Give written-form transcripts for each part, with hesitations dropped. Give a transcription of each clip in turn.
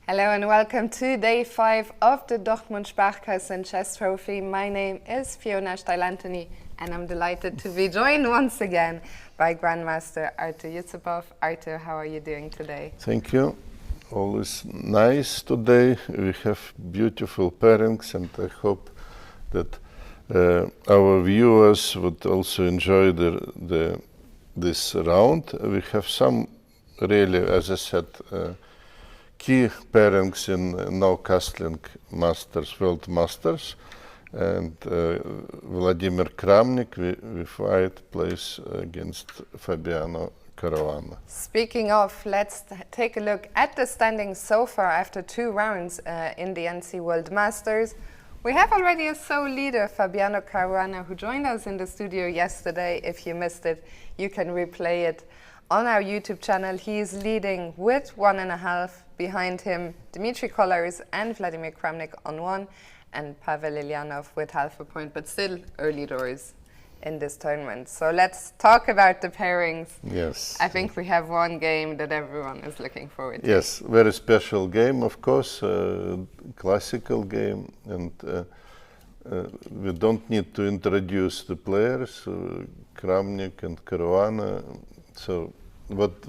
Hello and welcome to day 5 of the Dortmund Sparkassen Chess Trophy. My name is Fiona Anthony and I'm delighted to be joined once again by Grandmaster Artur Yusupov. Artur, how are you doing today? Thank you. Always nice today. We have beautiful pairings and I hope that our viewers would also enjoy this round. We have some really, as I said, key pairings in no castling masters, world masters, and Vladimir Kramnik with white plays against Fabiano Caruana. Speaking of, let's take a look at the standings so far after 2 rounds in the NC World Masters. We have already a sole leader, Fabiano Caruana, who joined us in the studio yesterday. If you missed it, you can replay it on our YouTube channel. He is leading with 1.5. Behind him, Dmitrij Kollars and Vladimir Kramnik on 1, and Pavel Eljanov with half a point, but still early doors in this tournament. So let's talk about the pairings. Yes. I think we have one game that everyone is looking forward to. Yes, very special game, of course, classical game, and we don't need to introduce the players, Kramnik and Caruana. So what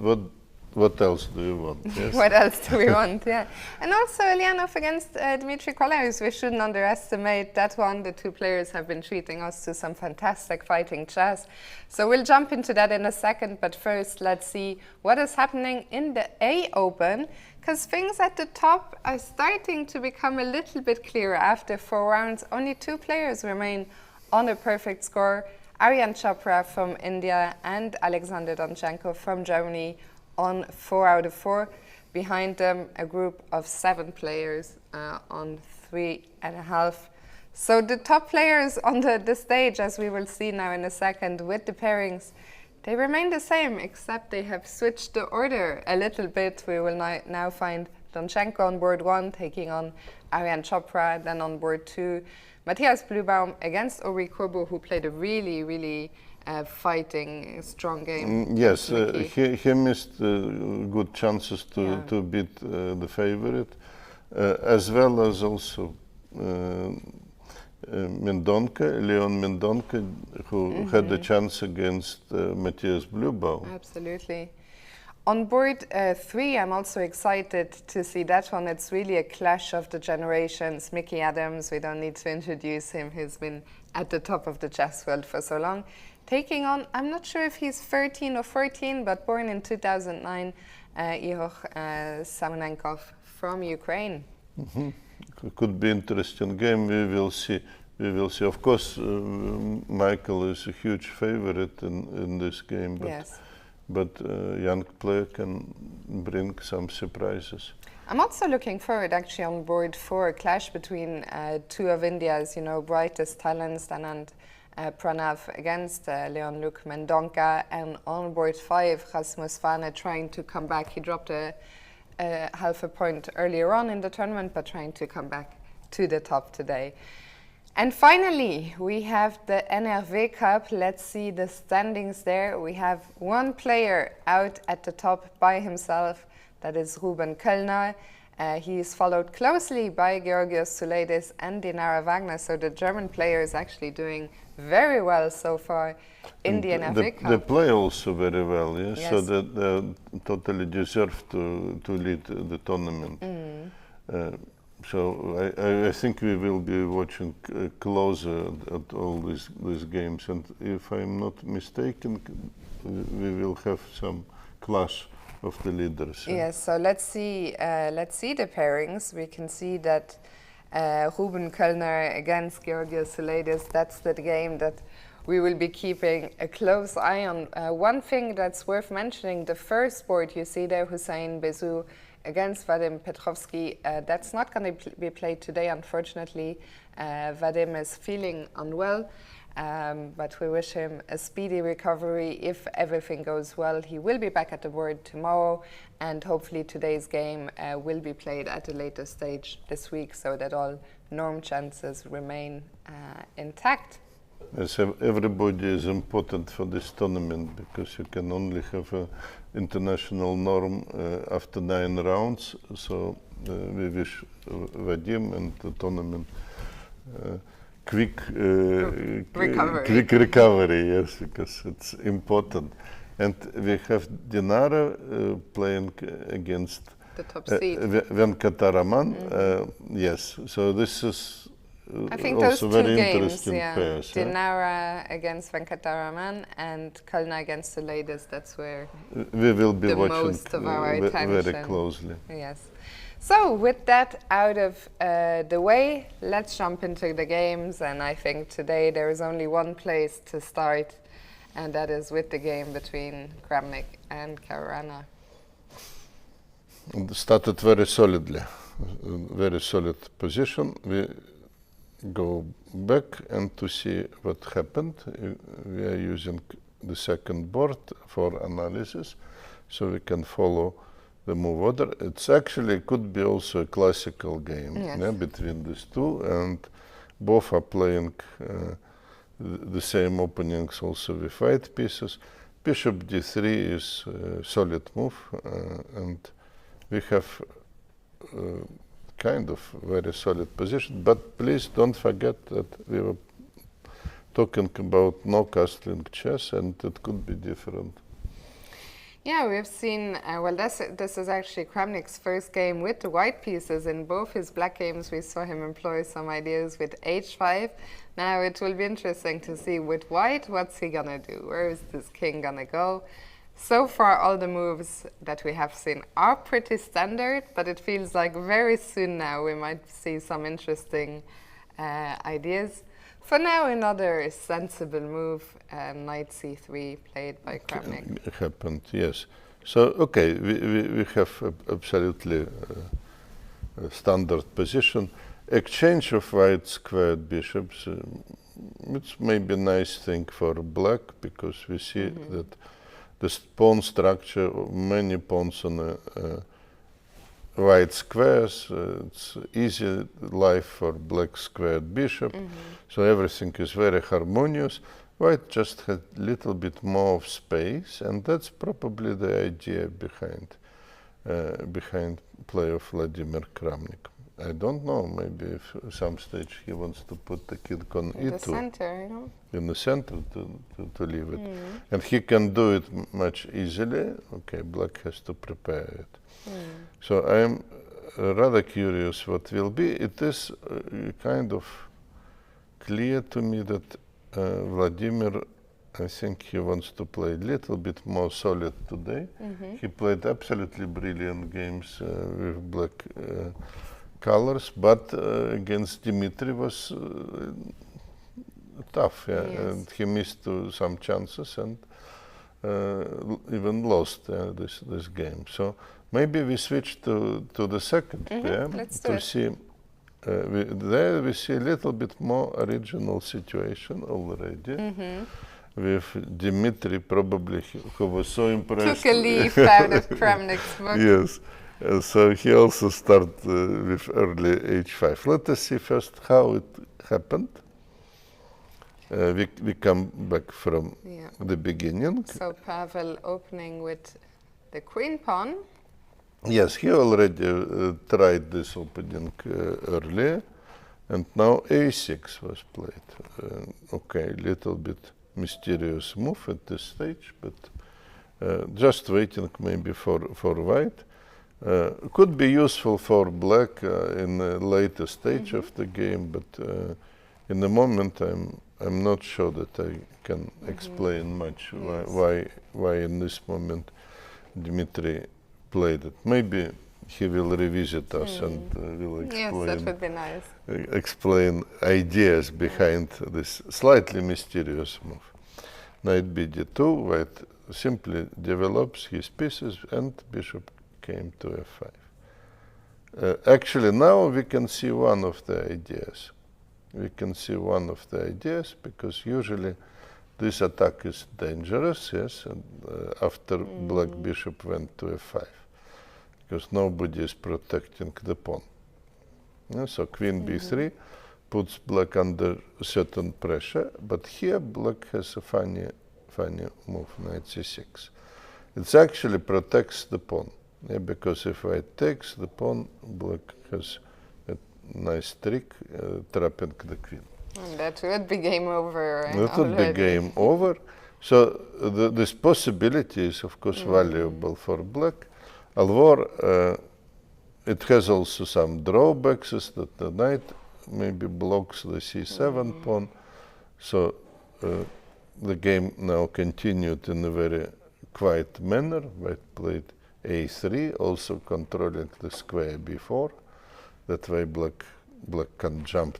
else do you want? Yes. What else do we want? Yeah, and also Eljanov against Dmitrij Kollars. We shouldn't underestimate that one. The 2 players have been treating us to some fantastic fighting chess. So we'll jump into that in a second. But first, let's see what is happening in the A Open, because things at the top are starting to become a little bit clearer. After 4 rounds, only 2 players remain on a perfect score. Aryan Chopra from India and Alexander Donchenko from Germany on 4 out of 4. Behind them, a group of 7 players on 3.5. So the top players on the stage, as we will see now in a second with the pairings, they remain the same, except they have switched the order a little bit. We will now find Donchenko on board 1, taking on Aryan Chopra, then on board 2, Matthias Blübaum against Kobo, who played a really fighting, strong game. Yes, he missed good chances to beat the favorite, as well as also Leon Mendonca, who had the chance against Matthias Blübaum. Absolutely. On board 3, I'm also excited to see that one. It's really a clash of the generations. Mickey Adams, we don't need to introduce him. He's been at the top of the chess world for so long. Taking on, I'm not sure if he's 13 or 14, but born in 2009, Ihor Samunenkov from Ukraine. Could be interesting game. We will see. Of course, Michael is a huge favorite in this game, but yes. But young player can bring some surprises. I'm also looking forward, actually, on board 4, a clash between 2 of India's, brightest talents, Anand Pranav against Leon-Luc Mendonca, and on board 5, Rasmus Fane trying to come back. He dropped a half a point earlier on in the tournament, but trying to come back to the top today. And finally, we have the NRV Cup. Let's see the standings there. We have 1 player out at the top by himself. That is Ruben Kölner. He is followed closely by Georgios Souleidis and Dinara Wagner. So the German player is actually doing very well so far in the NRV Cup. They play also very well, yes? Yes. So they totally deserve to lead the tournament. So I think we will be watching closer at all these games, and if I'm not mistaken, we will have some clash of the leaders. Yes. So let's see the pairings. We can see that Ruben Kölner against Georgios Souleidis. That's the game that we will be keeping a close eye on. One thing that's worth mentioning: the first board you see there, Hussein Bezou against Vadim Petrovsky, that's not going to be played today, unfortunately. Vadim is feeling unwell, but we wish him a speedy recovery. If everything goes well, he will be back at the board tomorrow, and hopefully today's game will be played at a later stage this week, so that all norm chances remain intact. Yes, everybody is important for this tournament, because you can only have an international norm after 9 rounds. So we wish Vadim and the tournament quick recovery, yes, because it's important. And we have Dinara playing against the top seed. Venkataraman. Yes, so this is I think also those two very games, interesting pairs. Dinara against Venkataraman and Kalna against the latest, that's where we will be the watching most of our attention. very closely. Yes. So with that out of the way, let's jump into the games. And I think today there is only one place to start, and that is with the game between Kramnik and Caruana. Started very solidly, very solid position. We go back and to see what happened. We are using the second board for analysis, so we can follow the move order. It's actually could be also a classical game between these two, and both are playing the same openings also with white pieces. Bishop d3 is a solid move, and we have kind of very solid position, but please don't forget that we were talking about no castling chess, and it could be different. Yeah, we've seen, well, this is actually Kramnik's first game with the white pieces. In both his black games, we saw him employ some ideas with h5. Now it will be interesting to see with white, what's he gonna do? Where is this king gonna go? So far, all the moves that we have seen are pretty standard, but it feels like very soon now we might see some interesting ideas. For now, another sensible move, knight c3 played by Kramnik. Happened, yes. So, okay, we have absolutely standard position. Exchange of white squared bishops, it's maybe a nice thing for black, because we see that the pawn structure, many pawns on white squares, it's easy life for black squared bishop, so everything is very harmonious. White just had a little bit more of space, and that's probably the idea behind play of Vladimir Kramnik. I don't know, maybe if at some stage he wants to put the king on e2. In the center, you know? In the center to leave it. And he can do it much easily. Okay, black has to prepare it. So I am rather curious what will be. It is kind of clear to me that Vladimir, I think he wants to play a little bit more solid today. He played absolutely brilliant games with black colors, but against Dmitrij was tough, and he missed some chances and even lost this game. So maybe we switch to the second pair to see. There we see a little bit more original situation already. With Dmitrij, probably who was so impressed. Took a leaf out of Kramnik's book. Yes. So he also started with early h5. Let us see first how it happened. We come back from the beginning. So Pavel opening with the queen pawn. Yes, he already tried this opening earlier, and now a6 was played. Okay, little bit mysterious move at this stage, but just waiting maybe for white. Could be useful for black in a later stage of the game, but in the moment I'm not sure that I can explain much why in this moment Dmitrij played it. Maybe he will revisit us and will explain. Yes, that would be nice. Explain ideas behind this slightly mysterious move. Knight bd2, white simply develops his pieces, and bishop came to f5. Actually, now we can see one of the ideas. We can see one of the ideas, because usually this attack is dangerous, yes, and after black bishop went to f5, because nobody is protecting the pawn. Yeah, so queen b3 puts black under certain pressure, but here black has a funny move, knight c6. It actually protects the pawn. Yeah, because if white takes the pawn, black has a nice trick, trapping the queen. And that would be game over. That would be game over. So this possibility is, of course, valuable for black. Although it has also some drawbacks, is that the knight maybe blocks the c7 pawn. So the game now continued in a very quiet manner. White played a3, also controlling the square b4. That way black can jump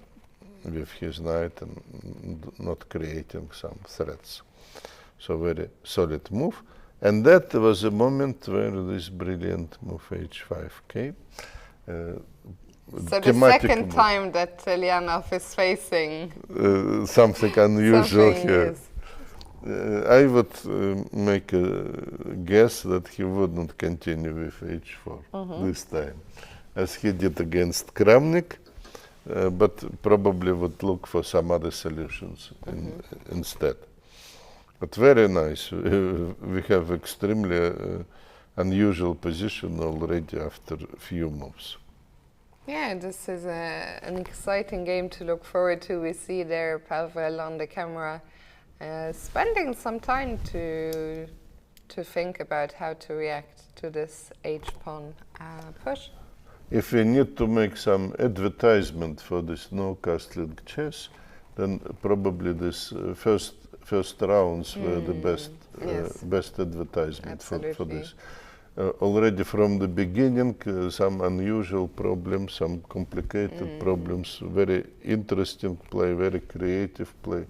with his knight and not creating some threats. So very solid move. And that was a moment where this brilliant move h5 came. So the second time that Eljanov is facing something unusual here. I would make a guess that he wouldn't continue with h4 this time, as he did against Kramnik, but probably would look for some other solutions instead. But very nice. We have extremely unusual position already after a few moves. Yeah, this is an exciting game to look forward to. We see there Pavel on the camera spending some time to think about how to react to this h-pawn push. If we need to make some advertisement for this no-castling chess, then probably this first rounds were the best advertisement for this. Already from the beginning, some unusual problems, some complicated problems, very interesting play, very creative play.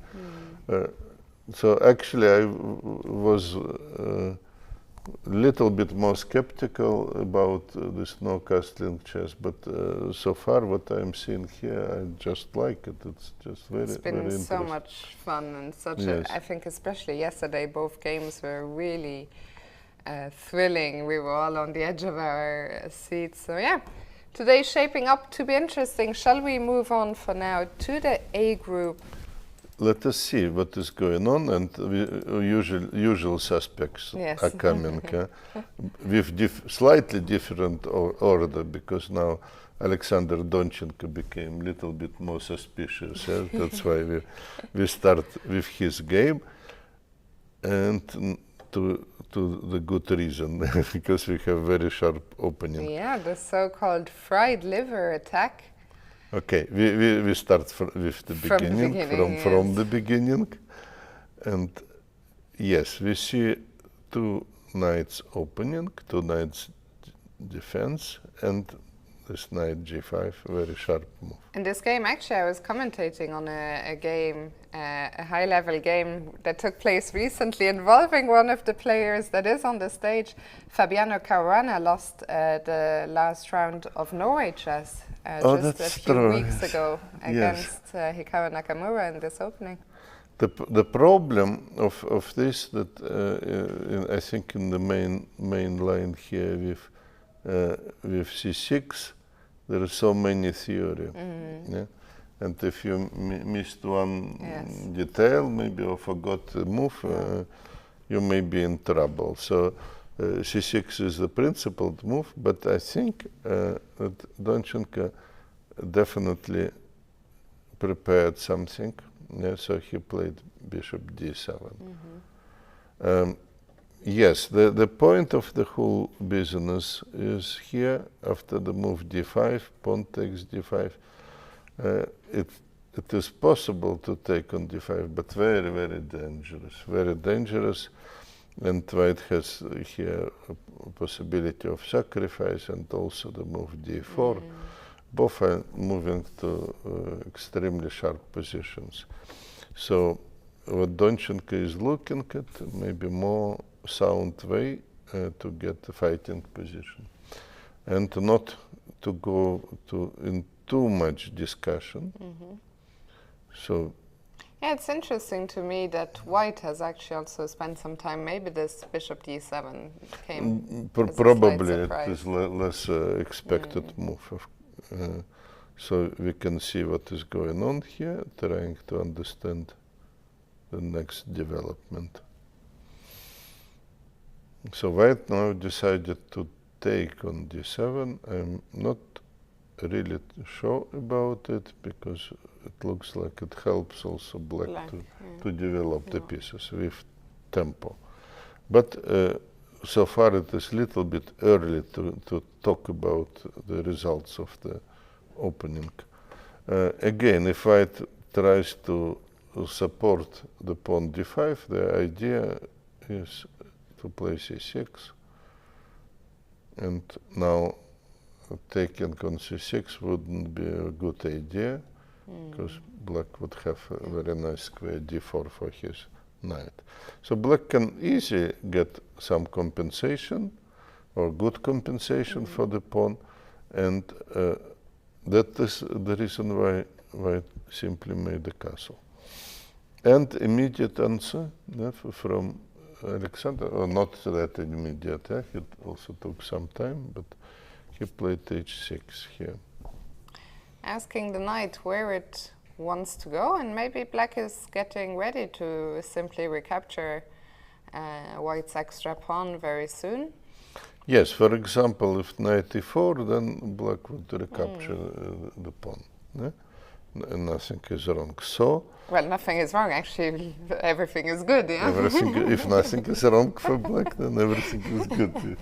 So actually I was a little bit more skeptical about this no-castling chess, but so far what I'm seeing here, I just like it. It's just very interesting. It's been so much fun and such a, I think especially yesterday, both games were really thrilling. We were all on the edge of our seats. So yeah, today's shaping up to be interesting. Shall we move on for now to the A group? Let us see what is going on, and usual suspects are coming with slightly different order, because now Alexander Donchenko became a little bit more suspicious. That's why we start with his game, and to the good reason, because we have very sharp opening. Yeah, the so-called fried liver attack. Okay, we start with the beginning, from the beginning, and yes, we see two knights opening, two knights defense, and this knight g5, very sharp move. In this game, actually, I was commentating on a game, a high-level game that took place recently involving one of the players that is on the stage. Fabiano Caruana lost the last round of Norway chess just a few weeks ago against Hikaru Nakamura in this opening. The problem of this, that I think in the main line here with c6, there are so many theory, and if you missed one detail, maybe, or forgot the move, you may be in trouble. So c6 is the principled move, but I think that Donchenko definitely prepared something. So he played bishop d7. Yes, the point of the whole business is here, after the move d5, pawn takes d5. It is possible to take on d5, but very, very dangerous. And white has here a possibility of sacrifice, and also the move d4. Both are moving to extremely sharp positions. So what Donchenko is looking at, maybe more sound way to get the fighting position, and not to go in too much discussion. So yeah, it's interesting to me that white has actually also spent some time. Maybe this bishop d7 came probably it is less expected move. So we can see what is going on here, trying to understand the next development. So white now decided to take on d7. I'm not really sure about it because it looks like it helps also black to develop the pieces with tempo. But so far it is a little bit early to talk about the results of the opening. Again, if white tries to support the pawn d5, the idea is to play c6. And now taking on c6 wouldn't be a good idea because black would have a very nice square d4 for his knight. So black can easily get some compensation or good compensation for the pawn, and that is the reason why white simply made the castle. And immediate answer from Alexander, or not that immediate, it also took some time, but he played h6 here. Asking the knight where it wants to go, and maybe black is getting ready to simply recapture white's extra pawn very soon. Yes, for example, if knight e4, then black would recapture the pawn. And nothing is wrong. So, well, nothing is wrong, actually. Everything is good, yeah? Everything, if nothing is wrong for black, then everything is good.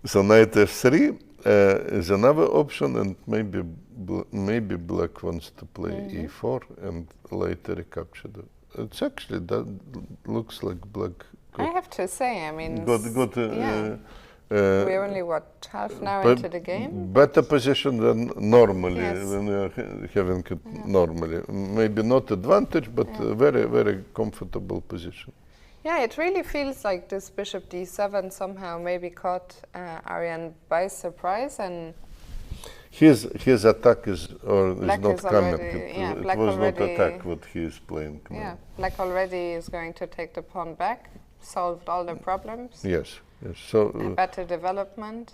So knight f3 is another option, and maybe black wants to play e4 and later recapture the. It's actually that looks like black. I have to say, I mean, we're only half an hour into the game. Better position than normally when we are having it normally. Maybe not advantage, but very, very comfortable position. Yeah, it really feels like this bishop d7 somehow maybe caught Aryan by surprise, and his attack is not coming. It was not attack what he is playing. Yeah, black already is going to take the pawn back, solved all the problems. Yes. So a better development.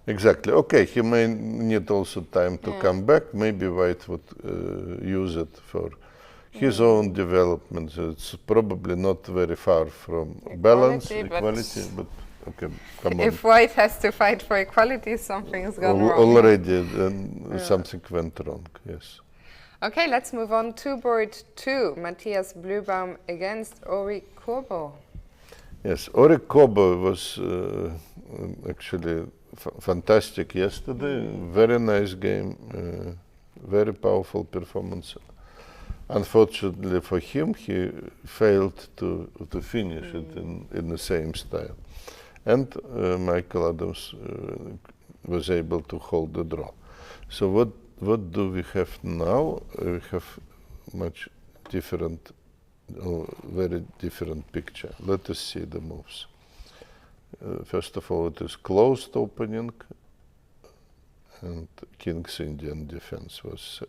Exactly. Okay, he may need also time to come back. Maybe white would use it for his own development. It's probably not very far from balance, equality, but okay, come on. If white has to fight for equality, something's gone wrong. Already, then something went wrong, yes. Okay, let's move on to board 2. Matthias Blübaum against Ori Kobo. Yes, Ori Kobo was actually fantastic yesterday. Very nice game, very powerful performance. Unfortunately for him, he failed to finish it in the same style. And Michael Adams was able to hold the draw. So what do we have now? We have much different, very different picture. Let us see the moves. First of all, it is closed opening, and King's Indian defense was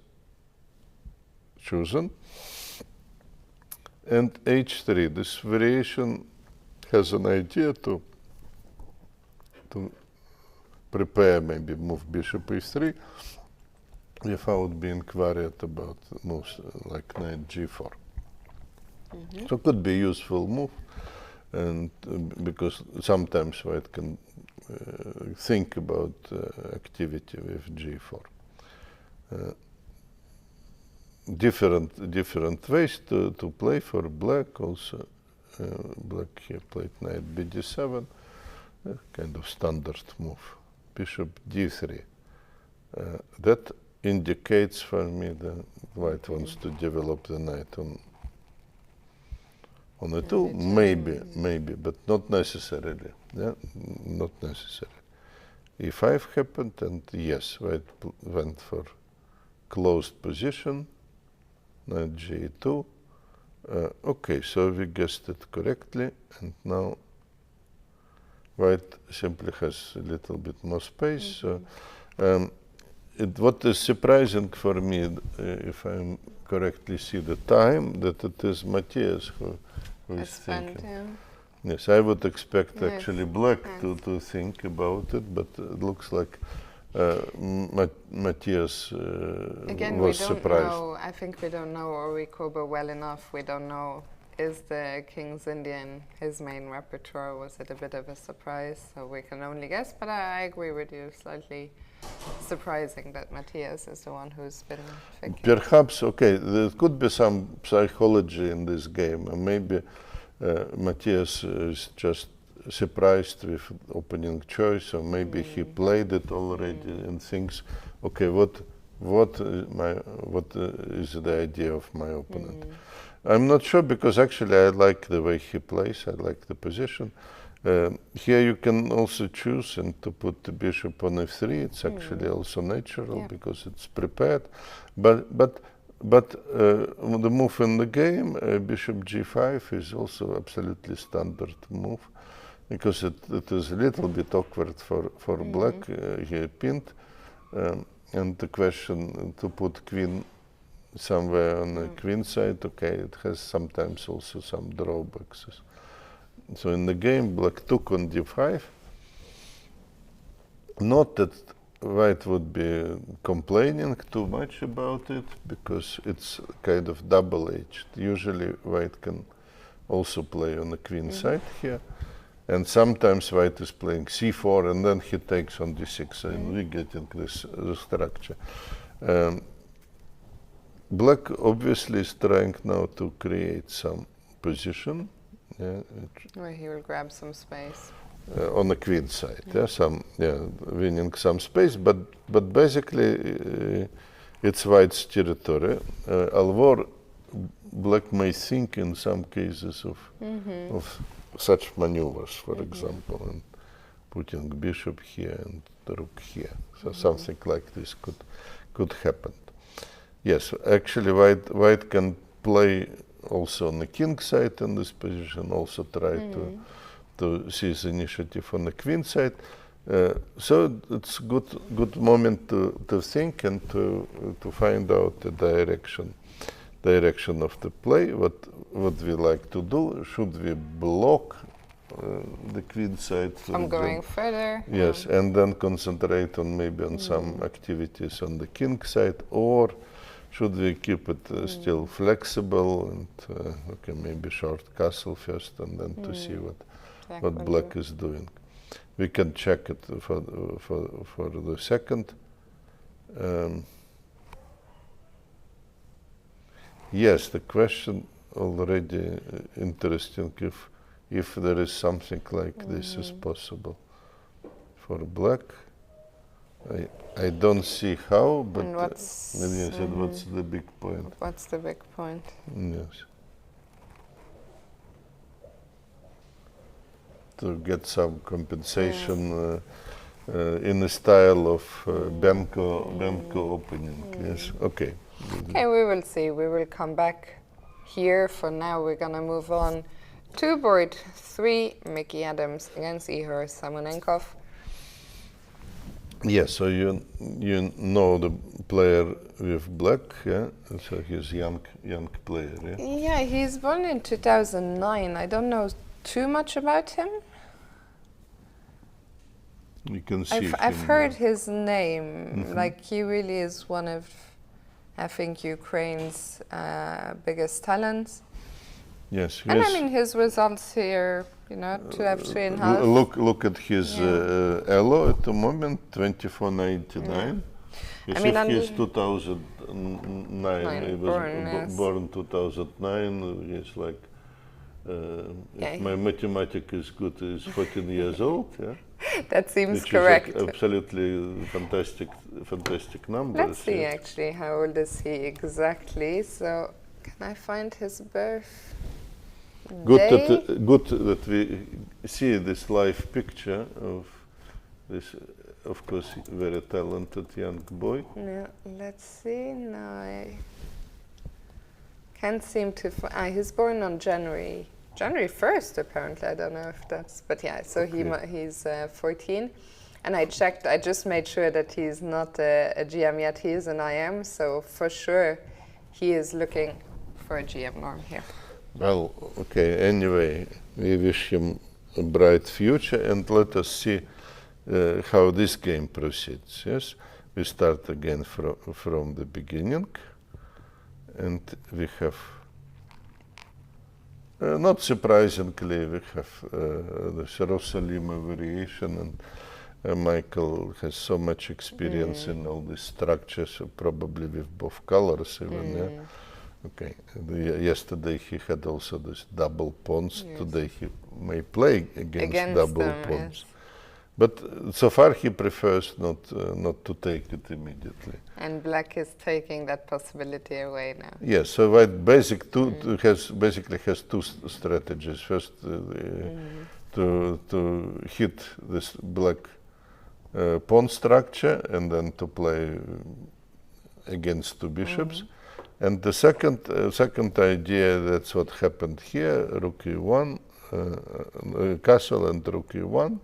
chosen. And h3, this variation has an idea to prepare maybe move bishop e3 without being worried about moves like knight g4. So it could be a useful move, and because sometimes white can think about activity with g4. Different ways to play for black also. Black here played knight bd7, kind of standard move. Bishop d3. That indicates for me that white wants to develop the knight on e2, maybe, but not necessarily. Yeah, not necessarily. e5 happened, and yes, white went for closed position. Knight g2. Okay, so we guessed it correctly, and now white simply has a little bit more space. So, what is surprising for me, if I correctly see the time, that it is Matthias who is thinking. Yes, I would expect actually black to think about it, but it looks like Matthias Again, was we don't surprised. know. I think we don't know Ori Kobo well enough. We don't know is the King's Indian his main repertoire? Was it a bit of a surprise? So we can only guess, but I agree with you. Slightly surprising that Matthias is the one who's been picked. Perhaps, okay, there could be some psychology in this game. And maybe Matthias is just surprised with opening choice, or maybe he played it already and thinks, okay, what is the idea of my opponent? I'm not sure, because actually I like the way he plays. I like the position. Here you can also choose and to put the bishop on f3. It's actually also natural because it's prepared. But the move in the game, bishop g5, is also absolutely standard move, because it is a little bit awkward for black. Here pinned, and the question to put queen somewhere on the queen side, okay, it has sometimes also some drawbacks. So in the game, black took on d5. Not that white would be complaining too much about it, because it's kind of double-edged. Usually white can also play on the queen side here, and sometimes white is playing c4 and then he takes on d6, and we get into this structure. Black obviously is trying now to create some position. Where he will grab some space. On the queen side, winning some space, but basically it's white's territory. Although black may think in some cases of such maneuvers, for example, and putting bishop here and the rook here. So something like this could happen. Yes, actually white can play also on the king side in this position, also try to seize initiative on the queen side. So it's good moment to think and to find out the direction of the play. What we like to do? Should we block the queen side? I'm going further. Yes, and then concentrate on maybe on some activities on the king side, or should we keep it still flexible and okay, maybe short castle first, and then to see what black is doing. We can check it for the second. Yes, the question already interesting, if there is something like this is possible for black. I don't see how, but what's what's the big point? What's the big point? Yes. To get some compensation in the style of Benko opening. Yes. Okay. Okay, we will see. We will come back here. For now, we're gonna move on to board 3. Mickey Adams against Ihor Samunenkov. Yes, so you know the player with black, yeah? So he's young player, yeah? Yeah, he's born in 2009. I don't know too much about him. You can see I've heard his name. Like, he really is one of, I think, Ukraine's biggest talents. Yes, and I mean his results here, you know, 2F3.5. Look at his elo at the moment, 24.99. You see, he's 2009. He was born 2009. He's like, if my mathematics is good, he's 14 years old. Yeah. That seems which correct. Is absolutely fantastic numbers. Let's see actually how old is he exactly. So can I find his birth? Good that we see this live picture of this, of course, very talented young boy. Yeah, let's see. No, I can't seem to find. He's born on January 1st, apparently. I don't know if that's, but yeah. So okay. He's 14, and I checked. I just made sure that he's not a GM yet. He is an IM, so for sure, he is looking for a GM norm here. Well, okay, anyway, we wish him a bright future, and let us see how this game proceeds, yes? We start again from the beginning, and we have Not surprisingly, we have this Rosalima variation, and Michael has so much experience in all these structures, probably with both colors even. Yeah? Okay. Yesterday he had also this double pawns. Yes. Today he may play against double pawns. Yes. But so far he prefers not to take it immediately. And black is taking that possibility away now. Yes, so white basically has two strategies. First, to hit this black pawn structure, and then to play against two bishops. And the second idea, that's what happened here, rook e1, castle and rook e1,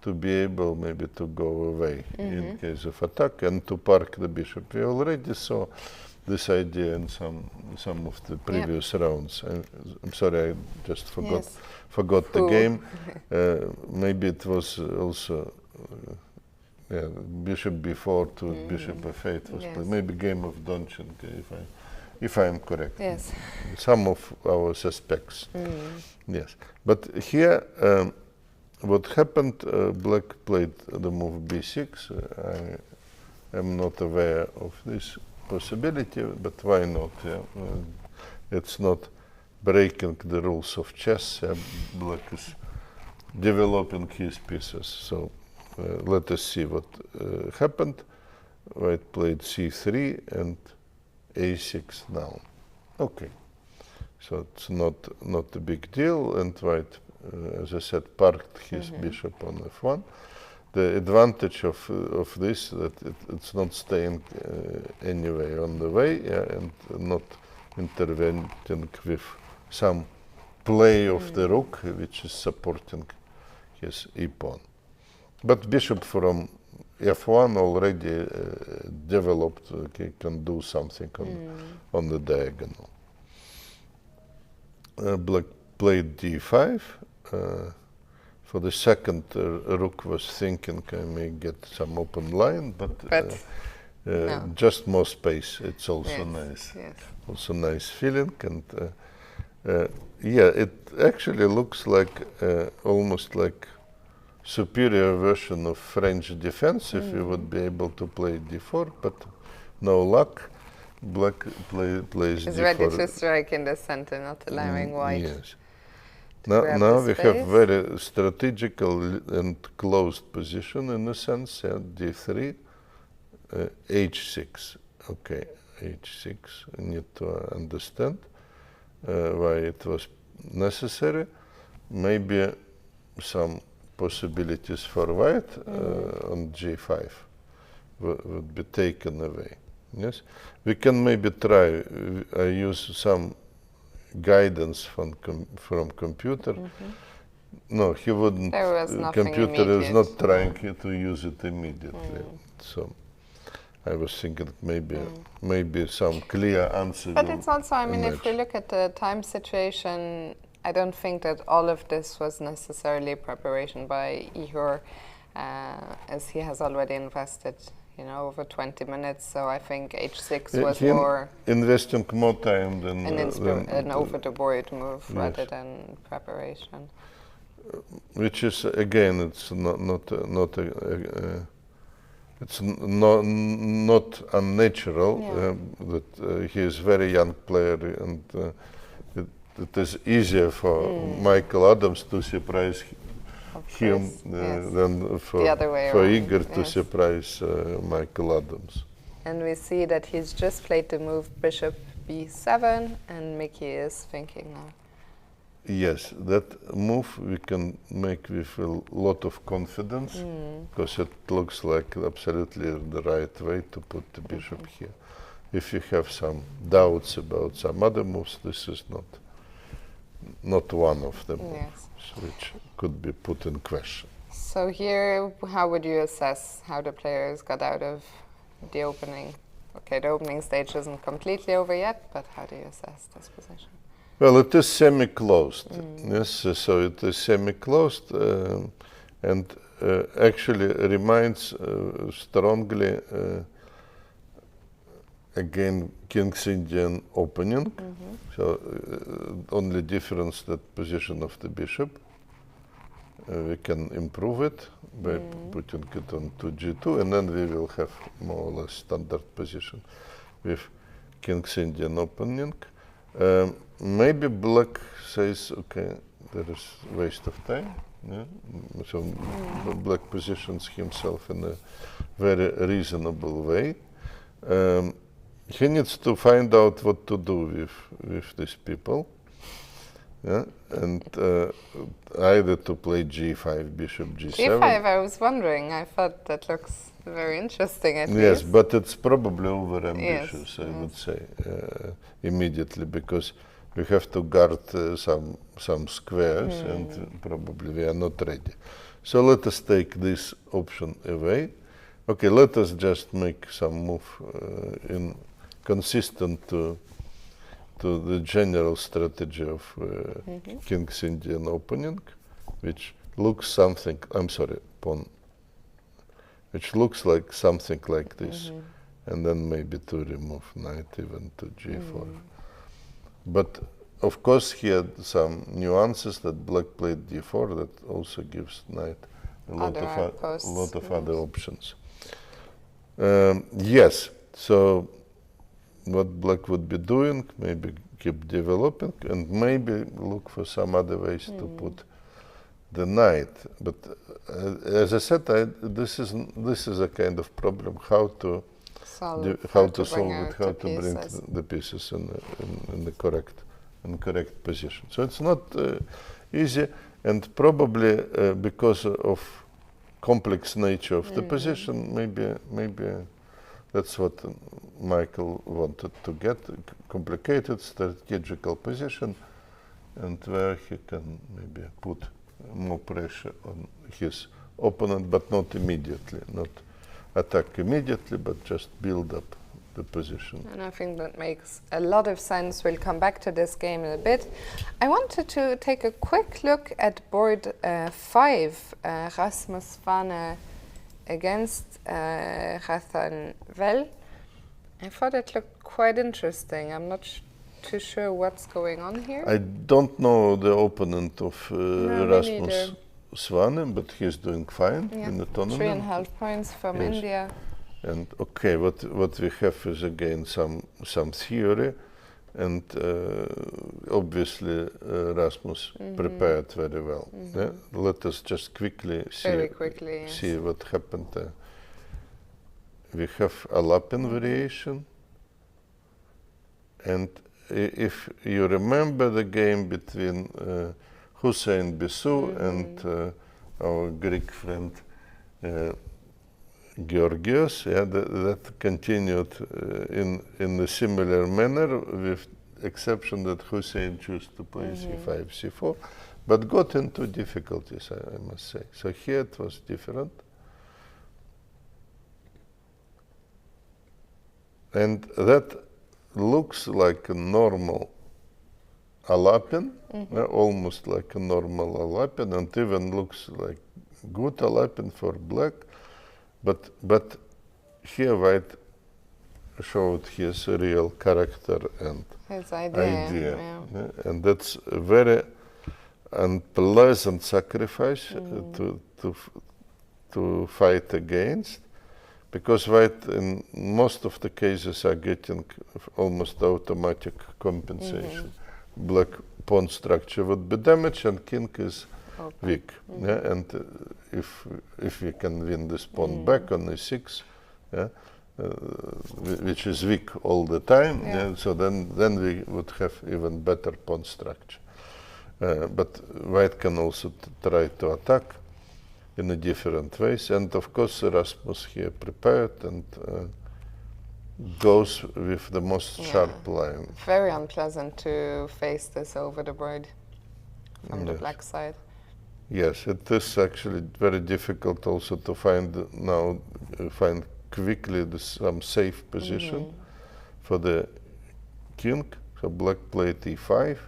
to be able maybe to go away in case of attack and to park the bishop. We already saw this idea in some of the previous rounds. I'm sorry, I just forgot the game. Maybe it was also bishop b4 to bishop f8 was played. Maybe game of Donchenko, if I am correct. Yes. Some of our suspects. Yes. But here, what happened, black played the move b6. I am not aware of this possibility, but why not? It's not breaking the rules of chess. Black is developing his pieces. So let us see what happened. White played c3 and a6 now. Okay. So it's not a big deal, and white, as I said, parked his bishop on f1. The advantage of this that it's not staying anyway on the way, and not intervening with some play of the rook, which is supporting his e-pawn. But bishop from f1 already developed, can do something on the diagonal. Black played d5. For the second, rook was thinking I may get some open line, but no. Just more space. It's also nice. Yes. Also nice feeling, and it actually looks like almost like superior version of French defense if you would be able to play d4, but no luck. Black plays is d4. Ready to strike in the center, not allowing white. Yes. Now we have very strategical and closed position in a sense. d3, h6. Okay, h6. I need to understand why it was necessary. Maybe some possibilities for white on g5 would be taken away. Yes, we can maybe try. I use some guidance from computer. No, he wouldn't. There was nothing computer immediate. Is not trying to use it immediately. So I was thinking maybe some clear answer. But it's also, I mean, if we look at the time situation, I don't think that all of this was necessarily preparation by Ihor, as he has already invested, over 20 minutes. So I think h6 was more investing more time than an over the board move rather than preparation. Which is again, it's not unnatural that he is a very young player, and it is easier for Michael Adams to surprise him than for Igor to surprise Michael Adams. And we see that he's just played the move bishop b7, and Mickey is thinking now. Yes, that move we can make with a lot of confidence, because it looks like absolutely the right way to put the bishop here. If you have some doubts about some other moves, this is not one of them, which could be put in question. So here, how would you assess how the players got out of the opening? Okay, the opening stage isn't completely over yet, but how do you assess this position? Well, it is semi-closed. Yes, so it is semi-closed, and actually reminds strongly again, King's Indian opening. So only difference that position of the bishop. We can improve it by putting it on to g2, and then we will have more or less standard position with King's Indian opening. Maybe black says, okay, there is waste of time. Yeah? So black positions himself in a very reasonable way. He needs to find out what to do with these people. Yeah, and either to play g5, bishop g7. g5, I was wondering. I thought that looks very interesting at yes, least. but it's probably over ambitious, I would say, immediately, because we have to guard some squares, and probably we are not ready. So let us take this option away. Okay, let us just make some move in consistent to the general strategy of King's Indian opening, which looks something, I'm sorry, pawn, which looks like something like this, and then maybe to remove knight even to g4. But of course he had some nuances that black played d4 that also gives knight a lot of other options. Yes, so what black would be doing, maybe keep developing, and maybe look for some other ways to put the knight. But as I said, this is a kind of problem, how to solve it, how to bring the pieces in the correct position. So it's not easy, and probably because of complex nature of the position, maybe that's what Michael wanted to get, complicated strategical position, and where he can maybe put more pressure on his opponent, but not immediately, not attack immediately, but just build up the position. And I think that makes a lot of sense. We'll come back to this game in a bit. I wanted to take a quick look at board 5, Rasmus Vane against Pavel. I thought it looked quite interesting. I'm not too sure what's going on here. I don't know the opponent of Rasmus Vane, but he's doing fine in the tournament. 3.5 points from India. And okay, what we have is again some theory, and obviously Rasmus prepared very well. Yeah? Let us just quickly see what happened there. We have a Lapin variation, and if you remember the game between Hussein Bissou and our Greek friend Georgios, that continued in a similar manner, with exception that Hussein chose to play c5, c4, but got into difficulties, I must say. So here it was different. And that looks like a normal Alapin, almost like a normal Alapin, and even looks like good Alapin for black. But here white showed his real character and his idea. Yeah. And that's a very unpleasant sacrifice to fight against, because white in most of the cases are getting almost automatic compensation. Black pawn structure would be damaged and king is weak. Yeah? And if we can win this pawn back on e6, which is weak all the time, so then we would have even better pawn structure. But white can also try to attack in a different ways, and of course Rasmus here prepared and goes with the most sharp line. Very unpleasant to face this over the board from the black side. Yes, it is actually very difficult also to find quickly some safe position for the king. So black played e5,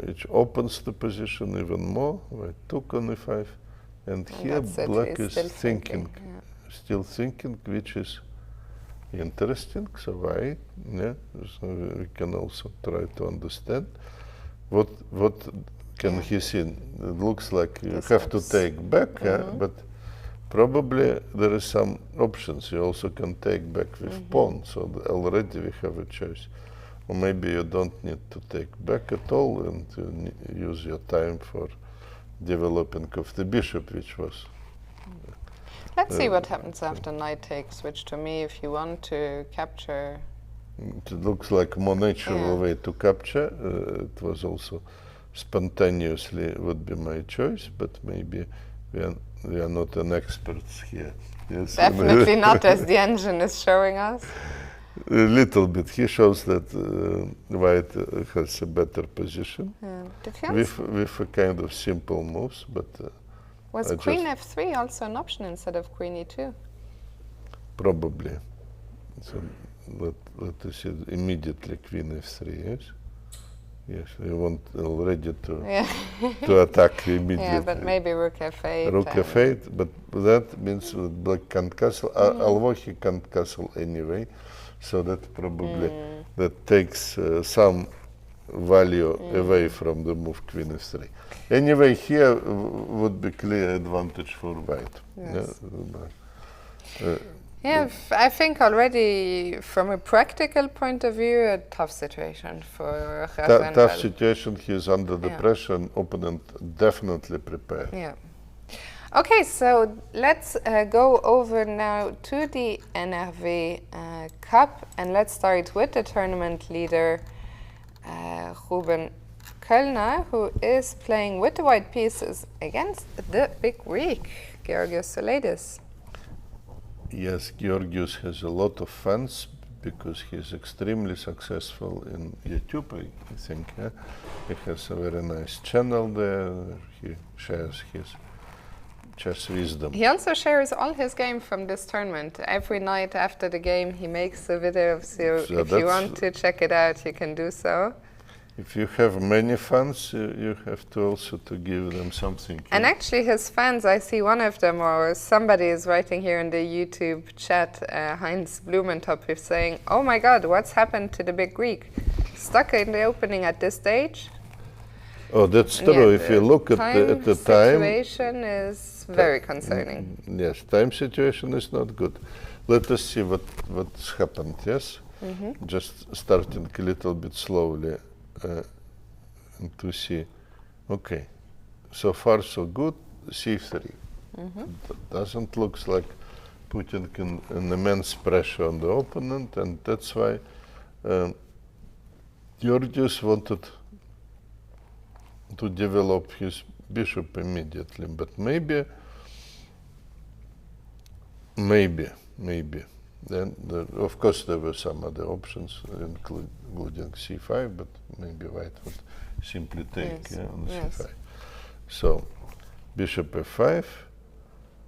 which opens the position even more. White took on e5. And here black is still thinking, which is interesting. So why? Yeah. So we can also try to understand what can he see. It looks like you have to take back, but probably there is some options. You also can take back with pawn. So already we have a choice. Or maybe you don't need to take back at all and use your time for developing of the bishop, which was. Let's see what happens after knight takes switch to me if you want to capture. It looks like a more natural way to capture. It was also spontaneously would be my choice, but maybe we are not an experts here. Yes. Definitely not, as the engine is showing us. A little bit. He shows that white has a better position with a kind of simple moves, but was queen f3 also an option instead of queen e2? Probably. So let us see immediately queen f3. Yes. Yes, we want already to attack immediately. Yeah, but maybe rook f8. Rook f8, but that means black can't castle. Although he can't castle anyway, so that probably that takes some value away from the move queen f3. Anyway, here would be clear advantage for white. Yes. Yeah, I think already from a practical point of view, a tough situation for Caruana. Tough situation. He is under the pressure, and opponent definitely prepared. Yeah. Okay, so let's go over now to the NRV Cup, and let's start with the tournament leader, Ruben Kölner, who is playing with the white pieces against the big Greek, Georgios Soulidis. Yes, Georgios has a lot of fans because he's extremely successful in YouTube, I think. He has a very nice channel there. He shares his chess wisdom. He also shares all his game from this tournament. Every night after the game, he makes a video. So if you want to check it out, you can do so. If you have many fans, you have to also to give them something. And actually his fans, I see one of them, or somebody is writing here in the YouTube chat, Heinz Blumentop is saying, oh my God, what's happened to the big Greek? Stuck in the opening at this stage? Oh, that's true. If you look at the time... situation is very concerning. Yes, time situation is not good. Let us see what's happened, yes? Just starting a little bit slowly. To see, okay, so far so good, c3. Doesn't look like putting an immense pressure on the opponent, and that's why Georgios wanted to develop his bishop immediately, but maybe, then, of course, there were some other options, including c5, but maybe white would simply take on c5. So, bishop f5,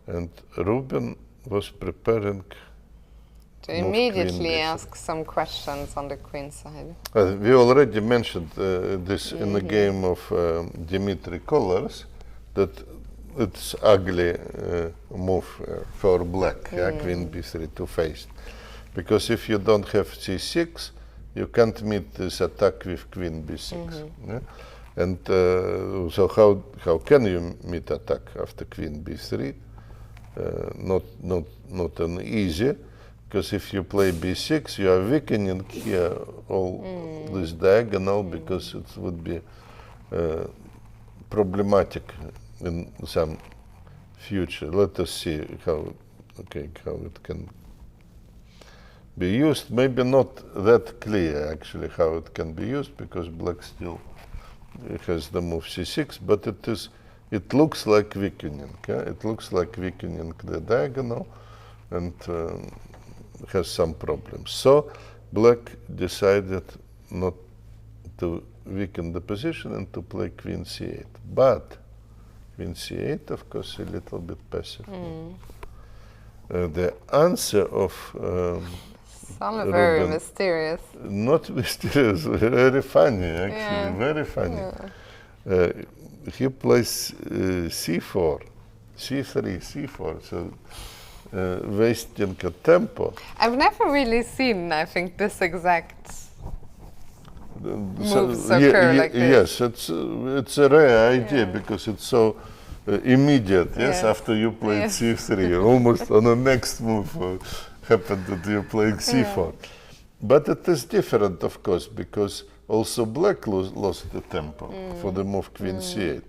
and Ruben was preparing to immediately ask some questions on the queen side. We already mentioned this in the game of Dmitrij Kollars, that it's ugly move for black, queen b3 to face. Because if you don't have c6, you can't meet this attack with queen b6. And so how can you meet attack after queen b3? Not an easy, because if you play b6, you are weakening here all this diagonal, because it would be problematic in some future. Let us see how it can be used. Maybe not that clear actually how it can be used, because black still has the move c6, but it looks like weakening. It looks like weakening the diagonal, and has some problems. So black decided not to weaken the position and to play queen c8. But queen c8, of course, a little bit passive. The answer of some very Ruben, mysterious. Not mysterious, very funny actually, very funny. He plays c4, c3, c4. So wasting a tempo. I've never really seen, I think, this exact moves Ye- occur ye- like this. Yes, it's a rare idea because it's so immediate. Yes, Yes. after you played Yes. c3, almost on the next move happened that you're playing c4. But it is different, of course, because also black lost the tempo for the move queen c8.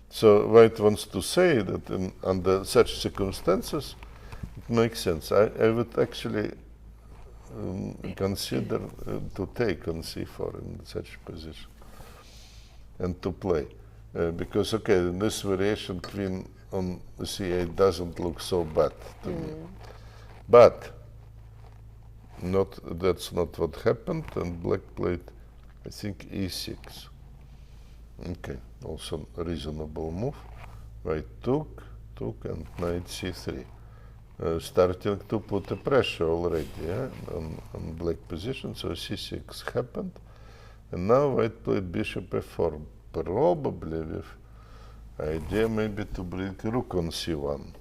So white wants to say that under such circumstances, it makes sense. I would actually consider to take on c4 in such position and to play. Because, okay, in this variation, queen on c8 doesn't look so bad to me. But that's not what happened, and black played, I think, e6. Okay, also a reasonable move. White took, and knight c3. Starting to put the pressure already on black position, so c6 happened. And now white played bishop f4, probably with idea maybe to bring rook on c1,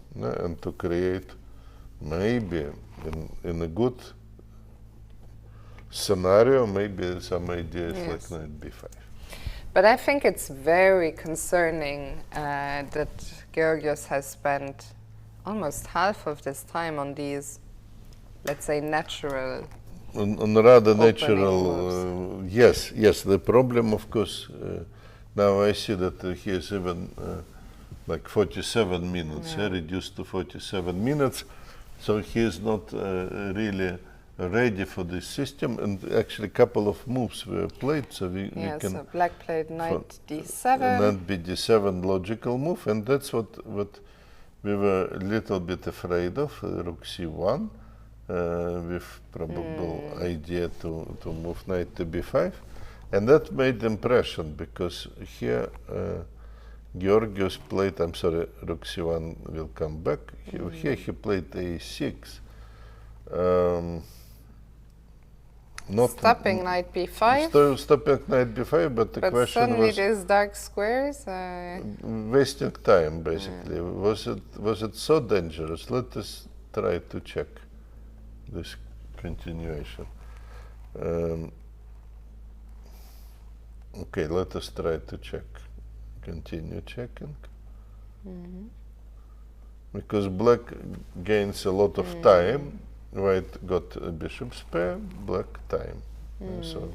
and to create maybe in a good scenario, maybe some ideas like knight b5. But I think it's very concerning that Georgios has spent almost half of this time on these, let's say, natural. On rather opening natural, yes. The problem, of course, now I see that he is even like 47 minutes, reduced to 47 minutes. So he is not really ready for this system, and actually a couple of moves were played, so we can... So black played knight d7. Knight b7 logical move, and that's what we were a little bit afraid of, rook c1, with probable idea to move knight to b5. And that made impression, because here Georgios played, I'm sorry, rook c1 will come back. Here he played a6. Not Stopping knight b5. Stopping knight b5, but the question suddenly was these dark squares. wasting time, basically. Was it so dangerous? Let us try to check this continuation. Okay, let us try to check. Continue checking. Because black gains a lot of time. White got a bishop's pair, black time. So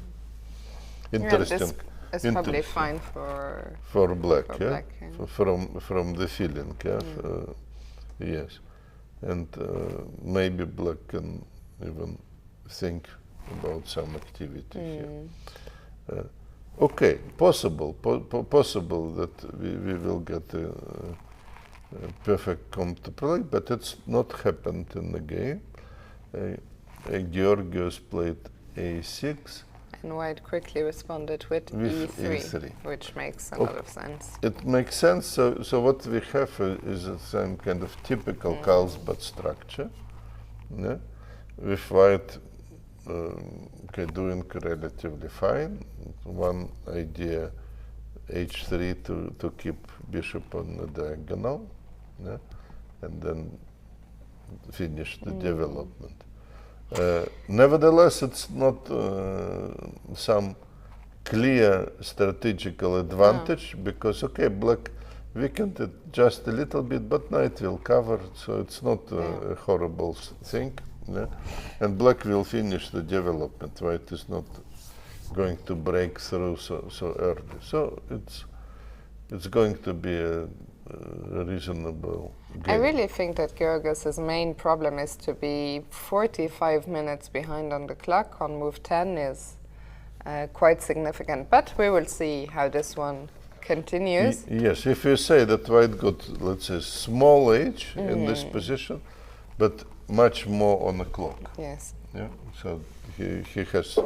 interesting. It's probably fine for black, for black, from the feeling, yes, and maybe black can even think about some activity here. Okay, possible that we will get a perfect counterplay, but it's not happened in the game. Georgios played a6. And white quickly responded with e3, which makes a lot of sense. It makes sense. So what we have is some kind of typical Carlsbad structure, with white doing relatively fine. One idea, h3 to keep bishop on the diagonal, and then finish the development. Nevertheless, it's not some clear strategical advantage, because, okay, black weakened it just a little bit, but knight will cover, so it's not a horrible thing. And black will finish the development. White is not going to break through so early. So it's going to be a reasonable game. I really think that Georgios' main problem is to be 45 minutes behind on the clock on move 10 is quite significant. But we will see how this one continues. Yes, if you say that white got, let's say, small age in this position, but much more on the clock. Yes. Yeah, so he has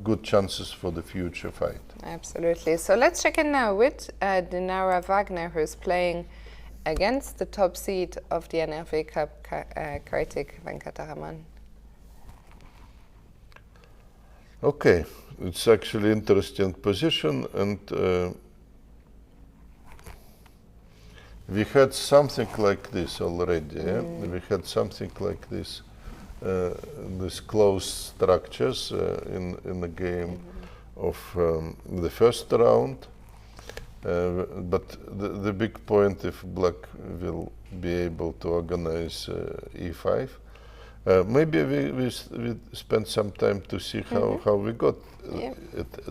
good chances for the future fight. Absolutely. So let's check in now with Dinara Wagner, who's playing against the top seed of the NRV Cup, Kartik Venkataraman. Okay, it's actually interesting position, and We had something like this already. We had something like this, these closed structures in the game of the first round. But the big point, if black will be able to organize e5, maybe we spend some time to see how we got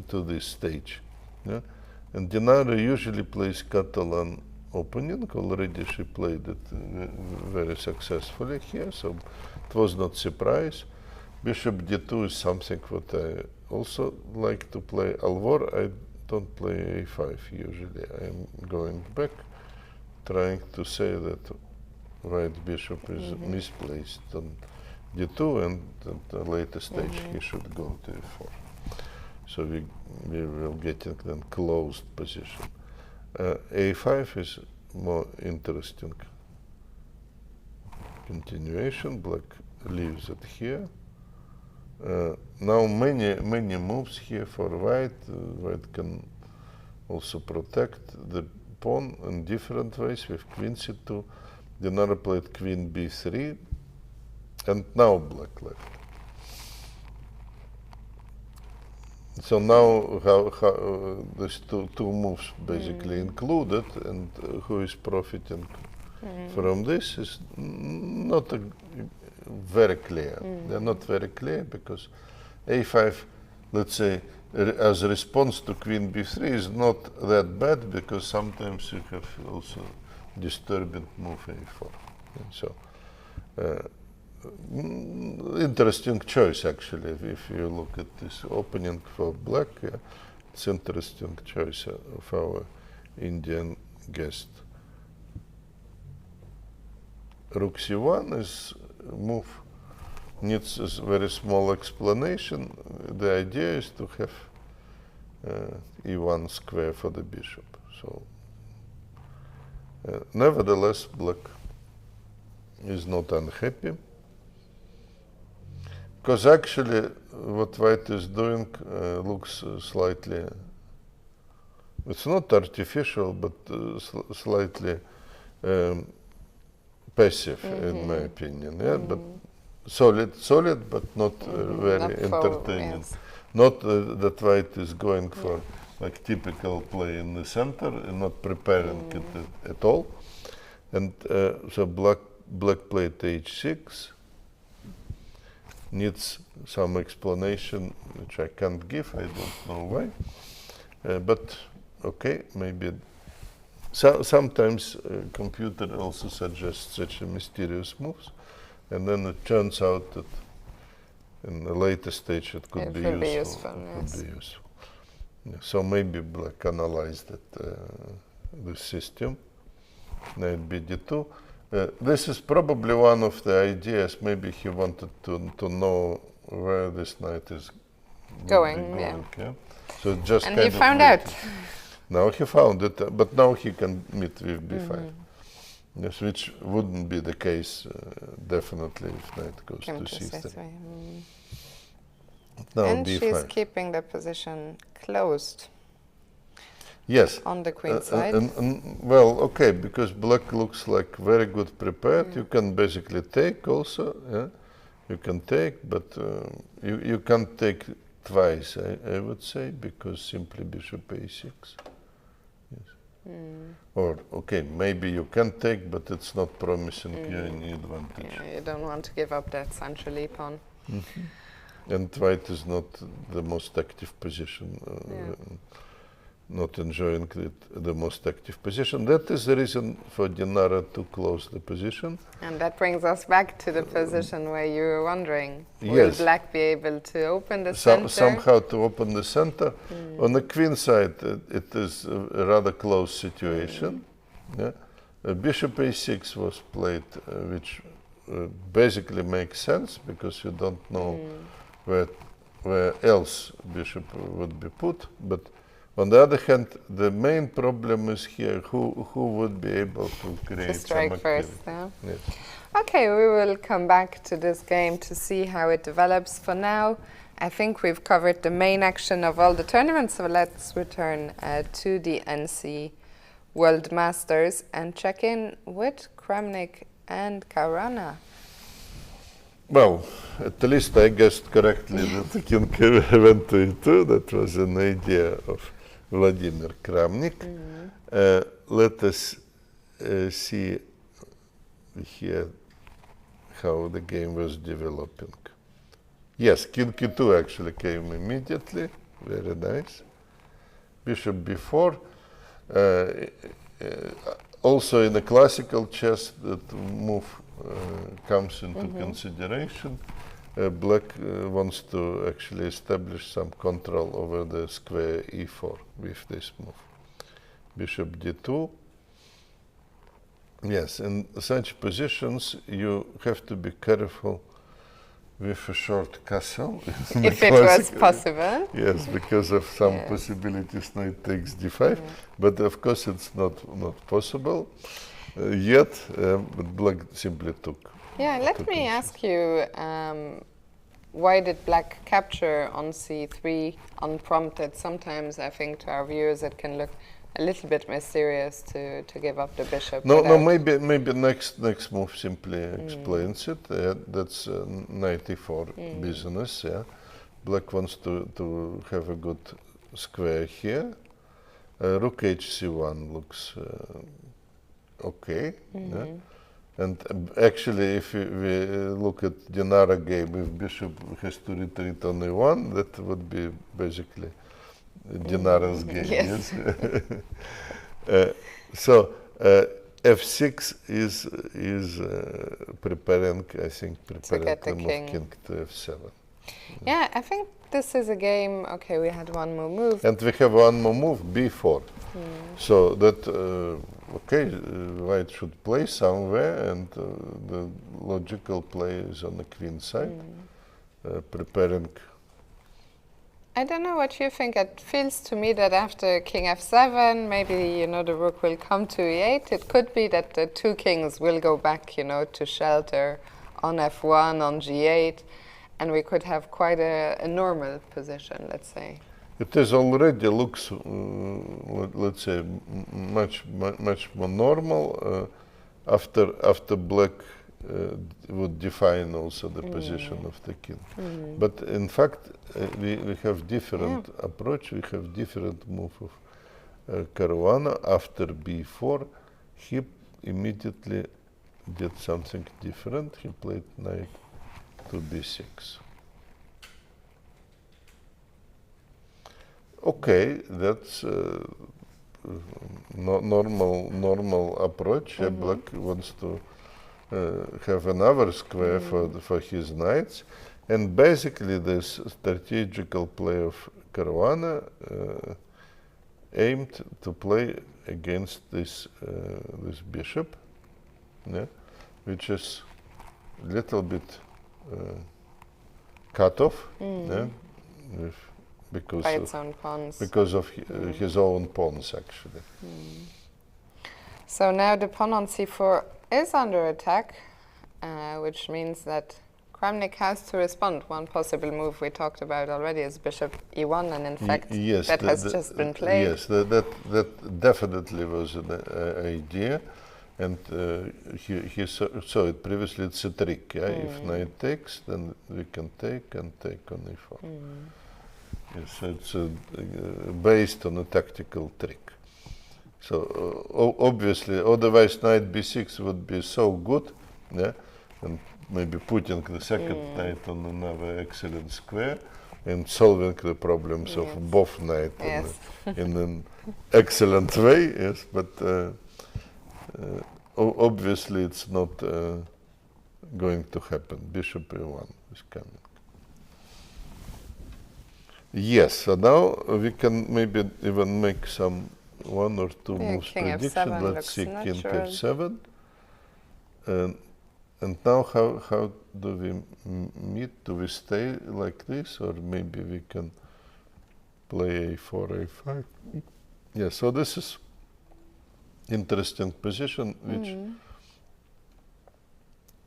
to this stage. Yeah? And Dinara usually plays Catalan opening. Already she played it very successfully here, so it was not surprise. Bishop d2 is something what I also like to play. Alvor, I don't play a5 usually. I'm going back, trying to say that white bishop is misplaced on d2, and at the later stage he should go to e4. So we will get in then closed position. a5 is more interesting continuation. Black leaves it here. Now many moves here for white. White can also protect the pawn in different ways with queen c2. Dinara played queen b3, and now black left. So now how these two moves basically included, and who is profiting from this is not very clear. They're not very clear because a5, let's say, as a response to queen b3 is not that bad, because sometimes you have also disturbing move a4. And so interesting choice actually. If you look at this opening for black, it's interesting choice of our Indian guest. Rook c1 is move needs a very small explanation. The idea is to have e1 square for the bishop. So nevertheless, black is not unhappy, because actually what white is doing looks slightly, it's not artificial, but slightly passive in my opinion. Yeah, but solid, but not very not entertaining. Yes. Not that white is going for like typical play in the center and not preparing it at all. And so black played h6. Needs some explanation, which I can't give. I don't know why. But okay, maybe. Sometimes computer also suggests such a mysterious moves, and then it turns out that in a later stage it could be useful. Yeah, so maybe black analyzed the system. Knight bd2. This is probably one of the ideas. Maybe he wanted to know where this knight is going. Yeah. So just and he found out. Now he found it, but now he can meet with b5. Yes, which wouldn't be the case definitely if knight goes to c3. Now and d5. She's keeping the position closed. Yes. On the queen side. Well, okay, because black looks like very good prepared. You can basically take also. Yeah? You can take, but you can't take twice, I would say, because simply bishop a6. Yes. Or, okay, maybe you can take, but it's not promising you any advantage. Yeah, you don't want to give up that centrally pawn. And white is not the most active position. Not enjoying the most active position. That is the reason for Dinara to close the position. And that brings us back to the position where you were wondering, will black be able to open the center? Somehow to open the center. On the queen side, it is a rather close situation. Yeah? Bishop a6 was played, which basically makes sense, because you don't know where else bishop would be put. But on the other hand, the main problem is here, who would be able to create strike some first, activity. Yes. Okay, we will come back to this game to see how it develops. For now, I think we've covered the main action of all the tournaments, so let's return to the NC world masters, and check in with Kramnik and Caruana. Well, at least I guessed correctly that the king went to e2. That was an idea of Vladimir Kramnik. Let us see here how the game was developing. Yes, king e2 actually came immediately. Very nice. Bishop b4. Also in the classical chess, that move comes into consideration. Black wants to actually establish some control over the square e4 with this move. Bishop d2. Yes, in such positions you have to be careful with a short castle. If it was possible. Yes, because of some possibilities, knight takes d5, but of course it's not possible yet, but black simply took. Yeah, let me ask you, why did black capture on c3 unprompted? Sometimes I think to our viewers it can look a little bit mysterious to give up the bishop. No, maybe next move simply explains it. That's knight e4 business. Yeah, black wants to have a good square here. Rook hc1 looks okay. Yeah? And actually, if we look at Dinara game, if bishop has to retreat on e1, that would be basically Dinara's game. Yes. So f6 is preparing, I think, the move king to f7. Yeah, I think this is a game. Okay, we had one more move, and we have one more move, b4. So that white should play somewhere, and the logical play is on the queen side, preparing. I don't know what you think. It feels to me that after king f7, maybe, the rook will come to e8. It could be that the two kings will go back, to shelter on f1, on g8, and we could have quite a normal position, let's say. It is already looks, let's say, much more normal after black would define also the position of the king. But in fact, we have different approach. We have different move of Caruana. After b4, he immediately did something different. He played knight to b6. Okay, that's normal approach. Black wants to have another square for his knights, and basically this strategical play of Caruana aimed to play against this bishop, which is a little bit cut off, because of his own pawns actually. So now the pawn on c4 is under attack, which means that Kramnik has to respond. One possible move we talked about already is bishop e1, and in fact that has just been played. Yes, that definitely was an idea, and he saw it previously. It's a trick. If knight takes, then we can take and take on e4. Yes, it's based on a tactical trick. So obviously, otherwise knight b6 would be so good, and maybe putting the second knight on another excellent square and solving the problems of both knights in an excellent way. Yes, but obviously it's not going to happen. Bishop e1 is coming. Yes, so now we can maybe even make some one or two moves prediction. Let's see, king f7. And now how do we meet? Do we stay like this, or maybe we can play a4, a5? Yeah, so this is interesting position,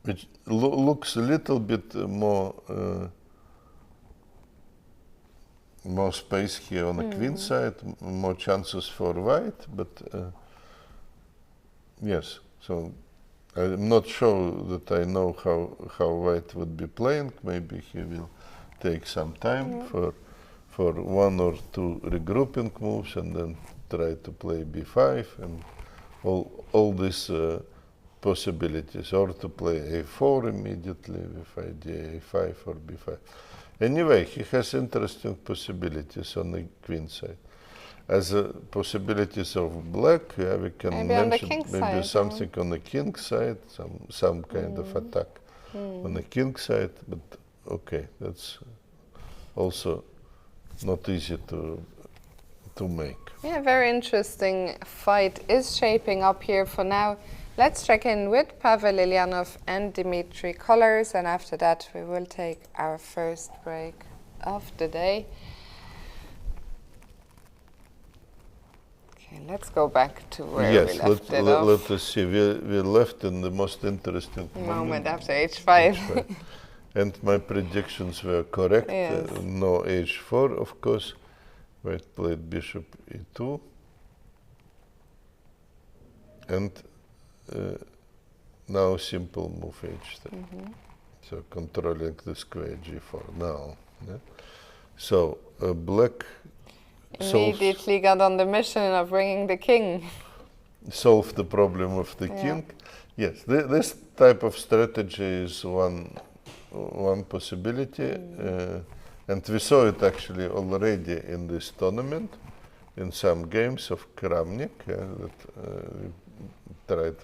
which looks a little bit more space here on the queen side, more chances for white, but yes, so I'm not sure that I know how white would be playing. Maybe he will take some time for one or two regrouping moves and then try to play b5 and all these possibilities, or to play a4 immediately with idea a5 or b5. Anyway, he has interesting possibilities on the queen side. As possibilities of black, we can maybe mention king maybe side, something on the king side, some kind of attack on the king side, but okay, that's also not easy to make. Yeah, very interesting fight is shaping up here for now. Let's check in with Pavel, Eljanov and Dmitrij Kollars, and after that we will take our first break of the day. Okay, let's go back to where we left it off. Let us see. We left in the most interesting moment after h5. And my predictions were correct. Yes. No h4, of course. White played bishop e2. And now simple move h3. So controlling the square g4 now. Yeah? So black immediately got on the mission of bringing the king. Solve the problem of the king. Yes, this type of strategy is one possibility, and we saw it actually already in this tournament, in some games of Kramnik, that tried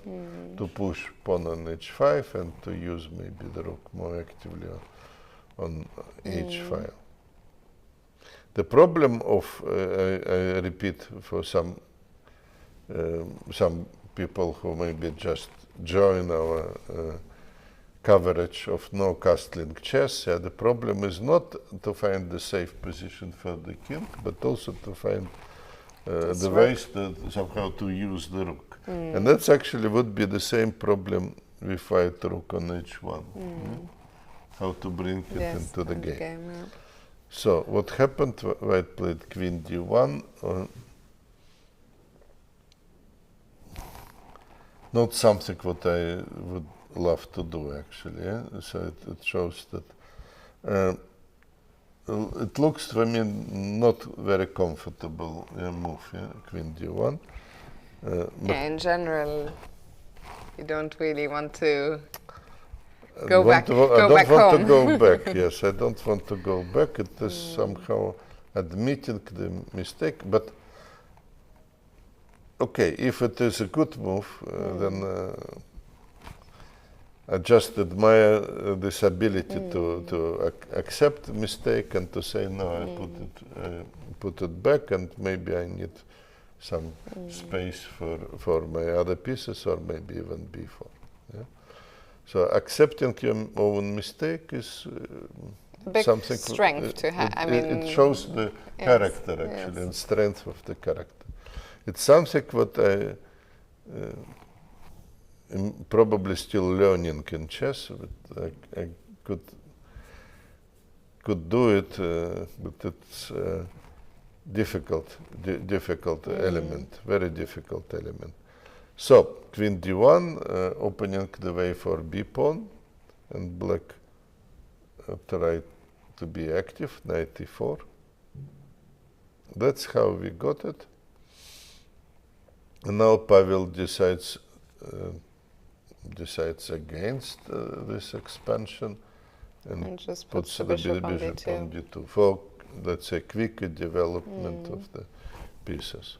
to push pawn on h5 and to use maybe the rook more actively on h5. The problem of, I repeat for some people who maybe just join our coverage of no castling chess, the problem is not to find the safe position for the king, but also to find the ways somehow to use the rook. And that's actually would be the same problem with white rook on h1. How to bring it into the game. So what happened? White played queen d1. Not something what I would love to do actually. So it shows that it looks for me not very comfortable move. Queen d1. In general, you don't really want to go back home. I don't want to go back. Yes, I don't want to go back. It is somehow admitting the mistake. But okay, if it is a good move, then I just admire this ability to accept mistake and to say no. I put it back, and maybe I need some space for my other pieces, or maybe even b4. So accepting your own mistake is big something strength to have. I mean, it shows the character actually and strength of the character. It's something what I am probably still learning in chess. But I could do it, but it's difficult element, very difficult element. So queen d1, opening the way for b pawn, and black tried to be active, knight e4. That's how we got it. And now Pavel decides against this expansion and just puts the bishop on d2 for, let's say, quicker development of the pieces.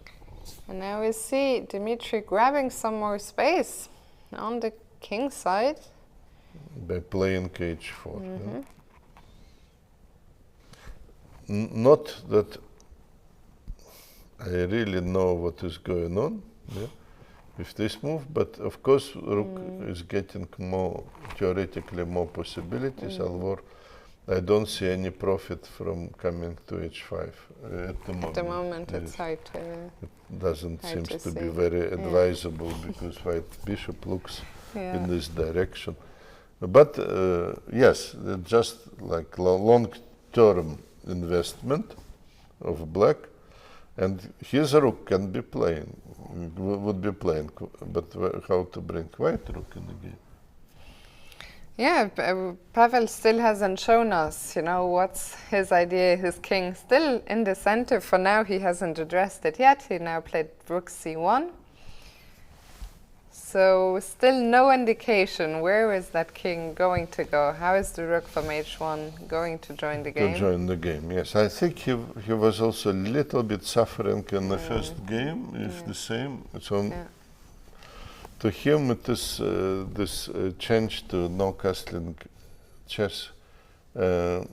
And now we see Dmitrij grabbing some more space on the king side. By playing h4. Not that I really know what is going on with this move, but of course rook is getting theoretically more possibilities, although I don't see any profit from coming to h5 at the moment. At the moment, it's hard to. It doesn't seem to be very advisable because white bishop looks in this direction. But yes, just like long-term investment of black, And his rook can be playing, would be playing, but how to bring white rook in the game? Yeah, Pavel still hasn't shown us, what's his idea. His king still in the center. For now, he hasn't addressed it yet. He now played rook c1. So still no indication. Where is that king going to go? How is the rook from h1 going to join the game? To join the game, yes. I think he was also a little bit suffering in the first game, if the same. So to him, it is this change to no-castling chess. I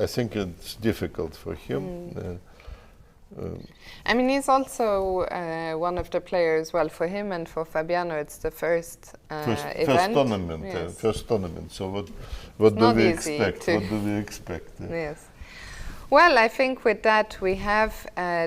think it's difficult for him. I mean, he's also one of the players. Well, for him and for Fabiano, it's the first event. First tournament. Yes. First tournament. So what do we expect? What do we expect? Yes. Well, I think with that we have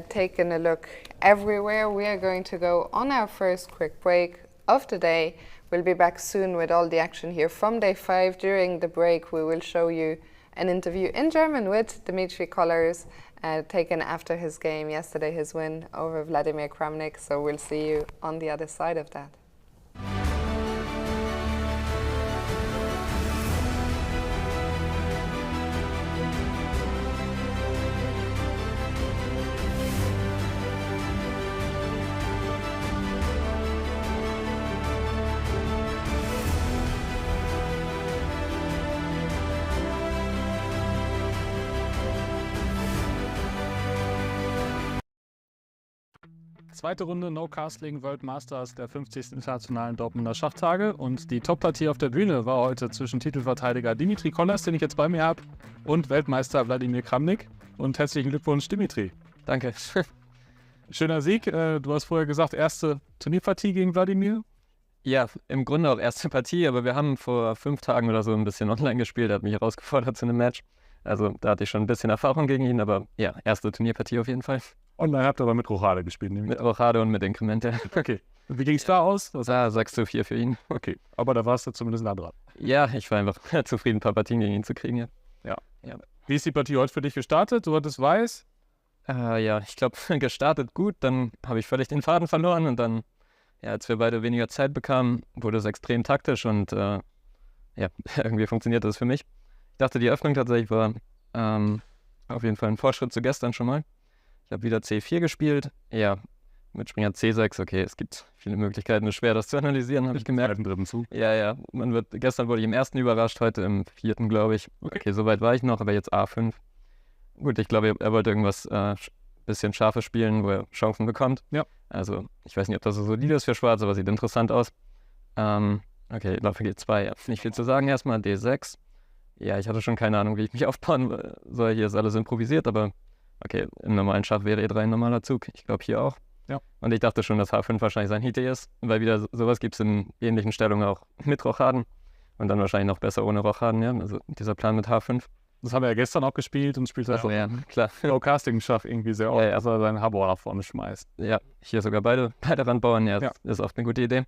taken a look everywhere. We are going to go on our first quick break of the day. We'll be back soon with all the action here from day 5. During the break, we will show you an interview in German with Dmitrij, Kollars, taken after his game yesterday, his win over Vladimir Kramnik. So we'll see you on the other side of that. Zweite Runde No-Castling World Masters der 50. Internationalen Dortmunder Schachtage. Und die Top-Partie auf der Bühne war heute zwischen Titelverteidiger Dmitrij Kollars, den ich jetzt bei mir habe, und Weltmeister Wladimir Kramnik. Und herzlichen Glückwunsch, Dmitrij. Danke. Schöner Sieg. Du hast vorher gesagt, erste Turnierpartie gegen Wladimir. Ja, im Grunde auch erste Partie, aber wir haben vor 5 Tagen oder so ein bisschen online gespielt. Er hat mich herausgefordert zu einem Match. Also da hatte ich schon ein bisschen Erfahrung gegen ihn, aber ja, erste Turnierpartie auf jeden Fall. Online habt ihr aber mit Rochade gespielt, nämlich. Mit Rochade und mit Inkremente. Okay. Und wie ging es da aus? Das war 6:4 für ihn. Okay, aber da warst du zumindest nah dran. Ja, ich war einfach zufrieden, ein paar Partien gegen ihn zu kriegen. Ja. Wie ist die Partie heute für dich gestartet? Du hattest Weiß? Ja, ich glaube, gestartet gut. Dann habe ich völlig den Faden verloren und dann, ja, als wir beide weniger Zeit bekamen, wurde es extrem taktisch und ja, irgendwie funktioniert das für mich. Ich dachte, die Öffnung tatsächlich war auf jeden Fall ein Fortschritt zu gestern schon mal. Ich habe wieder C4 gespielt. Ja, mit Springer C6. Okay, es gibt viele Möglichkeiten. Es ist schwer, das zu analysieren, habe ich gemerkt. Dritten Zug. Ja. Gestern wurde ich im ersten überrascht, heute im 4., glaube ich. Okay, soweit war ich noch, aber jetzt A5. Gut, ich glaube, er wollte irgendwas bisschen Scharfes spielen, wo er Chancen bekommt. Ja. Also, ich weiß nicht, ob das so solide ist für Schwarz, aber sieht interessant aus. Okay, Läufer G2, ja. Nicht viel zu sagen erstmal. D6. Ja, ich hatte schon keine Ahnung, wie ich mich aufbauen soll. Hier ist alles improvisiert, aber okay, im normalen Schach wäre E3 ein normaler Zug. Ich glaube hier auch. Ja. Und ich dachte schon, dass H5 wahrscheinlich sein Idee ist, weil wieder sowas gibt es in ähnlichen Stellungen auch mit Rochaden. Und dann wahrscheinlich noch besser ohne Rochaden, ja. Also dieser Plan mit H5. Das haben wir ja gestern auch gespielt und spielt also, ja, klar. No-Casting-Schach irgendwie sehr oft, dass er seinen Habor nach vorne schmeißt. Ja, hier sogar beide Randbauern, ja, das ist oft eine gute Idee.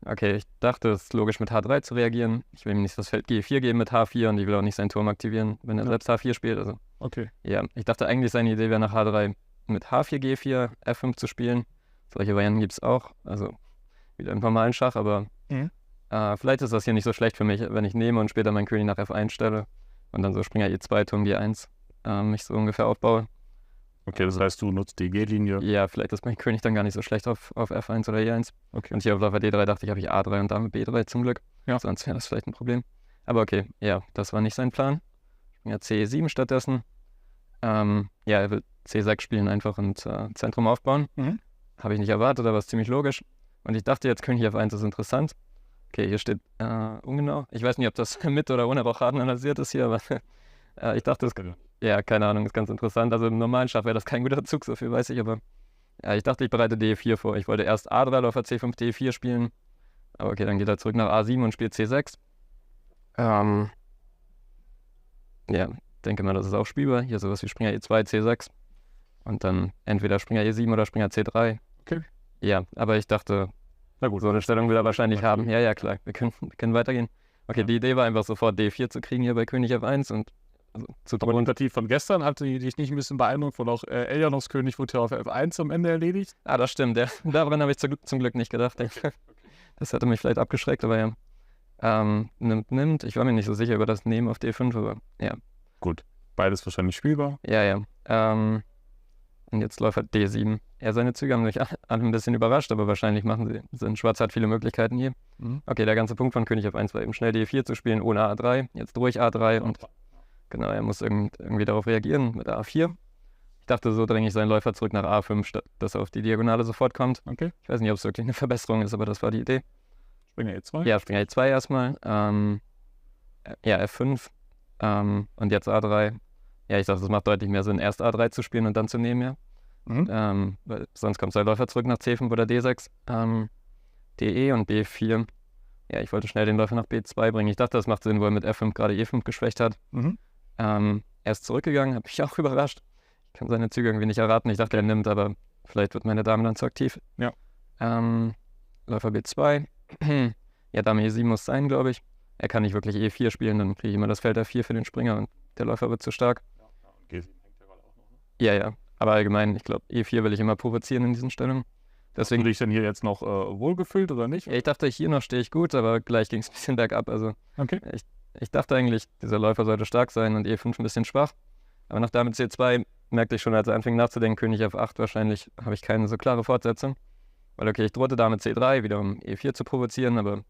Okay, ich dachte, es ist logisch mit H3 zu reagieren. Ich will ihm nicht das Feld G4 geben mit H4 und ich will auch nicht seinen Turm aktivieren, wenn er selbst H4 spielt. Also, okay. Ja, ich dachte eigentlich, seine Idee wäre nach H3 mit H4, G4, F5 zu spielen. Solche Varianten gibt es auch, also wieder im normalen Schach, aber vielleicht ist das hier nicht so schlecht für mich, wenn ich nehme und später meinen König nach F1 stelle und dann so Springer E2, Turm G1 mich so ungefähr aufbaue. Okay, das heißt, du nutzt die G-Linie. Ja, vielleicht ist mein König dann gar nicht so schlecht auf F1 oder E1. Okay. Und hier auf Läufer D3 dachte ich, habe ich A3 und Dame B3 zum Glück. Ja. Sonst wäre das vielleicht ein Problem. Aber okay, ja, das war nicht sein Plan. Springer C7 stattdessen. Ja, er will C6 spielen einfach und Zentrum aufbauen. Habe ich nicht erwartet, aber ist ziemlich logisch. Und ich dachte jetzt, König F1 ist interessant. Okay, hier steht ungenau. Ich weiß nicht, ob das mit oder ohne Rochaden analysiert ist hier, aber ich dachte, ja, keine Ahnung, ist ganz interessant. Also im normalen Schach wäre das kein guter Zug, so viel weiß ich, aber ja, ich dachte, ich bereite D4 vor. Ich wollte erst A3, Läufer C5, D4 spielen. Aber okay, dann geht er zurück nach A7 und spielt C6. Ja, denke mal, das ist auch spielbar. Hier sowas wie Springer E2, C6. Und dann entweder Springer E7 oder Springer C3. Okay. Ja, aber ich dachte, na gut, so eine Stellung will er wahrscheinlich haben. Ja, klar, wir können weitergehen. Okay, die Idee war einfach sofort D4 zu kriegen hier bei König F1 und Also zu Aber die drohen. Partie von gestern hatte dich nicht ein bisschen beeindruckt, weil auch Eljanovs König wurde ja auf F1 am Ende erledigt. Ah, das stimmt, ja. Daran habe ich zum Glück nicht gedacht. Das hätte mich vielleicht abgeschreckt, aber ja. Nimmt. Ich war mir nicht so sicher über das Nehmen auf D5, aber ja. Gut, beides wahrscheinlich spielbar. Ja. Und jetzt Läufer D7. Ja, seine Züge haben mich alle ein bisschen überrascht, aber wahrscheinlich Schwarz hat viele Möglichkeiten hier. Okay, der ganze Punkt von König F1 war eben schnell D4 zu spielen ohne A3. Jetzt durch A3 und genau, er muss irgendwie darauf reagieren mit A4. Ich dachte, so dränge ich seinen Läufer zurück nach A5, statt dass er auf die Diagonale sofort kommt. Okay. Ich weiß nicht, ob es wirklich eine Verbesserung ist, aber das war die Idee. Springer E2. Ja, Springer E2 erstmal. Ja, F5. Und jetzt A3. Ja, ich dachte, es macht deutlich mehr Sinn, erst A3 zu spielen und dann zu nehmen, ja. Weil sonst kommt sein Läufer zurück nach C5 oder D6. DE und B4. Ja, ich wollte schnell den Läufer nach B2 bringen. Ich dachte, das macht Sinn, wo er mit F5 gerade E5 geschwächt hat. Er ist zurückgegangen, habe mich auch überrascht. Ich kann seine Züge irgendwie nicht erraten. Ich dachte, er nimmt, aber vielleicht wird meine Dame dann zu aktiv. Ja. Läufer B2. Ja, Dame E7 muss sein, glaube ich. Er kann nicht wirklich E4 spielen, dann kriege ich immer das Feld A4 für den Springer und der Läufer wird zu stark. Und G7 hängt ja gerade auch noch. Ja. Aber allgemein, ich glaube, E4 will ich immer provozieren in diesen Stellungen. Deswegen Hast du dich denn hier jetzt noch wohlgefühlt oder nicht? Ja, ich dachte, hier noch stehe ich gut, aber gleich ging es ein bisschen bergab. Also Okay. ich dachte eigentlich, dieser Läufer sollte stark sein und E5 ein bisschen schwach. Aber nach Dame C2 merkte ich schon, als er anfing nachzudenken, König F8 wahrscheinlich habe ich keine so klare Fortsetzung. Weil okay, ich drohte Dame C3, wiederum E4 zu provozieren, aber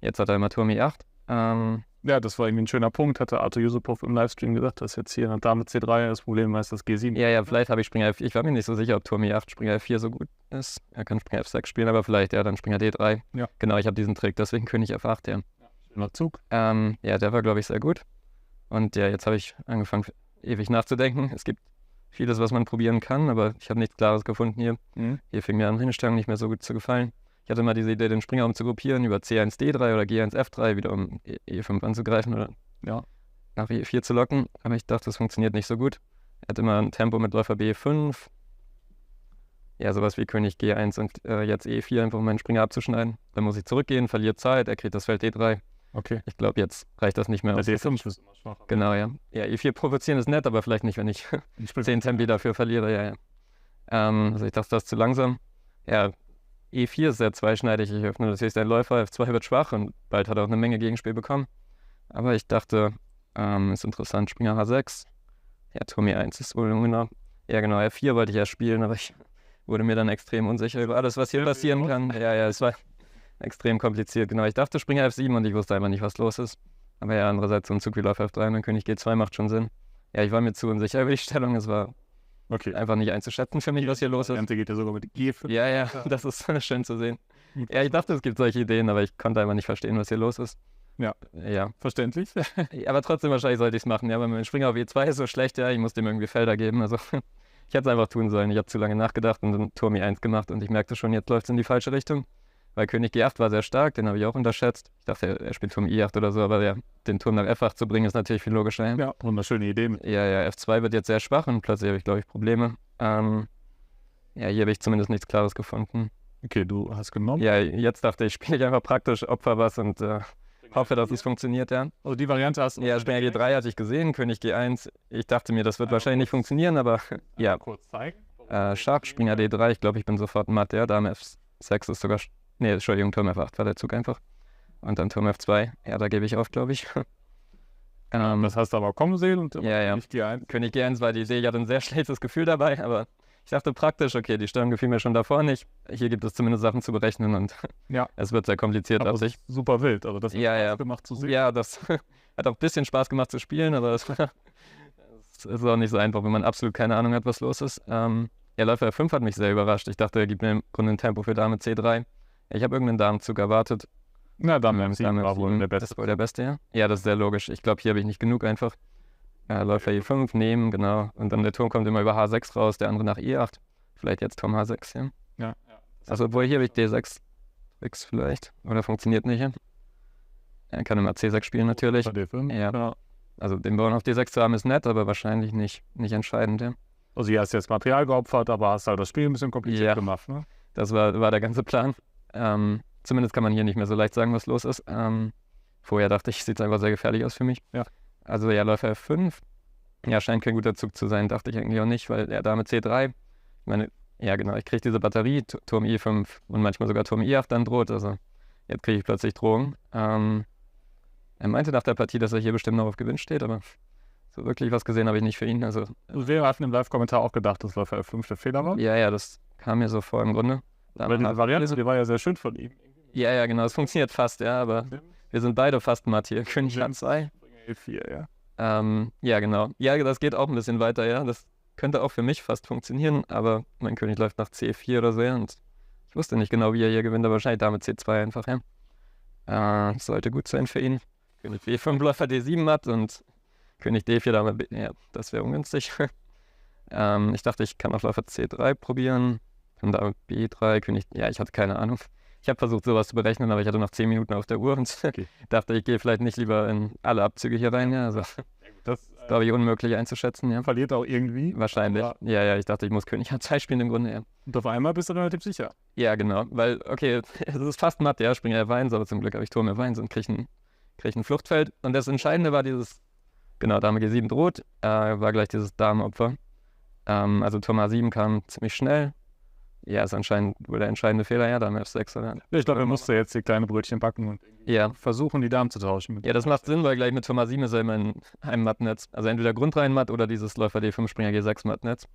jetzt hat er immer Turm E8. Ja, das war irgendwie ein schöner Punkt, hatte Arthur Yusupov im Livestream gesagt, dass jetzt hier nach Dame C3 das Problem ist, das G7. Ja, vielleicht habe ich Springer F4. Ich war mir nicht so sicher, ob Turm E8 Springer F4 so gut ist. Er kann Springer F6 spielen, aber vielleicht, ja, dann Springer D3. Ja. Genau, ich habe diesen Trick, deswegen König F8, ja. Schöner Zug. Ja, der war, glaube ich, sehr gut. Und ja, jetzt habe ich angefangen, ewig nachzudenken. Es gibt vieles, was man probieren kann, aber ich habe nichts Klares gefunden hier. Hier fing mir an Hinstellung nicht mehr so gut zu gefallen. Ich hatte mal diese Idee, den Springer umzugruppieren über C1 D3 oder G1 F3, wieder um E5 anzugreifen oder nach E4 zu locken. Aber ich dachte, das funktioniert nicht so gut. Er hat immer ein Tempo mit Läufer B5. Ja, sowas wie König G1 und jetzt E4, einfach um meinen Springer abzuschneiden. Dann muss ich zurückgehen, verliere Zeit, er kriegt das Feld D3. Okay. Ich glaube, jetzt reicht das nicht mehr aus. Der D5 ist immer schwacher. Genau, ja. Ja, E4 provozieren ist nett, aber vielleicht nicht, wenn ich 10 Tempi dafür verliere, ja. Also ich dachte, das ist zu langsam. Ja, E4 ist sehr zweischneidig. Ich öffne natürlich seinen Läufer, F2 wird schwach und bald hat er auch eine Menge Gegenspiel bekommen. Aber ich dachte, ist interessant, Springer H6. Ja, Turm E1 ist wohl genau. Ja, genau, F4 wollte ich erst spielen, aber ich wurde mir dann extrem unsicher über alles, was hier passieren kann. Ja, es war extrem kompliziert. Genau, ich dachte Springer F7 und ich wusste einfach nicht, was los ist. Aber ja, andererseits so ein Zug wie Läufer F3 und dann König G2 macht schon Sinn. Ja, ich war mir zu unsicher über die Stellung. Es war einfach nicht einzuschätzen für mich, was hier los ist. Die geht ja sogar mit G5. Ja, das ist schön zu sehen. Ja, ich dachte, es gibt solche Ideen, aber ich konnte einfach nicht verstehen, was hier los ist. Ja, verständlich. Aber trotzdem wahrscheinlich sollte ich es machen. Ja, weil mein Springer auf E2 ist so schlecht, ja, ich muss dem irgendwie Felder geben. Also ich hätte es einfach tun sollen. Ich habe zu lange nachgedacht und dann Turm E1 gemacht und ich merkte schon, jetzt läuft es in die falsche Richtung. Weil König G8 war sehr stark, den habe ich auch unterschätzt. Ich dachte, er spielt Turm I8 oder so, aber ja, den Turm nach F8 zu bringen, ist natürlich viel logischer. Ja, wunderschöne Idee. Ja, F2 wird jetzt sehr schwach und plötzlich habe ich, glaube ich, Probleme. Ja, hier habe ich zumindest nichts Klares gefunden. Okay, du hast genommen. Ja, jetzt dachte ich, spiele ich einfach praktisch, opfer was und hoffe, dass es funktioniert, ja. Also die Variante hast du. Ja, Springer G3 hatte ich gesehen, König G1. Ich dachte mir, das wird wahrscheinlich nicht funktionieren, aber ja. Kurz zeigen. Schach, Springer D3, ich glaube, ich bin sofort matt, ja. Dame F6 ist sogar... Nee, Entschuldigung, Turm F8 war der Zug einfach. Und dann Turm F2. Ja, da gebe ich auf, glaube ich. Das hast du aber kommen sehen und König G1. König G1 war die Idee. Ich hatte ein sehr schlechtes Gefühl dabei, aber ich dachte praktisch, okay, die Stellung gefiel mir schon davor nicht. Hier gibt es zumindest Sachen zu berechnen und es wird sehr kompliziert aber auf sich. Super wild, also das hat Spaß gemacht zu sehen. Ja, das hat auch ein bisschen Spaß gemacht zu spielen, aber es ist auch nicht so einfach, wenn man absolut keine Ahnung hat, was los ist. Ja, Läufer F5 hat mich sehr überrascht. Ich dachte, er gibt mir im Grunde ein Tempo für Dame C3. Ich habe irgendeinen Damenzug erwartet. Na, Dame M7 war wohl der Beste. Das ist wohl der Beste, ja. Ja, das ist sehr logisch. Ich glaube, hier habe ich nicht genug einfach. Läufer E5 nehmen, genau. Und dann der Turm kommt immer über H6 raus, der andere nach E8. Vielleicht jetzt Turm H6, ja. Ja. Also, obwohl hier habe ich D6 X vielleicht. Oder funktioniert nicht, ja. Er kann immer C6 spielen natürlich. D5. Ja. Genau. Also den Bauern auf D6 zu haben ist nett, aber wahrscheinlich nicht entscheidend, ja. Also hier hast du jetzt Material geopfert, aber hast halt das Spiel ein bisschen kompliziert gemacht, ne? Das war der ganze Plan. Zumindest kann man hier nicht mehr so leicht sagen, was los ist. Vorher dachte ich, sieht es einfach sehr gefährlich aus für mich. Ja. Also ja, Läufer F5. Ja, scheint kein guter Zug zu sein, dachte ich eigentlich auch nicht, weil er Dame C3, ich meine, ja genau, ich kriege diese Batterie, Turm I5 und manchmal sogar Turm I8 dann droht, also jetzt kriege ich plötzlich Drohungen. Er meinte nach der Partie, dass er hier bestimmt noch auf Gewinn steht, aber so wirklich was gesehen habe ich nicht für ihn. Also wir hatten im Live-Kommentar auch gedacht, dass Läufer F5 der Fehler war. Ja, das kam mir so vor im Grunde. Weil diese Variante, die war ja sehr schön von ihm. Ja, genau, es funktioniert fast, ja, aber wir sind beide fast matt hier. König H2. E4, ja. Ja, genau. Ja, das geht auch ein bisschen weiter, ja. Das könnte auch für mich fast funktionieren, aber mein König läuft nach C4 oder so, ja, und ich wusste nicht genau, wie er hier gewinnt, aber wahrscheinlich Dame C2 einfach, ja. Sollte gut sein für ihn. König B5, Läufer D7 matt und König D4, Dame B, ja, das wäre ungünstig. Ich dachte, ich kann auf Läufer C3 probieren, dann Dame B3, König, ja, ich hatte keine Ahnung. Ich habe versucht, sowas zu berechnen, aber ich hatte noch 10 Minuten auf der Uhr und dachte, ich gehe vielleicht nicht lieber in alle Abzüge hier rein. Ja, also, das ist, glaube ich, unmöglich einzuschätzen. Ja. Verliert auch irgendwie. Wahrscheinlich. Ja, ich dachte, ich muss König H2 spielen im Grunde. Ja. Und auf einmal bist du relativ sicher. Ja, genau, weil, okay, es ist fast matt, ja, Springer F1, aber zum Glück habe ich Turm F1 und kriege ein Fluchtfeld. Und das Entscheidende war dieses, genau, Dame G7 droht, war gleich dieses Damenopfer. Also Turm A7 kam ziemlich schnell. Ja, ist anscheinend wohl der entscheidende Fehler, ja, Dame F6 oder? Ich glaube, er musste jetzt die kleine Brötchen backen und versuchen, die Damen zu tauschen. Ja, das macht Sinn, weil gleich mit Turm A7 ist er immer in einem Mattnetz. Also entweder Grundreihenmatt oder dieses Läufer D5, Springer G6 Mattnetz.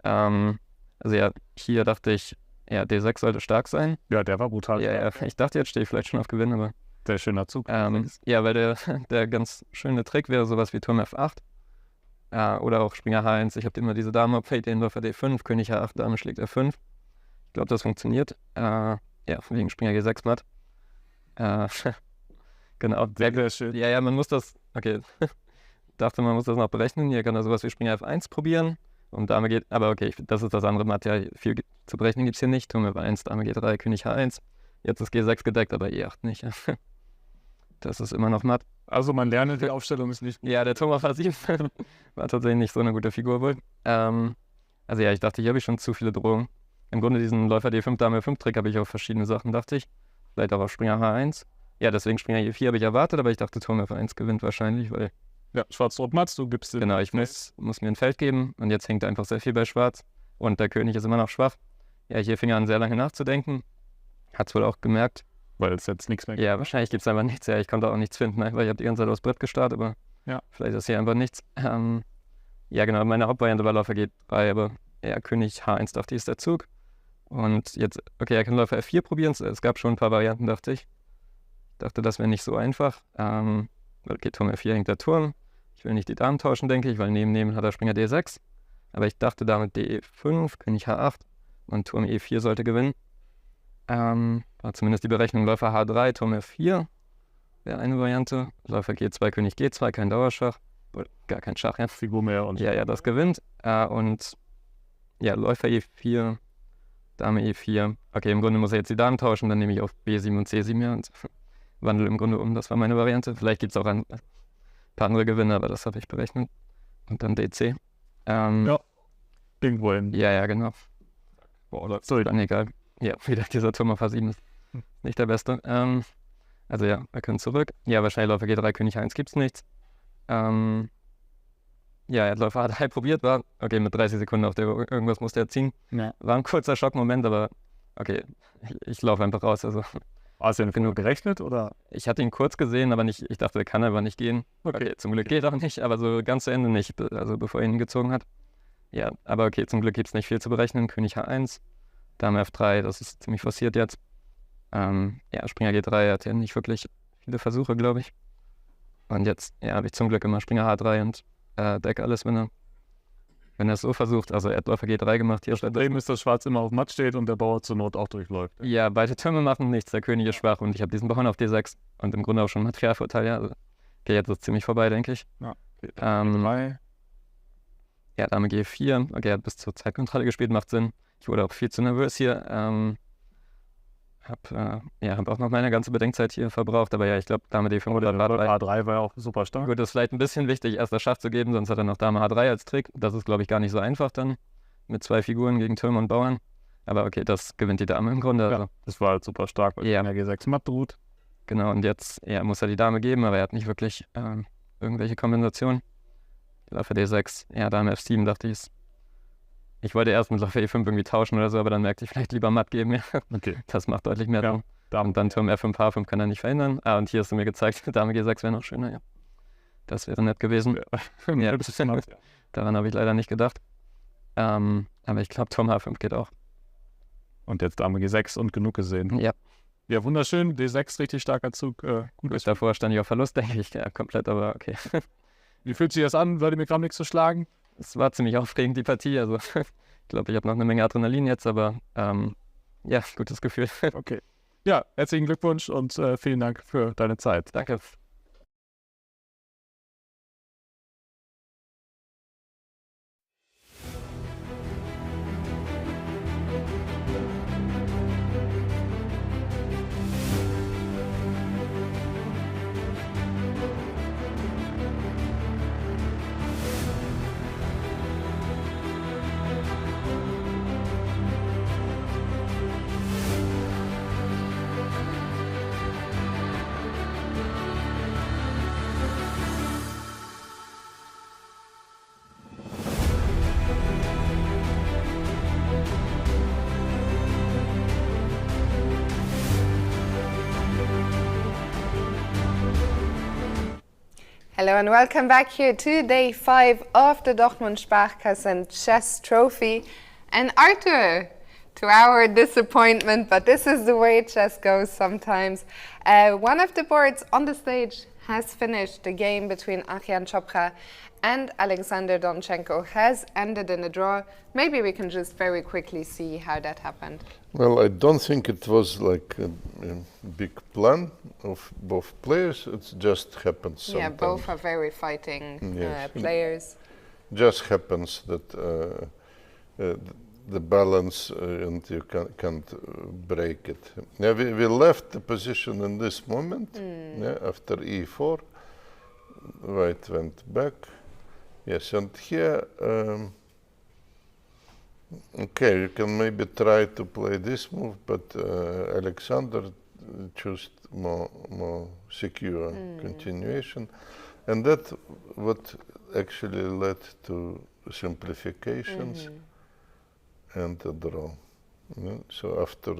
Also ja, hier dachte ich, ja, D6 sollte stark sein. Ja, der war brutal. Ja, ich dachte, jetzt stehe ich vielleicht schon auf Gewinn, aber... Sehr schöner Zug. Ja, weil der ganz schöne Trick wäre sowas wie Turm F8. Oder auch Springer H1. Ich habe immer diese Dame auf den Läufer D5, König H8, Dame schlägt F5. Ich glaube, das funktioniert. Ja, wegen Springer G6 matt. Genau. Sehr schön. Ja, man muss das, okay. Dachte, man muss das noch berechnen. Hier kann er sowas wie Springer F1 probieren. Und Dame geht, aber okay, das ist das andere Matt. Ja, viel zu berechnen gibt es hier nicht. Turm F1, Dame G3, König H1. Jetzt ist G6 gedeckt, aber E8 nicht. Das ist immer noch matt. Also man lernt, die Aufstellung ist nicht... Ja, der Turm auf A7 war tatsächlich nicht so eine gute Figur wohl. Also ja, ich dachte, hier habe ich schon zu viele Drohungen. Im Grunde diesen Läufer D5, Dame F5 Trick habe ich auf verschiedene Sachen, dachte ich. Vielleicht auch auf Springer H1. Ja, deswegen Springer E4 habe ich erwartet, aber ich dachte, Turm F1 gewinnt wahrscheinlich, weil... Ja, Schwarz droht matt, du gibst... Genau, ich muss mir ein Feld geben und jetzt hängt einfach sehr viel bei Schwarz. Und der König ist immer noch schwach. Ja, hier fing er an, sehr lange nachzudenken. Hat es wohl auch gemerkt. Weil es jetzt nichts mehr gibt. Ja, wahrscheinlich gibt es einfach nichts. Ja, ich konnte auch nichts finden, weil ich habe die ganze Zeit aufs Brett gestartet, aber ja, vielleicht ist hier einfach nichts. Ja, genau, meine Hauptvariante war Läufer G3, aber ja, König H1 dachte ich, ist der Zug. Und jetzt, okay, er kann Läufer F4 probieren. Es gab schon ein paar Varianten, dachte ich. Dachte, das wäre nicht so einfach. Okay, Turm F4 hängt der Turm. Ich will nicht die Damen tauschen, denke ich, weil neben hat er Springer D6. Aber ich dachte damit D5, König H8 und Turm E4 sollte gewinnen. War zumindest die Berechnung Läufer H3, Turm F4 wäre eine Variante. Läufer G2, König G2, kein Dauerschach. Oder gar kein Schach, ja. Figur mehr und... Ja, das gewinnt. Und ja, Läufer E4, Dame E4. Okay, im Grunde muss er jetzt die Damen tauschen, dann nehme ich auf B7 und C7 ja, und wandle im Grunde um. Das war meine Variante. Vielleicht gibt es auch ein paar andere Gewinne, aber das habe ich berechnet. Und dann DC. Ja, irgendwo hin. Ja, genau. Boah, so, dann egal. Ja, wieder dieser Turm auf H7 ist nicht der beste. Also ja, wir können zurück. Ja, wahrscheinlich Läufer G3, König H1 gibt es nichts. Ja, er hat Läufer H3 probiert, war, okay, mit 30 Sekunden auf der Uhr, irgendwas musste er ziehen. Ja. War ein kurzer Schockmoment, aber okay, ich laufe einfach raus. Also. Hast du denn genug gerechnet, oder? Ich hatte ihn kurz gesehen, aber nicht, ich dachte, er kann aber nicht gehen. Okay, zum Glück geht auch nicht, aber so ganz zu Ende nicht, also bevor er ihn gezogen hat. Ja, aber okay, zum Glück gibt es nicht viel zu berechnen. König H1, Dame F3, das ist ziemlich forciert jetzt. Ja, Springer G3 hat ja nicht wirklich viele Versuche, glaube ich. Und jetzt, ja, habe ich zum Glück immer Springer H3 und deck alles, wenn er es so versucht. Also er hat Läufer G3 gemacht. Hier das Problem ist, dass Schwarz immer auf Matt steht und der Bauer zur Not auch durchläuft. Ja, beide Türme machen nichts, der König ist schwach und ich habe diesen Bauern auf D6 und im Grunde auch schon Materialvorteil, ja. Also, okay, jetzt ist es ziemlich vorbei, denke ich. Ja, okay, ja, Dame G4, okay, er hat bis zur Zeitkontrolle gespielt, macht Sinn. Ich wurde auch viel zu nervös hier. Hab auch noch meine ganze Bedenkzeit hier verbraucht, aber ja, ich glaube, Dame D5 oder H3 war ja auch super stark. Gut, das ist vielleicht ein bisschen wichtig, erst das Schach zu geben, sonst hat er noch Dame H3 als Trick. Das ist, glaube ich, gar nicht so einfach dann, mit 2 Figuren gegen Türme und Bauern. Aber okay, das gewinnt die Dame im Grunde. Ja, also. Das war halt super stark, weil er G6 matt droht. Genau, und jetzt muss er die Dame geben, aber er hat nicht wirklich irgendwelche Kompensationen. Läufer D6, ja, Dame F7 dachte ich wollte erst mit Läufer E5 irgendwie tauschen oder so, aber dann merkte ich, vielleicht lieber matt geben, ja. Okay. Das macht deutlich mehr Sinn. Damen. Und dann Turm F5, H5 kann er nicht verhindern. Ah, und hier hast du mir gezeigt, Dame G6 wäre noch schöner, ja. Das wäre nett gewesen. Ja. Daran habe ich leider nicht gedacht. Aber ich glaube, Turm H5 geht auch. Und jetzt Dame G6 und genug gesehen. Ja. Ja, wunderschön. D6, richtig starker Zug. Gut. Davor stand ich auf Verlust, denke ich. Ja, komplett, aber okay. Wie fühlt sich das an, Wladimir Kramnik zu schlagen? Es war ziemlich aufregend, die Partie. Also ich glaube, ich habe noch eine Menge Adrenalin jetzt, aber ja, gutes Gefühl. Okay. Ja, herzlichen Glückwunsch und vielen Dank für deine Zeit. Danke. Hello and welcome back here to day 5 of the Dortmund Sparkassen Chess Trophy. And Arthur, to our disappointment, but this is the way chess goes sometimes, one of the boards on the stage has finished. The game between Aryan Chopra and Alexander Donchenko has ended in a draw. Maybe we can just very quickly see how that happened. Well, I don't think it was like a big plan of both players. It just happens sometimes. Yeah, both are very fighting players. Just happens that the balance and you can't break it. Yeah, we left the position in this moment. Yeah, after E4, white went back. Yes, and here, okay, you can maybe try to play this move, but Alexander chose more secure continuation, and that what actually led to simplifications and a draw. Yeah, so after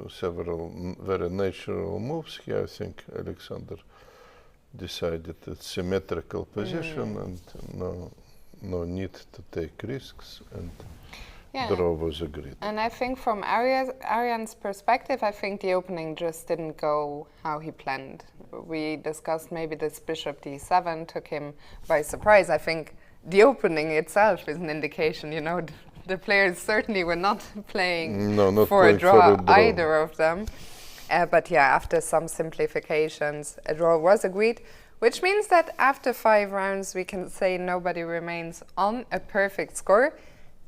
several very natural moves here, I think Alexander decided it's symmetrical position and no need to take risks, and draw was agreed. And I think from Aryan's perspective, I think the opening just didn't go how he planned. We discussed maybe this bishop d7 took him by surprise. I think the opening itself is an indication, you know, the players certainly were not playing for a draw, either of them. But yeah, after some simplifications, a draw was agreed, which means that after 5 rounds, we can say nobody remains on a perfect score.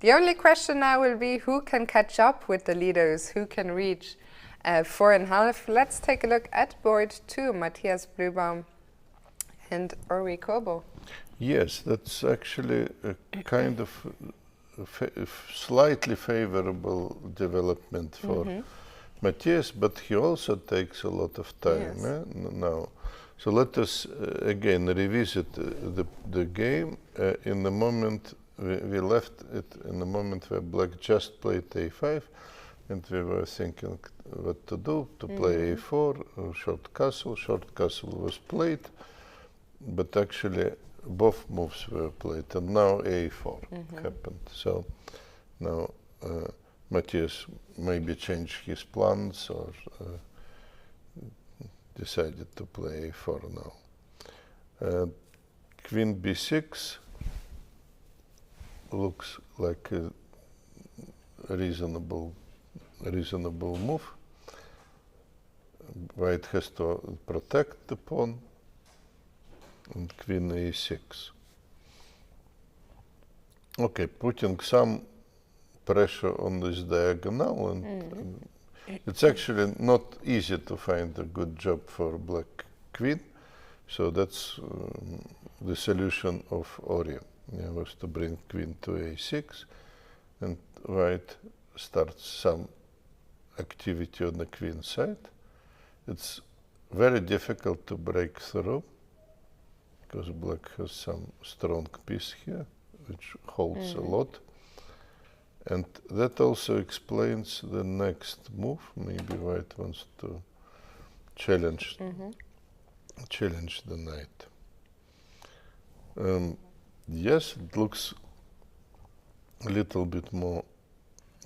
The only question now will be who can catch up with the leaders, who can reach 4.5. Let's take a look at board 2, Matthias Blübaum and Kobo. Yes, that's actually a kind of slightly favorable development for Matthias, but he also takes a lot of time now. So let us again revisit the game in the moment we left it, in the moment where black just played a5, and we were thinking what to do, to play a4, short castle was played, but actually both moves were played, and now a4 happened. So now Matthias maybe changed his plans or decided to play a4 now. Queen b6 looks like a reasonable move. White has to protect the pawn, and queen a6. Okay, putting some pressure on this diagonal, and it's actually not easy to find a good job for black queen, so that's the solution of Aryan. Yeah, was to bring queen to a6, and white starts some activity on the queen side. It's very difficult to break through, because black has some strong piece here, which holds a lot. And that also explains the next move. Maybe white wants to challenge the knight. Yes, it looks a little bit more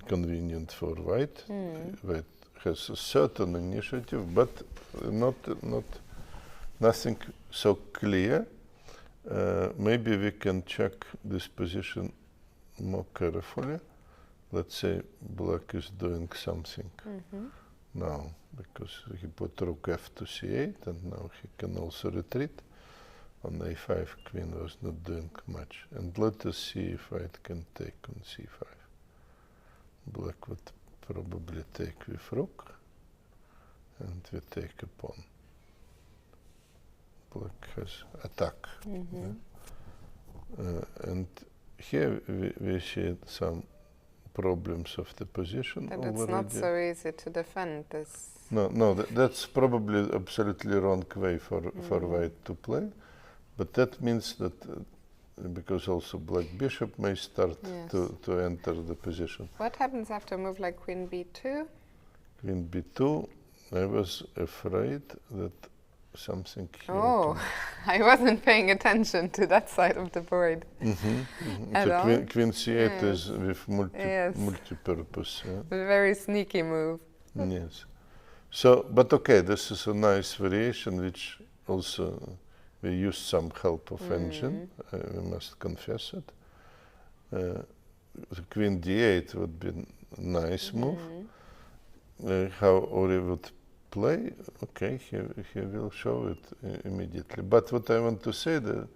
convenient for white. White has a certain initiative, but nothing so clear. Maybe we can check this position more carefully. Let's say black is doing something now, because he put rook f to c8, and now he can also retreat. On a5, queen was not doing much. And let us see if white can take on c5. Black would probably take with rook, and we take a pawn. Black has attack. And here we see some problems of the position and already. it's not so easy to defend this. No, that's probably absolutely wrong way for white to play. But that means that because also black bishop may start to enter the position. What happens after a move like queen b2? Queen b2, I was afraid that something here. Oh, I wasn't paying attention to that side of the board. So queen c8 is with multi-purpose. A very sneaky move. Yes. So, but okay, this is a nice variation, which also we used some help of engine. We must confess it. The queen d8 would be a nice move. How Ori would play, okay, he will show it immediately. But what I want to say, that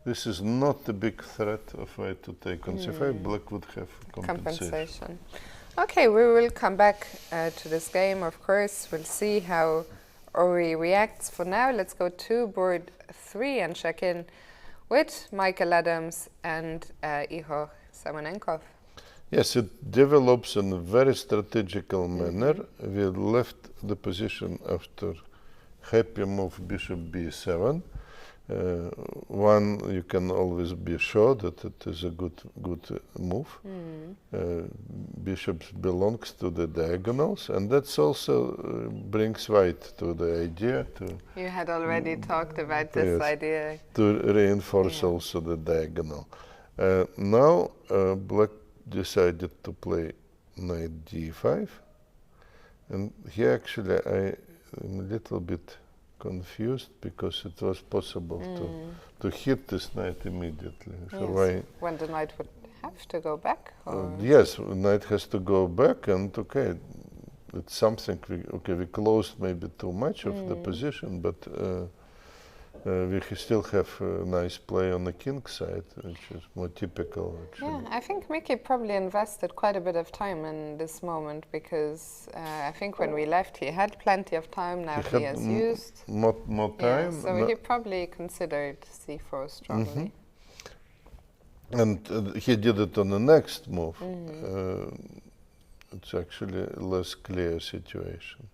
this is not a big threat of white to take on c5. Black would have compensation. Okay, we will come back to this game, of course. We'll see how Ori reacts. For now, let's go to board 3 and check in with Michael Adams and Ihor Samunenkov. Yes, it develops in a very strategical manner. We left the position after happy move bishop b7. One, you can always be sure that it is a good move. Bishop belongs to the diagonals, and that's also brings white to the idea to. You had already talked about this idea. To reinforce also the diagonal. Now black decided to play knight d5, and here actually I am a little bit confused because it was possible to hit this knight immediately. So why? When the knight would have to go back? Yes, knight has to go back, and okay, it's something. We closed maybe too much of the position, but we still have a nice play on the king side, which is more typical, actually. Yeah, I think Mickey probably invested quite a bit of time in this moment, because I think when we left he had plenty of time. Now he has used more time. Yeah, so he probably considered c4 strongly. And he did it on the next move. It's actually a less clear situation.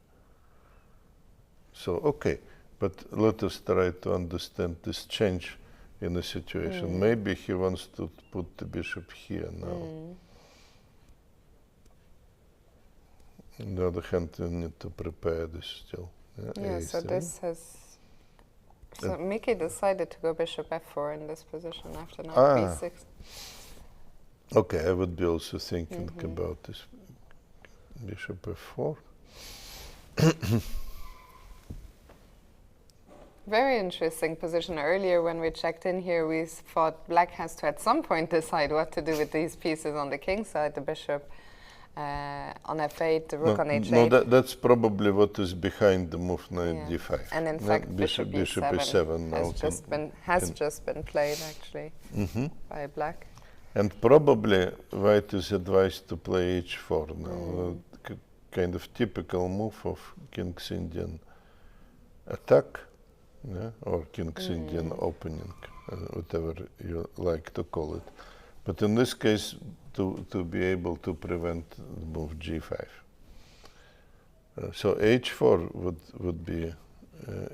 So, okay. But let us try to understand this change in the situation. Maybe he wants to put the bishop here now. On the other hand, we need to prepare this still. Yeah, so this has... So Mickey decided to go bishop f4 in this position after knight b6. Okay, I would be also thinking about this bishop f4. Very interesting position. Earlier when we checked in here, we thought black has to at some point decide what to do with these pieces on the king side, the bishop on f8, the rook on h8. No, that's probably what is behind the move knight d5. And in fact, bishop e7 now has just been played actually by black. And probably white is advised to play h4 now, kind of typical move of King's Indian attack. Or King's Indian opening, whatever you like to call it. But in this case, to be able to prevent the move g5. So h4 would be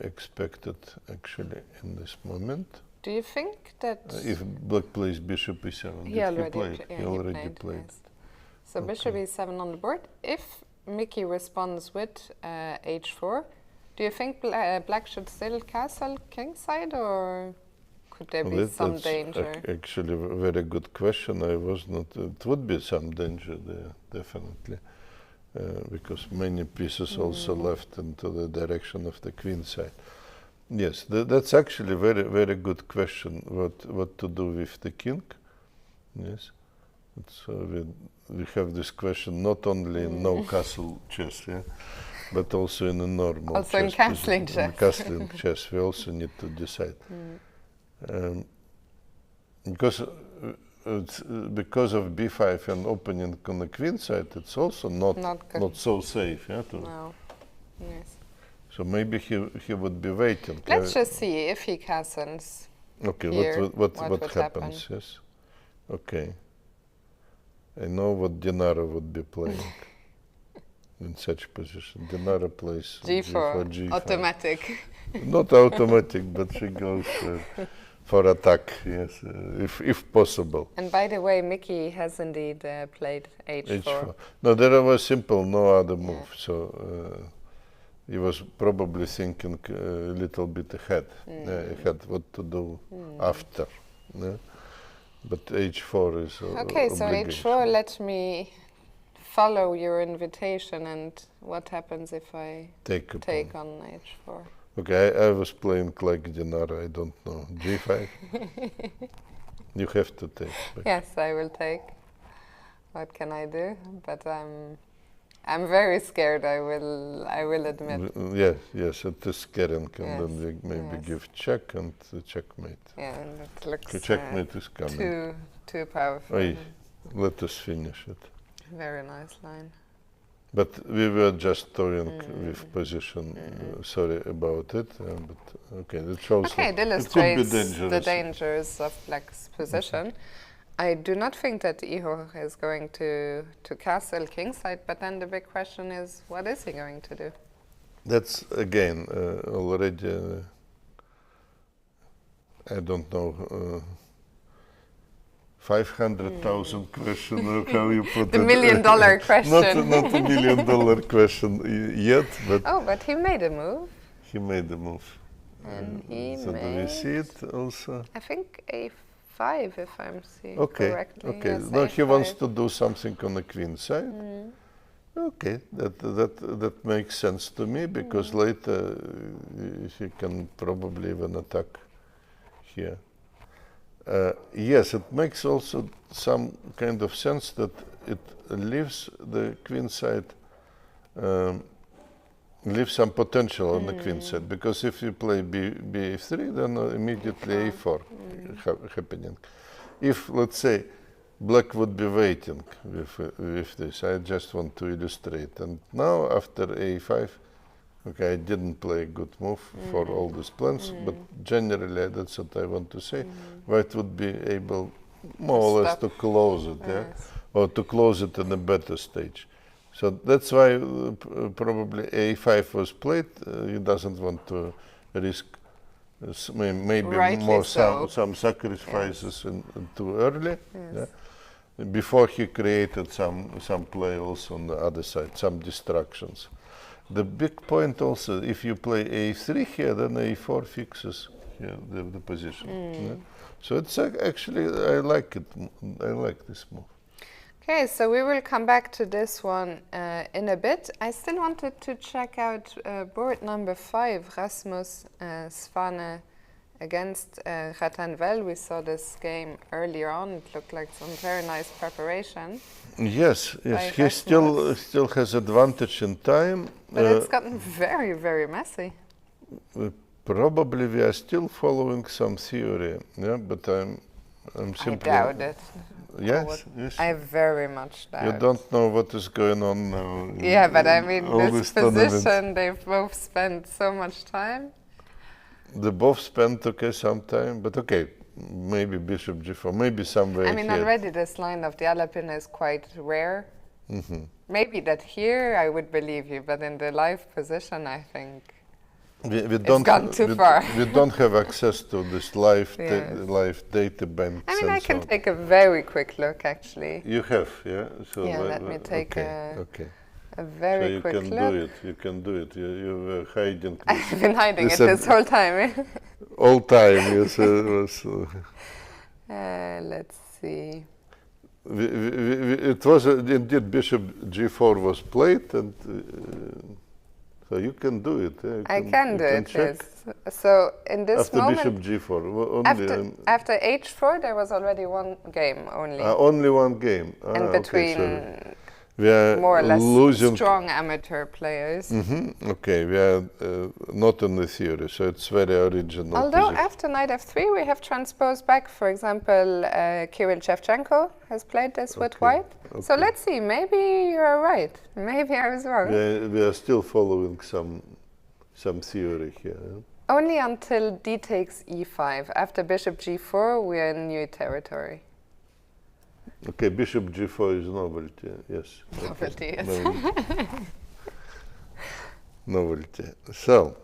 expected actually in this moment. Do you think that If black plays bishop e7, he did already he already played. yes. So bishop e7 on the board. If Mickey responds with h4, do you think black should still castle kingside, or could there be some That's danger? actually a very good question. I was not. It would be some danger there, definitely, because many pieces also left into the direction of the queen side. Yes, that's actually a very, very good question. What to do with the king? Yes, so we have this question not only in no castle chess, yeah, but also in a normal Also in chess. castling chess. In castling chess, we also need to decide. Because because of b5 and opening on the queen side, it's also not so safe. Yeah, No. Yes. so maybe he would be waiting. Let's just see if he castles. Okay, here, what would happens? happen. Yes. Okay. I know what Dinara would be playing in such position. Dinara plays G4, G5. automatic. Not automatic, but she goes for attack. Yes, if possible. And by the way, Mickey has indeed played h4. No, there was simple, no other move. So he was probably thinking a little bit ahead. Ahead what to do after. Yeah? But h4 is Okay, so h4, let me follow your invitation. And what happens if I take on h4? Okay, I was playing like Dinara, I don't know. G5? You have to take. Yes, I will take. What can I do? But I'm very scared, I will admit. Yes, it is scaring, and then we maybe give check and checkmate. Yeah, and it looks checkmate is coming. Too powerful. Oy, let us finish it. Very nice line. But we were just toying with position. Sorry about it, but okay, that shows. Okay, it illustrates the dangers of black's position. I do not think that Ihor is going to castle kingside, but then the big question is, what is he going to do? That's again already, I don't know, 500,000 question, or how you put the it. $1 million question. Not $1 million question yet, but. Oh, but he made a move. He made a move. And he so made, do we see it also? I think a5, if I'm seeing correctly. Okay, yes, no, A5. he wants to do something on the queen side. Okay, that makes sense to me, because later he can probably even attack here. Yes, it makes also some kind of sense that it leaves the queen side, leaves some potential on the queen side, because if you play b3, then immediately a4 happening. If, let's say, black would be waiting with this, I just want to illustrate. And now after a5, okay, I didn't play a good move for all these plans, but generally that's what I want to say. White would be able more or less to close it, or to close it in a better stage. So that's why probably a5 was played. He doesn't want to risk maybe more some sacrifices too early. Before he created some play also on the other side, some distractions. The big point also, if you play a3 here, then a4 fixes here the position. So it's actually, I like it. I like this move. Okay, so we will come back to this one in a bit. I still wanted to check out board number 5, Rasmus Svane against Ratanvel. We saw this game earlier on. It looked like some very nice preparation. Yes, he still has advantage in time. But it's gotten very, very messy. Probably we are still following some theory, but I'm simply. I doubt it. Yes. I very much doubt. You don't know what is going on now. Yeah, but I mean, this position, they've both spent so much time. They both spent, some time, but maybe bishop g4, maybe somewhere I mean, here. already this line of the Alapin is quite rare. Maybe that here I would believe you, but in the live position, I think We don't gone too far. We don't have access to this live Yes. live data banks. I mean, and I can so on. take a very quick look, actually. You have, yeah. So Yeah, let me take okay. a So very you quick can look. do it. You can do it. You were hiding I've been hiding this it this whole time. all time. Yes, Let's see. it was indeed Bishop G4 was played, and so you can do it. Yeah, I can do it, check. yes. So in this After moment, Bishop G4, only after H4, there was already one game only. only one game. And between we are more or less losing. strong amateur players. Okay, we are not in the theory, so it's very original. Although position. after knight f3, we have transposed back. For example, Kirill Shevchenko has played this with white. So okay. let's see, maybe you're right. Maybe I was wrong. We are still following some theory here. Only until d takes e5. After bishop g4, we are in new territory. Okay, Bishop G4 is novelty, yes. Novelty, yes. Novelty. So,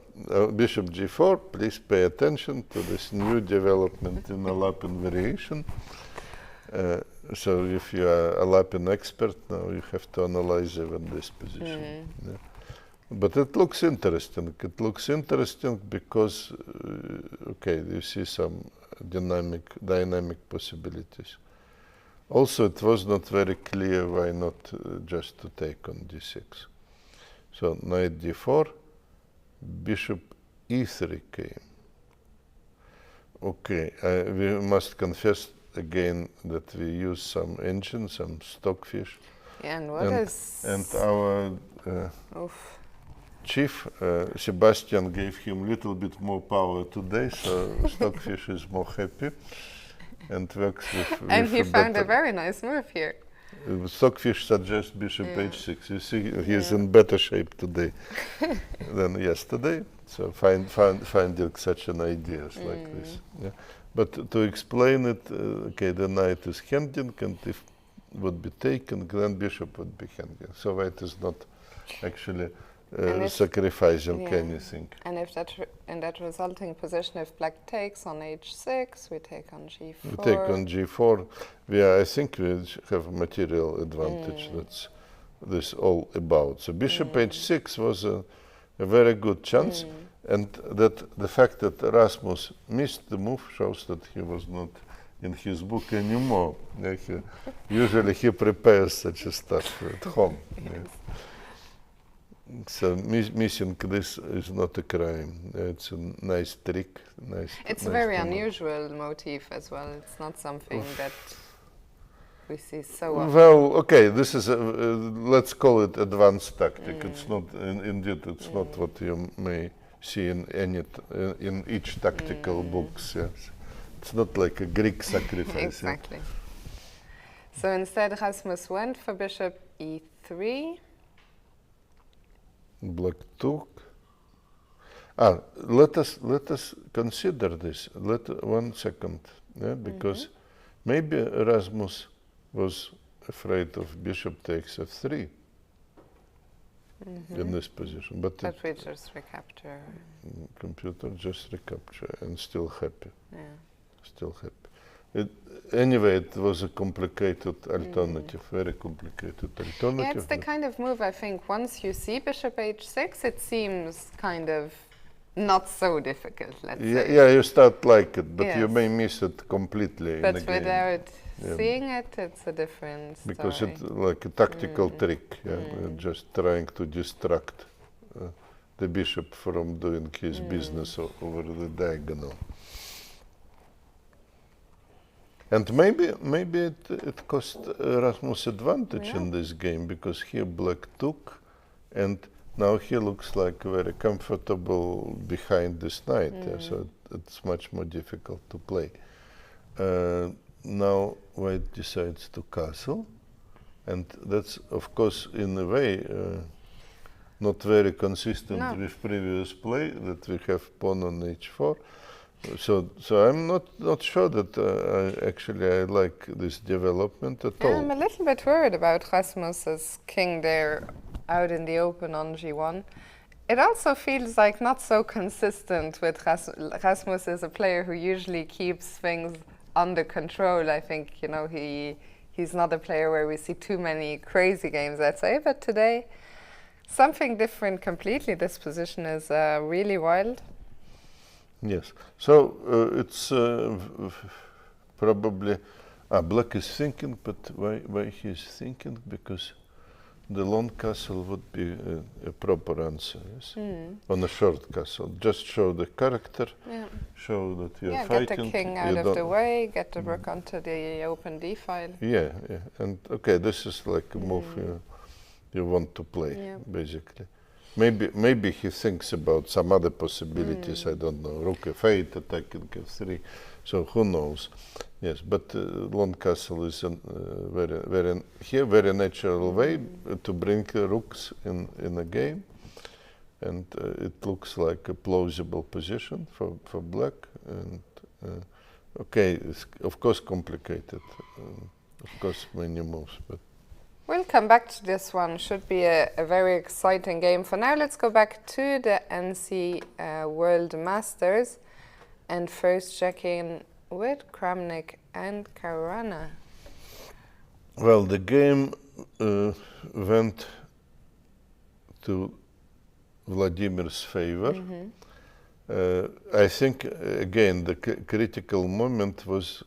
Bishop G4, please pay attention to this new development in a Lapin variation. So if you are a Lapin expert now, you have to analyze even this position. Yeah. But it looks interesting. It looks interesting because, okay, you see some dynamic possibilities. Also, it was not very clear why not just to take on d6. So knight d4, bishop e3 came. Okay, we must confess again that we use some engine, some stockfish. Yeah, and what is... And our chief, Sebastian, gave him a little bit more power today, so stockfish is more happy. And works with and he found a very nice move here. Stockfish suggests bishop h6. You see, he's in better shape today than yesterday. So finding such an ideas like this. Yeah. But to explain it, okay, the knight is handing, and if would be taken, then bishop would be handing. So white is not actually sacrificing anything. And if that in that resulting position, if black takes on h6, we take on g4. We take on g4. I think we have material advantage. That's this all about. So bishop h6 was a very good chance, and that the fact that Rasmus missed the move shows that he was not in his book anymore. Yeah, usually he prepares such a stuff at home. Yeah. So missing this is not a crime. It's a nice trick. It's a very unusual motif as well. It's not something that we see so often. Well, okay, this is let's call it advanced tactic. It's not indeed. It's not what you may see in each tactical books. Yes, it's not like a Greek sacrifice. Exactly. So instead, Rasmus went for bishop e3. Black took. Let us consider this. 1 second, because maybe Rasmus was afraid of bishop takes f3 in this position, but we just recapture. Computer just recapture and still happy. Yeah. Still happy. Anyway, it was a complicated alternative, very complicated alternative. Yeah, it's the kind of move, I think, once you see bishop h6, it seems kind of not so difficult, let's say. Yeah, you start like it, but you may miss it completely but in the game. without seeing it, it's a different story. Because it's like a tactical trick, just trying to distract the bishop from doing his business over the diagonal. And maybe it cost Rasmus advantage in this game, because here black took, and now he looks like very comfortable behind this knight. So it's much more difficult to play. Now white decides to castle, and that's of course in a way not very consistent with previous play that we have pawn on h4. So I'm not sure that I like this development at all. I'm a little bit worried about Rasmus's king there out in the open on g1. It also feels like not so consistent with Rasmus is a player who usually keeps things under control. I think, you know, he's not a player where we see too many crazy games, I'd say, but today something different completely. This position is really wild. Yes. So it's probably Black is thinking, but why he's thinking? Because the long castle would be a proper answer, yes? On a short castle. Just show the character, show that you're fighting. Get the king out of the way, get the rook onto the open d file. Yeah. And okay, this is like a move you want to play, basically. Maybe he thinks about some other possibilities, I don't know, rook f8, attacking f3, so who knows. Yes, but long castle is a very natural way to bring rooks in a game, and it looks like a plausible position for black. And okay, it's of course complicated, of course many moves, but. We'll come back to this one. Should be a very exciting game. For now, let's go back to the NC World Masters, and first check in with Kramnik and Caruana. Well, the game went to Vladimir's favor. I think, again, the critical moment was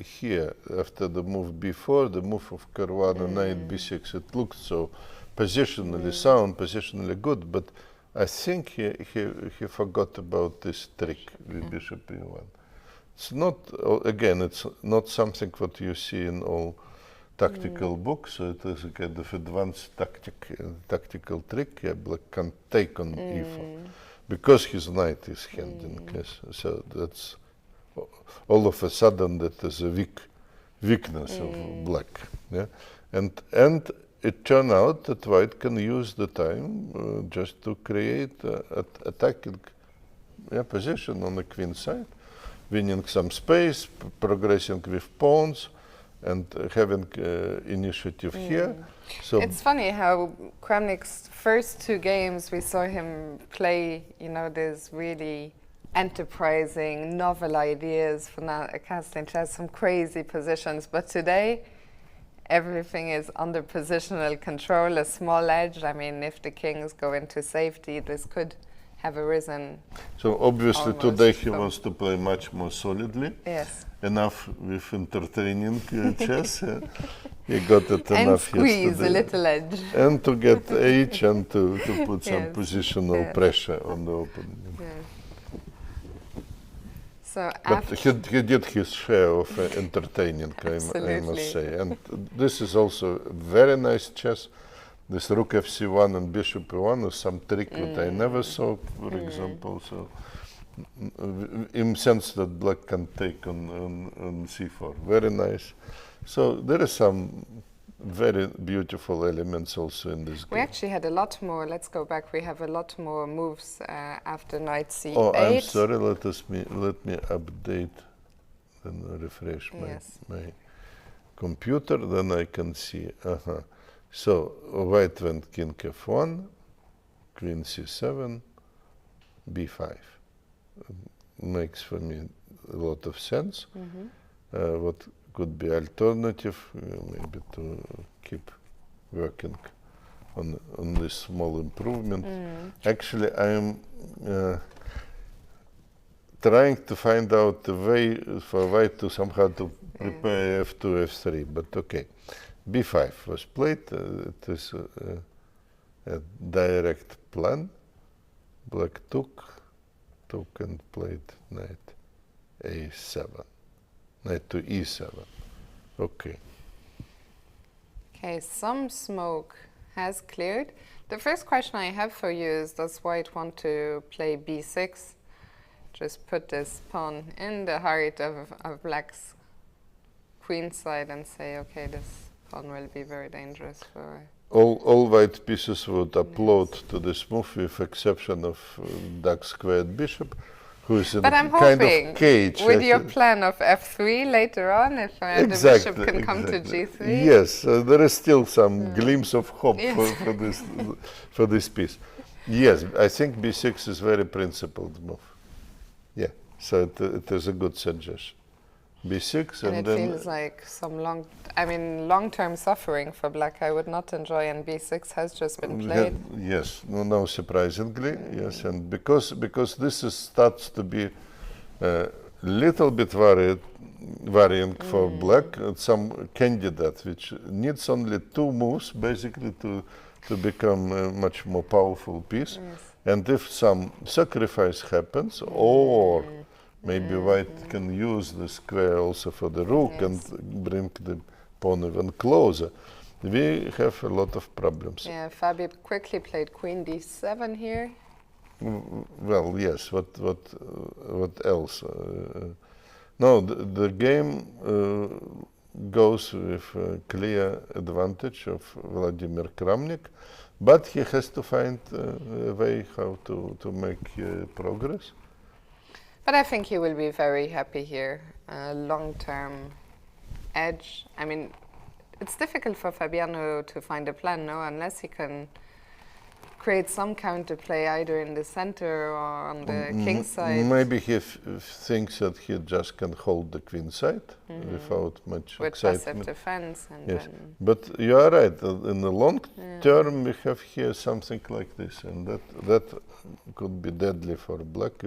here, after the move before, the move of Caruana, knight b6. It looked so positionally sound, positionally good, but I think he forgot about this trick with bishop e1. It's not, again, it's not something what you see in all tactical books, so it is a kind of advanced tactical trick. Yeah, black can take on e4, because his knight is handing, yes, so that's all of a sudden that is a weakness of black, yeah, and it turned out that white can use the time just to create attacking position on the queen side, winning some space, progressing with pawns, and having initiative here. So it's funny how Kramnik's first two games we saw him play, you know, these really enterprising, novel ideas for casting chess, some crazy positions, but today everything is under positional control, a small edge. I mean, if the kings go into safety, this could have arisen. So obviously today he wants to play much more solidly. Yes. Enough with entertaining chess. He got it and enough squeeze yesterday. a little edge. And to get H and to put some positional pressure on the opponent. So but he did his share of entertaining, I must say. And this is also very nice chess. This rook fc1 and bishop e1 is some trick that I never saw, for example. So, in sense that black can take on c4, very nice. So there are some very beautiful elements also in this game. We actually had a lot more. Let's go back. We have a lot more moves after knight c8. Oh, I'm sorry. Let me update and refresh my computer. Then I can see. So white went king f1, queen c7, b5. Makes for me a lot of sense. What could be alternative? Maybe to keep working on this small improvement. Actually, I am trying to find out a way for white to somehow to prepare f2, f3. But okay. b5 was played. It is a direct plan. Black took and played knight a7, knight to e7. Okay. Okay, some smoke has cleared. The first question I have for you is, does white want to play b6? Just put this pawn in the heart of black's queen side and say, okay, this pawn will be very dangerous for... All white pieces would upload to this move, with exception of dark squared bishop, who is in kind of cage. With your plan of f3 later on, if the bishop can come to g3. Yes, there is still some glimpse of hope for this piece. Yes, I think b6 is very principled move. Yeah, so it is a good suggestion. b6 And and it then feels like some long-term suffering for black I would not enjoy, and b6 has just been played. yes, no, surprisingly, yes, and because this starts to be little bit varying for black. Some candidate which needs only 2 moves basically to become a much more powerful piece. Yes. And if some sacrifice happens, or maybe white can use the square also for the rook and bring the pawn even closer, we have a lot of problems. Yeah, Fabi quickly played queen d7 here. Well, yes. What else? No, the game goes with a clear advantage of Vladimir Kramnik, but he has to find a way how to make progress. But I think he will be very happy here. Long-term edge. I mean, it's difficult for Fabiano to find a plan, no, unless he can create some counterplay either in the center or on the king side. Maybe he thinks that he just can hold the queen side without much with excitement. passive defense. And Yes, then but you are right. In the long term, we have here something like this, and that could be deadly for black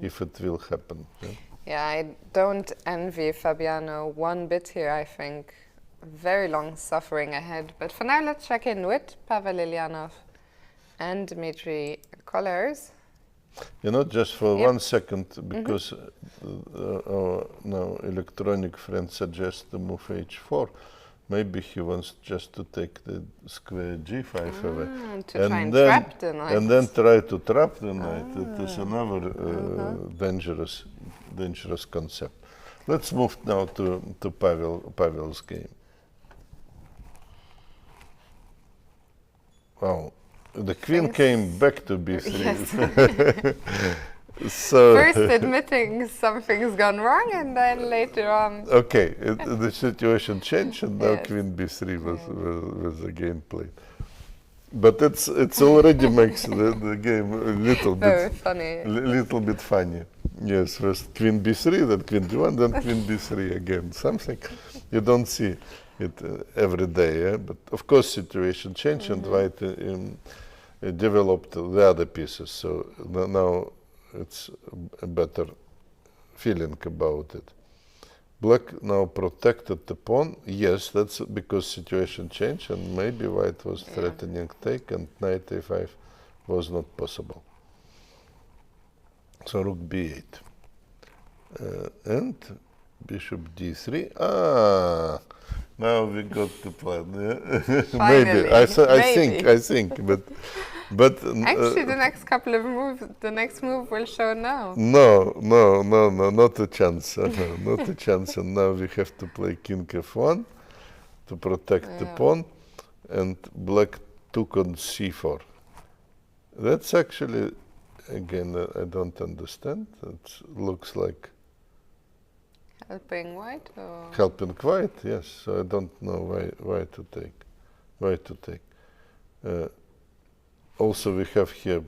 if it will happen. Yeah? Yeah, I don't envy Fabiano one bit here, I think. Very long suffering ahead. But for now, let's check in with Pavel Eljanov and Dmitrij Kollars. You know, just for 1 second, because our now electronic friend suggests to move h4, maybe he wants just to take the square g5 away. To try and trap the knight. And then try to trap the knight. It is another dangerous concept. Let's move now to Pavel's game. Wow. The queen came back to b3. Yes. So First admitting something's gone wrong, and then later on. okay, the situation changed, and now Yes. queen b3 was again played. But it's already makes the game a little Very bit funny. little bit funny. Yes, first queen b3, then queen d1, then queen b3 again. Something you don't see it every day. Yeah? But of course, situation changed, and white developed the other pieces. So now it's a better feeling about it. Black now protected the pawn. Yes, that's because situation changed, and maybe white was threatening take, and knight a5 was not possible. So rook b8. And bishop d3. Now we got the plan. Yeah? Finally, maybe. I think, but Actually, the next couple of moves, the next move will show now. No, not a chance. Not a chance. And now we have to play king f1 to protect the pawn, and black took on c4. That's actually, again, I don't understand. It looks like Helping white, or helping white, yes. So I don't know why to take. Also, we have here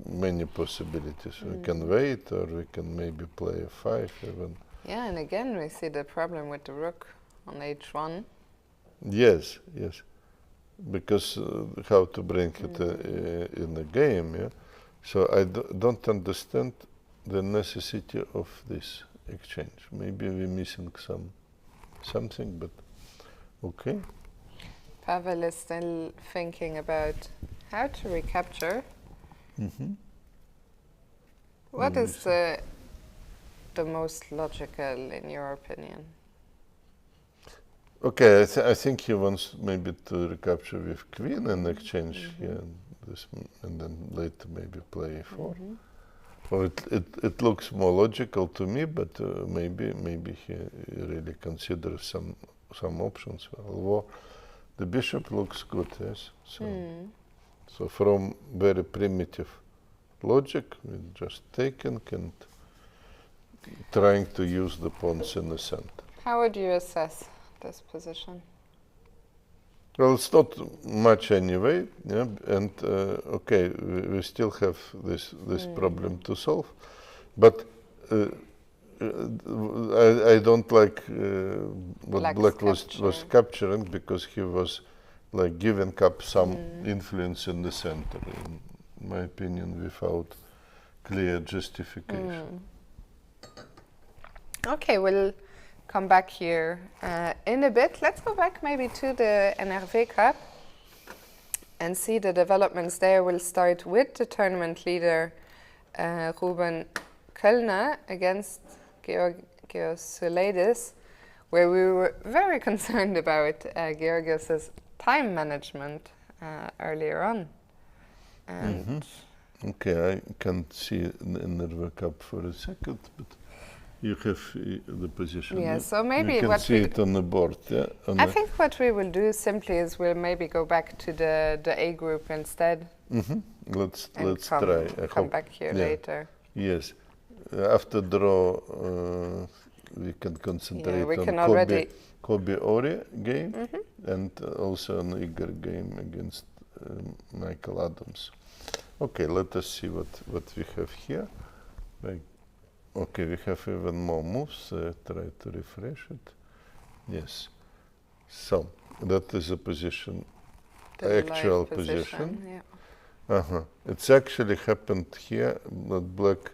many possibilities. We can wait, or we can maybe play a5 even. yeah, and again we see the problem with the rook on h1. Yes, because how to bring it in the game, yeah. So I don't understand the necessity of this exchange. Maybe we're missing something, but okay. Pavel is still thinking about how to recapture. What is the most logical in your opinion? Okay, I think he wants maybe to recapture with queen and exchange here, and then later maybe play a4. Or it looks more logical to me, but maybe he really considers some options. Although the bishop looks good, yes. So from very primitive logic, we're just taking and trying to use the pawns in the center. How would you assess this position? Well, it's not much anyway, yeah, and okay, we still have this problem to solve, but I don't like what Black was capturing, because he was like giving up some influence in the center, in my opinion, without clear justification. Okay, we'll come back here in a bit. Let's go back maybe to the NRV Cup and see the developments there. We'll start with the tournament leader, Ruben Kölner, against Georgios Soulidis, where we were very concerned about Georgios' time management earlier on. And Okay, I can't see NRV Cup for a second, but you have the position. Yeah, so maybe you can what see it on the board. Yeah, I think what we will do simply is we'll maybe go back to the A group instead. Let's come, try. Come back here later. Yes, after draw we can concentrate on Kobe Ori game and also on Ihor game against Michael Adams. Okay, let us see what we have here. Okay, we have even more moves. Try to refresh it. Yes. So that is a position, the actual position. Yeah. It's actually happened here that Black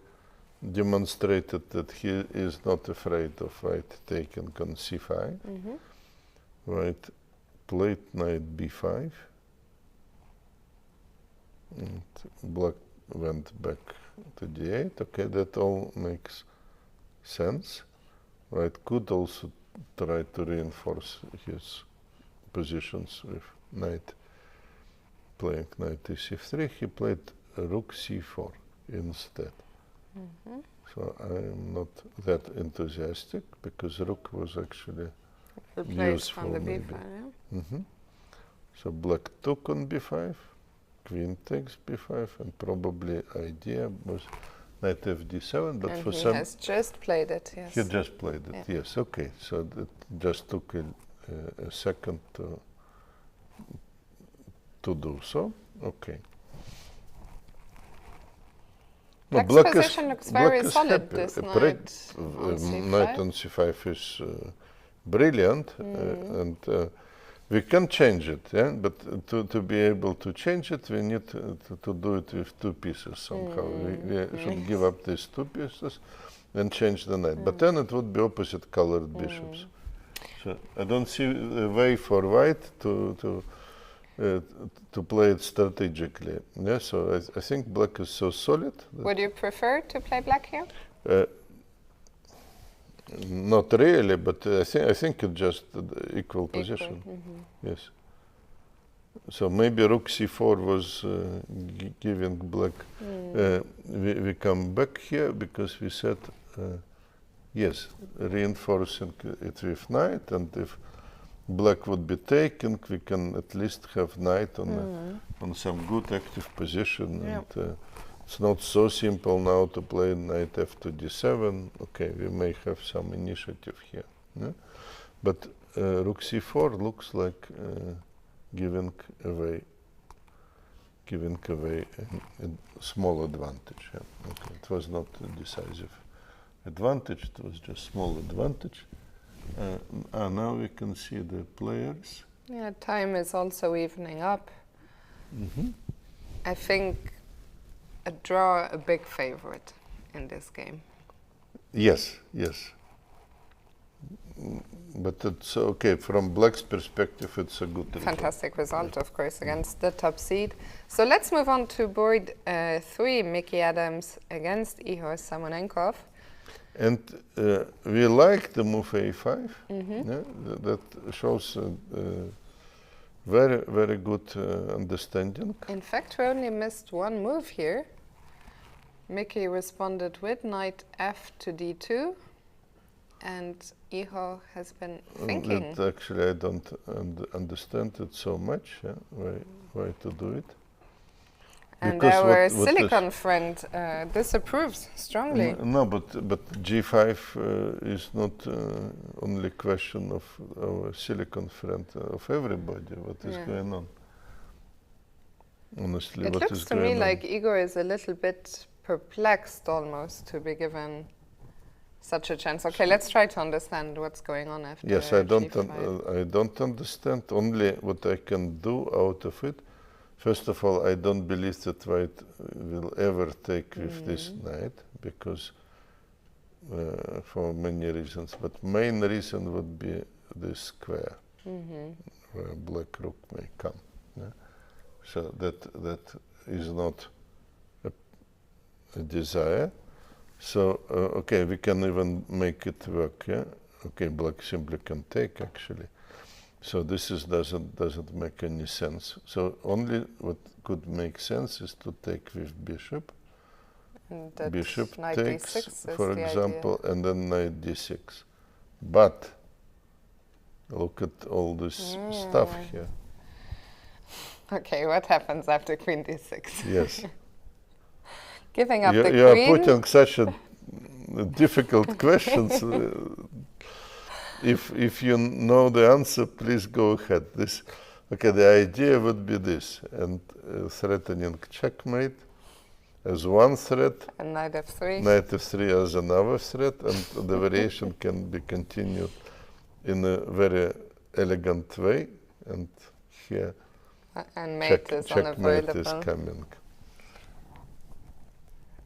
demonstrated that he is not afraid of white taking on c5. White played knight b5. And Black went back to d8. Okay, that all makes sense. White could also try to reinforce his positions with knight, playing knight to c3. He played rook c4 instead. So I am not that enthusiastic, because rook was actually useful. On the maybe. b5, So Black took on b5. Queen takes b5, and probably idea was knight fd7, but and for he some has just played it. Yes. he just played it. Yes. Okay. So it just took a second to do so. Okay. No, Black's position looks very solid. Happy. This Knight on c5 is brilliant, and we can change it, yeah. But to be able to change it, we need to do it with two pieces somehow. We should give up these two pieces and change the knight. But then it would be opposite colored bishops. So I don't see a way for white to play it strategically. Yeah. So I think Black is so solid. Would you prefer to play Black here? Not really, but I think it's just equal position. Yes. So maybe rook c4 was giving Black. We come back here because we said yes, reinforcing it with knight, and if Black would be taken, we can at least have knight on some good active position. And it's not so simple now to play knight f to d7. Okay, we may have some initiative here. Yeah? But rook c4 looks like giving away a small advantage. Yeah? Okay. It was not a decisive advantage, it was just small advantage. Now we can see the players. Yeah, time is also evening up. I think a draw a big favorite in this game. Yes. But it's okay, from Black's perspective, it's a good result. Fantastic result, of course, against the top seed. So let's move on to board 3, Mickey Adams against Ihor Samunenkov. And we like the move a5. Yeah? That shows very, very good understanding. In fact, we only missed one move here. Mickey responded with knight f to d2, and Ihor has been thinking. That actually, I don't understand it so much. Yeah? Why to do it? And Because our what silicon friend disapproves strongly. No, but G5 is not only question of our silicon friend, of everybody. What is going on? Honestly, It what looks is to going me on? like Ihor is a little bit perplexed almost to be given such a chance. Okay, let's try to understand what's going on after Yes, I don't G5. understand. Only what I can do out of it. First of all, I don't believe that white will ever take with this knight, because for many reasons. But main reason would be this square, where black rook may come. Yeah? So that is not a desire. So okay, we can even make it work. Yeah. Okay, black simply can take actually. So this doesn't make any sense. So only what could make sense is to take with bishop. And Bishop knight takes, d6 for is the example, and then knight d6. But look at all this stuff here. Okay, what happens after queen d6? Yes. Giving up the You are queen. putting such a difficult questions. If you know the answer, please go ahead. The idea would be this, and threatening checkmate as one threat, And knight f3. knight f3 as another threat, and the variation can be continued in a very elegant way. And here, And mate is checkmate is unavoidable. coming.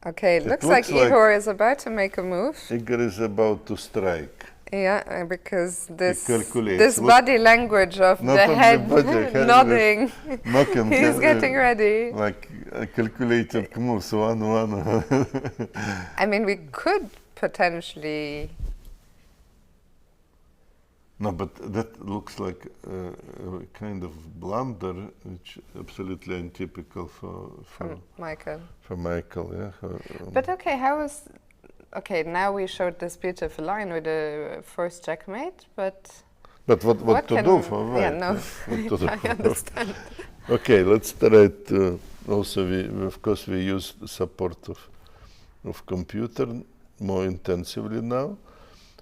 Okay, It looks like looks like Ihor is about to make a move. Igor is about to strike. Yeah, because this calculates. Look, body language of not the only head body, head nodding. knocking. He's getting ready. Like calculated moves, 1-1. I mean, we could potentially. No, but that looks like a kind of blunder, which absolutely untypical for Michael. For Michael, yeah. But okay, how is. Okay, now we showed this beautiful line with the first checkmate, but. But what to do for white? Yeah, no, What to do I understand. Okay, let's try to. Also, of course, we use the support of computer more intensively now.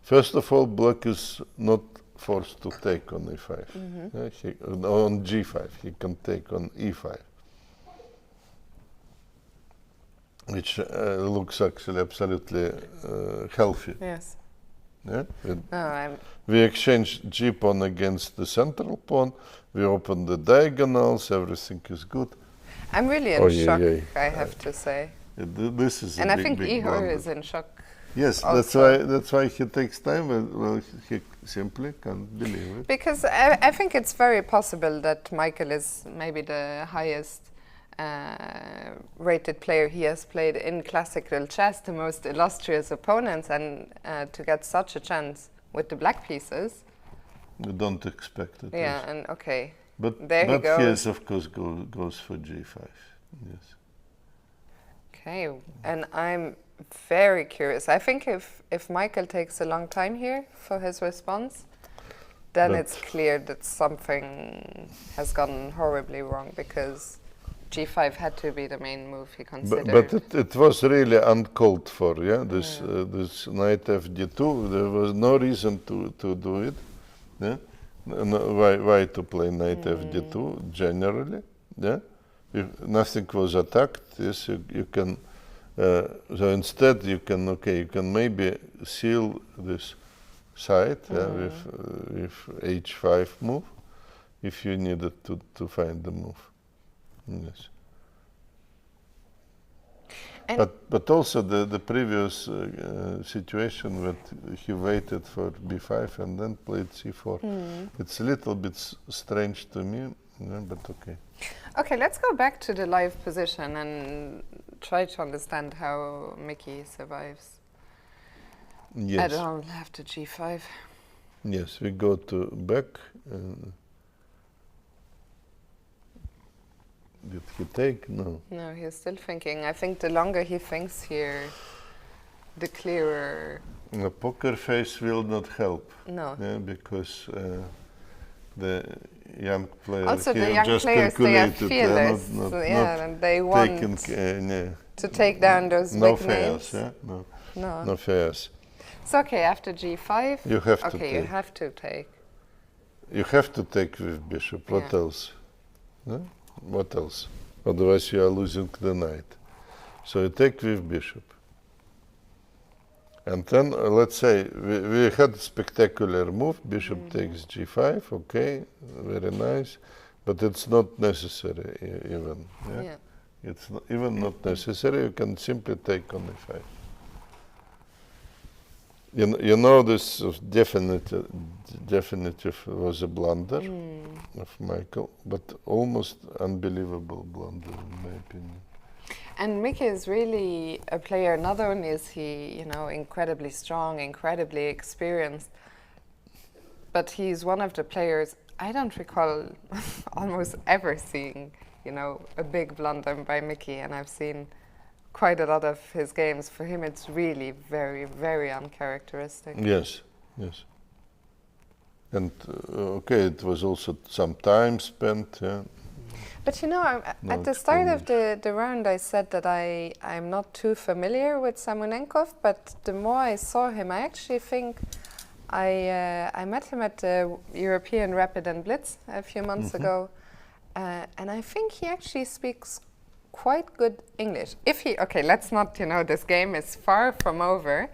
First of all, black is not forced to take on e5. On g5, he can take on e5. Which looks actually absolutely healthy. Yes. Yeah? No, We exchange g pawn against the central pawn. We open the diagonals. Everything is good. I'm really in shock, I have to say. This is And a I think big Ihor blunder. is in shock. Yes, also. that's why he takes time. Well, he simply can't believe it. Because I think it's very possible that Michael is maybe the highest rated player he has played in classical chess, the most illustrious opponents, and to get such a chance with the black pieces. You don't expect it. Yeah, yes. and okay. But there he goes. Yes, of course, goes for g5. Yes. Okay, and I'm very curious. I think if Michael takes a long time here for his response, then But it's clear that something has gone horribly wrong, because g5 had to be the main move he considered. But it was really uncalled for, yeah. This knight fd2. There was no reason to do it. Yeah. Why to play knight fd2 generally? Yeah. If nothing was attacked, yes, you can. So instead, you can maybe seal this side with h5 move, if you needed to find the move. Yes. And But also the previous situation that he waited for b5 and then played c4. It's a little bit strange to me, but okay. Okay, let's go back to the live position and try to understand how Mickey survives. Yes. I don't have to g5. Yes, we go to back. Did he take? No. No, he's still thinking. I think the longer he thinks here, the clearer. A poker face will not help. No. Yeah, because young players Also, here the young just players, they are calculated, fearless, not and they want taking, to take down those no big fairs, names. yeah? No fairs. So okay, after g5, You have to okay, take. you have to take. You have to take with bishop. What Yeah. else? No? What else? Otherwise you are losing the knight. So you take with bishop. And then let's say we had a spectacular move. Bishop takes g5. Okay, very nice, but it's not necessary even. Yeah? It's not, even not necessary. You can simply take on e5. You know this definitive was a blunder of Michael, but almost unbelievable blunder in my opinion. And Mickey is really a player. Not only is he, incredibly strong, incredibly experienced, but he's one of the players I don't recall almost ever seeing, a big blunder by Mickey. And I've seen quite a lot of his games. For him, it's really very, very uncharacteristic. Yes. And okay, it was also some time spent. Yeah. But at the start of the round, I said that I'm not too familiar with Samunenkov, but the more I saw him, I actually think I met him at the European Rapid and Blitz a few months ago, and I think he actually speaks quite good English. Let's not, this game is far from over,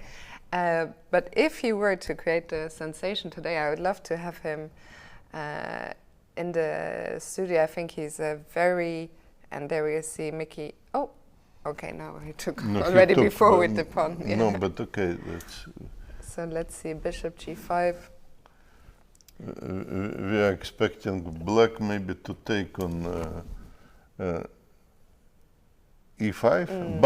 but if he were to create a sensation today, I would love to have him in the studio. I think he's a very, and there we see Mickey. Oh, okay, now he took already before with the pawn. Yeah. No, but okay, that's. So let's see, bishop g5. We are expecting black maybe to take on e5,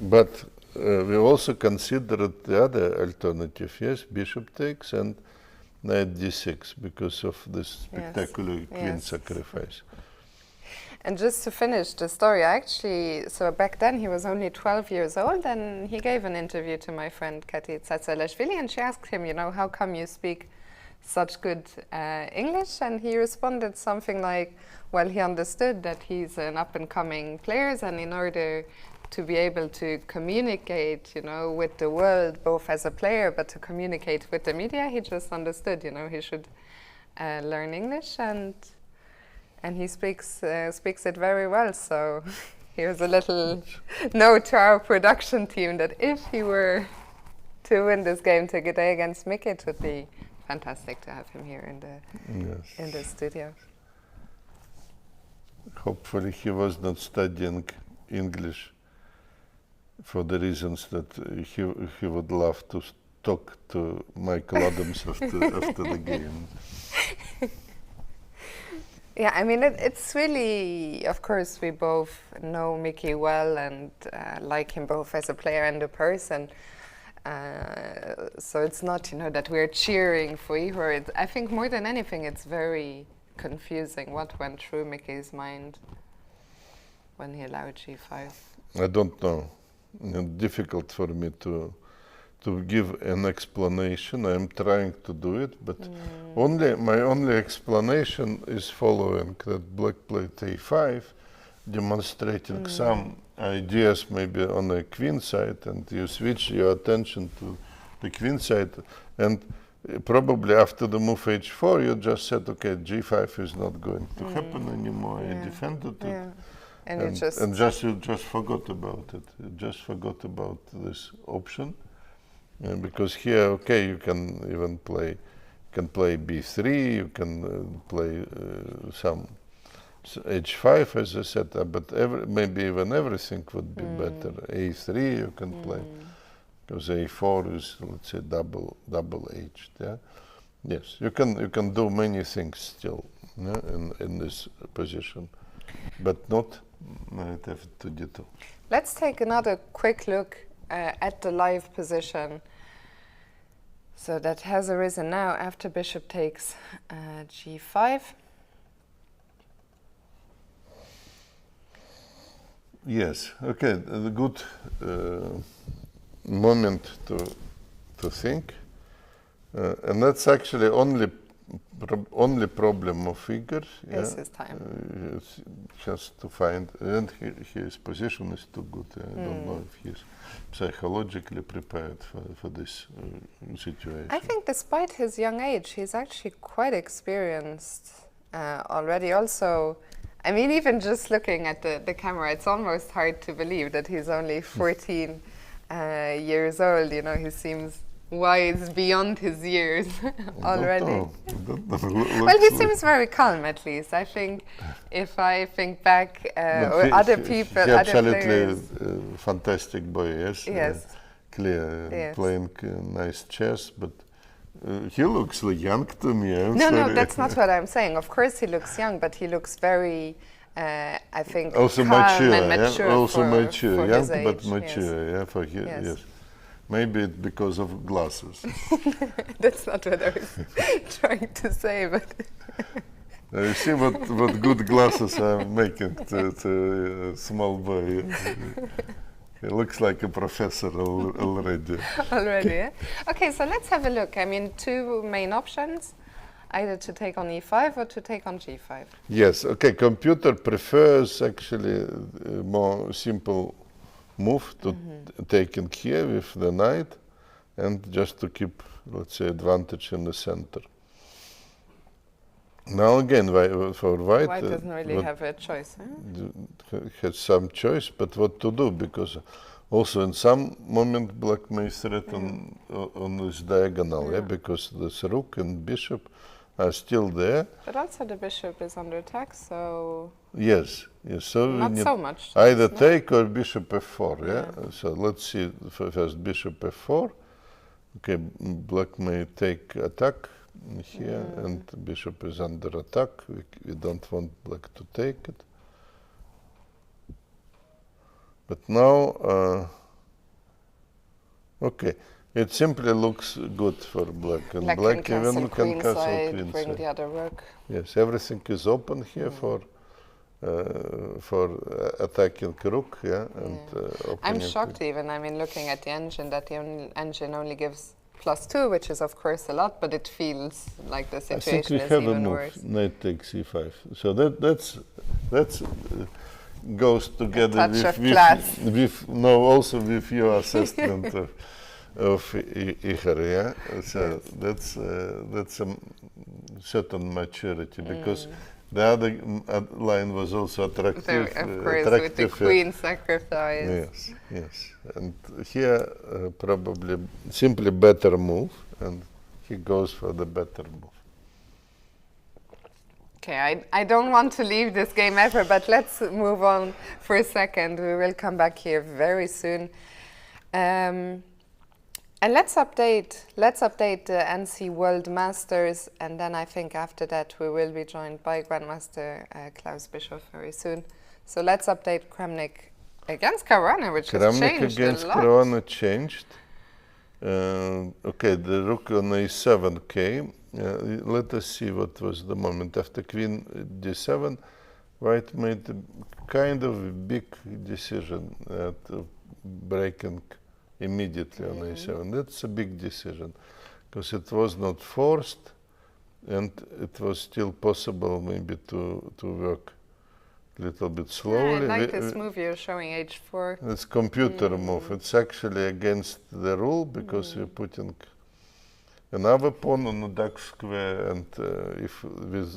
but we also considered the other alternative. Yes, bishop takes and knight d6 because of this spectacular queen sacrifice. And just to finish the story, so back then he was only 12 years old, and he gave an interview to my friend Kati Tsatsalashvili, and she asked him, how come you speak such good English? And he responded something like, well, he understood that he's an up-and-coming player, and in order to be able to communicate, with the world, both as a player, but to communicate with the media, he just understood, he should learn English, and he speaks it very well. So here's a little note to our production team that if he were to win this game today against Mickey, it would be fantastic to have him here in the studio. Hopefully he was not studying English for the reasons that he would love to talk to Michael Adams after the game. Yeah, I mean, it's really, of course, we both know Mickey well and like him both as a player and a person. So it's not, that we're cheering for Ihor. I think more than anything, it's very confusing what went through Mickey's mind when he allowed g5. I don't know. Difficult for me to give an explanation. I'm trying to do it, but my only explanation is following: that black played a5, demonstrating some ideas maybe on the queen side, and you switch your attention to the queen side, and probably after the move h4 you just said, okay, g5 is not going to happen anymore. I defended it. And you just forgot about it. You just forgot about this option, because here, okay, you can even play b3. You can play some h5, as I said, but maybe even everything would be better. a3 you can play, because a4 is, let's say, double-edged. Yeah, yes, you can do many things still in this position, but not. To d2. Let's take another quick look at the live position. So that has arisen now after bishop takes g5. Yes, okay, the good moment to think. And that's actually only only problem of Ihor. Is his time. Has to find, and his position is too good. I don't know if he's psychologically prepared for this situation. I think despite his young age, he's actually quite experienced already. Also, I mean, even just looking at the camera, it's almost hard to believe that he's only 14 years old. You know, he seems wise beyond his years already. Well, he seems very calm, at least. I think if I think back, or other people, he other absolutely players. Fantastic boy, yes. Yes. Clear, Yes. playing nice chess, but he looks like young to me. No, that's not what I'm saying. Of course, he looks young, but he looks very, I think, also calm mature, and mature. Also for mature, his young but age, mature, yes. for him, Yes. yes. Maybe it's because of glasses. That's not what I was trying to say, but You see what good glasses are making to a small boy. He looks like a professor already. already, yeah? Okay, so let's have a look. I mean, two main options, either to take on e5 or to take on g5. Yes, okay, computer prefers actually a more simple move to taking here with the knight and just to keep, let's say, advantage in the center. Now again, for white... White doesn't really have a choice, huh? Has some choice, but what to do, because also in some moment black may threaten on this diagonal, because this rook and bishop are still there. But also the bishop is under attack, so... Yes, so not we need so much. either choice, no? take or bishop f4, yeah? So let's see, first bishop f4. Okay, black may take attack here, and bishop is under attack. We don't want black to take it. But now, okay, it simply looks good for black. And black even can castle queenside. Bring the other rook. Yes, everything is open here for attacking rook, and I'm shocked even, I mean, looking at the engine, that the engine only gives +2, which is of course a lot, but it feels like the situation is even worse. Knight takes e5. So that's goes together with also with your assessment of Ihor, yeah. So that's a certain maturity, because the other line was also attractive. Of course, with the queen sacrifice. Yes. And here probably simply better move, and he goes for the better move. Okay, I don't want to leave this game ever, but let's move on for a second. We will come back here very soon. And let's update the NC World Masters, and then I think after that we will be joined by Grandmaster Klaus Bischoff very soon. So let's update Kramnik against Caruana, which has changed a lot. Kramnik against Caruana changed. Okay, the rook on a7 came. Let us see what was the moment. After queen d7, white made a kind of big decision at breaking immediately on a7. That's a big decision, because it was not forced, and it was still possible maybe to work a little bit slowly. I like this move you're showing, h4. It's computer move. It's actually against the rule, because you're putting another pawn on the dark square, and if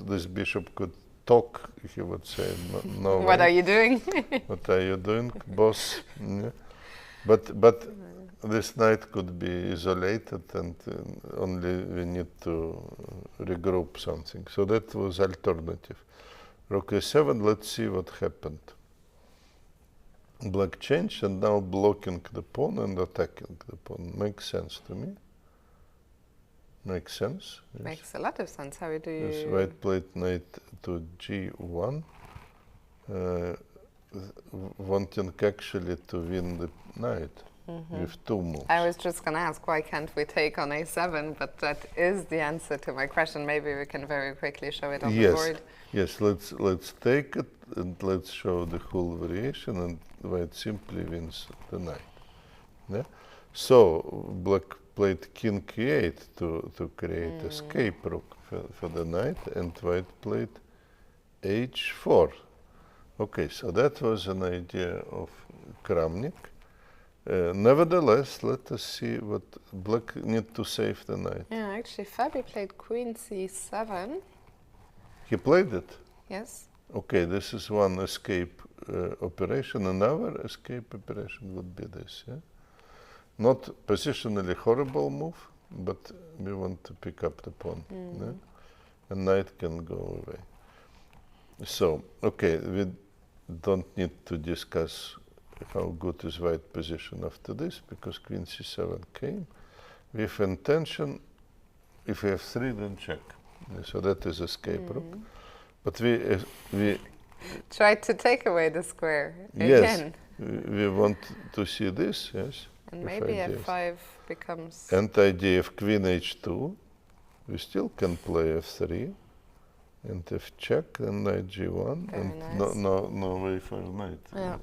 this bishop could talk, he would say, no What way. are you doing? What are you doing, boss? Yeah. But this knight could be isolated, and only we need to regroup something. So that was alternative. Rook a7, let's see what happened. Black changed, and now blocking the pawn and attacking the pawn. Makes sense to me. Makes sense. Yes. Makes a lot of sense. How do you... Yes, white played knight to g1, wanting actually to win the knight with two moves. I was just going to ask, why can't we take on a7? But that is the answer to my question. Maybe we can very quickly show it on the board. Yes, let's take it, and let's show the whole variation, and white simply wins the knight. Yeah? So black played king e8 to create escape rook for the knight, and white played h4. Okay, so that was an idea of Kramnik. Nevertheless, let us see what black need to save the knight. Yeah, actually, Fabi played queen c7. He played it? Yes. Okay, this is one escape operation. Another escape operation would be this, yeah? Not positionally horrible move, but we want to pick up the pawn. Yeah? And knight can go away. So, okay, we don't need to discuss how good is white position after this, because queen c7 came. With intention, if we have 3, then check. So that is escape rook. But we tried to take away the square yes, again. we want to see this, yes. And maybe f5 becomes... And idea of queen h2, we still can play f3, and if check, then knight g1, Very and nice. no way for knight to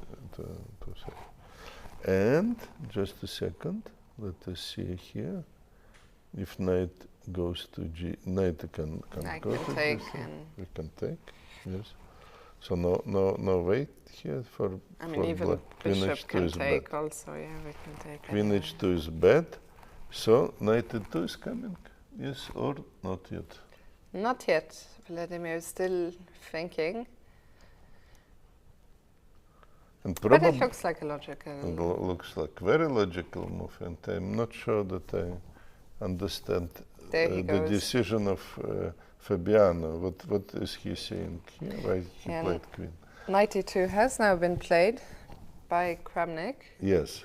save. And just a second, let us see here. If knight goes to g, knight can go to take g3. and We can take, yes. So no wait here for I mean, even black. Queen bishop h2 can is bad. take also, yeah, we can take Queen anyway. h2 is bad, so knight e2 is coming, yes or not yet? Not yet. Vladimir is still thinking. And But it looks like a logical... looks like very logical move, and I'm not sure that I understand the decision of Fabiano. What is he saying here? Why he played queen? Knight e2 has now been played by Kramnik. Yes.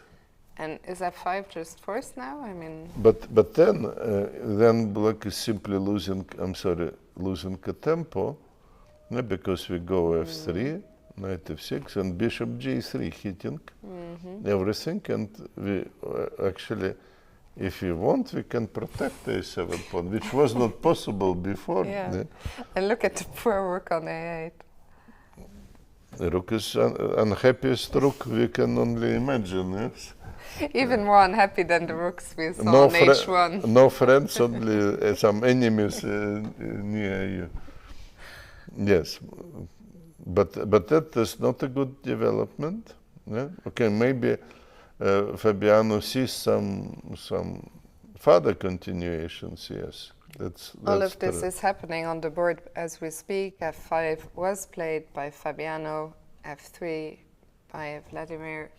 And is f5 just forced now? I mean... But then black is simply losing, losing a tempo, because we go f3, knight f6, and bishop g3 hitting everything, and we actually, if we want, we can protect the a7 pawn, which was not possible before. Yeah. And look at the poor rook on a8. The rook is unhappiest rook we can only imagine, yes? Even more unhappy than the rooks we saw on h1. No friends, only some enemies near you. Yes, but that is not a good development. Yeah? Okay, maybe Fabiano sees some further continuations. Yes, that's all of this true. is happening on the board as we speak. f5 was played by Fabiano, f3 by Vladimir.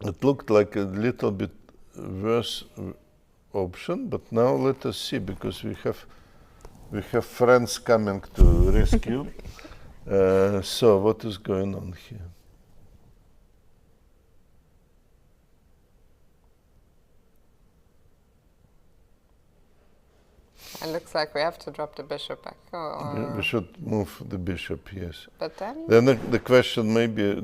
It looked like a little bit worse option, but now let us see, because we have friends coming to rescue. So what is going on here? It looks like we have to drop the bishop back. We should move the bishop, yes. But then? Then the question maybe,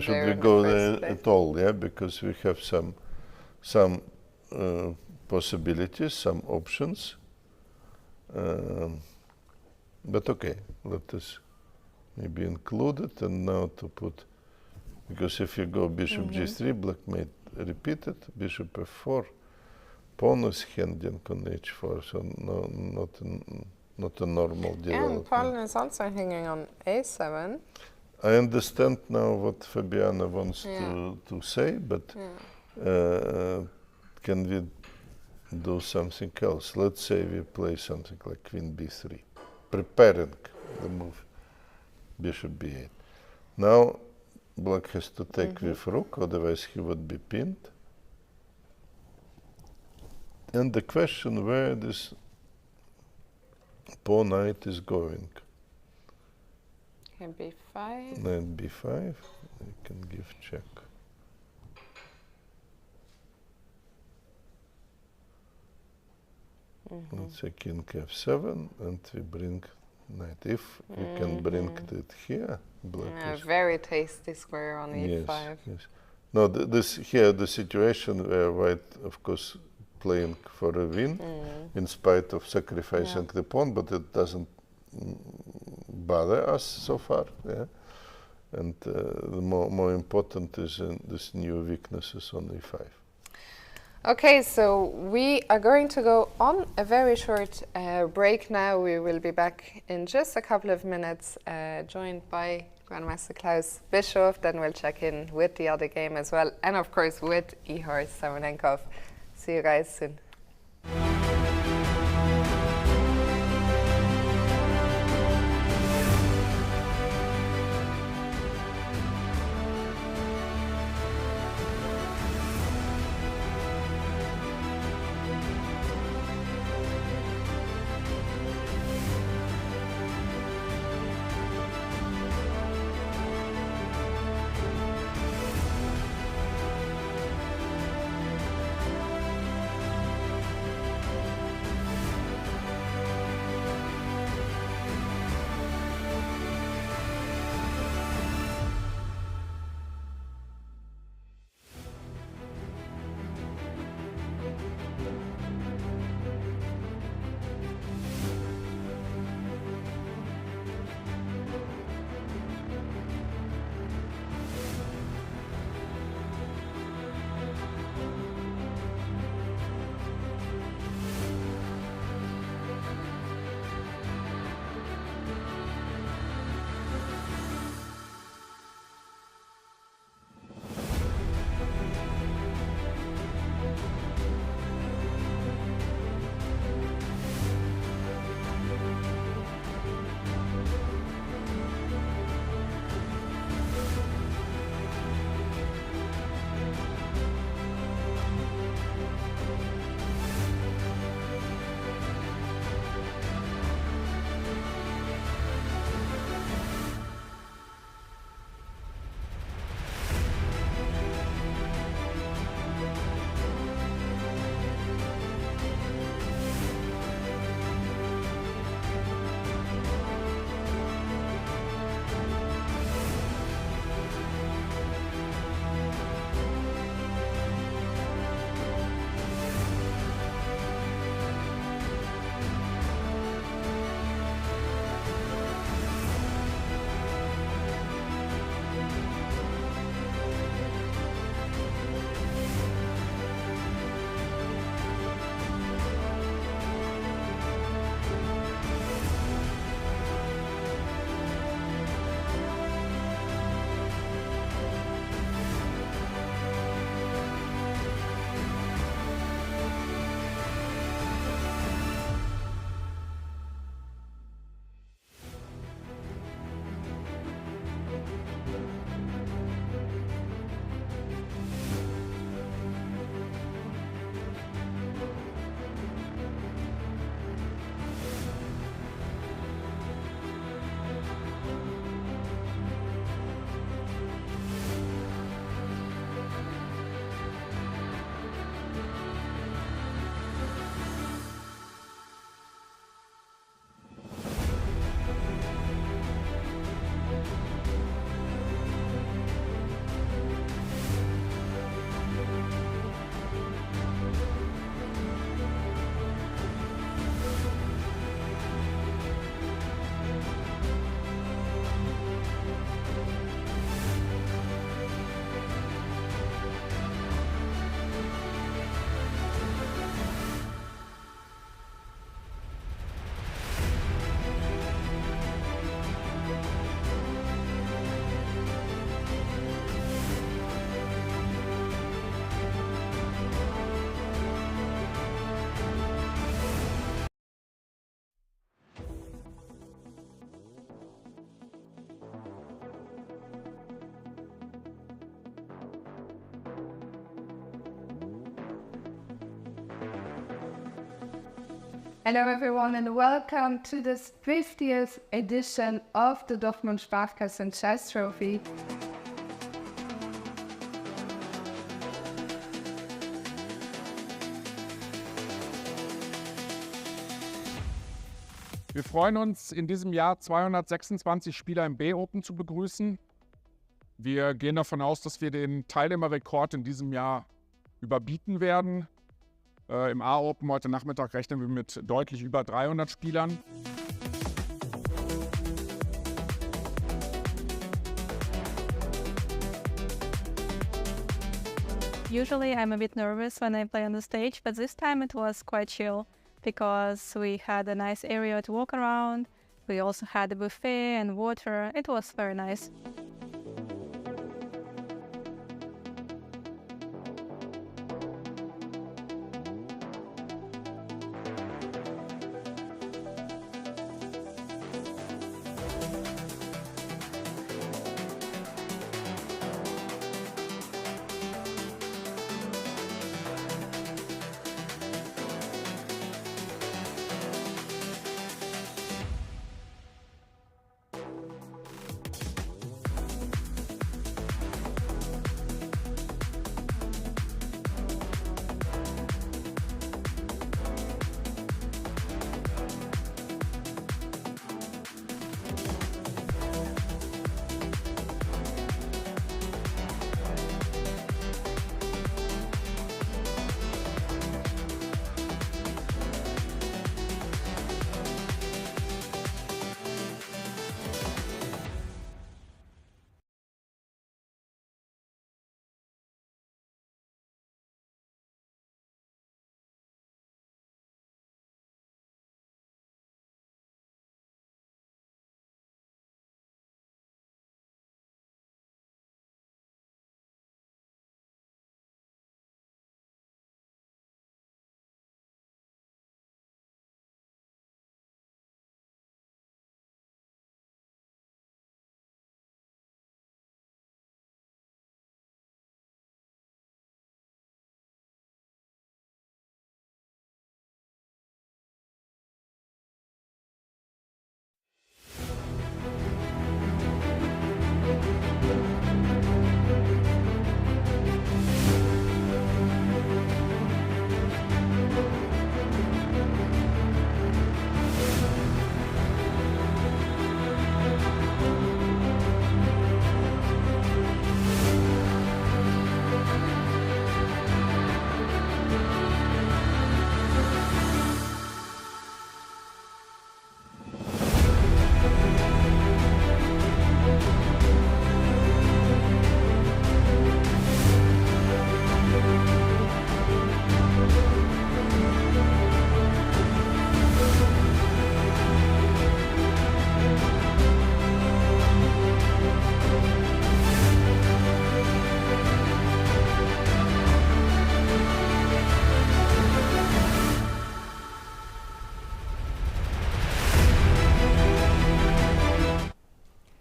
Should we go there at all, yeah? Because we have some possibilities, some options. But okay, let us maybe include it, and now to put, because if you go bishop g3, black may repeat it, bishop f4, pawn is handing on h4, so not a normal development. And pawn is also hanging on a7. I understand now what Fabiano wants to say, but can we do something else? Let's say we play something like queen b3, preparing the move bishop b8. Now black has to take with rook, otherwise he would be pinned. And the question where this pawn knight is going. And b5. Knight b5, we can give check. Let's say king f7, and we bring knight. If we can bring it here, black is... Very tasty square on e5. Yes. No, this here, the situation where white, of course, playing for a win, in spite of sacrificing the pawn, but it doesn't bother us so far. Yeah? and the more important is this new weaknesses on e5. Okay, so we are going to go on a very short break now. We will be back in just a couple of minutes, joined by Grandmaster Klaus Bischof. Then we'll check in with the other game as well, and of course with Ihor Samunenkov. See you guys soon. Hello everyone and welcome to this 50th edition of the Dortmund Sparkassen Chess Trophy. Wir freuen uns, in diesem Jahr 226 Spieler im B-Open zu begrüßen. Wir gehen davon aus, dass wir den Teilnehmerrekord in diesem Jahr überbieten werden. Im A-Open heute Nachmittag rechnen wir mit deutlich über 300 Spielern. Usually I'm a bit nervous when I play on the stage, but this time it was quite chill because we had a nice area to walk around. We also had a buffet and water. It was very nice.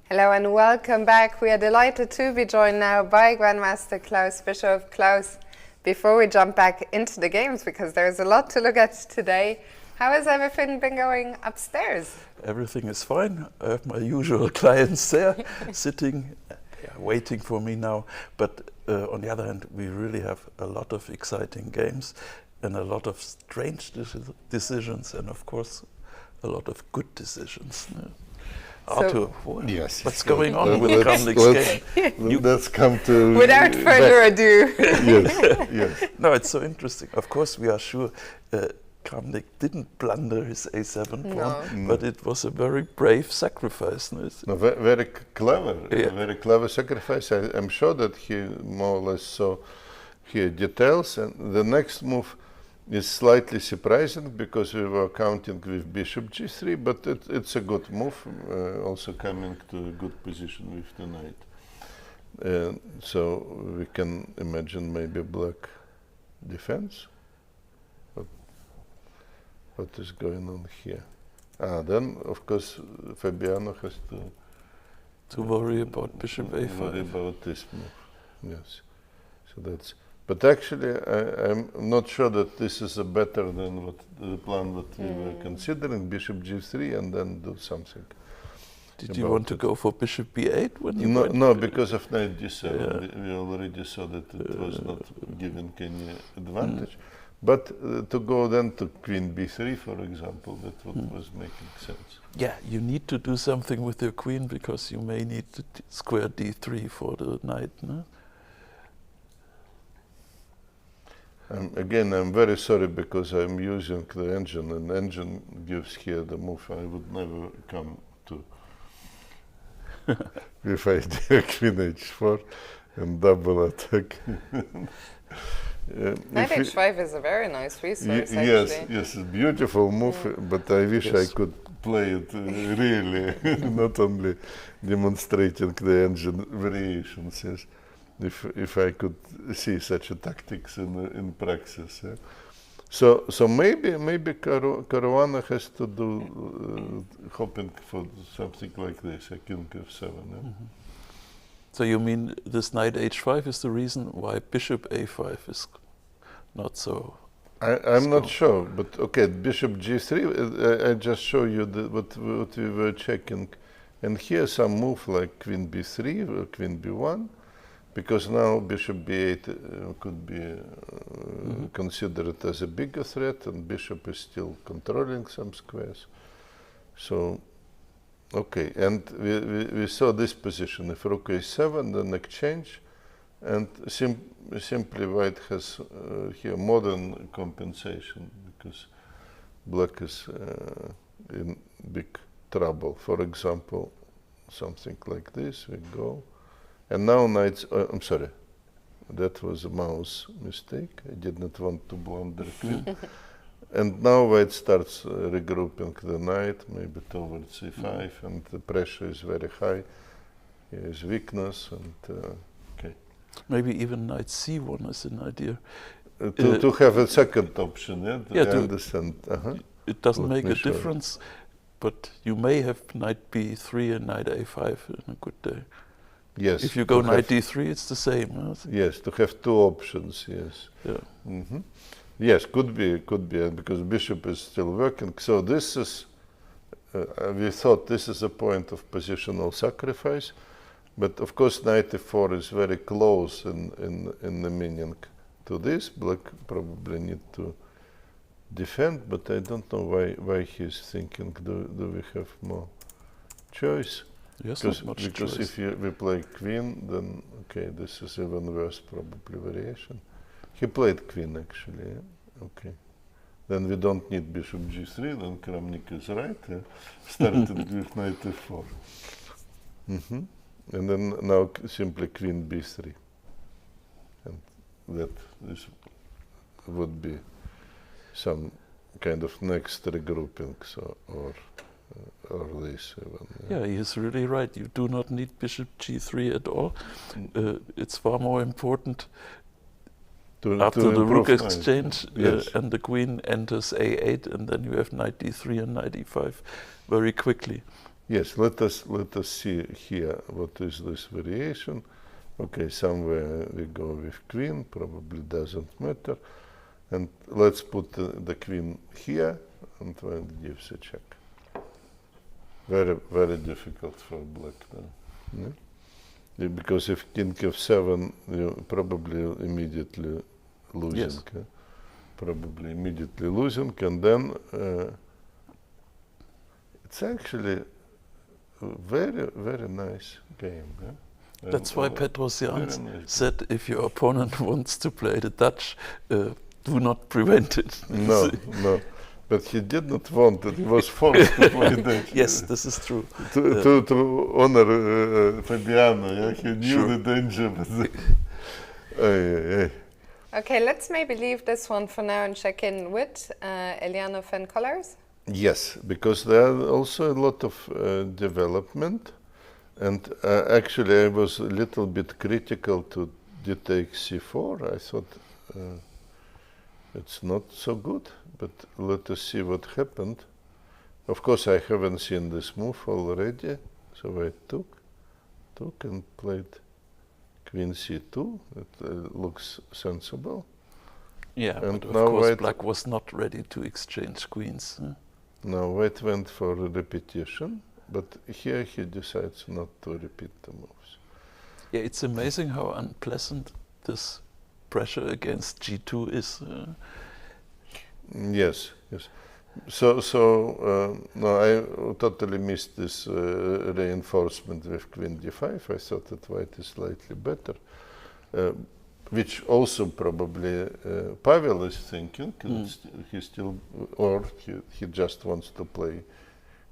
Hello and welcome back. We are delighted to be joined now by Grandmaster Klaus Bischof. Klaus, before we jump back into the games, because there's a lot to look at today, how has everything been going upstairs? Everything is fine. I have my usual clients there sitting, waiting for me now. But on the other hand, we really have a lot of exciting games and a lot of strange decisions and, of course, a lot of good decisions. Arthur, yes, what's going on with Kramnik's game? Let's come to... Without further ado. Yes, yes. No, it's so interesting. Of course, we are sure Kramnik didn't blunder his A7 pawn, but it was a very brave sacrifice. No, very clever, very clever sacrifice. I'm sure that he more or less saw here details, and the next move is slightly surprising because we were counting with bishop g3, but it's a good move, also coming to a good position with the knight. So we can imagine maybe black defense. What is going on here? Then of course Fabiano has to worry about bishop a5. Worry about this move. Yes. So that's. But actually, I'm not sure that this is better than what the plan that we were considering, bishop g3, and then do something. Did you want to go for bishop b8 when you No, because of knight d7. Yeah. We already saw that it was not giving any advantage. But to go then to queen b3, for example, that was making sense. Yeah, you need to do something with your queen because you may need to square d3 for the knight, no? Again, I'm very sorry because I'm using the engine, and engine gives here the move I would never come to. If I do queen h4 and double attack. Knight h5 is a very nice resource, yes, actually. yes, a beautiful move, but I wish I could play it really, not only demonstrating the engine variations. Yes, if I could see such a tactics in practice. Yeah? So maybe Caruana has to do hoping for something like this, a king f7. Yeah? So you mean this knight h5 is the reason why bishop a5 is not so? I'm not sure, but okay, bishop g3. I just show you what we were checking, and here some move like queen b3 or queen b1, because now bishop b8 could be considered as a bigger threat, and bishop is still controlling some squares. So. Okay, and we saw this position. If rook a7, then exchange, and simply white has here modern compensation, because black is in big trouble. For example, something like this, we go. And now knights, I'm sorry, that was a mouse mistake. I did not want to blunder queen. And now white starts regrouping the knight, maybe towards e5, and the pressure is very high. Here is weakness, and okay. Maybe even knight c1 is an idea. To have a second option, yeah? Yeah, I understand. It doesn't make a difference, but you may have knight b3 and knight a5 in a good day. Yes. If you go knight d3, it's the same. Huh? Yes, to have two options, yes. Yeah. Yes, could be, because bishop is still working. So this is, we thought this is a point of positional sacrifice, but of course knight e4 is very close in the meaning to this. Black probably need to defend, but I don't know why he's thinking, do we have more choice? Yes, because if we play queen, then okay, this is even worse probably variation. He played queen actually, yeah? Okay. Then we don't need bishop g3, then Kramnik is right, yeah? Started with knight f4. And then now simply queen b3. And that would be some kind of next regrouping, so, or this even. Yeah, he is really right. You do not need bishop g3 at all. It's far more important after the rook exchange, and the queen enters a8, and then you have knight d3 and knight e5 very quickly. Yes, let us see here what is this variation. Okay, somewhere we go with queen, probably doesn't matter. And let's put the queen here, and white gives a check. Very, very difficult for black now. Yeah? Because if king f7, you probably immediately losing. Yes. Probably immediately losing, and then it's actually a very, very nice game. Yeah? That's why Petrosian said, if your opponent wants to play the Dutch, do not prevent it. No. But he did not want it, he was forced to play Dutch. Yes, this is true. To honor Fabiano, yeah? He knew the danger. But Okay, let's maybe leave this one for now and check in with Eljanov and Kollars. Yes, because there are also a lot of development, and actually I was a little bit critical to d takes c4. I thought it's not so good, but let us see what happened. Of course, I haven't seen this move already, so I took and played queen c2. It looks sensible. Yeah, and but of now course black was not ready to exchange queens. Now white went for a repetition, but here he decides not to repeat the moves. Yeah, it's amazing how unpleasant this pressure against g2 is. Yes. So no, I totally missed this reinforcement with queen d5. I thought that white is slightly better, which also probably Pavel is thinking. He still, or he just wants to play,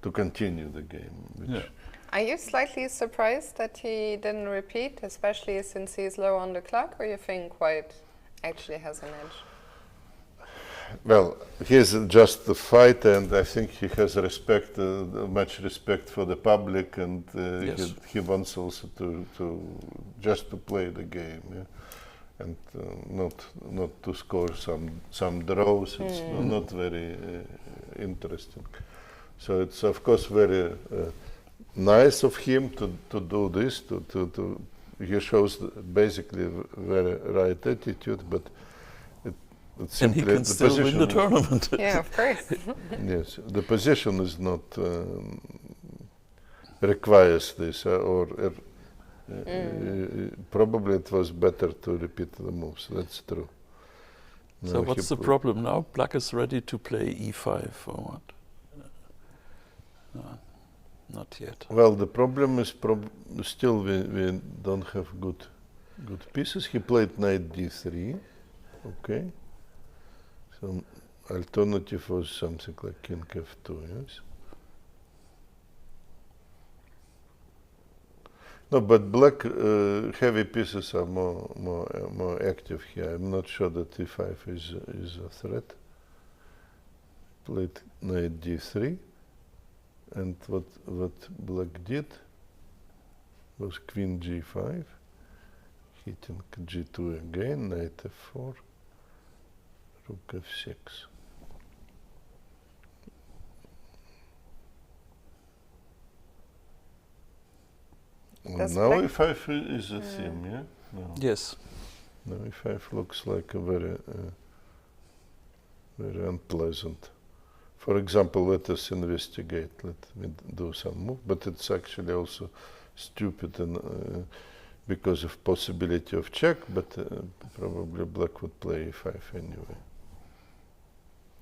to continue the game. Are you slightly surprised that he didn't repeat, especially since he's low on the clock, or you think white actually has an edge? Well, he's just a fighter, and I think he has respect, much respect for the public, and Yes. he wants also to just to play the game, yeah? And not to score some draws. It's not very interesting. So it's of course very nice of him to do this. He shows basically very right attitude, but. And he can still win the tournament. Yeah, of course. Yes, the position is not requires this, probably it was better to repeat the moves. That's true. So Now what's the problem now? Black is ready to play e5 or what? Not yet. Well, the problem is still we don't have good pieces. He played knight d3. Okay. So alternative was something like king f2, yes? No, but black heavy pieces are more active here. I'm not sure that e5 is a threat. Played knight d3, and what black did was queen g5, hitting g2 again, knight f4. Rook f6. Now e5 is a theme, yeah? No. Yes. Now e5 looks like a very unpleasant. For example, let us investigate. Let me do some move, but it's actually also stupid and because of possibility of check, but probably black would play e5 anyway.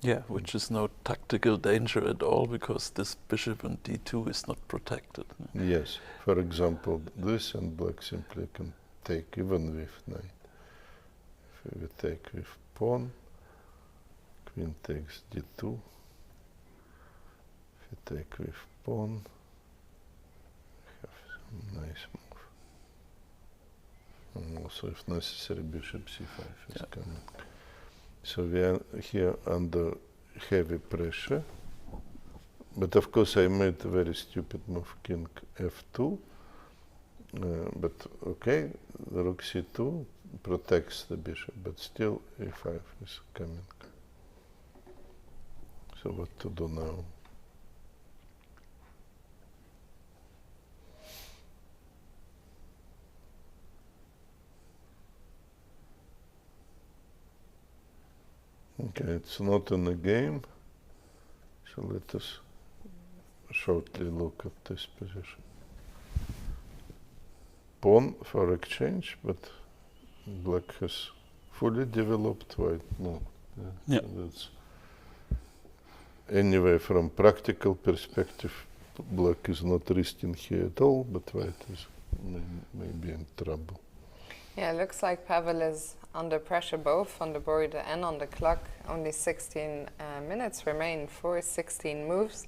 Yeah, which is no tactical danger at all, because this bishop on d2 is not protected. Yes, for example, this, and black simply can take even with knight. If we take with pawn, queen takes d2. If we take with pawn, we have some nice move. And also, if necessary, bishop c5 is coming. So we are here under heavy pressure, but of course I made a very stupid move, king f2, but okay, the rook c2 protects the bishop, but still e5 is coming. So what to do now? Okay, it's not in the game, so let us shortly look at this position. Pawn for exchange, but black has fully developed white. No, yeah. That's anyway, from practical perspective, black is not risking here at all, but white is maybe in trouble. Yeah, it looks like Pavel is under pressure both on the board and on the clock. Only 16 minutes remain for 16 moves.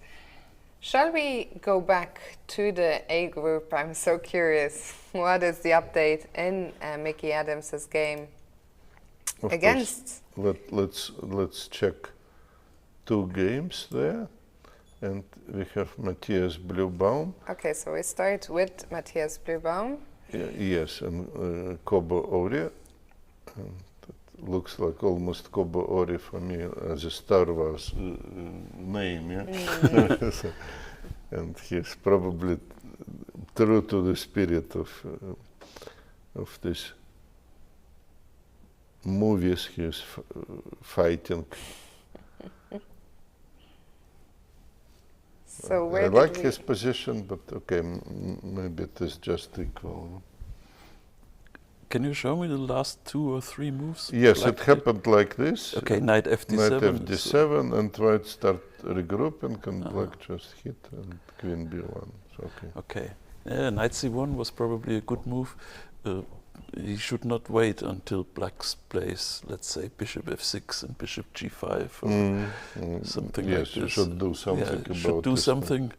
Shall we go back to the A group? I'm so curious. What is the update in Mickey Adams's game against? Let's check two games there, and we have Matthias Blübaum. Okay, so we start with Matthias Blübaum. Yes, and Kobo Ori. And it looks like almost Kobo Ori for me as a Star Wars name, yeah? And he's probably true to the spirit of this movies he's fighting. So where I like his position, but okay, maybe it is just equal. Can you show me the last 2 or 3 moves? Yes, it happened like this. Okay, knight fd7. Knight fd7, and white start regrouping, and black just hit, and queen b1. So, okay. Knight c1 was probably a good move. He should not wait until black plays, let's say, bishop f6 and bishop g5 or something like this. Yes, you should do something about this. Should do something.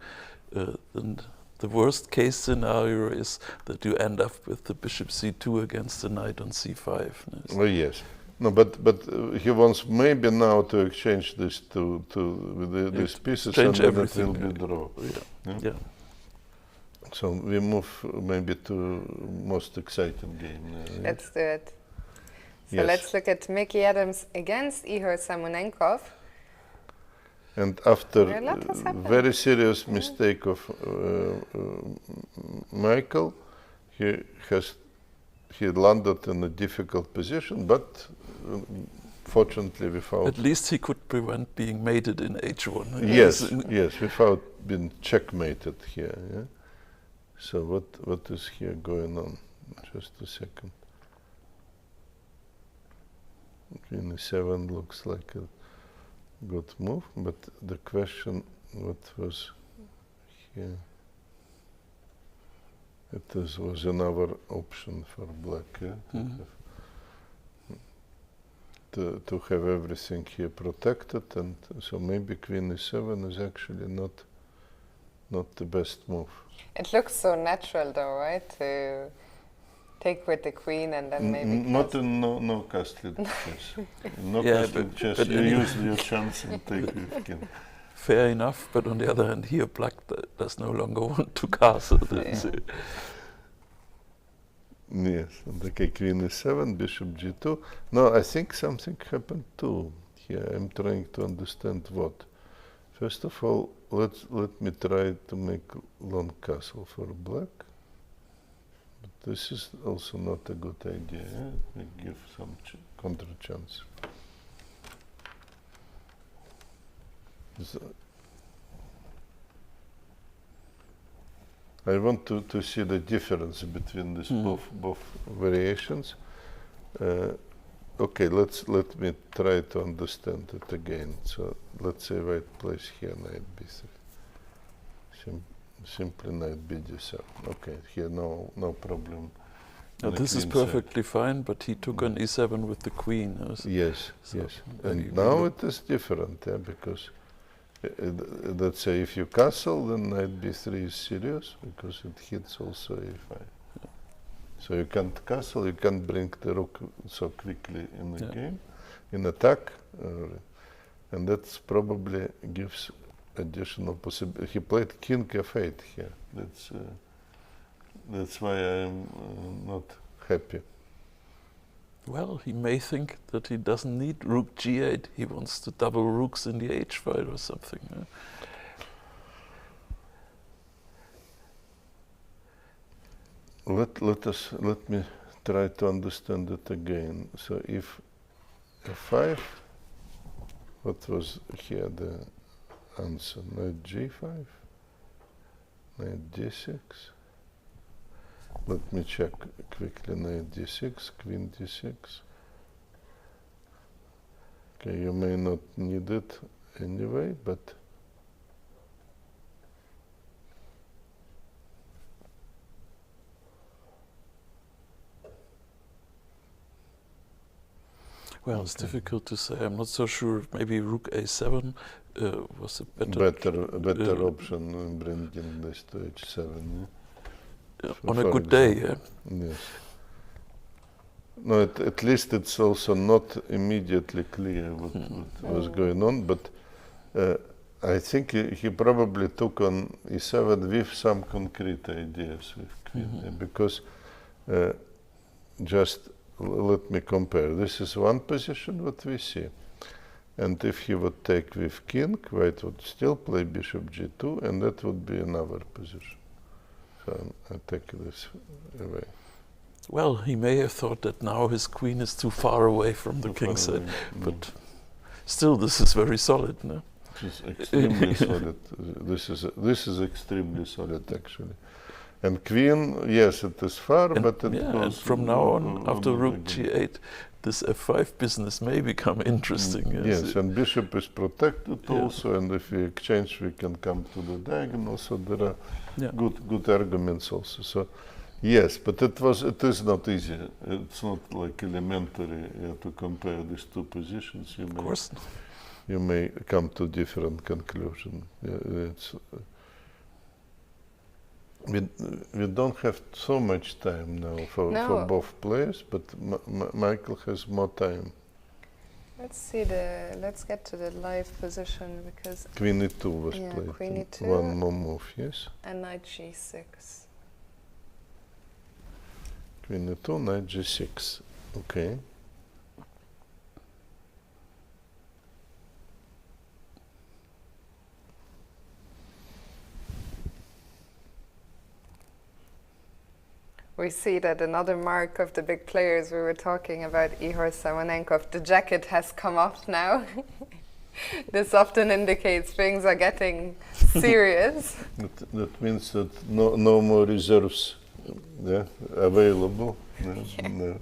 Then the worst case scenario is that you end up with the bishop c2 against the knight on c5. Well, yes. No, but he wants maybe now to exchange this these pieces, and then it will be draw. Yeah. So we move maybe to most exciting game. Let's do it. So Yes. let's look at Mickey Adams against Ihor Samunenkov. And after A lot has happened. very serious mistake of Michael, he landed in a difficult position, but fortunately without. At least he could prevent being mated in H1. Yes, without being checkmated here. Yeah? So what is here going on? Just a second. Queen e7 looks like a good move, but the question, what was here? It was another option for black, yeah? To have everything here protected, and so maybe Queen e7 is actually not the best move. It looks so natural though, right? To take with the queen and then maybe Not in no castle chess. No Yeah, castle chess, but you in- use your chance and take with king. Fair enough, but on the other hand, here black does no longer want to castle. That's it. Yes, and okay, Queen e7, Bishop g2. No, I think something happened too. Here, I'm trying to understand what. First of all, let me try to make long castle for black. But this is also not a good idea. We give some counter chance. I want to see the difference between these both variations. Okay, let me try to understand it again. So let's say white plays here knight b3. Simply knight bd7. Okay, here no problem. Now on the this is queen side. perfectly fine, but he took on e7 with the queen. Yes, So yes. then And you now look- it is different, because let's say if you castle, then knight b3 is serious because it hits also a5. So you can't castle, you can't bring the rook so quickly in the game, in attack, and that's probably gives additional possibility. He played king f8 here. That's why I'm not happy. Well, he may think that he doesn't need rook g8. He wants to double rooks in the h file or something. Let me try to understand it again. So if f5, what was here the answer? Knight g5, knight d6. Let me check quickly. Knight d6, queen d6. Okay, you may not need it anyway, but Well, it's difficult to say. I'm not so sure. Maybe rook a7 was a better option in bringing this to h7. Yeah? On a good day, yeah. Yes. No, at least it's also not immediately clear what was going on, but I think he probably took on e7 with some concrete ideas with queen, because just let me compare. This is one position what we see, and if he would take with king, white would still play bishop g2, and that would be another position. So I take this away. Well, he may have thought that now his queen is too far away from the king side, but still, this is very solid, no? This is extremely solid. This is extremely solid, actually. And queen, yes, it is far, And, but it yeah, goes and from now on, after the rook game. g8, this f5 business may become interesting. Yes, and bishop is protected Yeah. also, and if we exchange, we can come to the diagonal. So there are Yeah. good arguments also. So yes, but it is not easy. It's not like elementary to compare these two positions. Of course. You may come to different conclusion. We don't have so much time now for both players, but Michael has more time. Let's get to the live position because. Queen e2 was played. Queen e2. One more move, yes. And knight g6. Queen e2, knight g6. Okay. We see that another mark of the big players we were talking about, Ihor, Samunenkov, the jacket has come off now. This often indicates things are getting serious. That means that no more reserves available. No.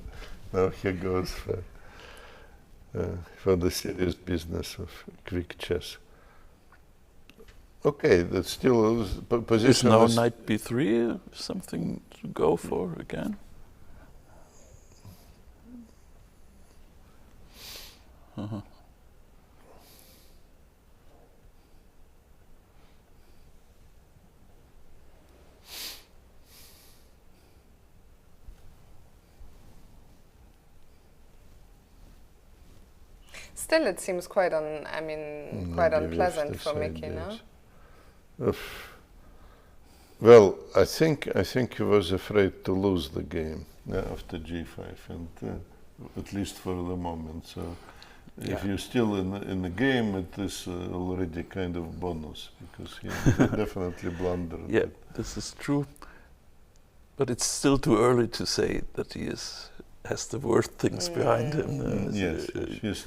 Now he goes for the serious business of quick chess. Okay, that's still position. Is now knight b3 something to go for again? Still, it seems quite quite unpleasant for Mickey, no? Well, I think he was afraid to lose the game after g5, and at least for the moment. So, if you're still in the game, it is already kind of bonus because he definitely blundered. Yeah, this is true. But it's still too early to say that he has the worst things behind him. Yes.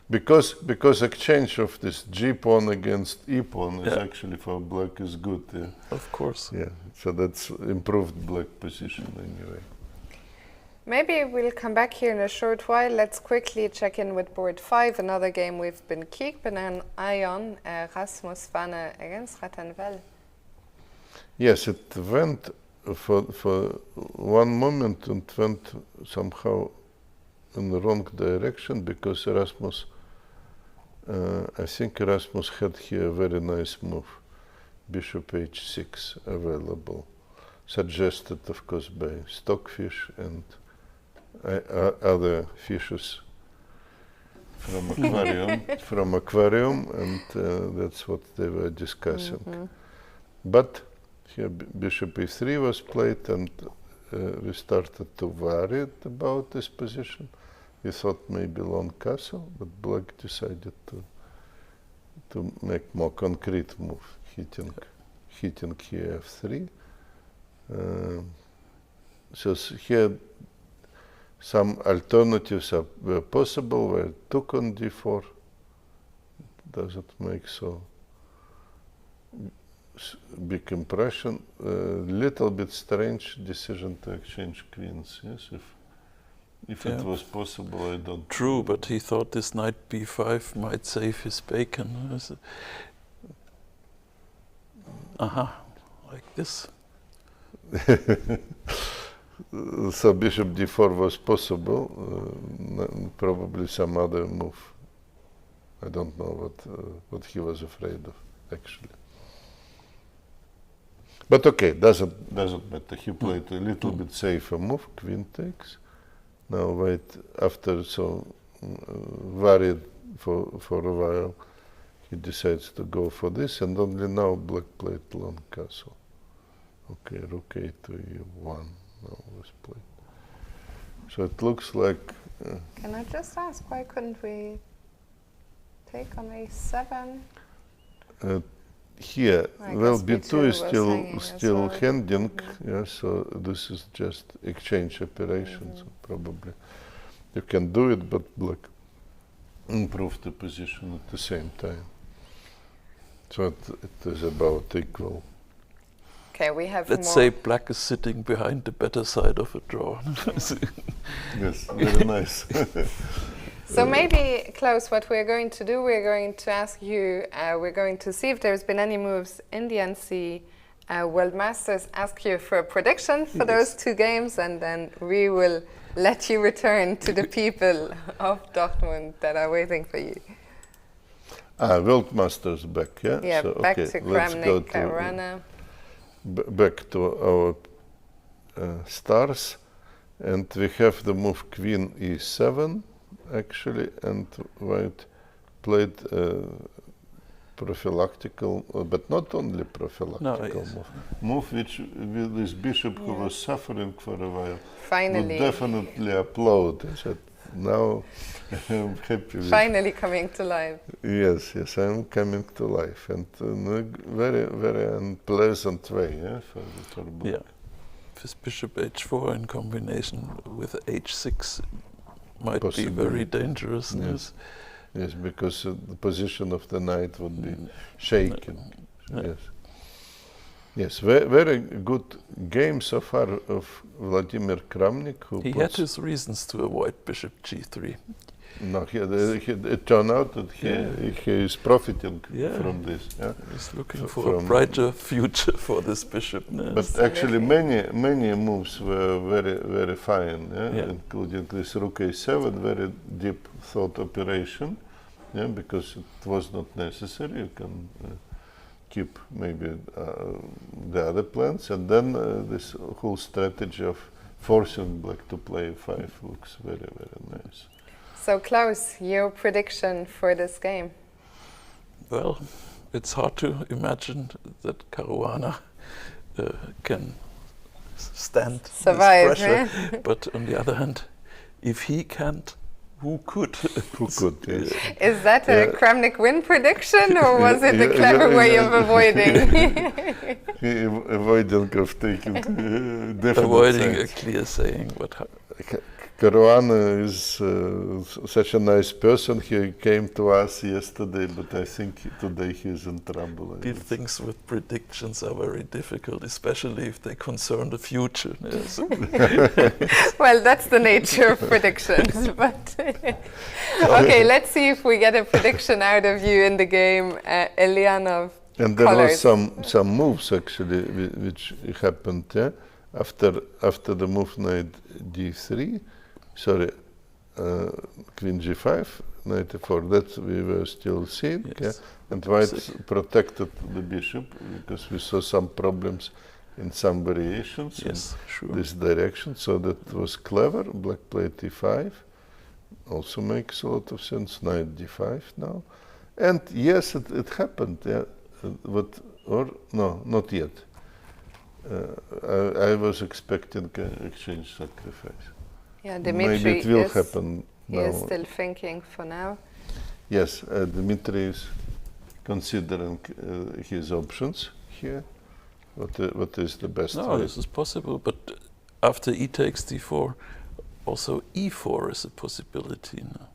Because exchange of this g pawn against e pawn is actually for black is good. Yeah. Of course. Yeah. So that's improved black position anyway. Maybe we'll come back here in a short while. Let's quickly check in with board 5, another game we've been keeping an eye on, Rasmus Vanne against Rattenvel. Yes, it went for one moment and went somehow in the wrong direction because Rasmus, I think Rasmus had here a very nice move, bishop h6 available, suggested of course by Stockfish and other fishes from aquarium, and that's what they were discussing. But here bishop e3 was played, and we started to worry about this position. We thought maybe long castle, but black decided to make more concrete move, hitting here f3. So here some alternatives were possible, where took on d4 doesn't make so big impression. Little bit strange decision to exchange queens. Yes, if it was possible, I don't. True, but he thought this knight b5 might save his bacon. Like this. So bishop d4 was possible. Probably some other move. I don't know what he was afraid of actually. But okay, doesn't matter. He played a little bit safer move. Queen takes. Now wait, after worried for a while, he decides to go for this, and only now black played long castle. Okay, rook a to e1 now was played. So it looks like. Can I just ask, why couldn't we take on a7? Here, well, b2 is still well. handing, so this is just exchange operations, probably. You can do it, but black improved the position at the same time. So it is about equal. Okay, we have Let's say black is sitting behind the better side of a draw. Yes, very nice. So maybe, Klaus, what we're going to do, we're going to ask you, we're going to see if there's been any moves in the NC World Masters, ask you for a prediction for those two games, and then we will let you return to the people of Dortmund that are waiting for you. World Masters back, yeah? Yeah, so, back okay, to Kramnik, Caruana. Back to our stars, and we have the move Queen e7, actually, and white played prophylactical, but not only prophylactical move, which with this bishop who was suffering for a while would definitely applaud. I said, now I'm happy with finally coming to life. Yes, I'm coming to life, and in a very, very unpleasant way for black. Yeah, this bishop h4 in combination with h6 might be very dangerous. Yes, because the position of the knight would be shaken. Yes, very good game so far of Vladimir Kramnik. He had his reasons to avoid bishop g3. No, it turned out that he is profiting from this. Yeah? He's looking for a brighter future for this bishop. But actually, many moves were very, very fine, including this rook a7, very deep thought operation, because it was not necessary. You can keep maybe the other plans, and then this whole strategy of forcing black to play a5 looks very, very nice. So Klaus, your prediction for this game? Well, it's hard to imagine that Caruana can survive this pressure. But on the other hand, if he can't, who could? Who could, yes. Is that a Kramnik win prediction, or was it a clever way of avoiding? Avoiding of taking definite avoiding sides. A clear saying. Caruana is such a nice person. He came to us yesterday, but I think today he's in trouble. These things with predictions are very difficult, especially if they concern the future. Yes. Well, that's the nature of predictions. But okay, let's see if we get a prediction out of you in the game, Eljanov. And there were some moves actually which happened after the move knight d3. Sorry, queen g5, knight e4, that we were still seeing, and white protected the bishop because we saw some problems in some variations in this direction, so that was clever. Black played e5, also makes a lot of sense, knight d5 now. And yes, it happened, no, not yet. I was expecting an exchange sacrifice. Yeah, Dmitrij maybe it will happen now. He is still thinking for now. Yes, Dmitrij is considering his options here. What is the best way? This is possible, but after e takes d4, also e4 is a possibility now.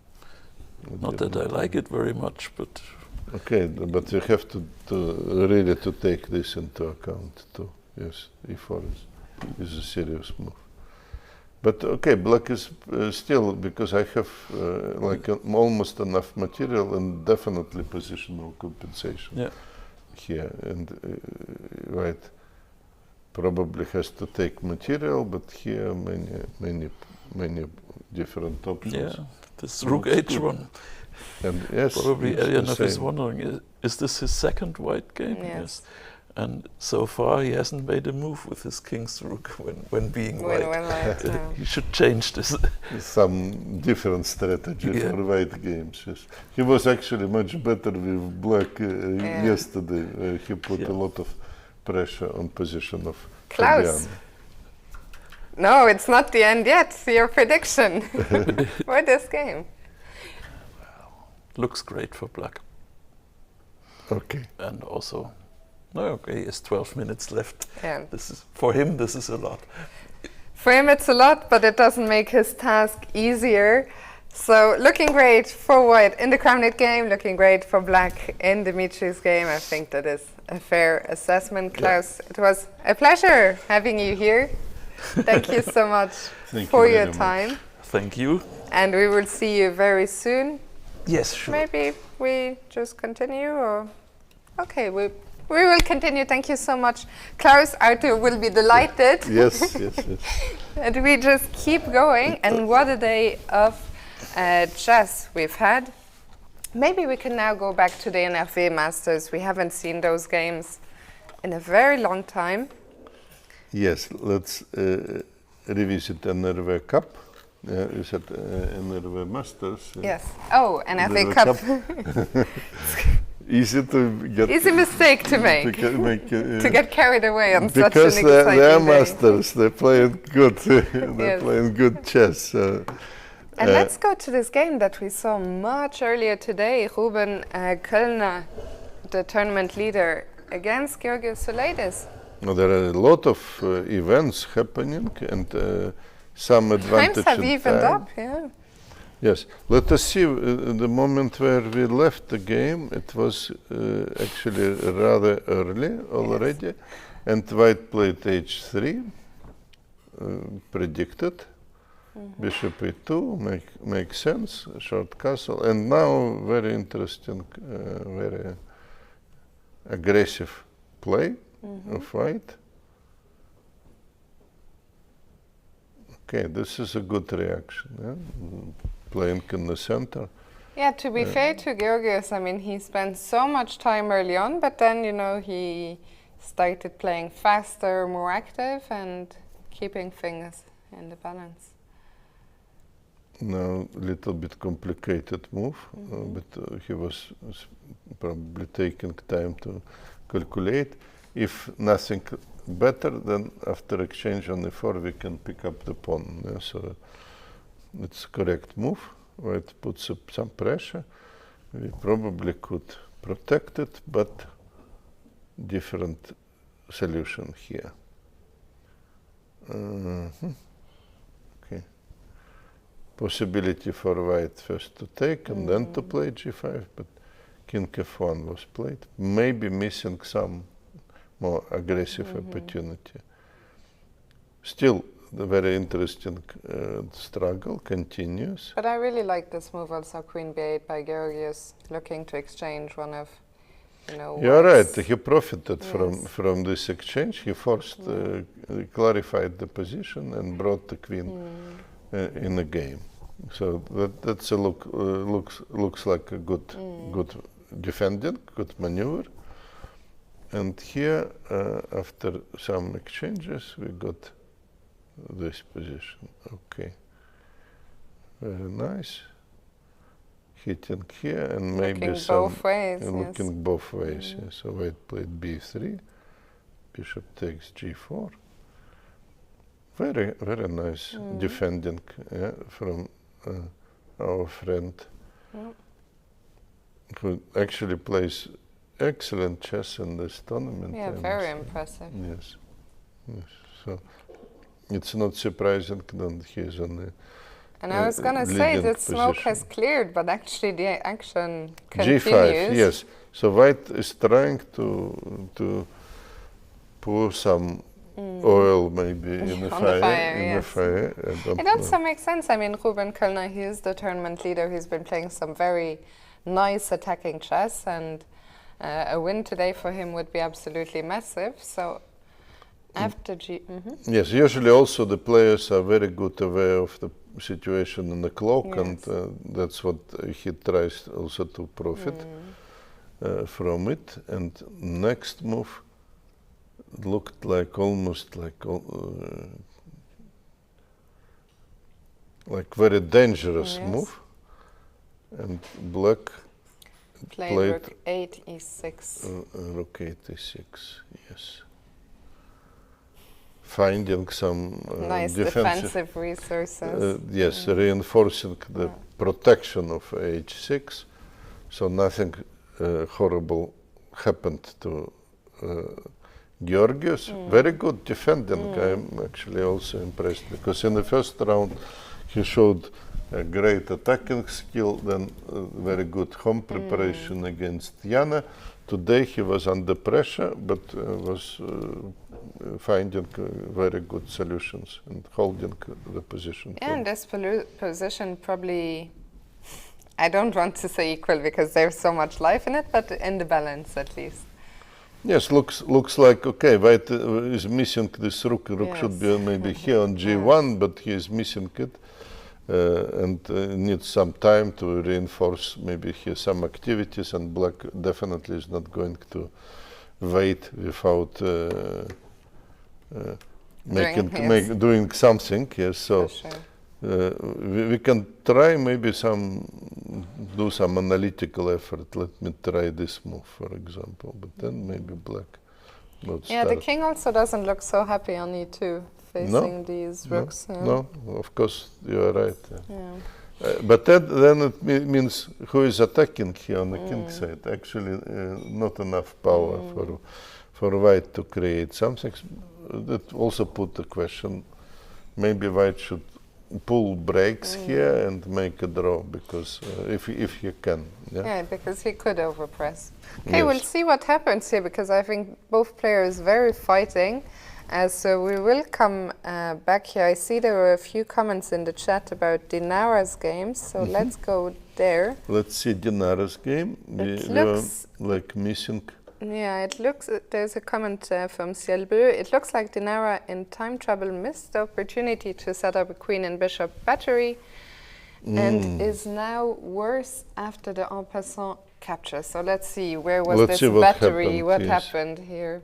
Not that I like it very much, but... Okay, but you have to really take this into account too. Yes, e4 is a serious move. But okay, black is still, because I have almost enough material and definitely positional compensation here. And white probably has to take material, but here many different options. Yeah, this rook h1. And yes, probably Eljanov is wondering, is this his second white game? Yes. And so far he hasn't made a move with his king's rook when being white. He should change this. Some different strategy for white games. Yes. He was actually much better with black yesterday. He put a lot of pressure on position of Klaus. Fabiano. No, it's not the end yet. Your prediction for this game. Looks great for black. Okay. And also, it's 12 minutes left. Yeah. This is for him. This is a lot. For him, it's a lot, but it doesn't make his task easier. So, looking great for white in the Kramnik game, looking great for black in Dmitrij's game. I think that is a fair assessment. Klaus, it was a pleasure having you here. Thank you so much for your time. Thank you. And we will see you very soon. Yes, sure. Maybe we just continue, or okay, we will continue. Thank you so much, Klaus. Arthur will be delighted. Yes. And we just keep going. And what a day of chess we've had. Maybe we can now go back to the NRV Masters. We haven't seen those games in a very long time. Yes, let's revisit NRV Cup. You said NRV Masters. Yes. Oh, an FA the Cup. Easy to get. Easy mistake to make. To get carried away on such an because exciting they're day. masters. They're playing good. They're Yes. playing good chess. And let's go to this game that we saw much earlier today. Ruben Kölner, the tournament leader, against Georgios Soulaitis. Now, there are a lot of events happening and some advantage. Times have in evened time. up, yeah. Yes. Let us see the moment where we left the game. It was actually rather early already. And white played h3, predicted. Bishop e2, makes sense, short castle. And now very interesting, very aggressive play of white. Okay, this is a good reaction. Yeah? Playing in the center. Yeah, to be fair to Georgios, I mean, he spent so much time early on, but then, you know, he started playing faster, more active, and keeping things in the balance. Now, a little bit complicated move, but he was probably taking time to calculate. If nothing better, then after exchange on e4, we can pick up the pawn. Yeah? So it's correct move. White puts up some pressure. We probably could protect it, but different solution here. Okay. Possibility for white first to take and then to play g5, but king f1 was played. Maybe missing some more aggressive opportunity. Still, the very interesting struggle continues. But I really like this move also, queen b8 by Georgios, looking to exchange one of, you know, You're right, white's- he profited from this exchange. He forced, clarified the position and brought the queen in the game. So that's a looks like a good defending, good maneuver. And here, after some exchanges, we got this position. Okay, very nice. Hitting here and maybe Looking some both ways, looking both ways. Yeah. So white played b3, bishop takes g4. Very nice defending from our friend, who actually plays excellent chess in this tournament. Yeah, very impressive. Yes. So it's not surprising that he is on the And I was going to say leading that smoke position. has cleared, but actually the action continues. G5, yes. So white is trying to pour some oil maybe in the On the fire, in the yes. fire. It also makes sense. I mean, Ruben Kölner, he is the tournament leader. He's been playing some very nice attacking chess, and a win today for him would be absolutely massive. So after Yes, usually also the players are very good aware of the situation in the clock, Yes. and that's what he tries also to profit from it. And next move looked like almost like very dangerous Yes. move, and black played played rook 8 e6. rook 86, yes. Finding some Nice defensive resources. yes, reinforcing the protection of h6, so nothing horrible happened to Georgios. Very good defending. I'm actually also impressed, because in the first round he showed a great attacking skill, then very good home preparation against Jana. Today he was under pressure, but was finding very good solutions and holding the position. Yeah, and this position probably, I don't want to say equal because there's so much life in it, but in the balance at least. Yes, looks like okay. White is missing this rook. Rook should be Yes. maybe here on g1, but he is missing it, and needs some time to reinforce maybe here some activities. And black definitely is not going to wait without Doing doing something. Yes, so For sure. we can try maybe do some analytical effort. Let me try this move, for example, but then maybe black would Yeah, start. the king also doesn't look so happy on e2, facing these rooks. No, of course, you are right. Yeah. But then it means who is attacking here on the king side? Actually, not enough power for white to create something. That also put the question, maybe white should pull breaks here and make a draw, because if he can. Yeah, because he could overpress. Okay, we'll see what happens here, because I think both players very fighting. So we will come back here. I see there were a few comments in the chat about Dinara's games, so let's go there. Let's see Dinara's game. It we looks like missing. Yeah, it looks, there's a comment from Cielbleu. It looks like Dinara in time trouble missed the opportunity to set up a queen and bishop battery and is now worse after the en passant capture. So let's see, where was this battery? What happened here?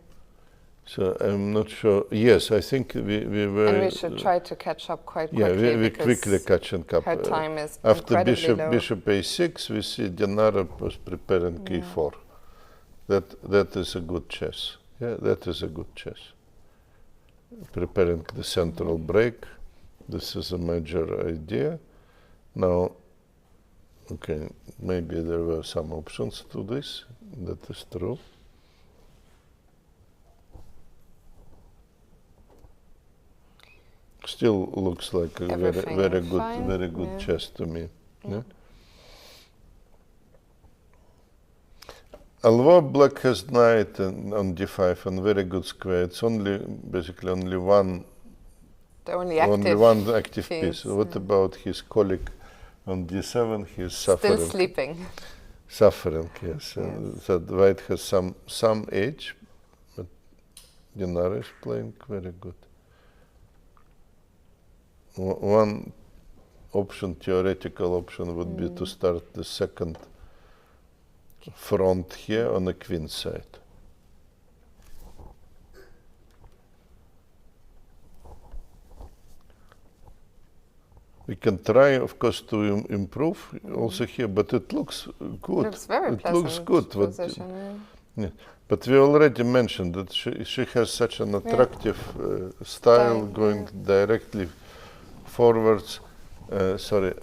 So I'm not sure. Yes, I think we were. And we should try to catch up quite quickly. Yeah, we quickly catch and up. Her time is after low. bishop a6, we see Dinara was preparing e4. That is a good chess. Yeah, that is a good chess. Preparing the central break. This is a major idea. Now, okay, maybe there were some options to this. That is true. Still looks like a very good chess to me. Yeah. Although black has knight on d5 and very good square, it's basically only one active piece. What about his colleague on d7? He's suffering. Still sleeping. Suffering, yes. So white has some edge, but Dinara is playing very good. One option, theoretical option, would be to start the second front here on the queen side. We can try, of course, to improve also here, but it looks good. Looks very it looks good. Position, yeah. But we already mentioned that she has such an attractive style going directly forwards. Sorry.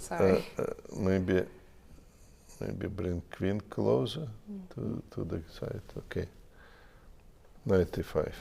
Maybe bring queen closer to the side. Okay. 95.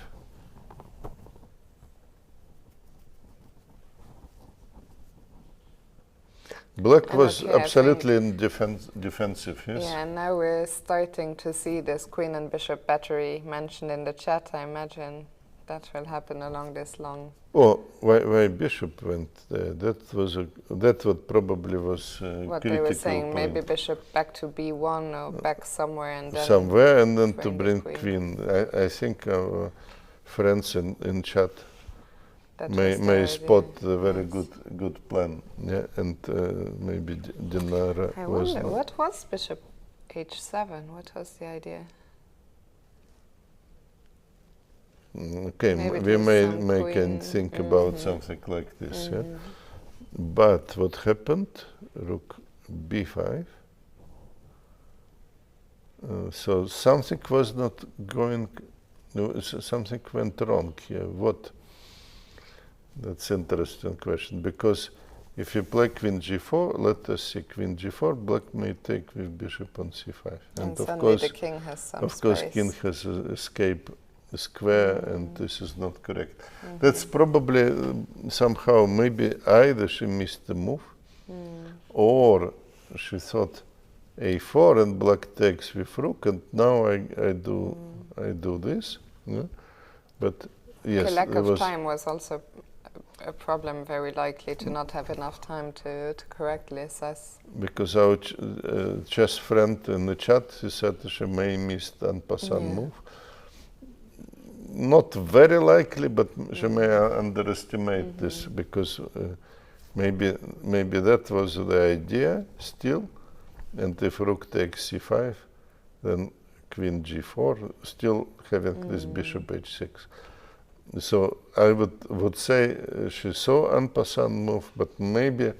Black was absolutely in defensive, yes? Yeah, and now we're starting to see this queen and bishop battery mentioned in the chat. I imagine that will happen along this long. Oh, why bishop went there? That what probably was what they were saying. point. Maybe bishop back to b1 or back somewhere and then to bring queen. I think our friends in chat may spot a very good plan. Yeah, and maybe Dinara was. I wonder what was bishop h7. What was the idea? Okay, we may think about something like this. Yeah? But what happened? Rook b5. So something was not going. No, something went wrong here. What? That's an interesting question, because if you play queen g4, let us see queen g4, black may take with bishop on c5, and of course the king has some space. King has escape square, and this is not correct. That's probably somehow maybe either she missed the move, or she thought a4 and black takes with rook, and now I do this. Yeah? But yes, the lack of time was also a problem, very likely, to not have enough time to correctly assess. Because our chess friend in the chat, he said she may miss the en passant move. Not very likely, but she may underestimate this, because maybe that was the idea still, and if rook takes c5, then queen g4, still having this bishop h6. So I would say she saw en passant move, but maybe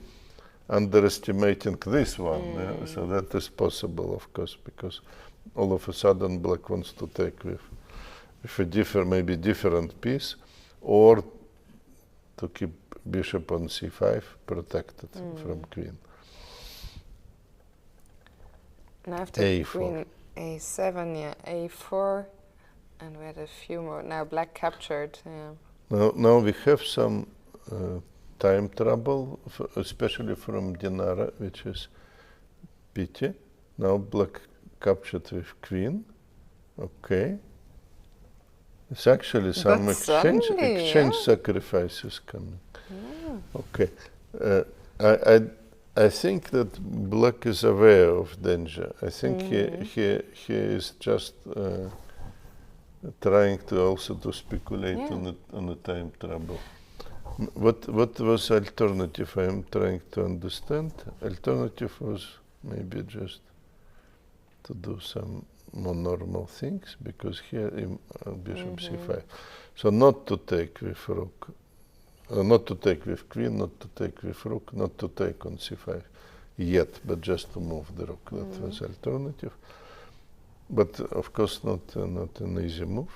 underestimating this one. Yeah? So that is possible, of course, because all of a sudden black wants to take with a maybe different piece, or to keep bishop on c5 protected from queen. And after A4. queen a7, yeah, a4, and we had a few more. Now black captured. Yeah. Now we have some time trouble, especially from Dinara, which is pity. Now black captured with queen. Okay. It's actually some exchange sacrifices coming. Okay. I think that black is aware of danger. I think he is just trying to also to speculate on the time trouble. What was alternative? I am trying to understand. Alternative was maybe just to do some more normal things, because here in bishop c5. So not to take with rook, not to take with queen, not to take with rook, not to take on c5 yet, but just to move the rook. That was alternative. But of course not an easy move.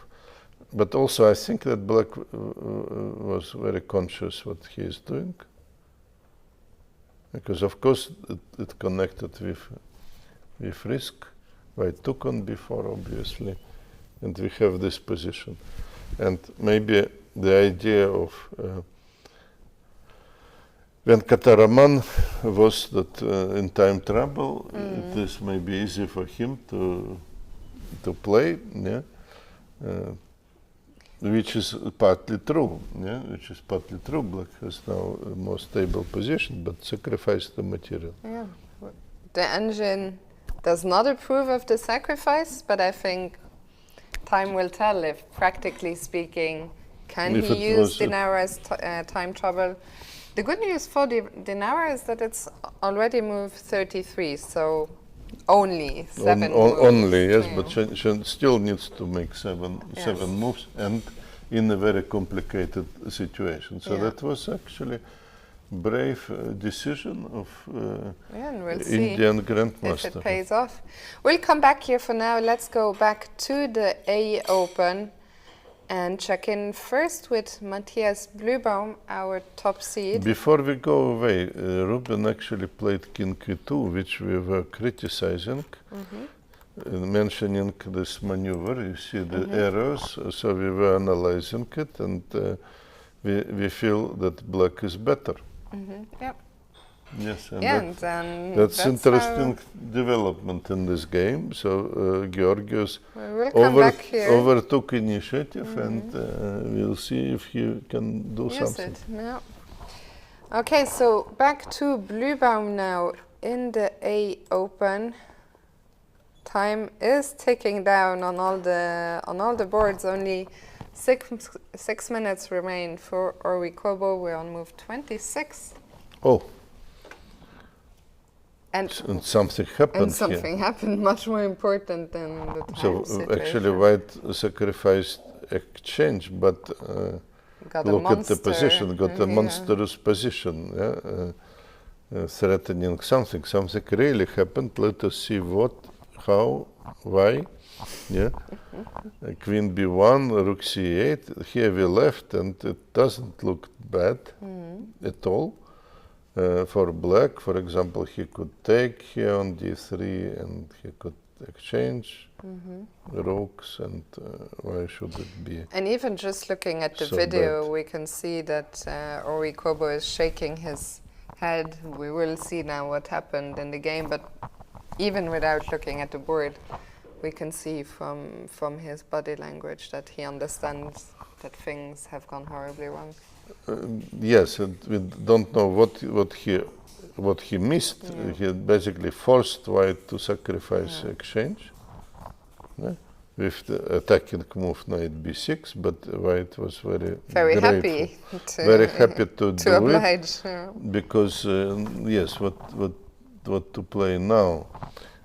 But also I think that black was very conscious what he is doing, because of course it connected with risk. White took on b4, obviously, and we have this position. And maybe the idea of when Kataraman was that in time trouble, it is maybe easy for him to play, yeah, which is partly true. Yeah, which is partly true. Black has now a more stable position, but sacrificed the material. Yeah, the engine does not approve of the sacrifice, but I think time will tell if, practically speaking, can he use Dinara's time trouble. The good news for Dinara is that it's already moved 33, so only 7 moves. Only, yes, but she still needs to make seven moves, and in a very complicated situation. So that was actually brave decision of we'll Indian grandmaster. If it pays off. We'll come back here for now. Let's go back to the A Open and check in first with Matthias Blübaum, our top seed. Before we go away, Ruben actually played king e2, which we were criticizing, mentioning this maneuver. You see the errors, so we were analyzing it, and we feel that black is better. Yep. Yes, and that's interesting development in this game. So Georgios overtook initiative, and we'll see if he can do something. Yeah. Okay, so back to Blübaum now in the A Open. Time is ticking down on all the boards. Only 6 minutes remain for Kobo. We're on move 26. Oh. And something happened. And something happened much more important than the time situation. Actually, White sacrificed exchange, but look at the position. Got a monstrous position. Yeah, threatening something. Something really happened. Let us see what, how, why. Yeah. Queen b1, rook c8. Here we left, and it doesn't look bad at all. For black, for example, he could take here on d3, and he could exchange rooks, and why should it be? And even just looking at the video, we can see that Kobo is shaking his head. We will see now what happened in the game, but even without looking at the board, we can see from his body language that he understands that things have gone horribly wrong. Yes, and we don't know what he missed. He basically forced White to sacrifice exchange with the attacking move knight b6, but White was very happy to do oblige, it, because yes, what to play now?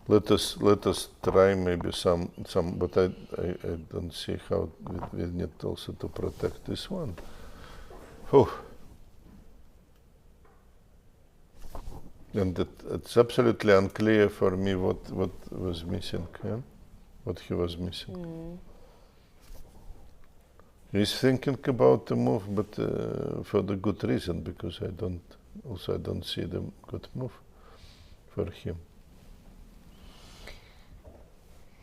Let us try maybe some, but I don't see how we need also to protect this one. Oh. And it's absolutely unclear for me what was missing, yeah? What he was missing. He's thinking about the move, but for the good reason, because I don't see the good move for him.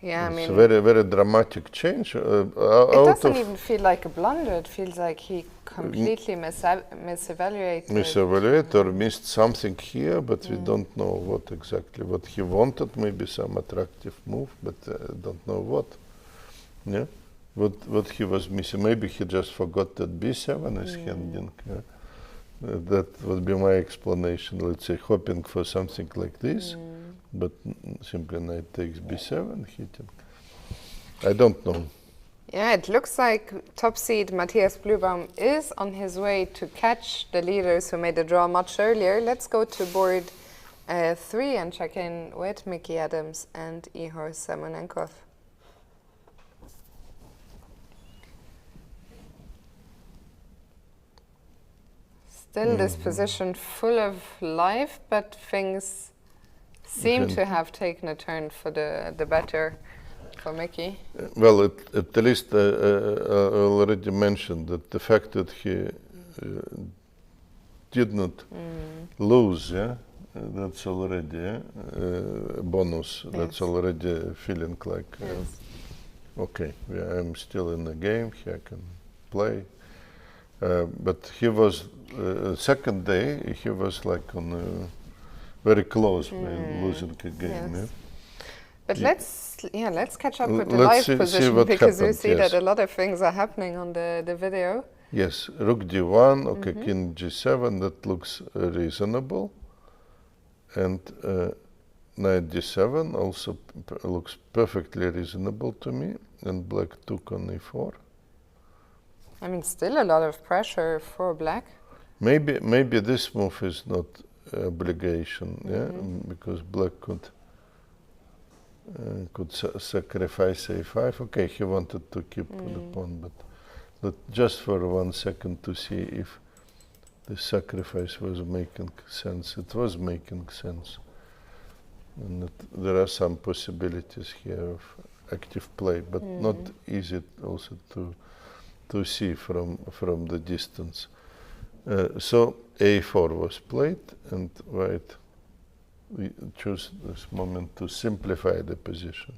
Yeah, it's I mean, a very, very dramatic change. It doesn't even feel like a blunder. It feels like he completely misevaluated. Or missed something here, but we don't know what exactly. What he wanted, maybe some attractive move, but don't know what. Yeah, what he was missing. Maybe he just forgot that b7 is handing. Yeah? That would be my explanation. Let's say hoping for something like this. But simply knight takes b7 hitting. I don't know. Yeah, it looks like top seed Matthias Blübaum is on his way to catch the leaders who made the draw much earlier. Let's go to board 3 and check in with Mickey Adams and Ihor Samunenkov. Still this position full of life, but things seem to have taken a turn for the better for Mickey. Well, at least I already mentioned that the fact that he did not lose, yeah, that's already a bonus. Yes. That's already a feeling like, okay, I'm still in the game, here I can play. But he was, second day, he was like on very close, losing a game. Yes. Yeah? But let's catch up with the live position, because we see that a lot of things are happening on the video. Yes, rook d1, okay, king g7, that looks reasonable. And knight d7 also looks perfectly reasonable to me. And black took on e4. I mean, still a lot of pressure for black. Maybe this move is not obligation, yeah, because black could sacrifice a5. Okay, he wanted to keep the pawn, but just for 1 second to see if the sacrifice was making sense. It was making sense, and there are some possibilities here of active play, but not easy also to see from the distance. So a4 was played, and white we choose this moment to simplify the position,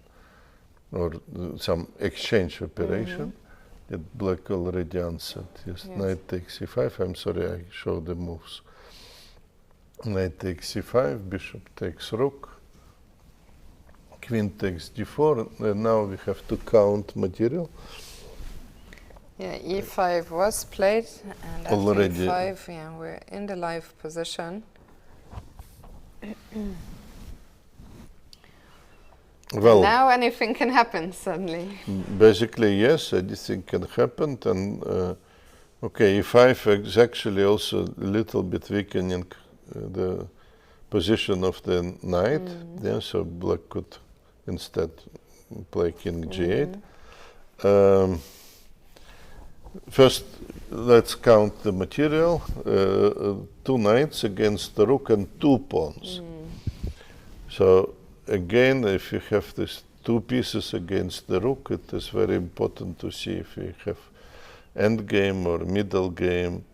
or some exchange operation. That black already answered. Yes, knight takes c5. I'm sorry, I showed the moves. Knight takes c5, bishop takes rook, queen takes d4, and now we have to count material. Yeah, e5 was played, and after already e5, yeah, we're in the live position. Well, and now anything can happen suddenly. Basically, yes, anything can happen, and okay, e5 is actually also a little bit weakening the position of the knight. Yeah, so black could instead play king g8. First, let's count the material. 2 knights against the rook and 2 pawns. So again, if you have these 2 pieces against the rook, it is very important to see if we have endgame or middle game.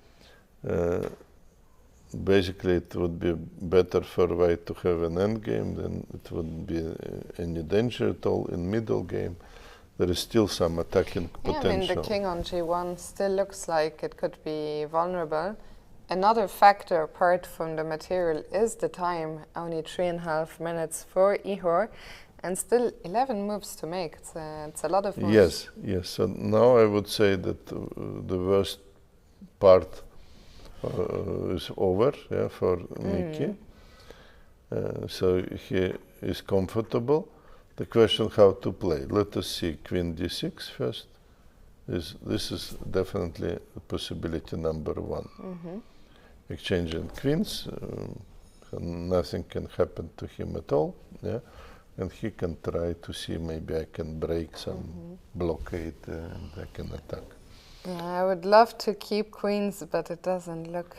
Basically, it would be better for white to have an endgame than it wouldn't be any danger at all in middle game. There is still some attacking potential. Yeah, I mean, the king on g1 still looks like it could be vulnerable. Another factor apart from the material is the time, only 3.5 minutes for Ihor, and still 11 moves to make. It's a lot of moves. Yes. So now I would say that the worst part is over, yeah, for Mickey. So he is comfortable. The question how to play. Let us see queen d6 first. This is definitely possibility number 1. Exchanging queens, nothing can happen to him at all. Yeah, and he can try to see maybe I can break some blockade and I can attack. Yeah, I would love to keep queens, but it doesn't look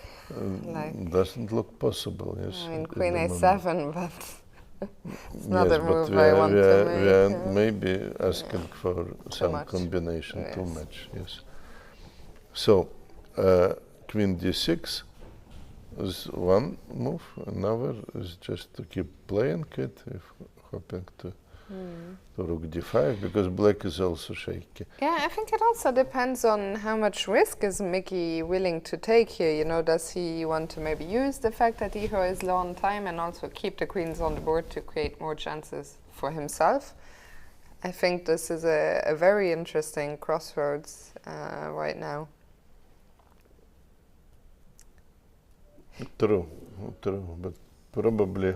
like... Doesn't look possible, yes. I mean, at queen the A7, moment. but it's not Yes, a but move I want to make. we are maybe asking for some much. combination, too Yes. much, yes. So, queen d6 is one move, another is just to keep playing it, if hoping to rook d5, because black is also shaky. Yeah, I think it also depends on how much risk is Mickey willing to take here. You know, does he want to maybe use the fact that Ihor is low on time and also keep the queens on the board to create more chances for himself? I think this is a very interesting crossroads right now. True, but probably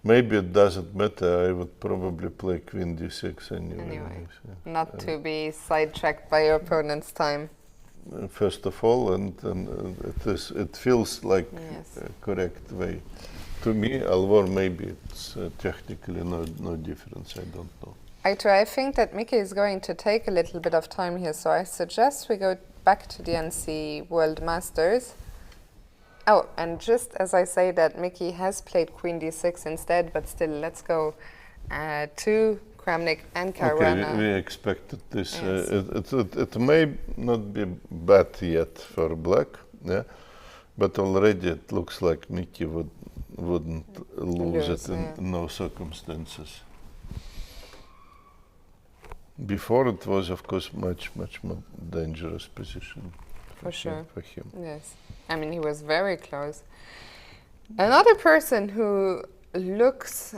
maybe it doesn't matter. I would probably play queen d6 anyway. Yeah. Not to be sidetracked by your opponent's time. First of all, and it feels like Yes. a correct way to me, although maybe it's technically no difference. I don't know. I think that Mickey is going to take a little bit of time here, so I suggest we go back to the NC World Masters. Oh, and just as I say that, Mickey has played queen d6 instead, but still, let's go to Kramnik and Caruana. Okay, we expected this. Yes. It may not be bad yet for black, yeah, but already it looks like Mickey wouldn't lose it in no circumstances. Before it was, of course, much more dangerous position. For sure. For him. Yes. I mean, he was very close. Another person who looked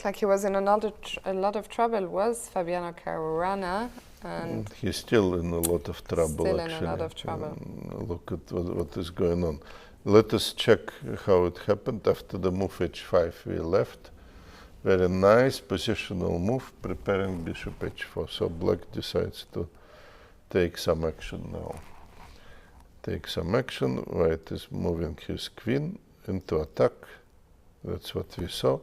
like he was in a lot of trouble was Fabiano Caruana. And he's still in a lot of trouble, still actually. in a lot of trouble. Look at what is going on. Let us check how it happened. After the move h5, we left. Very nice positional move, preparing bishop h4. So black decides to take some action now. Take some action. White is moving his queen into attack. That's what we saw.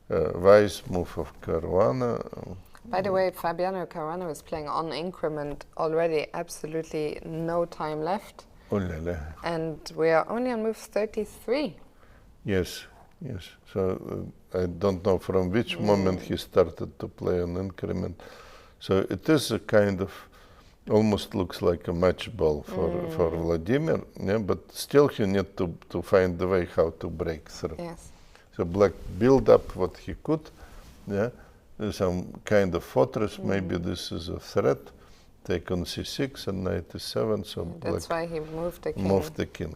Wise move of Caruana. By the way, Fabiano Caruana was playing on increment already. Absolutely no time left. And we are only on move 33. Yes. So I don't know from which moment he started to play on increment. So it is a kind of, almost looks like a match ball for Vladimir, yeah, but still he needs to find the way how to break through. Yes. So black build up what he could, yeah, some kind of fortress, maybe this is a threat, take on c6 and knight e7, so that's why he moved the king. Moved the king.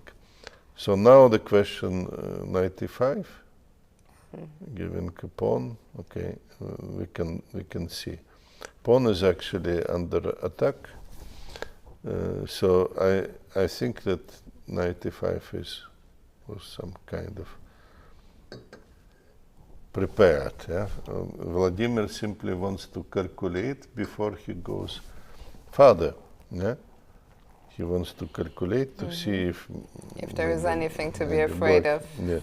So now the question, knight e5, giving a pawn, okay, we can see. Pawn is actually under attack, so I think that knight e5 was some kind of prepared. Yeah? Vladimir simply wants to calculate before he goes further. Yeah? He wants to calculate to see if there is anything to be afraid of. Yeah.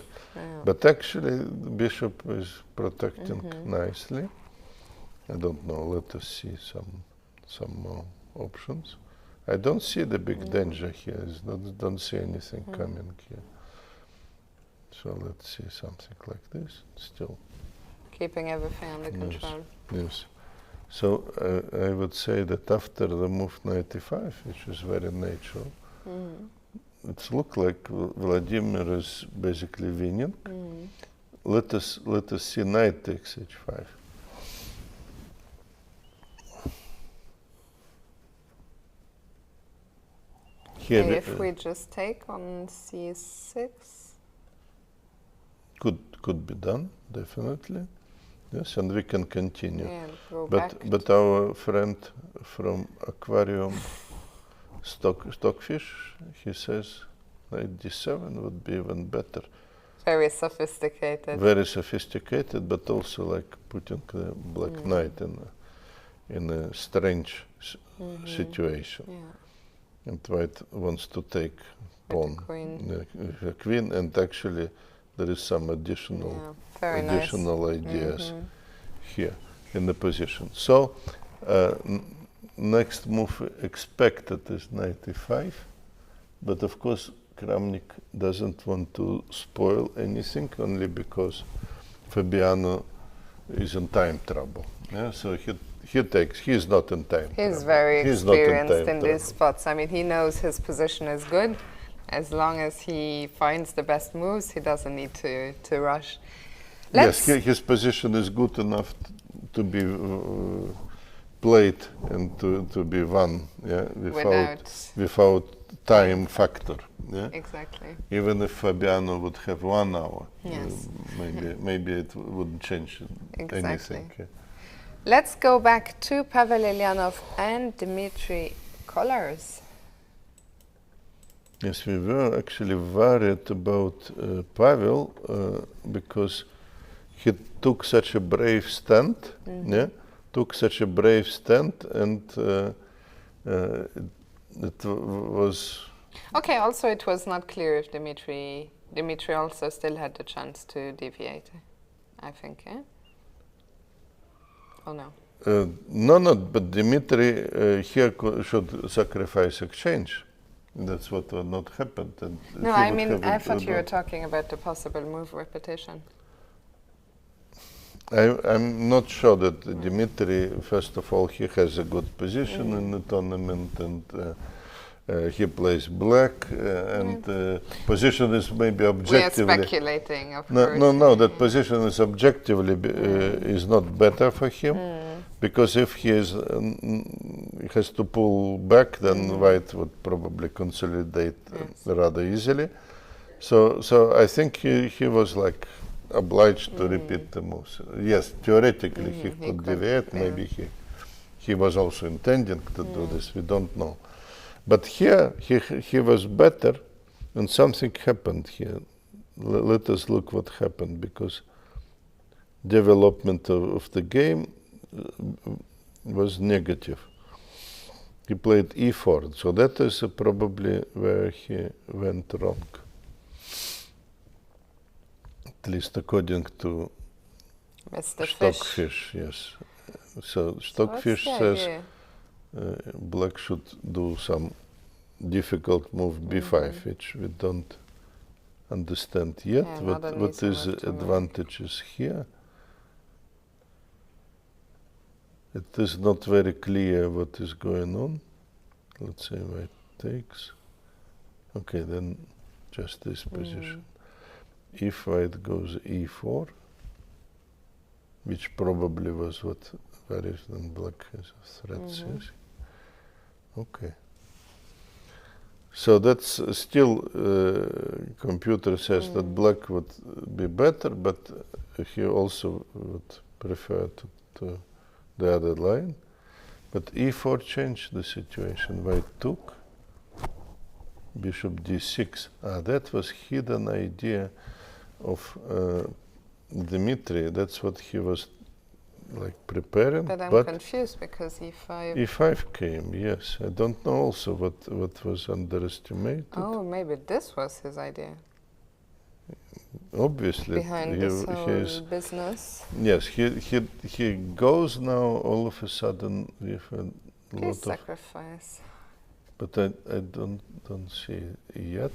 But actually the bishop is protecting nicely. I don't know, let us see some more options. I don't see the big danger here. Don't see anything coming here. So let's see something like this. Still keeping everything under control. Yes. So I would say that after the move knight e5, which is very natural, it looks like Vladimir is basically winning. Let us see knight takes h5. Here if we just take on c6, could be done, definitely. Yes, and we can continue. Yeah, but our friend from Aquarium Stockfish, he says knight d7 would be even better. Very sophisticated. Very sophisticated, but also like putting the black knight in a strange situation. Yeah. And white wants to take pawn, queen. The queen, and actually there is some additional nice. ideas here in the position. So next move expected is knight e5, but of course Kramnik doesn't want to spoil anything, only because Fabiano is in time trouble. Yeah, so he takes. He's not in time. He's very experienced in these spots. I mean, he knows his position is good. As long as he finds the best moves, he doesn't need to rush. Yes, his position is good enough to be played and to be won. Yeah, without time factor. Yeah? Exactly. Even if Fabiano would have 1 hour, maybe it wouldn't change anything. Yeah. Let's go back to Pavel Eljanov and Dmitrij Kollars. Yes, we were actually worried about Pavel because he took such a brave stand. Yeah, took such a brave stand, and it was. Okay. Also, it was not clear if Dmitrij also still had the chance to deviate. I think. Yeah. Oh no. No, but Dmitrij here should sacrifice exchange. That's what would not happen. And no, I mean, I thought you were talking about the possible move repetition. I'm not sure that Dmitrij, first of all, he has a good position in the tournament, and he plays black, and position is maybe objectively. We are speculating, of course. No, that position is objectively is not better for him, because if he has to pull back, then White would probably consolidate rather easily. So I think he was like obliged to repeat the moves. Yes, theoretically he could deviate. Maybe he was also intending to do this. We don't know. But here he was better, and something happened here. Let us look what happened, because development of the game was negative. He played e4, so that is probably where he went wrong. At least according to Stockfish, yes. So Stockfish says black should do some difficult move b5, which we don't understand yet. What is the advantages here? It is not very clear what is going on. Let's say White takes. Okay, then just this position. If White goes e4, which probably was what varies, then black has threats. Yes. Okay. So that's still computer says that black would be better, but he also would prefer to the other line. But e4 changed the situation. White took, bishop d6. That was hidden idea of Dmitrij. That's what he was like preparing. But I'm confused because e5. e5 came, yes. I don't know also what was underestimated. Oh, maybe this was his idea. Obviously, behind this whole business. Yes, he goes now all of a sudden with a lot sacrifice. But I don't see it yet.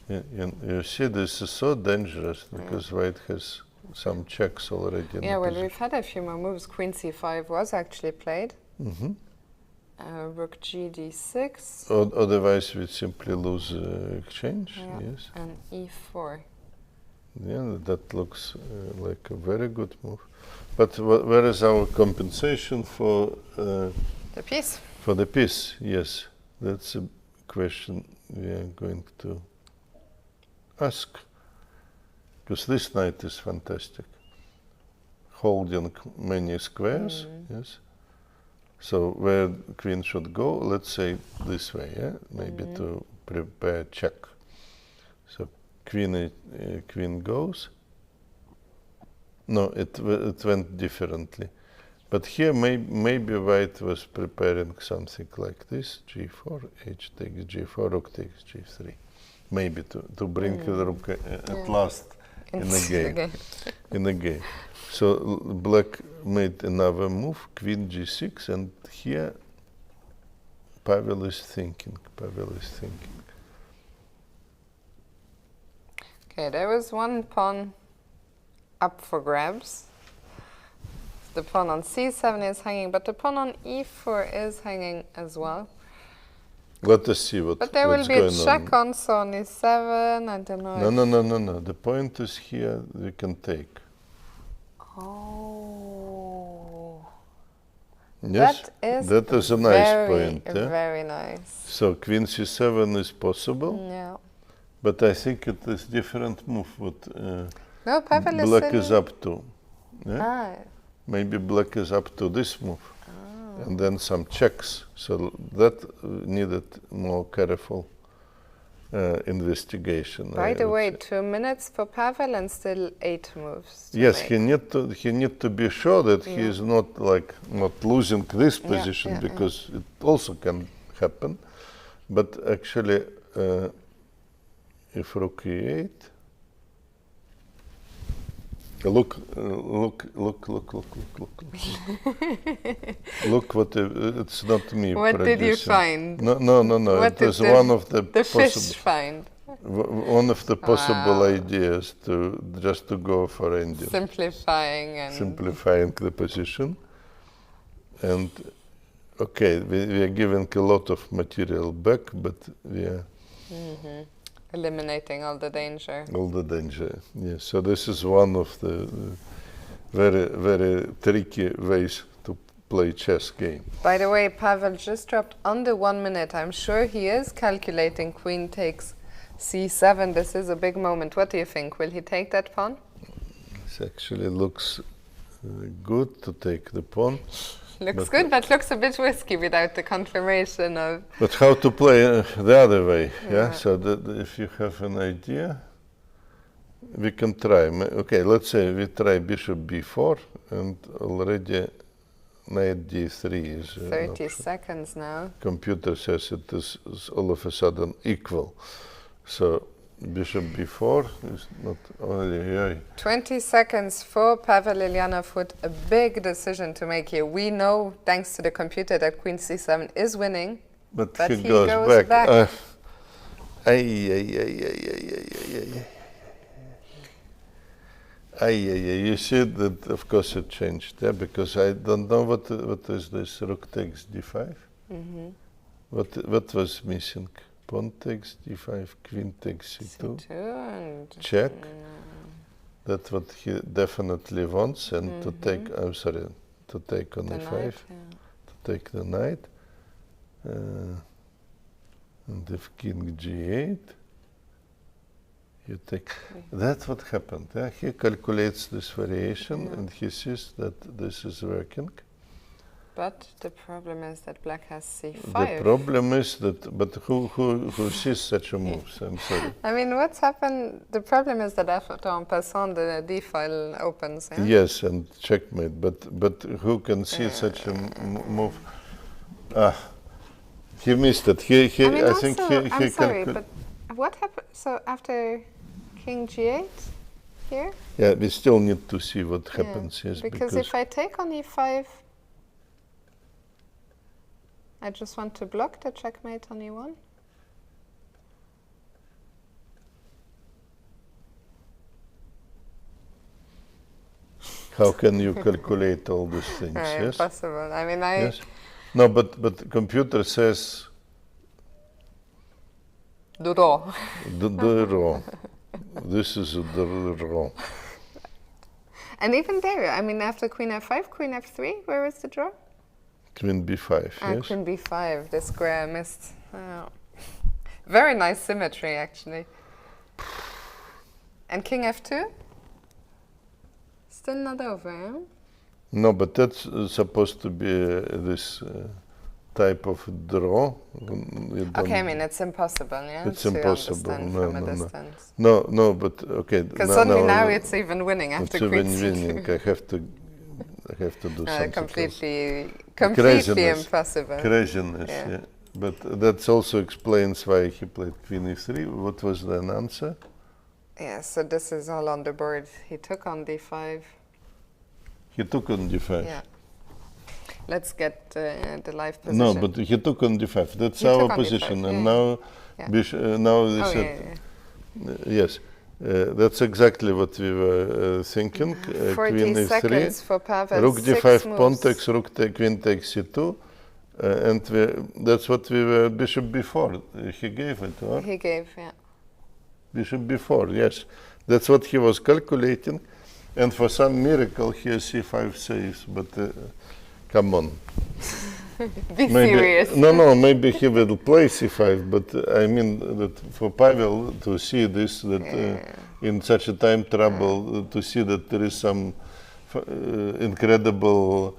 You see, this is so dangerous because White has some checks already. Yeah, well, we've had a few more moves. Queen c5 was actually played. Rook gd6. Otherwise, we simply lose exchange. Yes. And e4. Yeah, that looks like a very good move. But where is our compensation for the piece? For the piece, yes. That's a question we are going to ask. Because this knight is fantastic. Holding many squares, yes. So where queen should go, let's say this way, yeah? Maybe to prepare check. So queen goes. No, it went differently. But here maybe White was preparing something like this, g4, h takes g4, rook takes g3. Maybe to bring the rook at last in a game. In a game. So black made another move, queen g6, and here Pavel is thinking. Okay, there was one pawn up for grabs. The pawn on c7 is hanging, but the pawn on e4 is hanging as well. Let us see what's going on. But there will be a check also on e7. I don't know. No. The point is here we can take. Oh. Yes, that is a nice point. Very nice. So queen c7 is possible. Yeah. But I think it is different move what No, Pavel black is up to. Yeah? Ah. Maybe black is up to this move. And then some checks. So that needed more careful investigation. By the way, 2 minutes for Pavel and still 8 moves. Yes, he need to be sure that he is not losing this position because it also can happen. But actually, if rook e8, look what it's not me. What producing. did you find? No. What it was did one of the fish find? One of the possible ideas to just to go for ending. Simplifying the position. And okay, we are giving a lot of material back, but we are eliminating all the danger. Yes. So this is one of the very, very tricky ways to play chess game. By the way, Pavel just dropped under 1 minute. I'm sure he is calculating queen takes c7. This is a big moment. What do you think? Will he take that pawn? It actually looks good to take the pawn. Looks good, but looks a bit risky without the confirmation of... But how to play the other way, yeah? So that if you have an idea, we can try. Okay, let's say we try bishop b4, and already knight d3 is 30 seconds now. Computer says it is all of a sudden equal. So bishop b4 is not only... 20 seconds for Pavel Eljanov with a big decision to make here. We know, thanks to the computer, that queen c7 is winning, but he goes back. You see that, of course, it changed, yeah, because I don't know what is this, rook takes d5? What was missing? Pawn takes d5, queen takes c2, check. That's what he definitely wants, and to take, to take on e5, to take the knight. And if king g8, you take. That's what happened. Yeah? He calculates this variation, and he sees that this is working. But the problem is that black has c5. The problem is that, but who sees such a move? I'm sorry. I mean, what's happened? The problem is that after en passant, the d file opens. Yeah? Yes, and checkmate. But who can see such a move? He missed it. I think he. I'm sorry, but what happened? So after king g8 here? Yeah, we still need to see what happens. Yes, because if I take on e5. I just want to block the checkmate on e1. How can you calculate all these things? Yes? Impossible. I mean, Yes? No, but the computer says... The draw. The draw. This is the draw. And even there, I mean, after queen f5, queen f3, where is the draw? Queen b5, yes. Queen b5, the square missed. Oh. Very nice symmetry, actually. And king f2? Still not over, eh? No, but that's supposed to be this type of draw. Okay, I mean, it's impossible, yeah? It's impossible, no, but okay. Because suddenly now it's even winning after queen c2. It's even winning, I have to do something completely impossible. Craziness, yeah. But that also explains why he played queen e3. What was the answer? Yeah, so this is all on the board. He took on d5. He took on d5. Yeah. Let's get the live position. No, but he took on d5. That's He our took on position. d5, And yeah. now, Yeah. now they Oh, said, yes, that's exactly what we were thinking. 40 Queen e3, seconds for Pavel. rook 6 d5, pawn moves. takes, queen takes c2. And that's what we were, bishop b4. He gave it, or? He gave, yeah. Bishop b4, yes. That's what he was calculating. And for some miracle, here c5 saves, but come on. Be serious. No, maybe he will play c5, but I mean that for Pavel to see this, that in such a time trouble, to see that there is some incredible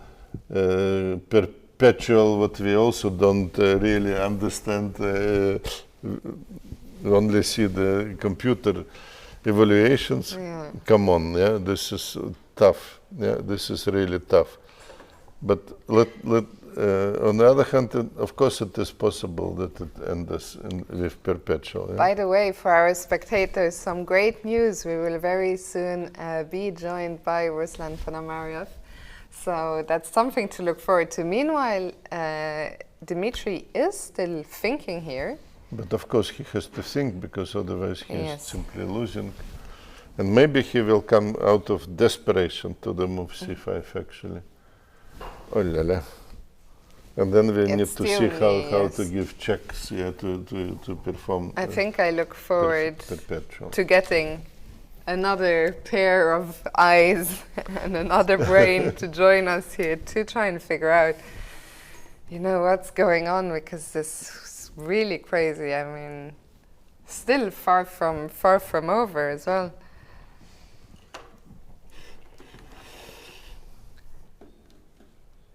perpetual, what we also don't really understand, we only see the computer evaluations. Yeah. Come on, yeah, this is tough. Yeah, this is really tough. But on the other hand, of course, it is possible that it ends with perpetual. Yeah? By the way, for our spectators, some great news. We will very soon be joined by Ruslan Ponomarev. So that's something to look forward to. Meanwhile, Dmitrij is still thinking here. But of course, he has to think, because otherwise he is simply losing. And maybe he will come out of desperation to the move c5, actually. Oh la la. And then we need to see how to give checks, to perform. I think I look forward perpetual. to getting another pair of eyes and another brain to join us here to try and figure out, what's going on, because this is really crazy. I mean, still far from over as well.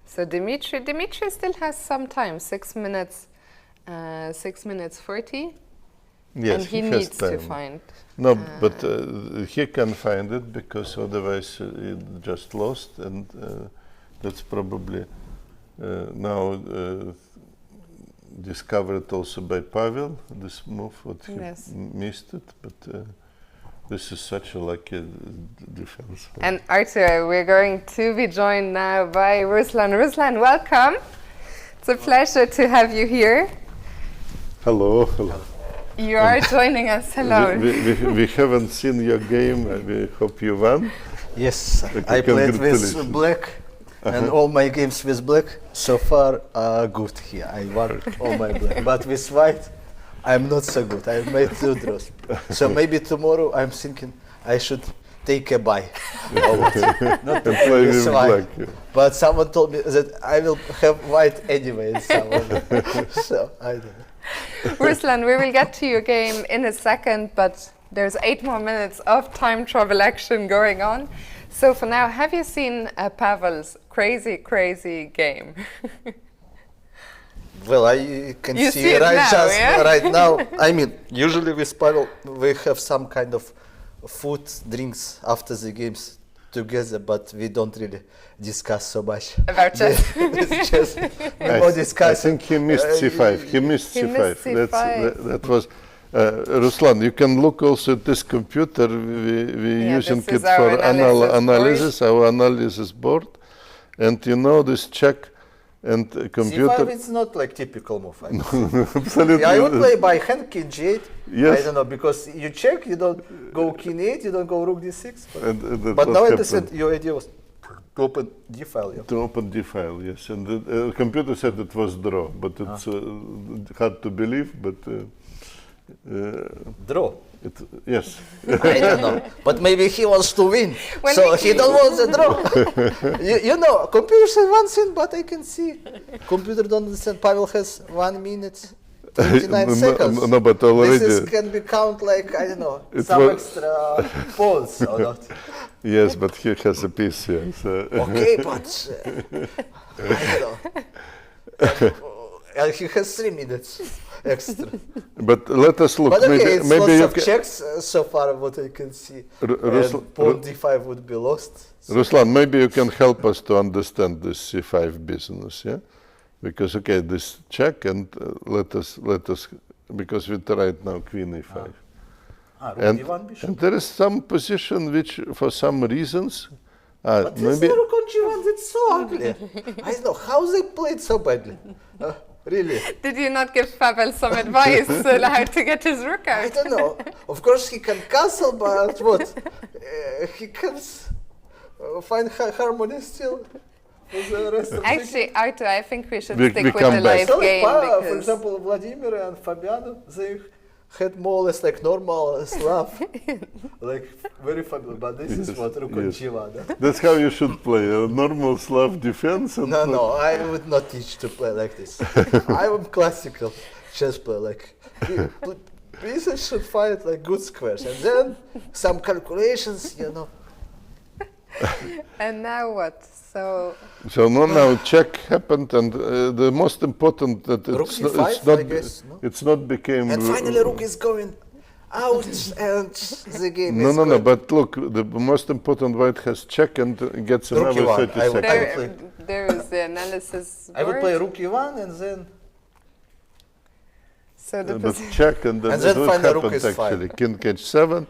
So Dmitrij still has some time, 6 minutes, 6 minutes 40. Yes, and he needs to find. No, but he can find it, because otherwise he just lost, and that's probably now discovered also by Pavel, this move, what he missed it, but this is such a lucky defense. And Arthur, we're going to be joined now by Ruslan. Ruslan, welcome. It's a pleasure to have you here. Hello, hello. You are joining us. Hello. We haven't seen your game. We hope you won. Yes, Okay, I played with black, and all my games with black so far are good here. I won all my black, but with white, I'm not so good. I made 2 draws. So maybe tomorrow I'm thinking I should take a buy. Not to play with white. Black. But someone told me that I will have white anyway. So I don't know. Ruslan, we will get to your game in a second, but there's 8 more minutes of time travel action going on. So for now, have you seen Pavel's crazy game? Well, I can You see it right now, yeah? right now. I mean, usually with Pavel, we have some kind of food, drinks after the games together, but we don't really discuss so much. About chess. It's just no discussing. I think he missed c5. He missed c5. That was Ruslan. You can look also at this computer. We using it for analysis, our analysis board, and this check and computer. C5 it's not like typical move. Absolutely. I would play by hand king g8. Yes. I don't know, because you check, you don't go king 8, you don't go rook d6. But now I understand your idea was to open d file. Yeah. To open d file, yes. And the computer said it was draw, but it's hard to believe. But draw. Yes. I don't know, but maybe he wants to win, so he don't want the draw. Computer says one thing, but I can see computer don't understand. Pavel has 1 minute 29 seconds. No, but already this can be count like, I don't know, some extra pawns or not. Yes, but he has a piece here. So. Okay, but I don't know. And he has 3 minutes extra. But let us look. But okay, maybe it's you lots of checks so far, what I can see. Pawn d5 would be lost. Ruslan, maybe you can help us to understand this c5 business, yeah? Because this check, and let us because we tried now queen e5. Rook And, D1 bishop. and there is some position which, for some reasons, But this maybe rook on G1, it's so ugly. I don't know how they played so badly. Really. Did you not give Pavel some advice on how to get his rook I out? don't know. Of course he can castle, but what? He can find harmony still with the rest of the game. Actually, Arto, I think we should We stick with come the back. live So game for because example, Vladimir and Fabiano, they had more or less like normal Slav, like very familiar. But this is Yes, what rook on yes. G1. that's how you should play, a normal Slav defense. And No, I would not teach to play like this. I'm classical chess player. Like pieces should fight like good squares, and then some calculations, you know. and now what? So So now check happened, and the most important that Rook it's, D5, it's not I guess, no? it's not became. And finally, rook is going out, and the game No, is no, no. going. But look, the most important white has check and gets Rook another E1, 30 I would- seconds. play. there is the analysis I would board. play rook E1 and then So the But posi- check and then, And then what final rook happened is fine. actually? King h7,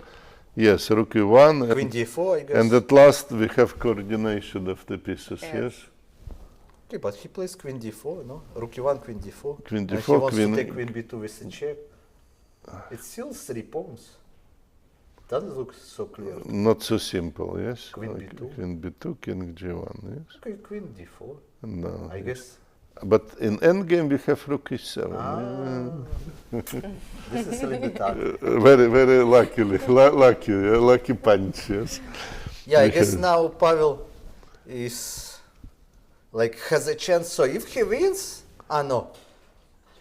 yes, rook e1, queen d4, I guess. and at last we have coordination of the pieces. Yes. Yes, Okay, but he plays queen d4, no? Rook e1, queen d4. Queen And he d4, wants queen- to take queen b2 with a check. It's still 3 pawns. Doesn't look so clear. not so simple. Yes, Queen Okay, b2. Queen b2, king g1. Yes, Okay, queen d4, no. I guess. But in endgame we have rook e7. This is a little bit hard. Very, very luckily, lucky punch. Yes. Yeah, I We guess have- now Pavel is like has a chance. So if he wins, no.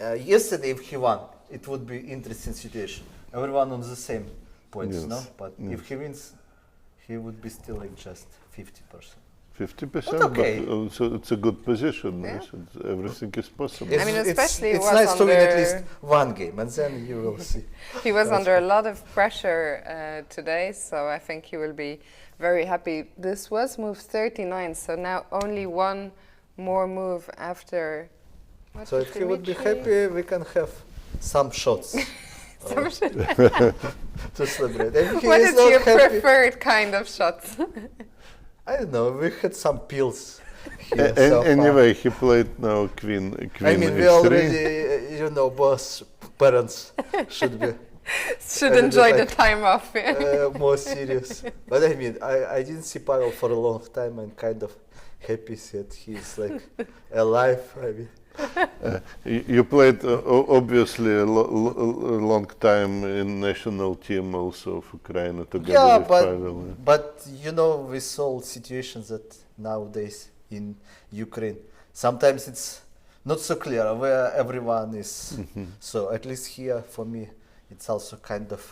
Yesterday if he won, it would be interesting situation. Everyone on the same points, Yes, no? But yes. if he wins, he would be still like just 50%. 50%, okay. but also it's a good position. Yeah. Yes, everything is possible. I mean, especially it's was nice to win at under- least one game, and then you will see. he was That's under a lot of pressure today, so I think he will be very happy. This was move 39, so now only one more move after. What So did if he would be Dmitrij- happy, we can have some shots Some shit. to celebrate. If he What is is not your happy, preferred kind of shot? I don't know. We had some pills here so far. Anyway, he played now queen I mean, we h3. already, both parents should be Should I did enjoy the like, time off. Yeah. more serious. But I mean, I didn't see Pavel for a long time. I'm kind of happy that he's like alive. I mean, You played obviously a long time in national team also of Ukraine together yeah, with Pavel. but with all situations that nowadays in Ukraine, sometimes it's not so clear where everyone is. So at least here, for me, it's also kind of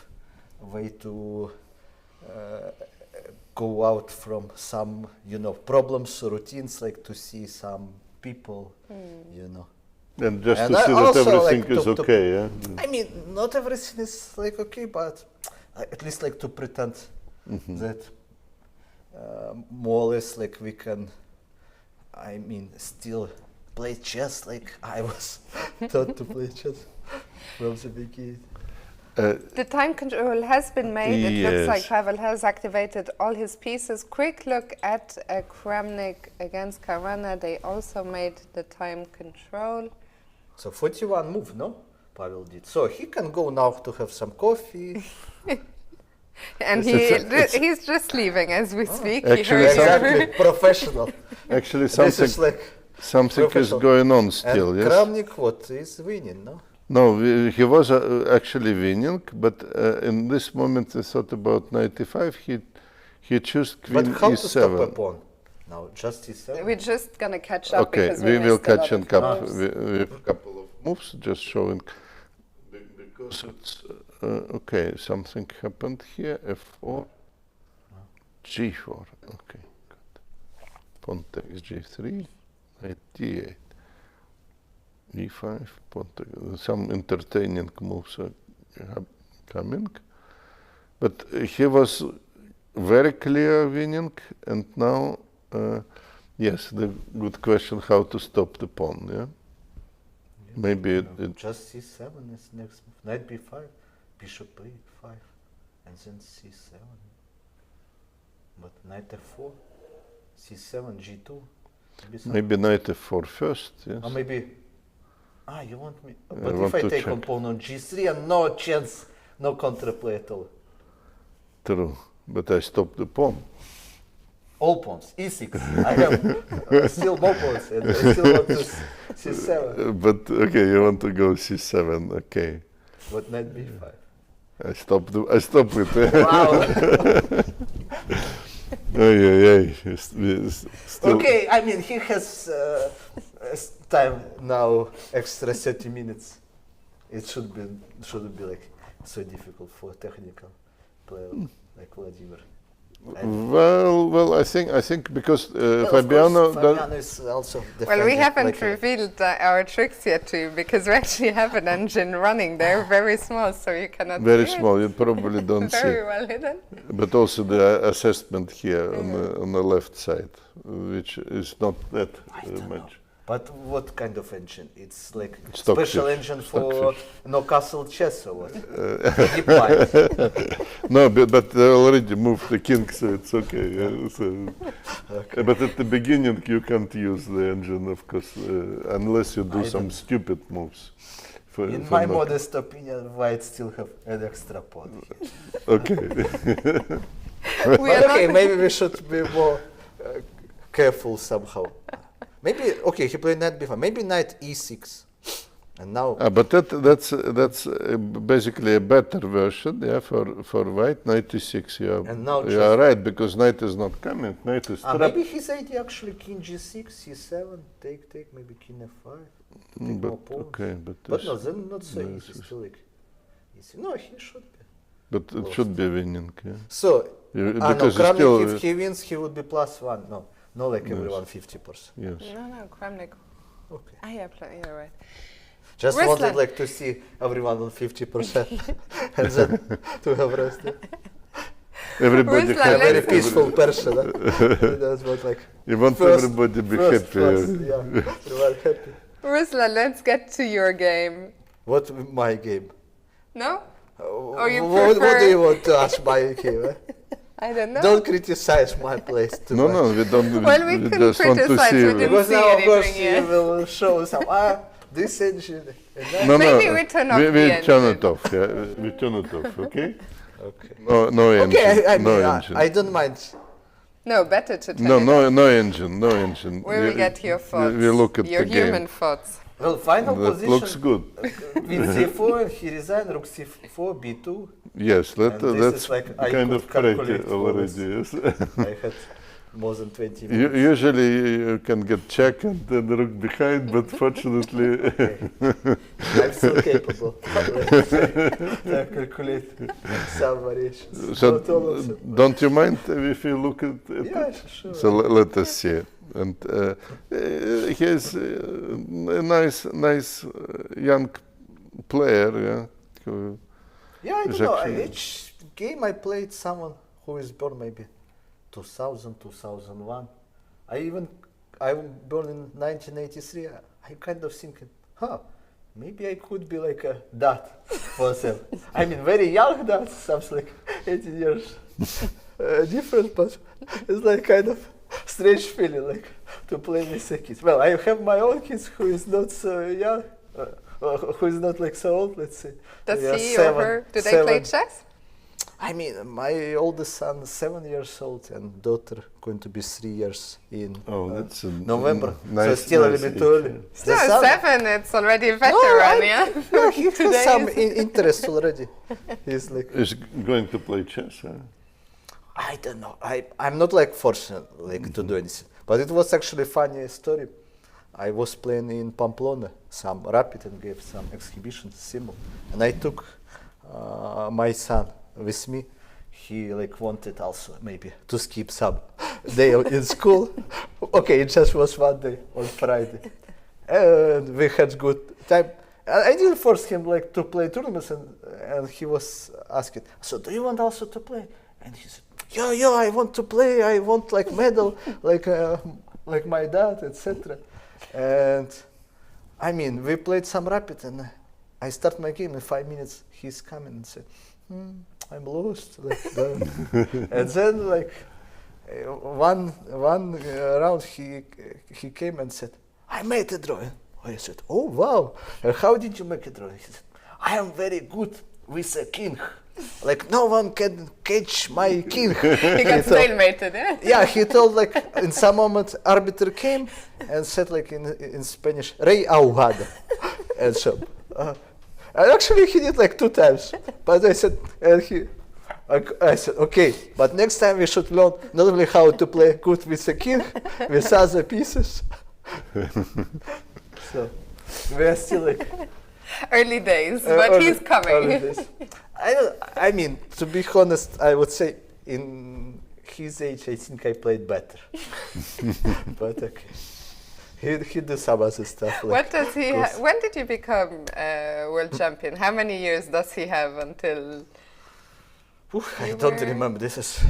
a way to go out from some, problems, routines, like to see some people, And just And to I see that also everything like is to- okay, yeah? I mean, not everything is like okay, but at least like to pretend that more or less like we can, still play chess like I was taught to play chess from the beginning. The time control has been made. It looks like Yes. Pavel has activated all his pieces. Quick look at Kramnik against Caruana. They also made the time control. So 41 move, no? Pavel did. So he can go now to have some coffee. And he's just leaving as we speak. Actually, he heard you. Exactly, professional. Actually, This is like something is professional. going on still, and yes? Kramnik, what is winning, no? No, he was actually winning, but in this moment I thought about 95, he chose queen But how to stop a e7. pawn? Now, just e7. We're just gonna catch up. Okay, because we will missed a lot catch and of come moves. with a couple of moves, just showing, because it's, okay, something happened here, f4, g4, okay, good. Pawn takes g3, knight d8, e5, pawn takes, some entertaining moves are coming, but he was very clear winning, and now, yes, the good question how to stop the pawn, yeah? Maybe it Just c7 is next move. Knight b5, bishop a5. and then c7. But knight f4, c7, g2. Maybe knight f4 first, yes. Or maybe, you want me, I but want if I to take check. on pawn on g3 and no chance, no counterplay at all. True, but I stopped the pawn. All pawns, e6. I have still more pawns and I still want to c7. But okay, you want to go c7, okay. But knight b5. I stopped it. Wow. Still. Okay, I mean, he has time now, extra 30 minutes. It shouldn't be like so difficult for a technical player like Vladimir. Well, I think because Fabiano. Fabiano is also Well, we defending haven't like revealed our tricks yet to you, because we actually have an engine running. They're very small, so you cannot Very see small, you probably don't see. Very well hidden. But also the assessment here on the left side, which is not that much. But what kind of engine? It's like Stockfish. special engine for Stockfish. no castle chess or what? Deep line. No, but they already moved the king, so it's okay. Yeah, so. Okay. But at the beginning, you can't use the engine, of course, unless you do I some don't- stupid moves. In my modest opinion, white still have an extra pawn. Okay. We are Okay, not- maybe we should be more careful somehow. Maybe, okay, he played knight b5, maybe knight e6. And now, But that's basically a better version, yeah, for white. Knight e6, And now you are right, because knight is not coming. Knight is trapped. maybe his idea actually king g6, c7, take, maybe king f5. To take more But pawns. okay, but But no, then not so no, easy, still like easy. No, he should be. but it should be winning, yeah. So, You- no, because you Kramnik, still if he wins, he would be +1. No, no, like everyone 50%. yes. No, Kramnik. Okay. You're right. Just Ruslan. wanted like to see everyone on 50% and then to have rested. Everybody Ruslan, A happy. very peaceful person. That's what like You want first- everybody to be first happy. class, yeah, everyone happy. Ruslan, let's get to your game. What my game? No? Or you what do prefer- you want to ask my game? Eh? I don't know. Don't criticize my place too No, much. no, we don't. Well, we couldn't just want to criticize, see. we didn't Because see now, of course, anything you yet. will show some, this engine. And that. No, Maybe no, we turn off we the turn engine. it off. Yeah, we turn it off. Okay. Okay. No engine. Okay, I no mean, engine. I don't mind. No, better to tell no, you. no engine. No engine. We will get your thoughts. We look at your the human game. thoughts. Well, final That position. looks good. With c4, he resigned, rook c4, b2. Yes, And this that's is like I kind could of pretty calculate for already. Yes. I had more than 20 minutes. Usually you can get check and then rook behind, but fortunately, I'm still capable. Let's say, to calculate some variations. so Not all of them. don't you mind if you look at it? Yeah, sure. So let us see. And he is a nice young player, yeah. Who Yeah, I is don't know. actually- Each game I played someone who is born maybe 2000, 2001. I'm born in 1983. I kind of thinking, maybe I could be like a dad for them. I mean, very young dad, something like 18 years different, but it's like kind of strange feeling like to play with the kids. Well, I have my own kids who is not so young, who is not like so old, let's say. Does They are he or her, do they play chess? I mean, my oldest son is 7 years old and daughter going to be 3 years in that's a November. nice, so still a nice little bit age, early. yeah. Still, The son- 7, it's already a veteran, yeah? No, he has Today some is- interest already. He's like, Is going to play chess, huh? I don't know. I'm not like forcing like to do anything. But it was actually a funny story. I was playing in Pamplona, some rapid and gave some exhibitions, symbol. And I took my son with me. He like wanted also maybe to skip some day in school. Okay, it just was one day on Friday. And we had good time. I didn't force him like to play tournaments and he was asking, so do you want also to play? And he said, yeah, I want to play. I want like medal, like my dad, etc. And I mean, we played some rapid and I start my game in 5 minutes. He's coming and said, I'm lost. Like, and then like one round he came and said, I made a drawing. I said, oh wow, how did you make a drawing? He said, I am very good with a king. Like no one can catch my king. He got stalemated, yeah? Yeah, he told like in some moment arbiter came and said like in Spanish, Rey ahogado. And so, and actually he did like 2 times. But I said, I said, okay, but next time we should learn not only how to play good with the king, with other pieces. So we are still like Early days, but he's coming. I mean, to be honest, I would say in his age, I think I played better. But okay, he do some other stuff. Like, What does he? When did you become world champion? How many years does he have until? I don't remember. This is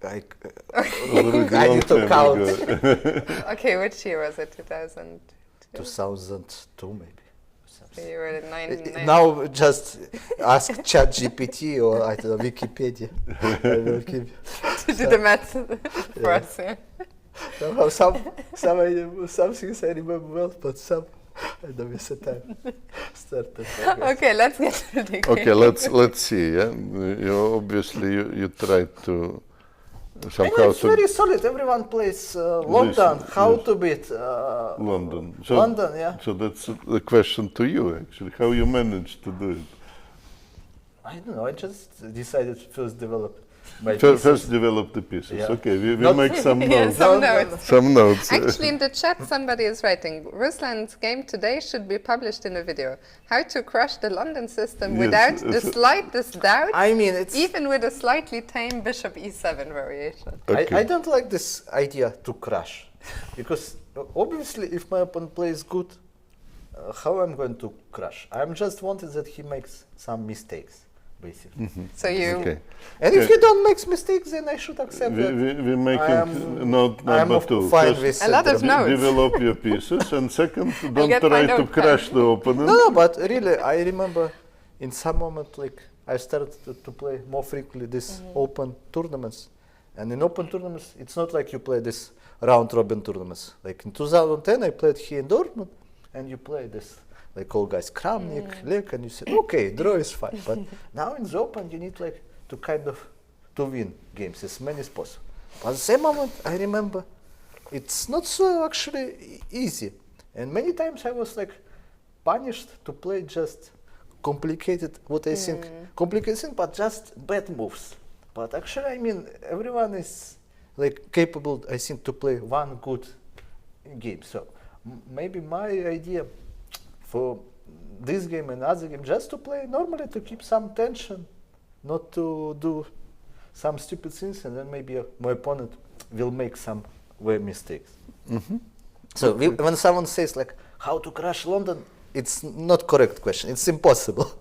like Already I long need to time count. ago. Okay, which year was it? 2002. 2002 maybe. So you were 9. Now just ask ChatGPT or I don't know, Wikipedia. I will give you. To do the math for us. Yeah. Somehow some things I remember well, but some I don't miss the time. Started. Okay, let's get to the game. Okay, let's see. Yeah, you tried to somehow. It's very solid. Everyone plays London. How to beat London. London, yeah. So that's the question to you, actually. How you managed to do it? I don't know. I just decided to first develop my First develop the pieces. Yeah. Okay, we Not- make some Yeah, notes. some notes. Some notes. Actually, in the chat, somebody is writing, Ruslan's game today should be published in a video. How to crush the London system Yes, without the slightest doubt, I mean, it's. even with a slightly tame bishop e7 variation. Okay. I don't like this idea to crush, because obviously, if my opponent plays good, how I'm going to crush? I'm just wanting that he makes some mistakes, basically. So you, Okay. And if he don't make mistakes, then I should accept that. We make it note I'm number 2. fine First, with A lot of that. notes. develop your pieces, and second, don't get try my to notepad. crush the opponent. No, but really, I remember in some moment, like I started to play more frequently these open tournaments, and in open tournaments, it's not like you play this round-robin tournaments. Like in 2010, I played here in Dortmund, and you play this, like all guys, Kramnik, Lek, and you say, okay, draw is fine. But now in the open, you need like to kind of to win games as many as possible. But at the same moment, I remember it's not so actually easy, and many times I was like punished to play just complicated, what I think complicated thing, but just bad moves. But actually, I mean, everyone is like capable, I think, to play one good game. So maybe my idea for this game and other game, just to play normally, to keep some tension, not to do some stupid things, and then maybe my opponent will make some weird mistakes. So when someone says like how to crush London, it's not correct question. It's impossible.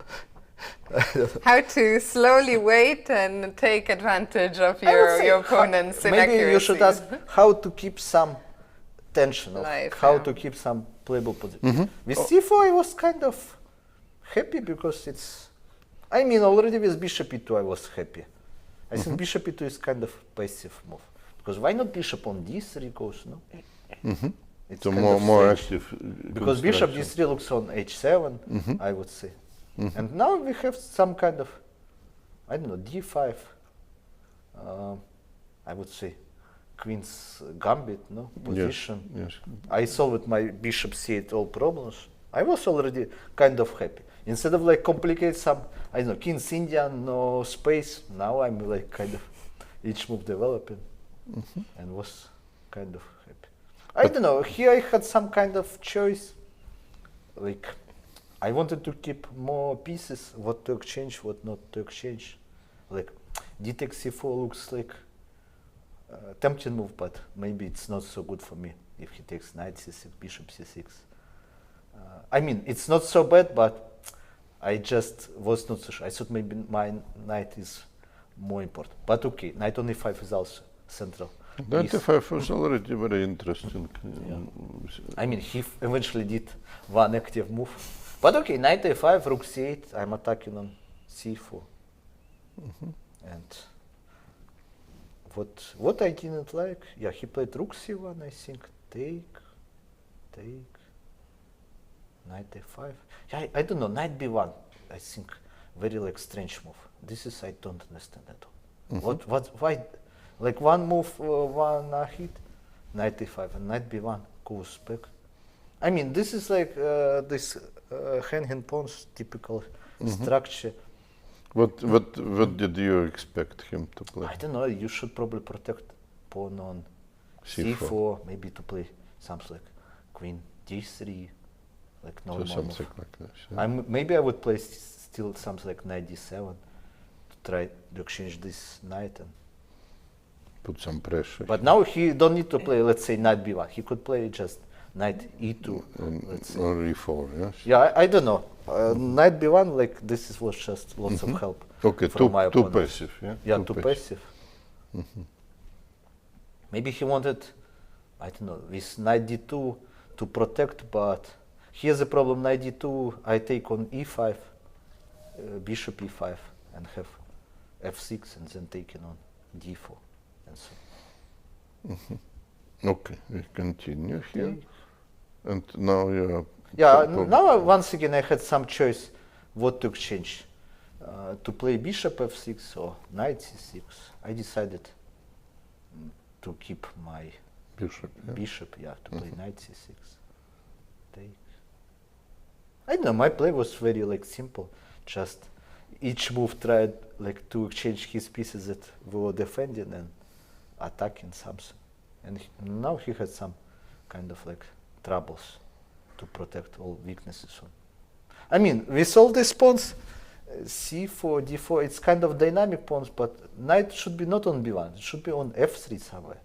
how to slowly wait and take advantage of I would say your opponent's maybe inaccuracies. you should ask how to keep some tension, of Life, how yeah. to keep some playable position. With c4 I was kind of happy because it's, I mean, already with bishop e2 I was happy. I think bishop e2 is kind of passive move, because why not bishop on d3 goes, no? It's So kind more of strange. active. Because bishop construction. d3 looks on h7, I would say. And now we have some kind of, I don't know, d5, I would say, queen's gambit, no? Position. Yes. I solved my bishop c8 all problems. I was already kind of happy. Instead of like complicate some, I don't know, king's Indian, no space, now I'm like kind of each move developing and was kind of happy. I don't know, here I had some kind of choice, like I wanted to keep more pieces, what to exchange, what not to exchange. Like d takes c4 looks like tempting move, but maybe it's not so good for me if he takes knight c6, bishop c6. I mean, it's not so bad, but I just was not so sure. I thought maybe my knight is more important. But okay, knight on e5 is also central. Knight e5 was already very interesting. I mean, he eventually did one active move. But okay, knight a5, rook c8, I'm attacking on c4. And what I didn't like, yeah, he played rook c1, I think, take, knight a5. Yeah, I don't know, knight b1, I think, very like strange move. This is, I don't understand at all. Why, like one move, one hit, knight a5 and knight b1 goes back. I mean, this is like this hanging pawns typical structure. What did you expect him to play? I don't know, you should probably protect pawn on c4, maybe to play something like queen d3, like normal So something move. like this. Yeah? Maybe I would play still something like knight d7 to try to exchange this knight. And Put some pressure. but now he don't need to play, let's say, knight b1. He could play just knight e2, let's say. Or e4, yes? Yeah, I don't know. Knight b1, like this was just lots of help. Okay, from my too opponent. passive, yeah? Yeah, too passive. Maybe he wanted, I don't know, with knight d2 to protect, but here's a problem, knight d2, I take on e5, bishop e5, and have f6, and then taking on d4, and so. Okay, we continue here. And now you're... Yeah, now once again I had some choice what to exchange. To play bishop f6 or knight c6. I decided to keep my Bishop, yeah. to play knight c6. Take. I don't know, my play was very like simple. Just each move tried like to exchange his pieces that were defending and attacking something. And now he had some kind of like troubles to protect all weaknesses on. I mean, with all these pawns, c4, d4, it's kind of dynamic pawns, but knight should be not on b1, it should be on f3 somewhere.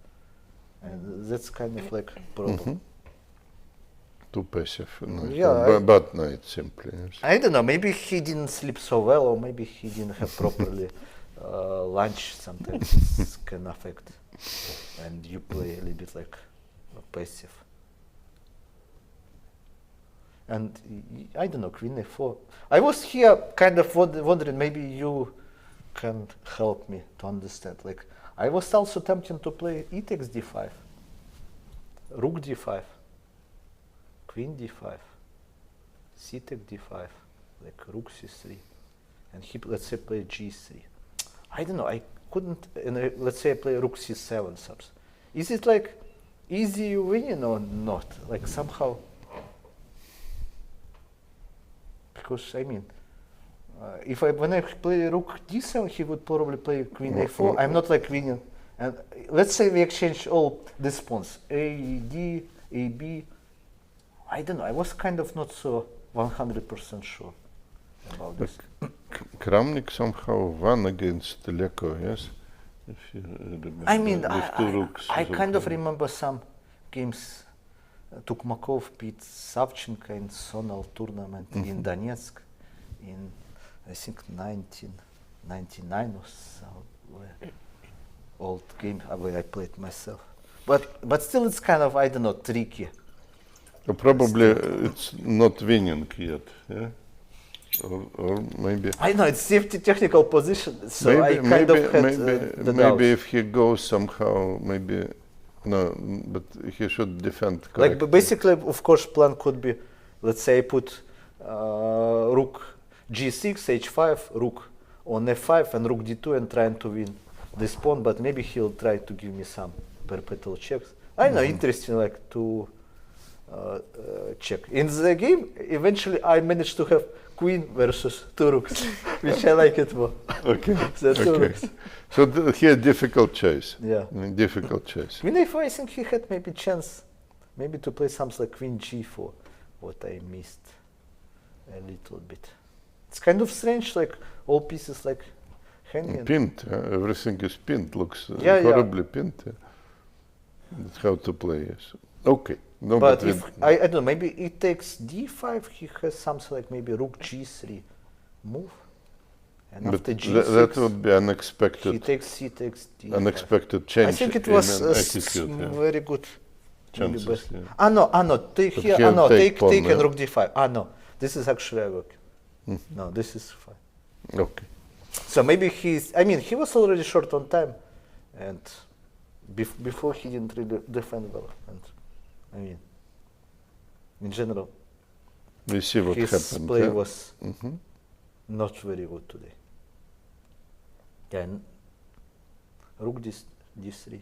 And that's kind of like problem. Too passive. No, Yeah, bad knight, simply. Yes. I don't know, maybe he didn't sleep so well, or maybe he didn't have properly lunch. Sometimes this can affect. And you play a little bit like passive. And I don't know, queen a4. I was here kind of wondering, maybe you can help me to understand. Like, I was also tempted to play e takes d5, rook d5, queen d5, c takes d5, like rook c3, and he, let's say, play g3. I don't know, I couldn't, and let's say I play rook c7 subs. Is it like easy winning or not? Like somehow, because I mean, when I play rook d7, he would probably play queen a4. I'm not like winning. And let's say we exchange all these pawns, a, d, a, b. I don't know, I was kind of not so 100% sure about this. Kramnik somehow won against Leko, yes? If you remember, I mean, with two rooks. I kind of remember some games. Tukmakov beat Savchenko in Sonal tournament in Donetsk in, I think, 1999 or somewhere. Old game where I played myself. But still it's kind of, I don't know, tricky. Probably it's not winning yet, yeah? Or maybe... I know, it's technical position, so I kind of had the maybe doubts. if he goes somehow, maybe... No, but he should defend correctly. Like, basically, of course, plan could be, let's say I put rook g6, h5, rook on f5 and rook d2 and trying to win this pawn, but maybe he'll try to give me some perpetual checks. I know, interesting, like, to check. In the game, eventually I managed to have queen versus two rooks, which I like it more. Okay. The two rooks. So he had difficult choice. Yeah. Difficult choice. Queen a4, I think he had maybe chance, maybe to play something like queen g4, what I missed a little bit. It's kind of strange, like all pieces like hanging. Pinned, everything is pinned, looks horribly pinned. That's how to play, yes. Okay. No, but if, I don't know, maybe it takes d5, he has something like maybe rook g3 move. And but after g6, that would be unexpected. he takes c takes d5. Unexpected change. I think it was in attitude, very good. chances. Yeah. No, take But here, here take pawn, take and yeah. rook d5. No, this is actually working. No, this is fine. Okay. So maybe he was already short on time, and before he didn't really defend well. And in general, We see what his happened. play yeah? was not very good today. Yeah, and Rook d3.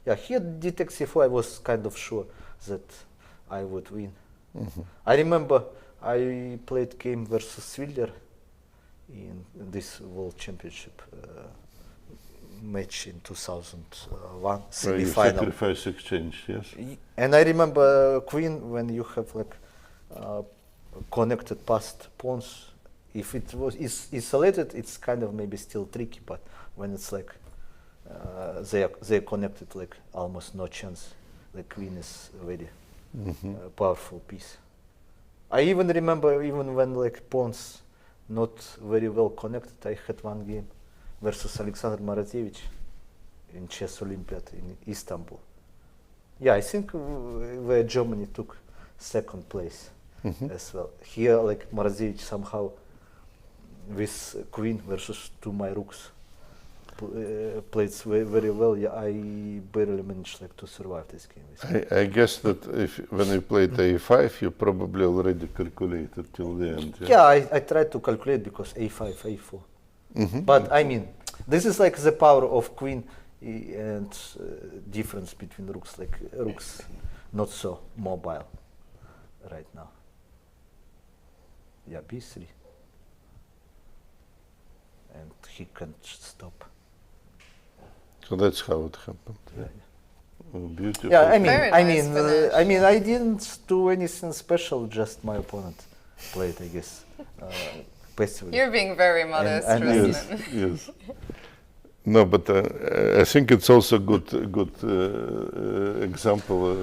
Yeah, here d-takes c4, I was kind of sure that I would win. I remember I played game versus Willer in this World Championship match in 2001 Where you semi-final. sacrifice exchange, yes? And I remember queen, when you have like connected passed pawns, if it was isolated, it's kind of maybe still tricky, but when it's like they're connected, like almost no chance. The queen is a very powerful piece. I even remember when like pawns not very well connected, I had one game versus Alexander Morozevich in Chess Olympiad in Istanbul. Yeah, I think where Germany took second place as well. Here, like Morozevich somehow with queen versus two my rooks played very well. Yeah, I barely managed like to survive this game. I guess that when you played a5, you probably already calculated till the end. Yeah, I tried to calculate because a5, a4. But I mean, this is like the power of queen and difference between rooks. Like rooks not so mobile right now. Yeah, b3. And he can't stop. So that's how it happened. Yeah. Oh, beautiful. Yeah, Very nice finish. I didn't do anything special. Just my opponent played, I guess, passively. You're being very modest, and Ruslan. Yes. No, but I think it's also good example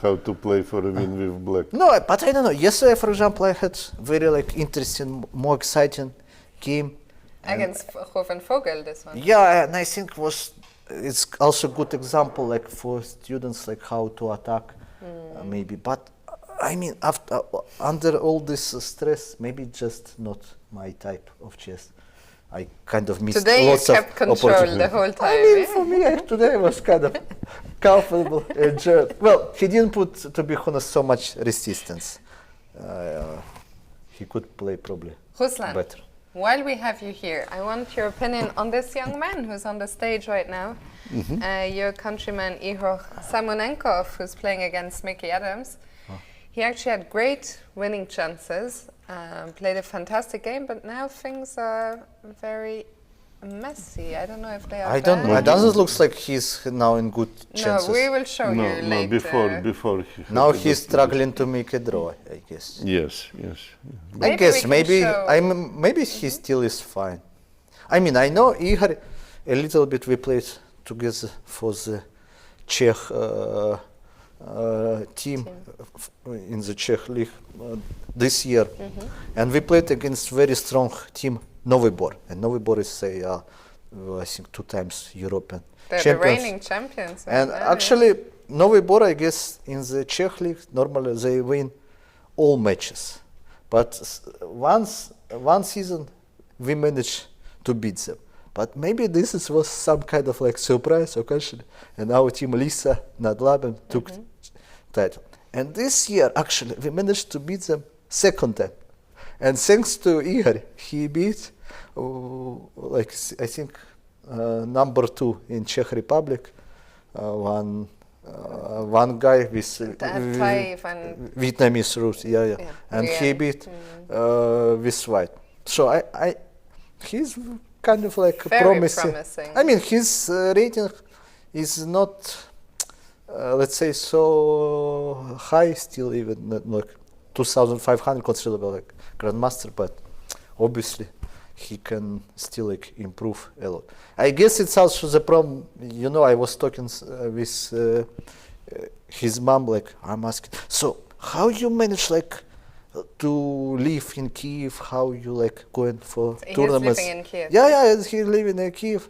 how to play for a win with black. No, but I don't know. Yesterday, for example, I had very like interesting, more exciting game. Against Vogel, this one. Yeah, and I think it's also a good example like for students like how to attack maybe. But I mean, under all this stress, maybe just not my type of chess. I kind of missed Today you lots of kept control opportunities. the whole time. I mean, for me, today was kind of comfortable, enjoyed. Well, he didn't put, to be honest, so much resistance. He could play probably Ruslan, better. while we have you here, I want your opinion on this young man who's on the stage right now. Your countryman Ihor Samunenkov, who's playing against Mickey Adams. He actually had great winning chances, played a fantastic game, but now things are very messy. I don't know if they are I don't know. It doesn't look like he's now in good chances. No, we will show you later. before he Now he's struggling to make a draw, I guess. Yes. I guess maybe he still is fine. I mean, I know Ihor a little bit. We played together for the Czech team in the Czech league this year, and we played against very strong team Novi Bor, and Novi Bor is I think 2 times European They're champions. the reigning champions. And actually, Novi Bor, I guess, in the Czech league, normally they win all matches. But one season, we managed to beat them. But maybe this was some kind of like surprise occasion. And our team, Lisa Nadlabem, took title. And this year, actually, we managed to beat them second time. And thanks to Ihor, he beat, I think, number 2 in Czech Republic. One guy with Vietnamese roots, and he beat with white. So he's kind of like very promising. I mean, his rating is not, let's say, so high still, even not like 2,500 considerable like grandmaster, but obviously he can still like improve a lot. I guess it's also the problem. You know, I was talking with his mom. Like, I'm asking, so how you manage like to live in Kiev? How you like going for tournaments? He's living in Kiev. Yeah, he's living in Kiev,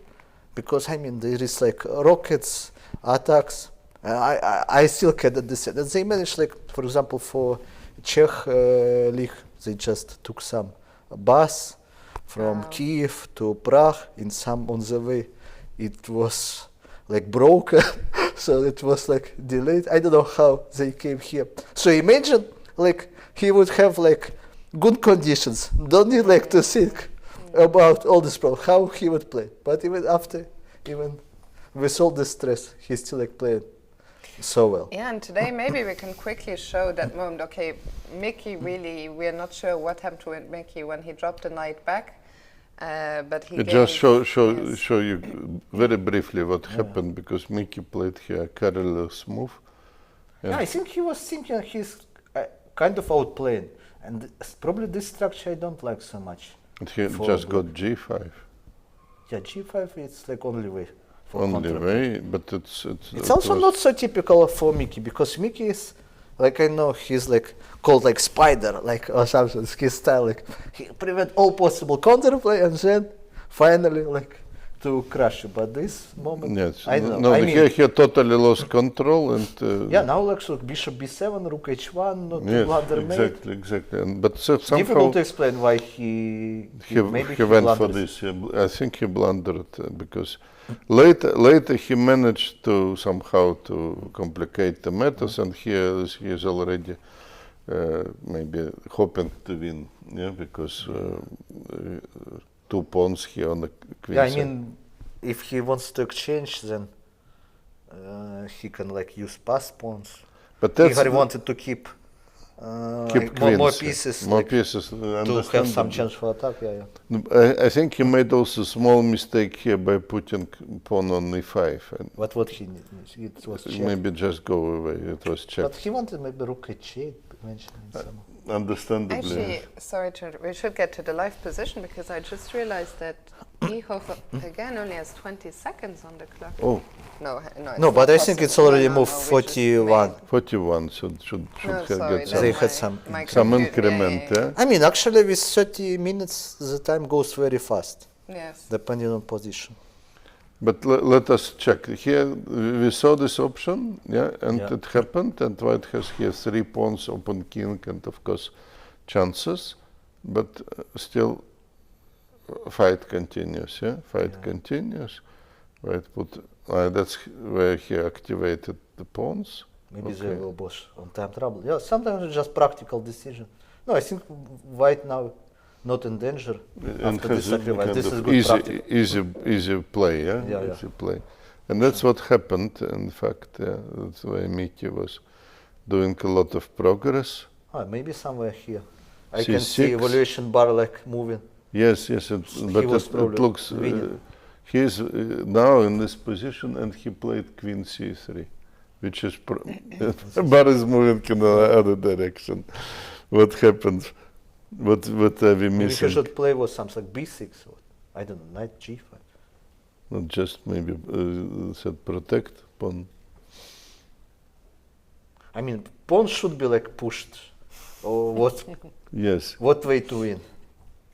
because I mean there is like rockets attacks. I still can't understand. And they managed, like, for example, for Czech league, they just took some bus from Kiev to Prague. On the way, it was like broken, so it was like delayed. I don't know how they came here. So imagine like he would have like good conditions. Don't need like to think about all this problem, how he would play. But even after, even with all the stress, he still like played so well. Yeah, and today maybe we can quickly show that moment. Okay, Mickey really, we're not sure what happened to Mickey when he dropped the knight back. But he just show you very briefly what happened, because Mickey played here careless move. Yeah, I think he was thinking he's kind of outplaying, and probably this structure I don't like so much. And he just got G5. Yeah, G5 it's like only way. Only way, but it's also not so typical for Mickey, because Mickey is like, I know he's like called like spider, like or something. His style, like he prevent all possible counterplay and then finally like to crush you. But this moment, yes, I don't know. No, I mean, he totally lost control and. Yeah, now like so bishop b7, rook h1, not yes, blunder mate. exactly. But somehow difficult to explain why he went for this. I think he blundered because later he managed to somehow to complicate the matters, and here he is already maybe hoping to win. Yeah, because 2 pawns here on the queen Yeah, I side. mean, if he wants to exchange, then he can like use pass pawns. But that's Ihor wanted to keep more pieces, more like, pieces, to have some chance for attack. Yeah. I think he made also small mistake here by putting pawn on e5. And What he need? It was check. maybe just go away. It was check. But he wanted maybe rook h8. Understandably. Actually, sorry, we should get to the live position, because I just realized that Ihor again only has 20 seconds on the clock. Oh. No, but I think it's already moved 41. 41 should No, get sorry, some, They had some increment. Yeah. I mean, actually, with 30 minutes, the time goes very fast, Yes. depending on position. But let us check. Here we saw this option, yeah, and Yeah. it happened, and white has here 3 pawns, open king, and of course chances, but still fight continues, yeah? Fight continues. White put, that's where he activated the pawns. Maybe they will both on time trouble. Yeah, sometimes it's just practical decision. No, I think white now not in danger And after has this a sacrifice. kind This is of good practical. easy play, yeah? Yeah, Easy play. And that's what happened, in fact, yeah, that's why Mickey was doing a lot of progress. Maybe somewhere here. I C6. can see evaluation bar like moving. Yes, but was it probably looks, winning. he is now in this position, and he played queen c3, which is, bar is moving in the other direction. What happened? What are we Maybe missing? he should play with something like b6 or I don't know, knight g5. Not just maybe said protect pawn. I mean, pawn should be like pushed. Or what? Yes, What way to win?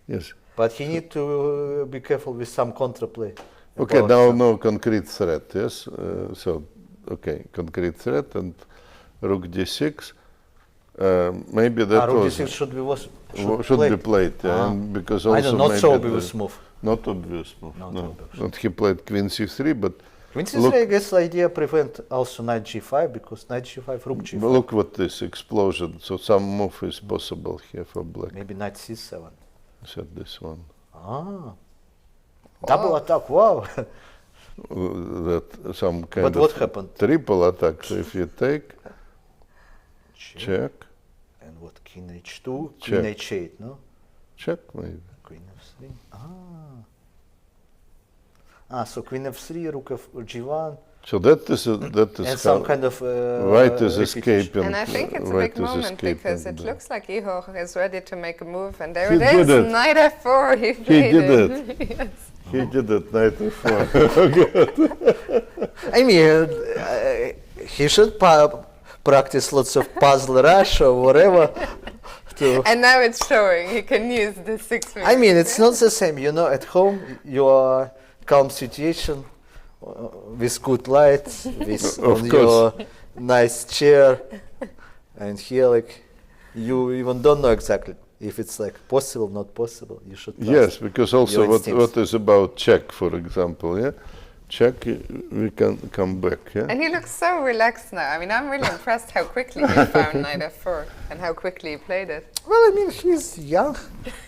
yes. But he need to be careful with some counterplay. Okay, about now some- no concrete threat, yes? Concrete threat and rook d6. Maybe that rook was d6 should be played, yeah, and because also I don't know, not maybe so obvious move. not obvious move. Not No, obvious. and he played queen c3, but Queen c3, Look- I guess the idea prevent also knight g5 because knight g5, rook g5. look what this explosion. So some move is possible here for black. Maybe knight c7. Said this one. Double attack, wow. That some kind But of what happened? triple attack. So if you take, check, And what, king h2, Check. queen h8, no? check maybe. Queen f3. So queen f3, rook f g1, So that is and some how kind of white is repetition. escaping. And I think it's a white big is moment, because escaping it the- looks like Ihor is ready to make a move, and there He it is, did it. knight f4. He did it. Yes. He did it, knight f4. I mean, he should practice lots of puzzle rush or whatever. And now it's showing. He can use the 6 I mean, it's not the same, you know, at home you are calm situation with good light, with Of on course. your nice chair, and here like you even don't know exactly If it's like possible, not possible, you should trust Yes, because also your instincts. what is about check, for example, yeah? Check, we can come back, yeah? And he looks so relaxed now. I mean, I'm really impressed how quickly he found knight f4 and how quickly he played it. Well, I mean, he's young.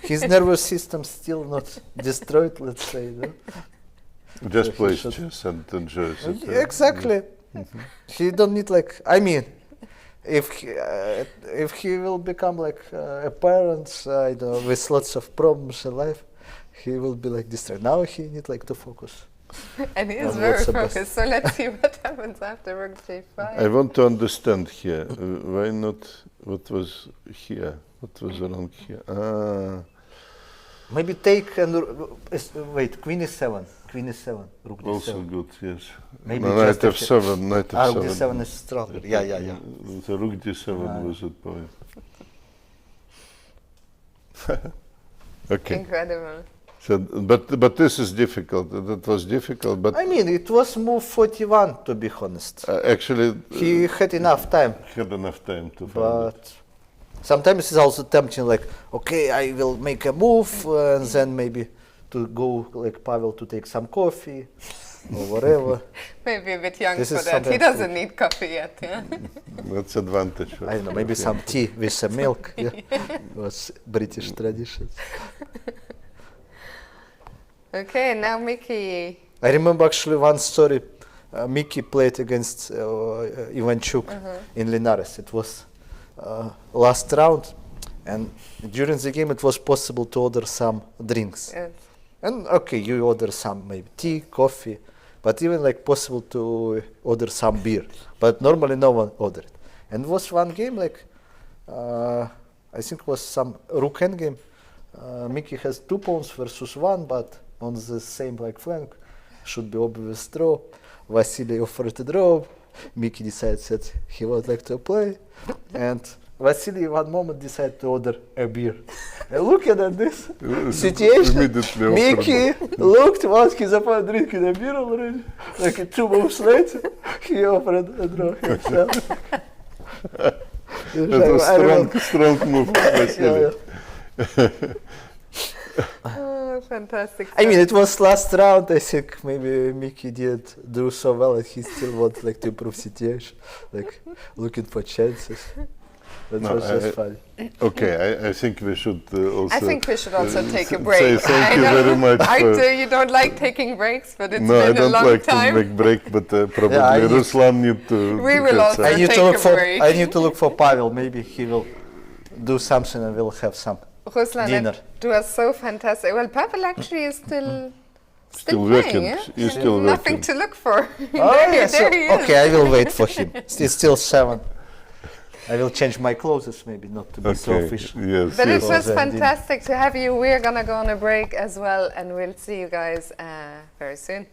His nervous system still not destroyed, let's say. No? Just he plays should- chess and enjoys it. Exactly. He don't need like, I mean, if he will become like a parent, I don't know, with lots of problems in life, he will be like distracted. Now he need like to focus. And he is And very what's the best? focused, so let's see what happens after rook j5. I want to understand here, why not, what was here? What was wrong here? Maybe take and wait, queen is7, queen is7, rook Also d7. good, yes. Maybe No, knight just f7, knight f7. Rook d7 is stronger. Yeah. The rook d7 was a point. Okay. Incredible. So, but this is difficult. That was difficult, but I mean, it was move 41, to be honest. actually He had enough time, had enough time to find it. but sometimes it's also tempting, like, okay, I will make a move, and then maybe to go, like Pavel, to take some coffee or whatever. Maybe a bit young This for is that. He sometimes doesn't need coffee yet, yeah? That's advantage. I don't know, maybe some tea with some milk. Yeah, was British traditions. Okay, now Mickey. I remember actually one story. Mickey played against Ivanchuk in Linares. It was last round, and during the game it was possible to order some drinks. Yes. And okay, you order some maybe tea, coffee, but even like possible to order some beer. But normally no one ordered. And it was one game like I think it was some rook endgame. Mickey has 2 pawns versus 1, but on the same like flank should be obvious draw. Vasily offered to draw. Mickey decides that he would like to play, and Vasily one moment decided to order a beer. And looking at this situation, Immediately Mickey looked, was his opponent drinking a beer already. Like 2 moves later, he offered a draw himself. That was strong move. Vasily. Oh, fantastic. I mean, it was last round. I think maybe Mickey didn't do so well, and he still wants like to improve situation, like looking for chances. That No, was just funny. Okay, I think we should also. I think we should also take a say break. thank I you know, very much I for- do, you don't like taking breaks, but it's No, I been a don't long like time. to make break, but probably I need- Ruslan need to. We will have also- some- I need take to look a for. break. I need to look for Pavel. Maybe he will do something and we'll have some Ruslan, dinner. it was so fantastic. Well, Pavel actually is still Still playing, working. yeah? He's still Nothing working. to look for. Oh, yeah, there he is. okay, I will wait for him. It's still 7. I will change my clothes, maybe not to be so Okay. official. Yes. But it yes. was Dinner. fantastic to have you. We're gonna go on a break as well, and we'll see you guys very soon.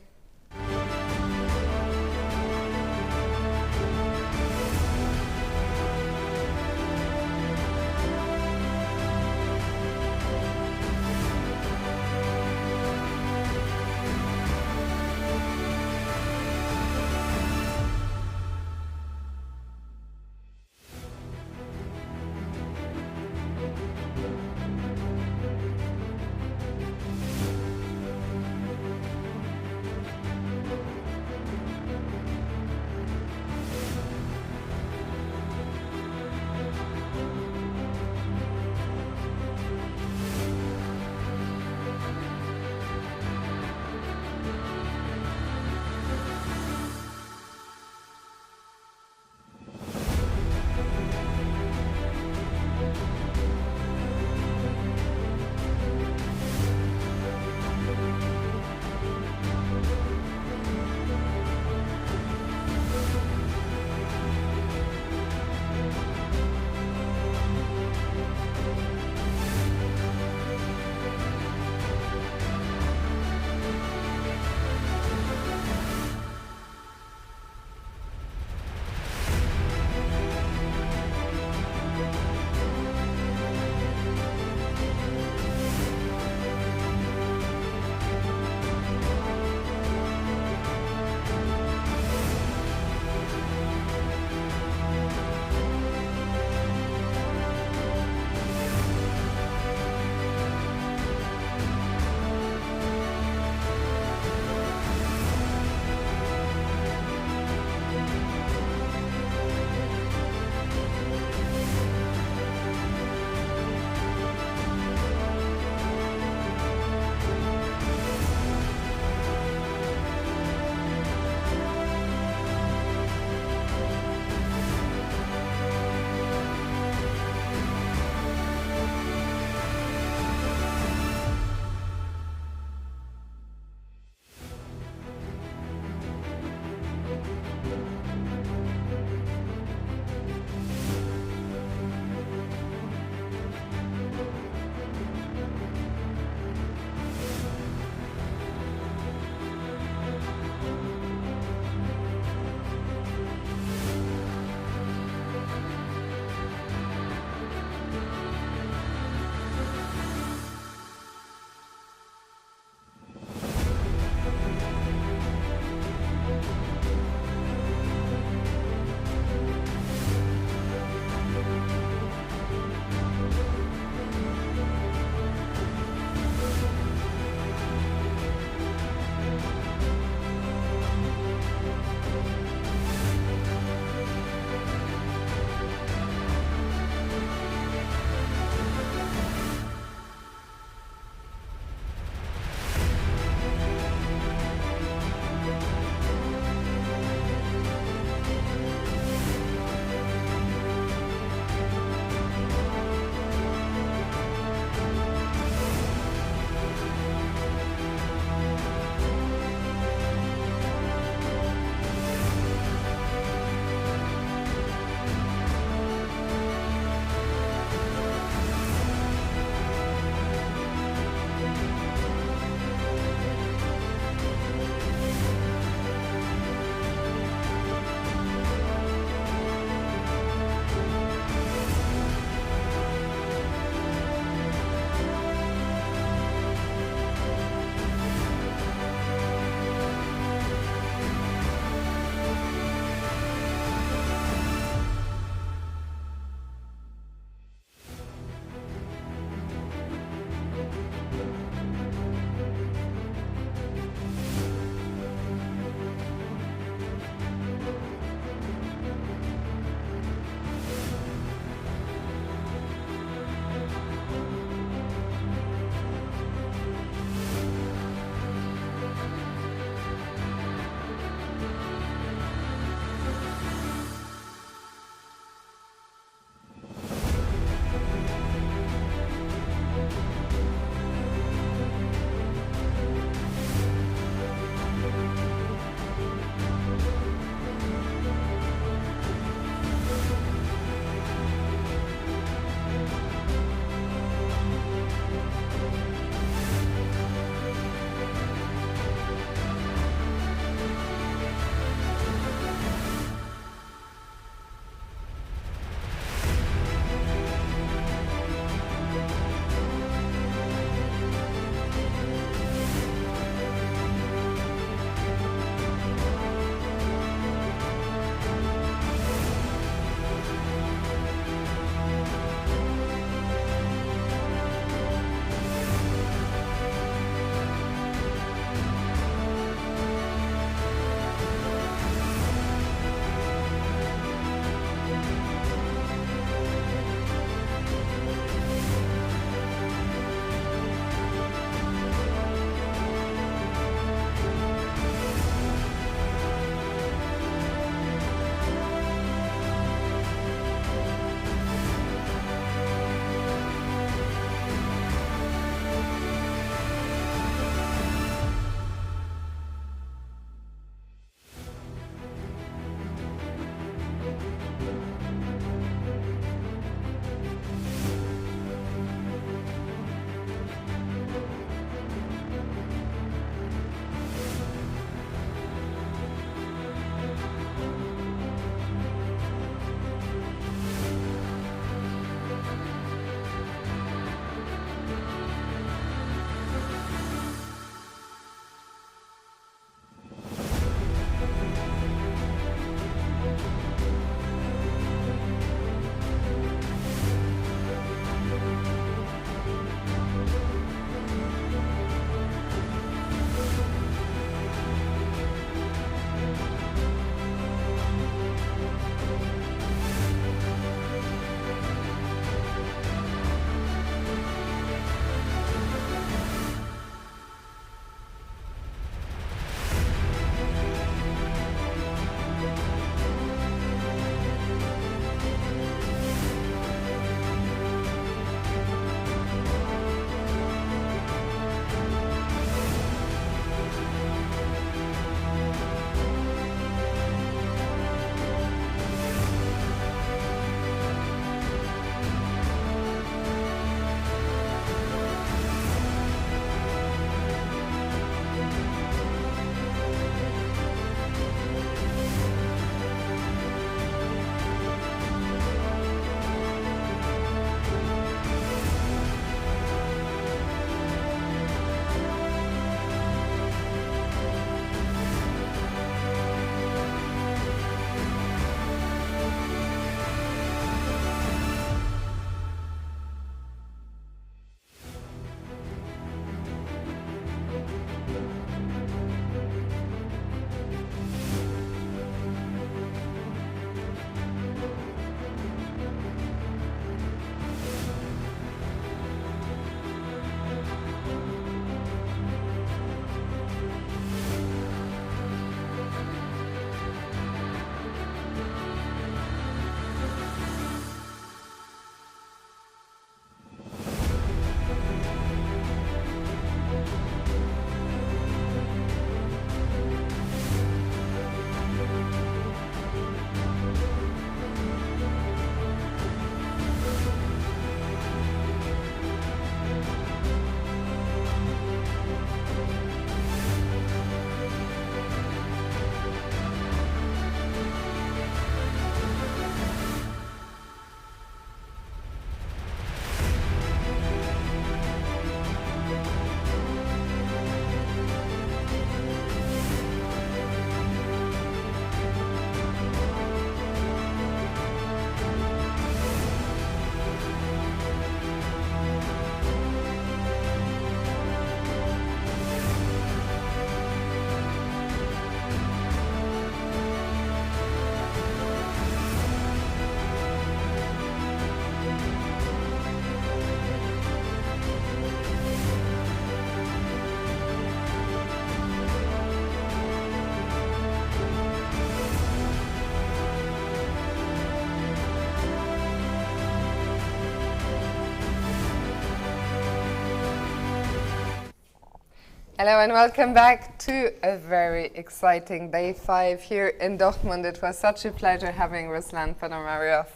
Hello and welcome back to a very exciting day 5 here in Dortmund. It was such a pleasure having Ruslan Ponomaryov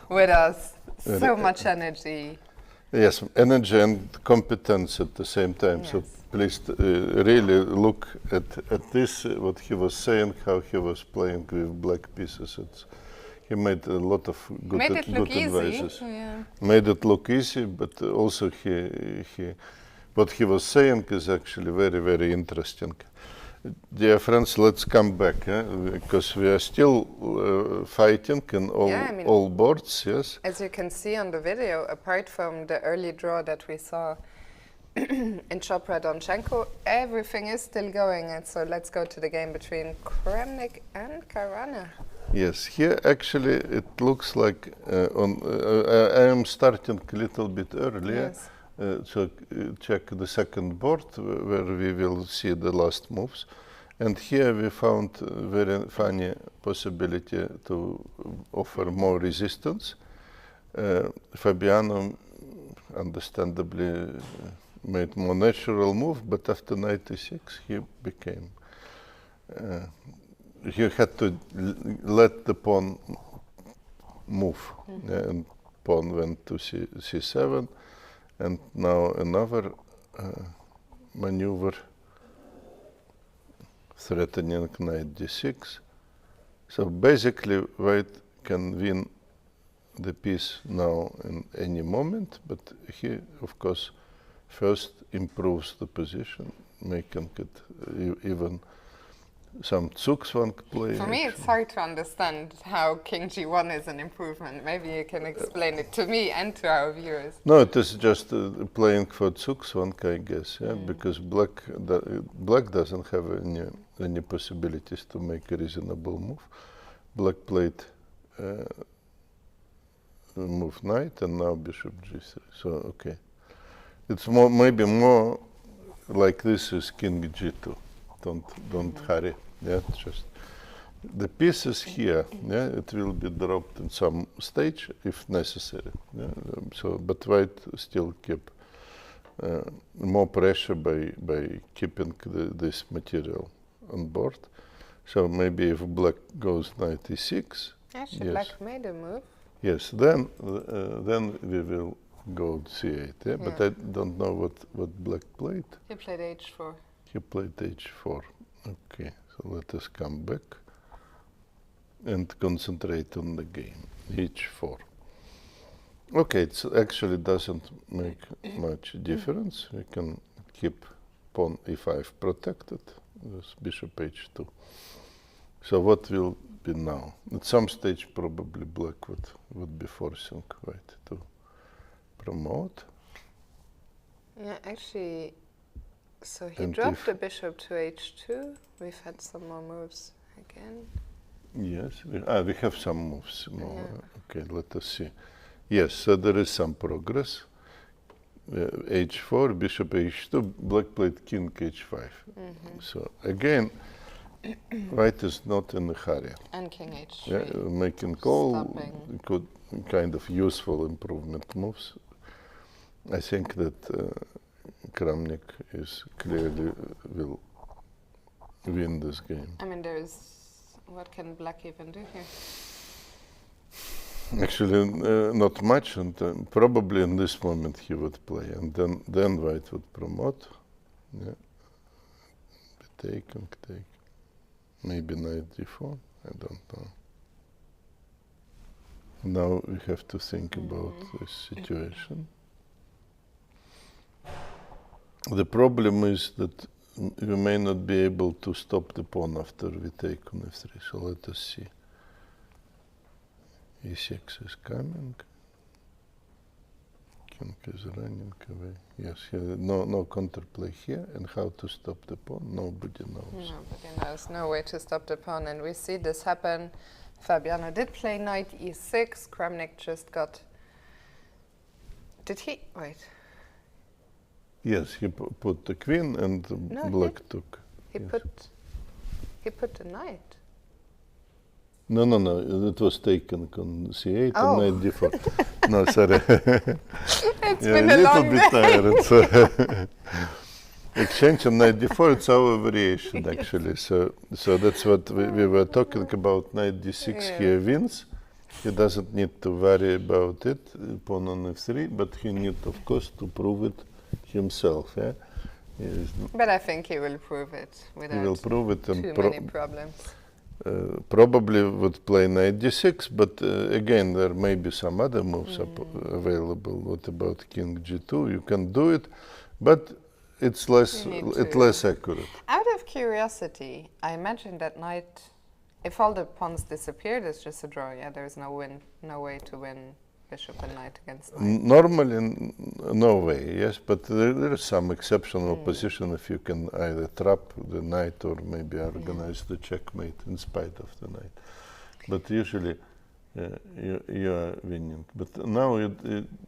with us. So much energy. Yes, energy and competence at the same time. Yes. So please really look at this, what he was saying, how he was playing with black pieces. He made a lot of good advices. Yeah. Made it look easy, but also what he was saying is actually very, very interesting. Dear friends, let's come back, because we are still fighting in all boards, yes? As you can see on the video, apart from the early draw that we saw in Chopra Donchenko, everything is still going. And so let's go to the game between Kramnik and Caruana. Yes, here actually it looks like I am starting a little bit earlier. Yes. So check the second board where we will see the last moves. And here we found a very funny possibility to offer more resistance. Fabiano understandably made more natural move, but after knight e6 he became he had to let the pawn move, and pawn went to c7. And now another maneuver threatening knight d6. So basically white can win the piece now in any moment, but he of course first improves the position, making it even some Zugzwang play. For me, it's hard to understand how King G1 is an improvement. Maybe you can explain it to me and to our viewers. No, it is just playing for Zugzwang, I guess, because black doesn't have any possibilities to make a reasonable move. Black played move knight and now bishop g3. So okay, it's maybe more like this is king g2. Don't hurry. Yeah, just the pieces here. Yeah, it will be dropped in some stage if necessary. Yeah, but white still keep more pressure by keeping this material on board. So maybe if black goes knight e6. Actually, black made a move. Yes, then we will go c8. Yeah, but I don't know what black played. He played h4. He played h4. Okay, so let us come back and concentrate on the game. h4. Okay, it actually doesn't make much difference. We can keep pawn e5 protected with bishop h2. So what will be now? At some stage probably black would be forcing white to promote. Yeah, actually, so he dropped the bishop to h2. We've had some more moves again. Yes, we have some moves more. Yeah. Okay, let us see. Yes, so there is some progress. h4, bishop h2, black played king h5. So again, white is not in a hurry. And king h3. Yeah, making all good kind of useful improvement moves. I think that Kramnik is clearly will win this game. I mean, what can black even do here? Actually, not much, and probably in this moment he would play, and then white would promote. Yeah, take. Maybe knight d4. I don't know. Now we have to think about this situation. The problem is that we may not be able to stop the pawn after we take on f3, so let us see. e6 is coming. King is running away. Yes, no counterplay here, and how to stop the pawn, nobody knows. Nobody knows, no way to stop the pawn, and we see this happen. Fabiano did play knight e6, Kramnik just got... Did he? Wait. Yes, he put the queen and black took. He put the knight. No, it was taken on c8 and knight d4. No, sorry. It's been a long day. Little bit tired. So exchange on knight d4, it's our variation actually. So that's what we were talking about. Knight d6 here wins. He doesn't need to worry about it, pawn on f3, but he needs, of course, to prove it himself. Yeah? But I think he will prove it without He will prove it and too many problems. Probably would play knight d6, but again, there may be some other moves available. What about king g2? You can do it, but it's less accurate. Out of curiosity, I imagine that knight, if all the pawns disappear, it's just a draw. Yeah, there's no way to win bishop and knight against knight. Normally, no way. Yes, but there is some exceptional position if you can either trap the knight or maybe organize the checkmate in spite of the knight. But usually, you are winning. But now you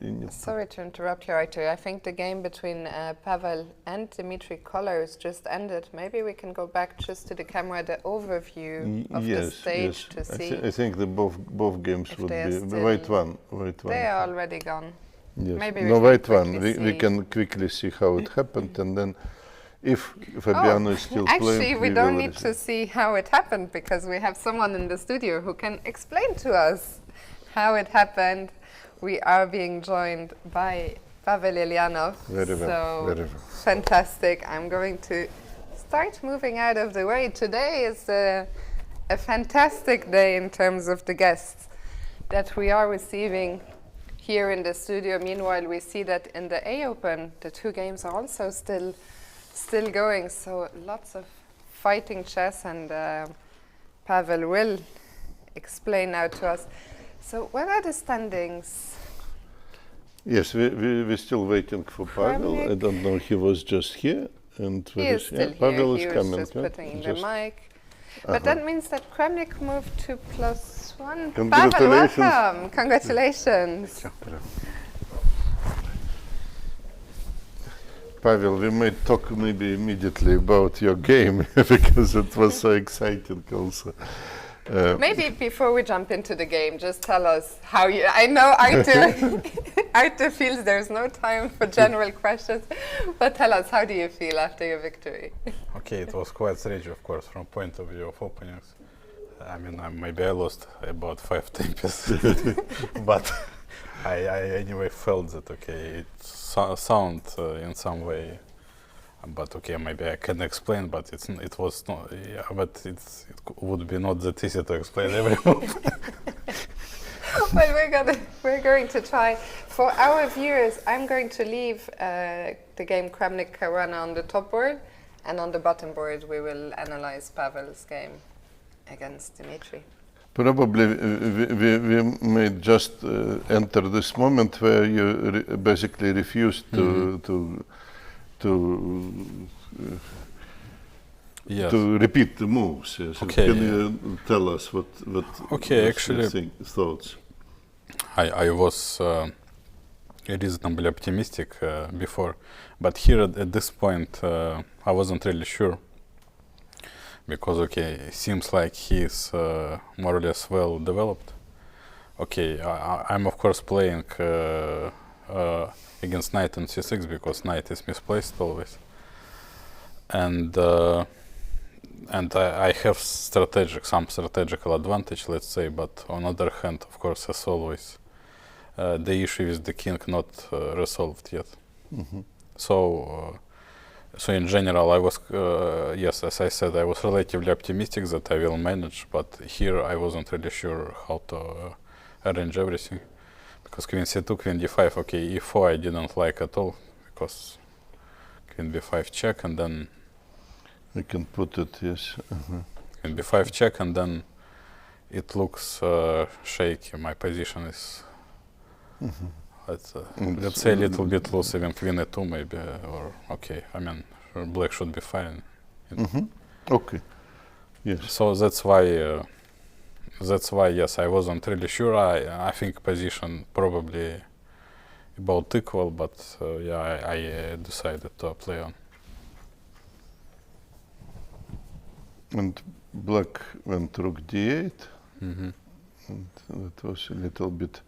need. Sorry to interrupt you, Artur. I think the game between Pavel and Dmitrij Kollars just ended. Maybe we can go back just to the camera, the overview of the stage to see. I think the both games would be white one. They are already gone. Yes. Maybe no, white one. We can quickly see how it happened, and then if Fabiano is still playing, actually, we don't need to see how it happened because we have someone in the studio who can explain to us how it happened. We are being joined by Pavel Eljanov. Very well. Fantastic. I'm going to start moving out of the way. Today is a fantastic day in terms of the guests that we are receiving here in the studio. Meanwhile, we see that in the A Open, the two games are also still going, so lots of fighting chess, and Pavel will explain now to us. So what are the standings? Yes, we're still waiting for Pavel. Kramnik. I don't know, he was just here. And He is still here. Pavel He is was coming. just putting in the mic. Uh-huh. But that means that Kramnik moved to +1. Congratulations. Pavel, welcome. Congratulations. Pavel, we might talk maybe immediately about your game because it was so exciting also. Maybe before we jump into the game, just tell us how you... I know Artur feels there's no time for general questions, but tell us, how do you feel after your victory? Okay, it was quite strange, of course, from point of view of openings. I mean, maybe I lost about 5 tempers, but I anyway felt that, okay, it sound in some way, but okay, maybe I can explain, but it was not, yeah, but it would be not that easy to explain every move. Well, we're going to try. For our viewers, I'm going to leave the game Kramnik Caruana on the top board, and on the bottom board we will analyze Pavel's game against Dmitrij. Probably we may just enter this moment where you basically refused to repeat the moves. Yes. Okay, can you tell us what okay, actually, thoughts? I was reasonably optimistic before, but here at this point I wasn't really sure. Because, okay, it seems like he is more or less well developed. Okay, I'm of course playing against knight on c6 because knight is misplaced always. And I have some strategical advantage, let's say, but on the other hand, of course, as always, the issue with the king not resolved yet. So in general, I was, yes, as I said, I was relatively optimistic that I will manage, but here I wasn't really sure how to arrange everything. Because queen c2, queen d5, okay, e4 I didn't like at all, because queen b5 check, and then... We can put it, yes. Queen b5 check, and then it looks shaky. My position is, let's say, a little bit loose, even queen e2 maybe, or okay, I mean, black should be fine. Okay, yes. So that's why, yes, I wasn't really sure. I think position probably about equal, but yeah, I decided to play on. And black went rook d8, and that was a little bit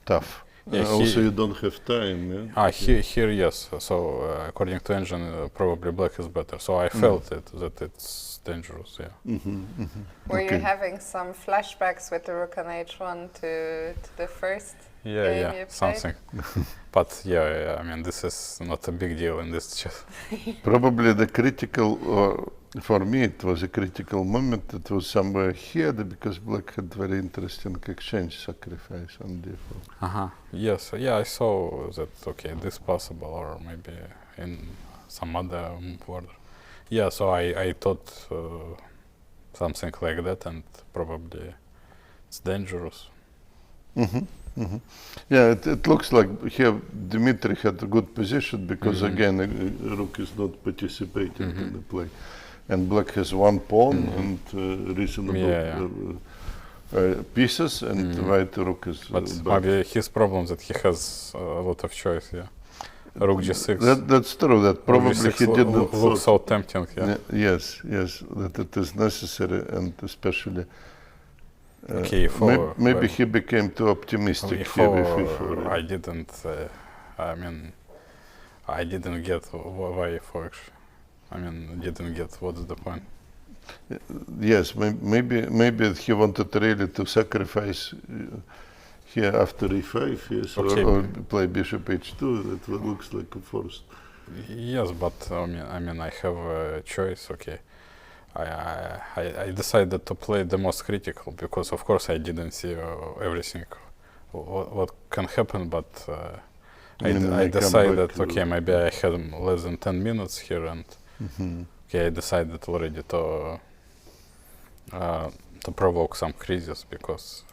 tough. Yeah, also you don't have time, yeah? Here, yes. So according to engine, probably black is better. So I felt it that it's dangerous. Yeah. Were you having some flashbacks with the rook on h1 to the first game you Yeah, played? something. But yeah, I mean, this is not a big deal in this chess. Probably the critical, for me it was a critical moment, it was somewhere here because black had very interesting exchange sacrifice on d4. Yes, yeah, I saw that. Okay, this possible, or maybe in some other order. Yeah, so I thought something like that, and probably it's dangerous. Yeah, it looks like here Dmitrij had a good position because again rook is not participating in the play, and black has one pawn and reasonable pieces, and white rook is. But maybe his problem that he has a lot of choice. Yeah, rook g6. That's true. That probably he didn't look so tempting. Yeah. Yes, that it is necessary, and especially. Okay, maybe he became too optimistic here with e4. I didn't. I mean, I didn't get why e4 actually. I mean, didn't get what's the point. Yes, maybe he wanted really to sacrifice here after e5, yes, or play bishop h2. That looks like a forced. Yes, but I mean, I have a choice. Okay. I decided to play the most critical because, of course, I didn't see everything what can happen, but I decided, okay, maybe I had less than 10 minutes here, and okay, I decided already to provoke some crisis because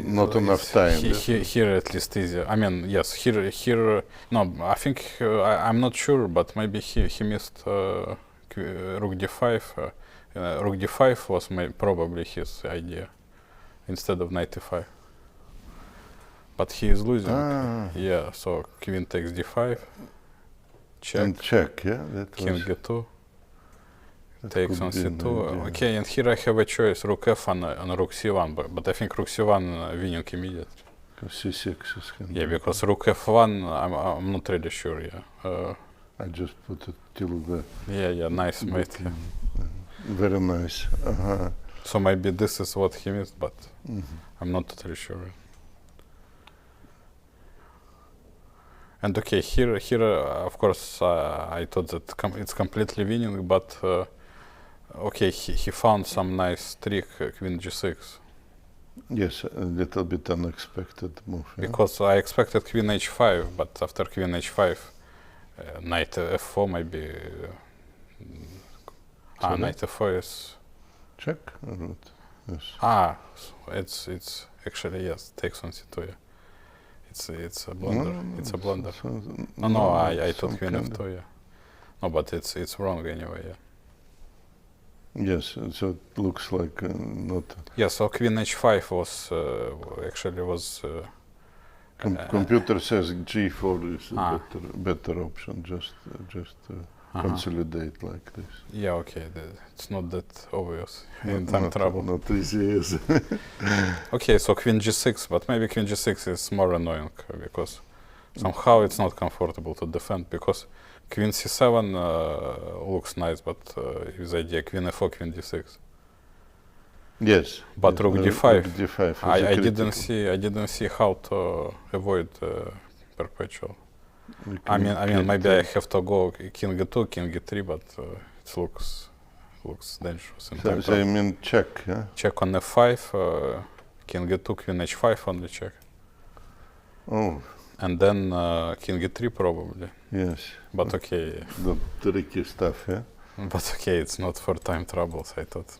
not enough time. Here at least easier. I mean, yes, here. No, I think I'm not sure, but maybe he missed rook d5. Rook d5 was probably his idea instead of knight e5. But he is losing. Yeah, so queen takes d5. Check. And check, yeah. King g2. Takes on c2. Okay, and here I have a choice, rook f and rook c1, but I think rook c1 winning immediately. c6 is yeah, because rook f1, I'm not really sure. Yeah. I just put it till the. Yeah, nice mate. Yeah. Very nice. So maybe this is what he missed, but I'm not totally sure. And okay, here, of course, I thought that it's completely winning, but. Okay, he found some nice trick, queen g6. Yes, a little bit unexpected move. Yeah? Because I expected queen h5, but after queen h5, knight f4 maybe. Knight f4 is. Check or what? Yes. It's actually yes, takes on c2. Yeah. It's a blunder. It's a blunder. No, I thought queen f2. Yeah. No, but it's wrong anyway. Yeah. Yes, so it looks like not. Yeah, so queen h5 was actually was. Computer says g4 is a better option. Just consolidate like this. Yeah, okay. It's not that obvious in time trouble. Not easy, yes. Okay, so queen g6, but maybe queen g6 is more annoying because somehow it's not comfortable to defend because. Queen c7 looks nice, but with the idea queen f4, queen d6. Yes. But rook d5. I didn't see how to avoid perpetual. I mean, maybe I have to go king g2, king g3, but it looks dangerous. So you mean check, yeah? Check on f5, king g2, queen h5 only check. Oh. And then king e3 probably. Yes. But okay. The tricky stuff, yeah? But okay, it's not for time troubles, I thought.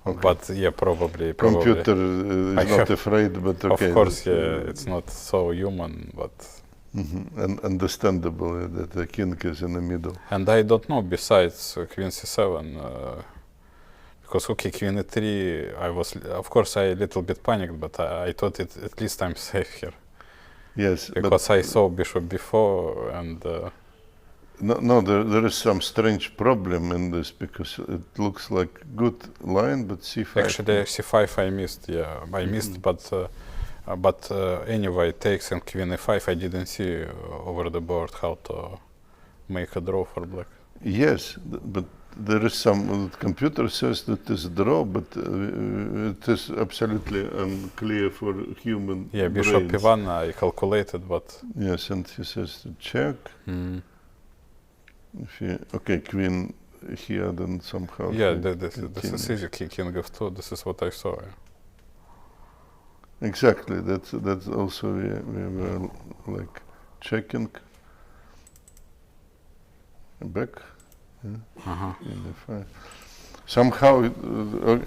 Okay. But yeah, probably. Computer is not afraid, but okay. Of course, yeah, it's not so human, but... And understandable that the king is in the middle. And I don't know, besides queen c7, because okay, queen e3, of course, I a little bit panicked, but I thought at least I'm safe here. Yes, because I saw bishop b4 and No, there is some strange problem in this because it looks like good line, but c5. Actually, c5 I missed. Yeah, I missed, but anyway, takes and queen e5. I didn't see over the board how to make a draw for black. Yes, but there is some. The computer says that it's draw, but it is absolutely unclear for human. Yeah, bishop e1. I calculated, but yes, and he says to check. If you, okay, queen here, then somehow. Yeah, this is easy. King f2. This is what I saw. Yeah. Exactly. That's also we were like checking back. Yeah. In the file. Somehow,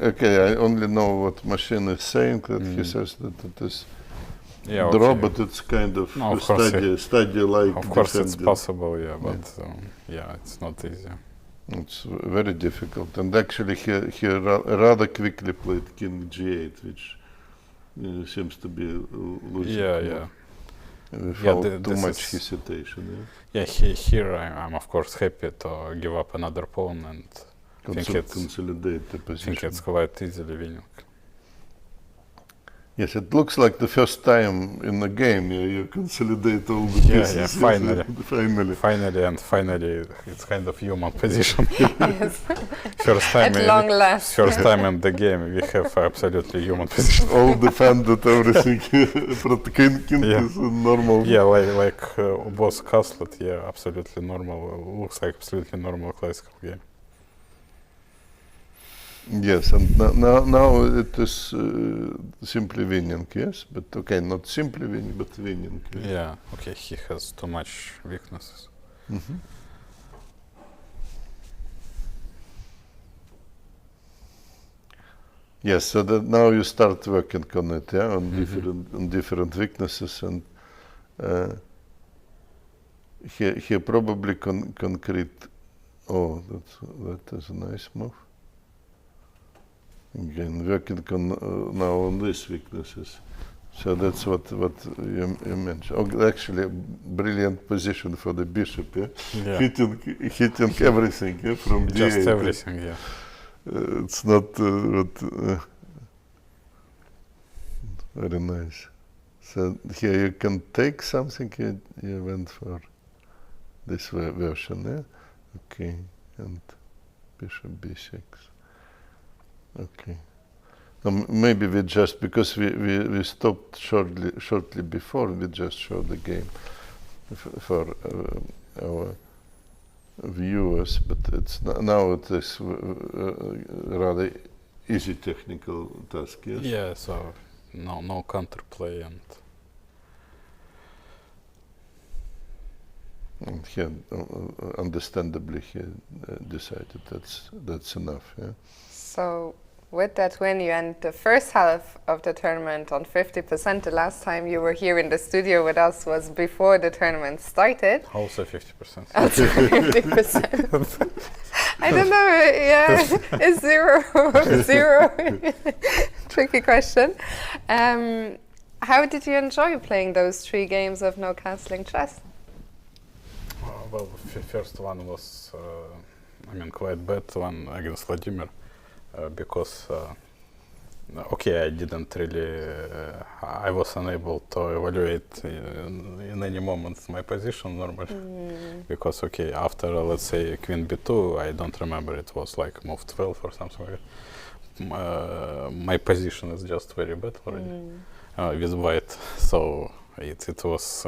okay. I only know what machine is saying. That he says that it is draw, but it's kind of study like. Of course, it's possible. Yeah, but yeah, it's not easy. It's very difficult, and actually he rather quickly played king g8, which seems to be logical. Without too much hesitation. Yeah, here I'm of course happy to give up another pawn and consolidate the position. I think it's quite easily winning. Yes, it looks like the first time in the game you consolidate all the pieces. Yeah, finally, it's kind of human position. Yes. First time At long last. First time in the game we have absolutely human position. All defended everything. King is normal. Yeah, like both castlet. Yeah, absolutely normal. Looks like absolutely normal classical game. Yes, and now it is simply winning, yes? But okay, not simply winning, but winning. Yes? Yeah, okay, he has too much weaknesses. Yes, so that now you start working on it, yeah, on different weaknesses, and he probably concrete. Oh, that is a nice move. Again, working on now on these weaknesses. So that's what you mentioned. Oh, actually, a brilliant position for the bishop. Yeah, hitting everything from d8. Just everything. Yeah. It's not very nice. So here you can take something. You went for this version. Yeah. Okay, and bishop b6. Okay. Maybe we just, because we stopped shortly before, we just showed the game for our viewers, but it's now it is rather easy technical task, yes? Yeah, so no counterplay and he understandably he decided that's enough, yeah? So with that win, you end the first half of the tournament on 50%. The last time you were here in the studio with us was before the tournament started. Also 50%. Also 50%. I don't know, yeah, it's zero. Tricky question. How did you enjoy playing those 3 games of no castling chess? Well, first one was, quite bad one against Vladimir. Because I didn't really I was unable to evaluate in any moment my position normally because after let's say queen b2, I don't remember, it was like move 12 or something like that. My position is just very bad already with white, so it was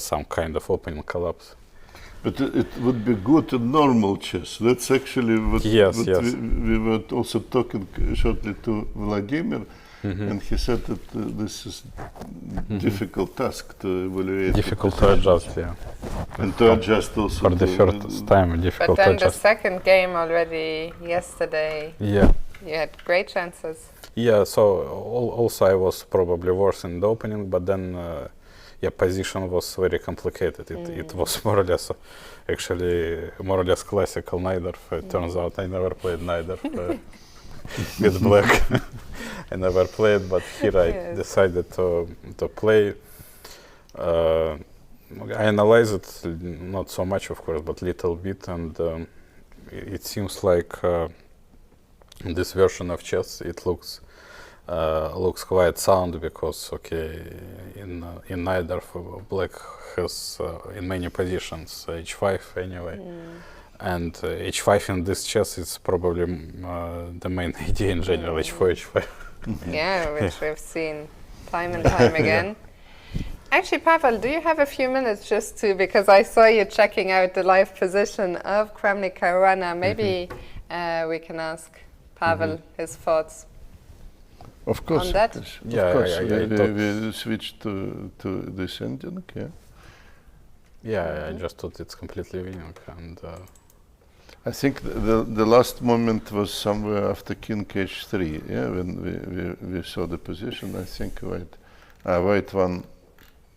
some kind of opening collapse. But it would be good in normal chess. That's actually what we were also talking shortly to Vladimir, and he said that this is difficult task to evaluate. Difficult to adjust, yeah. And to adjust also. For the first time, difficult to adjust. But then the second game already yesterday, you had great chances. Yeah, so also I was probably worse in the opening, but then position was very complicated. It was more or less, classical Nidorf. It turns out I never played Nidorf with black. I never played, but here I decided to play. I analyze it not so much, of course, but little bit, and it seems like this version of chess it looks quite sound because in neither black has in many positions h5 anyway, and h5 in this chess is probably the main idea in general. h4, h5. Yeah, which we've seen time and time again. Actually, Pavel, do you have a few minutes just to, because I saw you checking out the live position of Kramnik Caruana, maybe we can ask Pavel his thoughts Of course, on that? of course. We switched to this ending, Yeah, I just thought it's completely winning, and I think the last moment was somewhere after king h3, when we saw the position. I think white won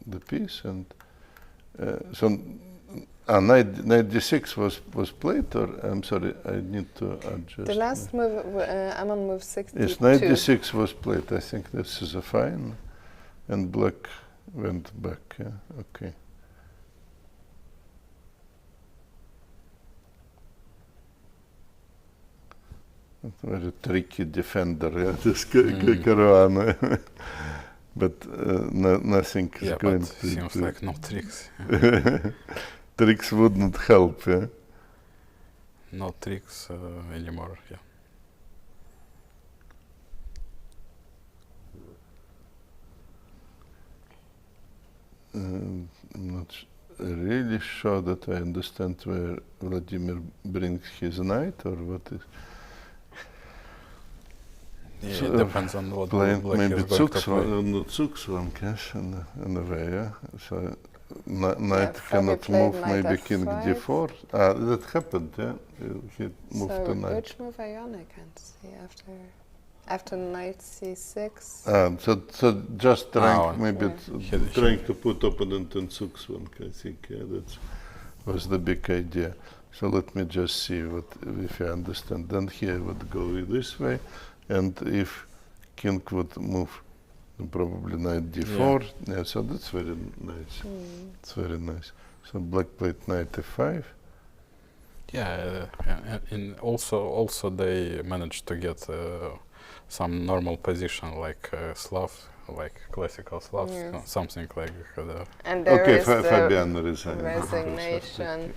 the piece, and so knight d6 was played, or I'm sorry, I need to adjust. The last move, Amon moved 62. Yes, knight d6 was played. I think this is a fine, and black went back. Okay. Very tricky defender, this Caruana. But nothing is going to... seems like no tricks. Tricks wouldn't help, No tricks anymore, I'm not really sure that I understand where Vladimir brings his knight, or what is... Yeah, so it depends on what black maybe is going to play. Zugzwang, yes, in a way, So knight cannot move, maybe king d4. That happened, He moved so the knight. Which move Aryan I can't see after knight c6? So just trying to put opponent in Zugzwang, I think, that was the big idea. So let me just see if I understand. Then here would go this way. And if king would move, probably knight d4, so that's very nice. It's very nice. So black played knight f5. And also they managed to get some normal position like Slav, like classical Slavs, something like that. And there is Fabiano resignation.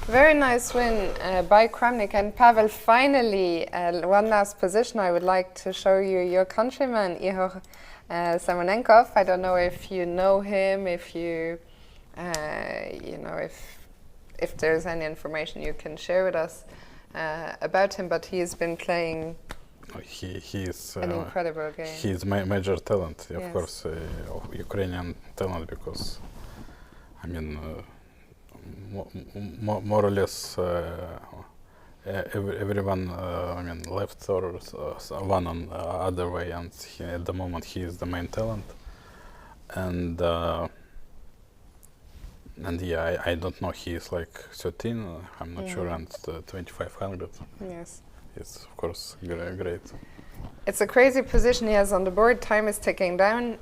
Very nice win by Kramnik. And Pavel, finally, one last position. I would like to show you your countryman, Ihor Samunenkov. I don't know if you know him, if you, if there's any information you can share with us about him, but he has been playing he is an incredible game. He is major talent, of course, Ukrainian talent, because, I mean, more or less everyone left or one on the other way, and at the moment he is the main talent, and I don't know, he is like 13, I'm not sure, and 2500. Yes, it's of course great. It's a crazy position he has on the board. Time is ticking down.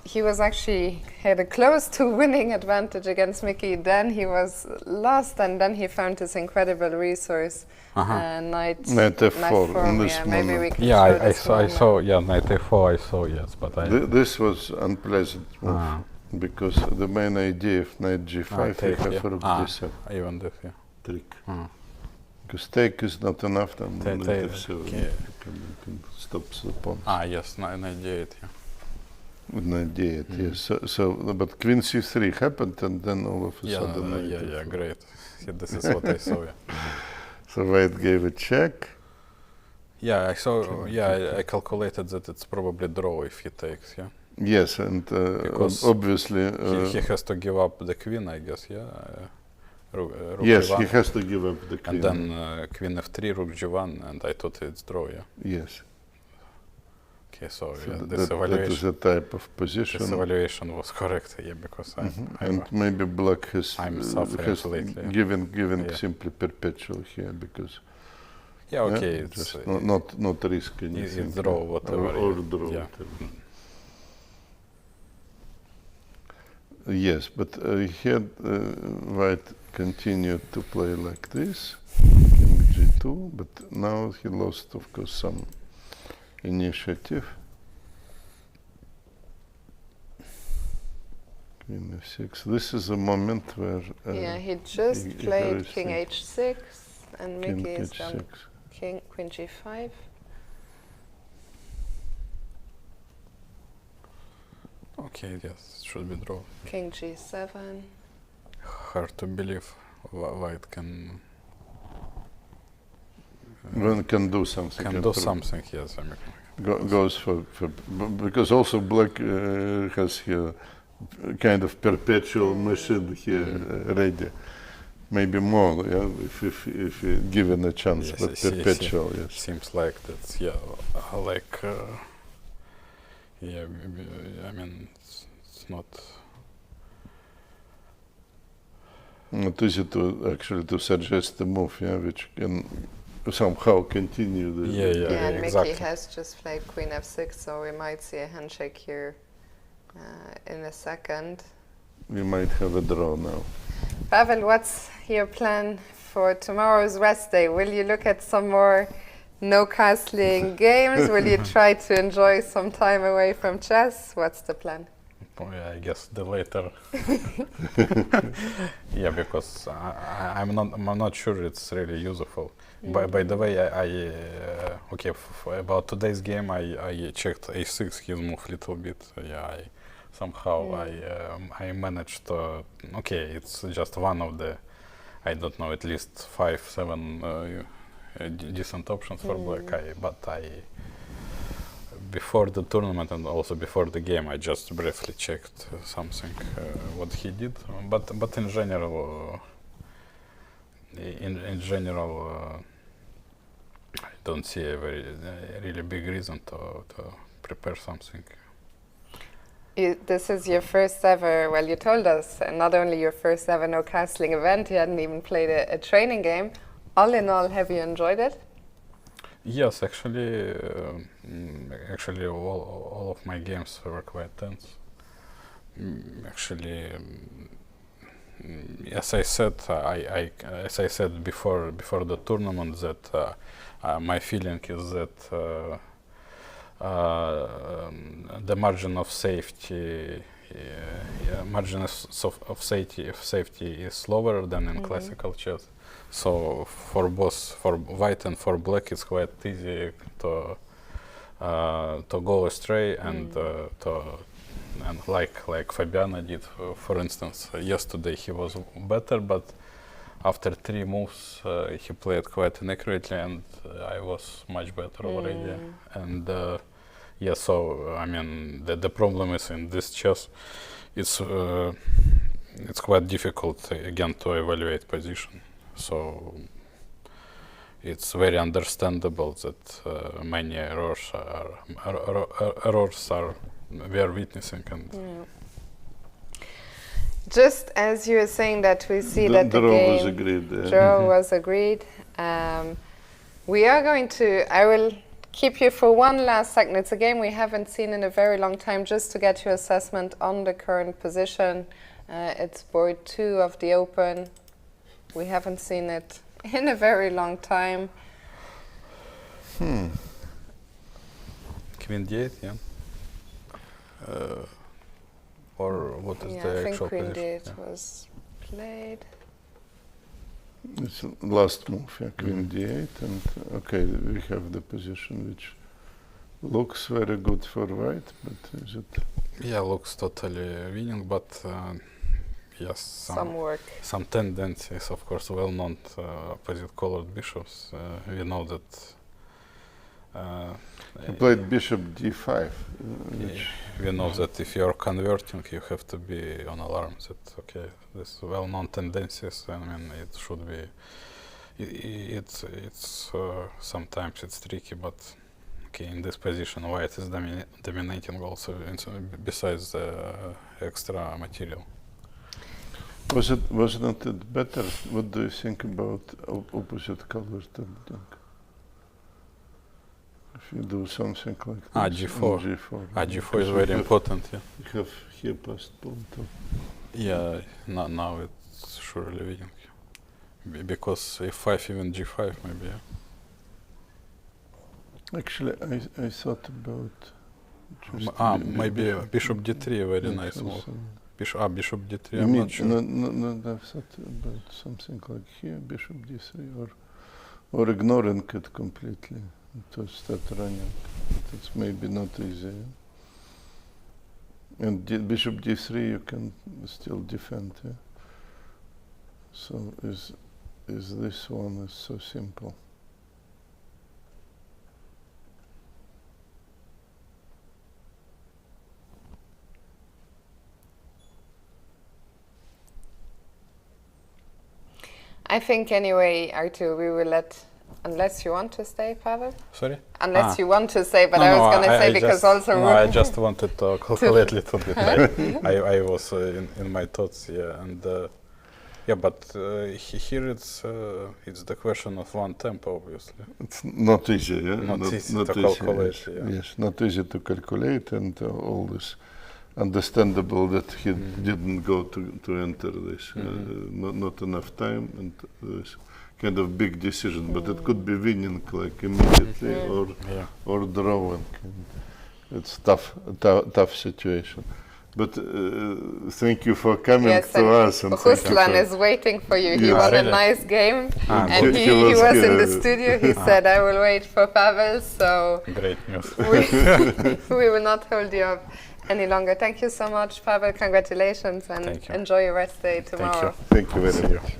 He was actually had a close to winning advantage against Mickey. Then he was lost, and then he found this incredible resource. Knight f4. Maybe we can I saw. Knight f4. I saw. Yes, but this was unpleasant move because the main idea of knight g5 you have rook d7. Even this, trick. Because take is not enough, then knight f7 you can stop the pawn. Yes, knight d8. With knight d8, yes. So, but queen c3 happened, and then all of a sudden. Great. This is what I saw. So white gave a check. I saw. I calculated that it's probably draw if he takes. Yes, and obviously he has to give up the queen, I guess. Yes, he has to give up the queen. And then queen f3, rook g1, and I thought it's draw. Yes. Okay, so this evaluation. That is a type of position. This evaluation was correct, because and maybe black has given Yeah. simply perpetual here because. Yeah, okay, it's not risk anything. It's draw whatever. Or draw. Yeah. Yes, but here White continued to play like this, King G2, but now he lost, of course, some initiative. Queen F6. This is a moment where yeah, he just played King thinks H6, and King Mickey is H6. done Queen G5. Okay, yes, it should be draw. King G7. Hard to believe White can One can do something. can do something. Yes, I mean, Goes for because also Black has here kind of perpetual machine here ready. Maybe more, yeah, if given a chance, yes, but perpetual, yes. seems like that's like yeah. I mean, it's not. Not easy to actually to suggest the move, yeah, which can somehow continue the. Yeah, and exactly. Mickey has just played Queen F6, so we might see a handshake here in a second. We might have a draw now. Pavel, what's your plan for tomorrow's rest day? Will you look at some more no-castling games? Will you try to enjoy some time away from chess? What's the plan? Oh, yeah, I guess the later. Yeah, because I'm not sure it's really useful. By the way, okay, about today's game, I checked A6, his move a little bit. Yeah, I managed to. Okay, it's just one of the, I don't know, at least 5-7 decent options for Black. Before the tournament and also before the game, I just briefly checked something what he did. But in general, I don't see a really big reason to prepare something. This is your first ever, well, you told us, not only your first ever no-castling event, you hadn't even played a training game. All in all, have you enjoyed it? Yes, actually, all of my games were quite tense. Actually, as I said before the tournament, that my feeling is that the margin of safety, is lower than in classical chess. So for White and for Black, it's quite easy to go astray and like Fabiano did, for instance. Yesterday he was better, but after 3 moves he played quite inaccurately, and I was much better already. And yeah, so I mean the problem is in this chess, it's quite difficult again to evaluate position. So it's very understandable that many errors we are witnessing. And just as you were saying that we see that the draw game was agreed. draw was agreed. We are going to. I will keep you for one last second. It's a game we haven't seen in a very long time, just to get your assessment on the current position. It's board 2 of the Open. We haven't seen it in a very long time. Queen D8, yeah. Or what is the actual Queen position? D8 was played. It's last move, yeah, Queen D8, and okay, we have the position which looks very good for White, but is it? Yeah, looks totally winning, but yes, some tendencies, of course, well known opposite colored bishops. We know that He played bishop d5. We know that if you're converting, you have to be on alarm that, okay, this well-known tendencies, I mean, it should be, it's sometimes it's tricky, but okay, in this position, White is dominating also, besides the extra material. Wasn't it better? What do you think about opposite colors? If you do something like this, G4. G4. G4 is very important. Yeah. You have here passed pawn too. Yeah, now it's surely winning. Because f5, even g5, maybe. Yeah. Actually, I thought about. Maybe bishop d3, very nice move. Bishop d3, I'm not sure. No, I thought about something like here, bishop d3, or ignoring it completely to start running. It's maybe not easy. And bishop d3 you can still defend. Yeah? So is this one is so simple. I think anyway, Artur, we will let, unless you want to stay, Pavel? Sorry? Unless you want to say, but I was going to say because just, also... No, I just wanted to calculate a little bit. I was in my thoughts, yeah, and but here it's the question of one tempo, obviously. It's not easy, yeah? Not easy to calculate, yes. Yes, not easy to calculate, and all this understandable that he didn't go to enter this. Not enough time, and this kind of big decision, but it could be winning like immediately or drawing. It's tough situation. But thank you for coming to us. And Ruslan is waiting for you. He won a nice game, and he was in the studio. He said, I will wait for Pavel, so great news. we will not hold you up any longer. Thank you so much, Pavel. Congratulations, and enjoy your rest day tomorrow. Thank you very much.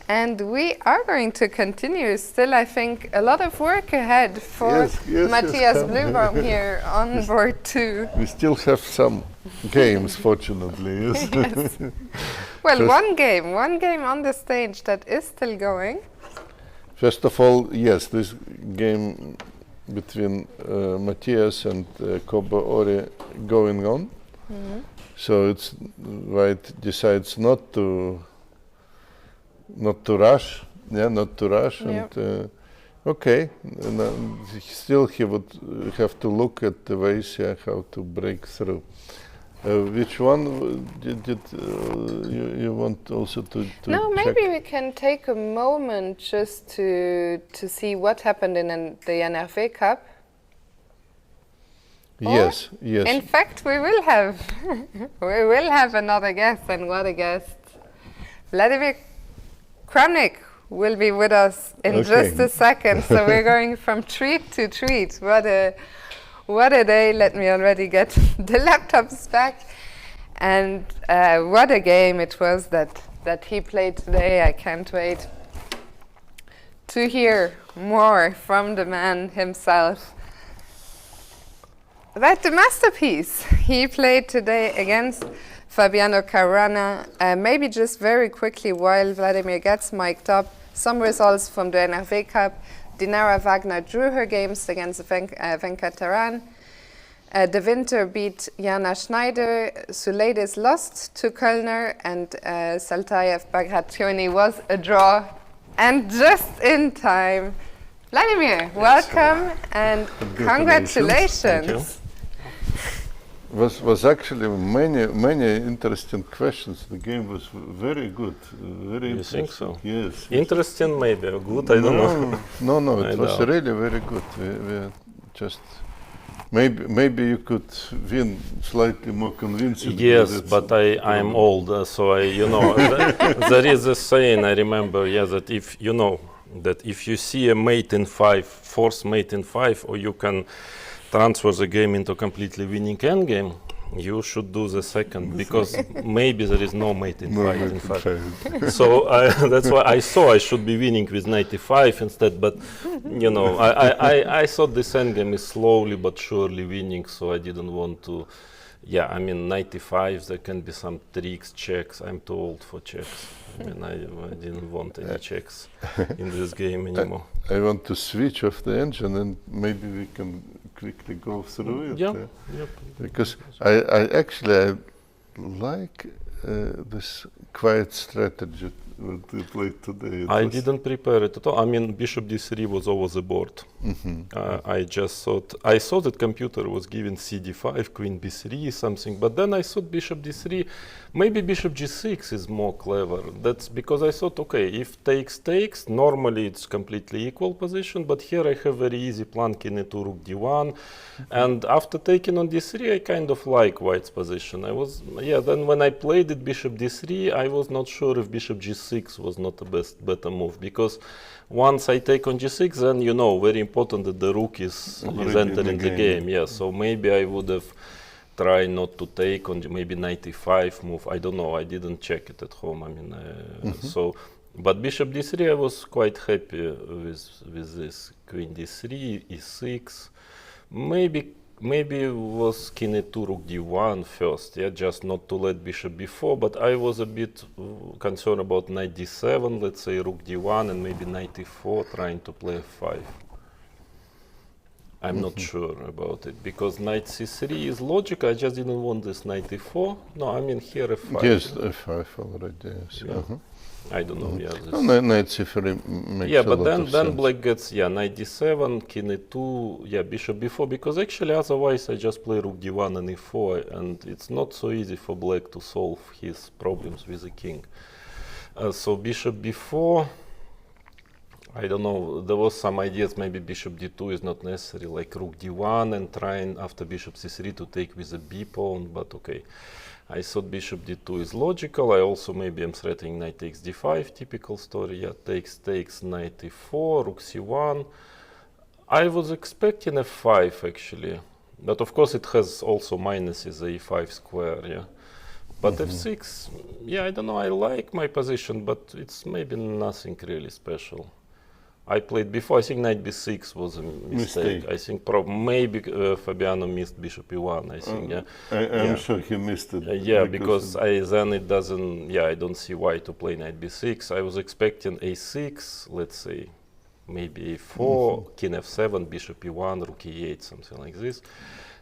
And we are going to continue. Still, I think, a lot of work ahead for Matthias Blübaum here on board too. We still have some games, fortunately. Yes. Well, one game on the stage that is still going. First of all, yes, this game between Matthias and Kobo Ori going on. So it's White decides not to rush, and okay. Still, he would have to look at the ways how to break through. Which one did you want also to No, maybe check? we can take a moment just to see what happened in the NRV Cup. Yes. In fact, we will have another guest, and what a guest! Vladimir Kramnik will be with us in just a second. So we're going from treat to treat. What a day. Let me already get the laptops back. And what a game it was that he played today. I can't wait to hear more from the man himself. About the masterpiece he played today against Fabiano Caruana. Maybe just very quickly while Vladimir gets mic'd up, some results from the NRV Cup. Dinara Wagner drew her games against Venkateran. De Winter beat Jana Schneider. Suleidis lost to Kölner, and Saltayev Bagration was a draw. And just in time, Vladimir, welcome and congratulations. Was actually many interesting questions. The game was very good, very You interesting. think so? Yes. Interesting, maybe, or good, I don't know. No, it was really very good. We just maybe you could win slightly more convincingly. Yes, but I am old, so there is a saying I remember. That if you see a mate in 5, force mate in 5, or you can transfer the game into completely winning endgame, you should do the second, because maybe there is no mate in 5. So that's why I saw I should be winning with 95 instead, but I thought this endgame is slowly but surely winning, so I didn't want to. 95, there can be some tricks, checks. I'm too old for checks. I didn't want any checks in this game anymore. I want to switch off the engine, and maybe we can quickly go through it. Yep. Because I actually like this quiet strategy what you played today. I didn't prepare it at all. I mean, bishop d3 was over the board. I just thought, I saw that computer was giving cd5, queen b3, something, but then I thought bishop d3, maybe bishop g6 is more clever. That's because I thought, okay, if takes, normally it's completely equal position, but here I have very easy plan, king e2, rook d1, and after taking on d3, I kind of like white's position. Then when I played it bishop d3, I was not sure if bishop g6 was not the better move, because once I take on g6, then you know, very important that the rook is entering the game. Yeah, so maybe I would have tried not to take on maybe knight e5 move. I don't know. I didn't check it at home. I mean, but bishop d3, I was quite happy with this queen d3, e6. Maybe it was king e2, rook d1 first, yeah, just not to let bishop b4, but I was a bit concerned about knight d7, let's say rook d1, and maybe knight e4, trying to play f5. I'm not sure about it, because knight c3 is logical, I just didn't want this knight e4. No, I mean here f5. Yes, f5 already, yes. Yeah. I don't know, yeah. Knight c3 makes yeah, a but lot of then sense. black gets, knight d7, king e2, bishop b4, because actually otherwise I just play rook d1 and e4, and it's not so easy for black to solve his problems with the king. So bishop b4, I don't know, there was some ideas, maybe bishop d2 is not necessary, like rook d1 and trying after bishop c3 to take with a b pawn, but okay. I thought bishop d2 is logical. I also maybe am threatening knight takes d5, typical story. Yeah, takes knight e4, rook c1. I was expecting f5 actually, but of course it has also minuses, the e5 square, yeah. But f6, I don't know, I like my position, but it's maybe nothing really special. I played before, I think knight b6 was a mistake. I think maybe Fabiano missed bishop e1, I think, I'm sure he missed it. because then it doesn't, I don't see why to play knight b6. I was expecting a6, let's say, maybe a4, king f7, bishop e1, rook e8, something like this.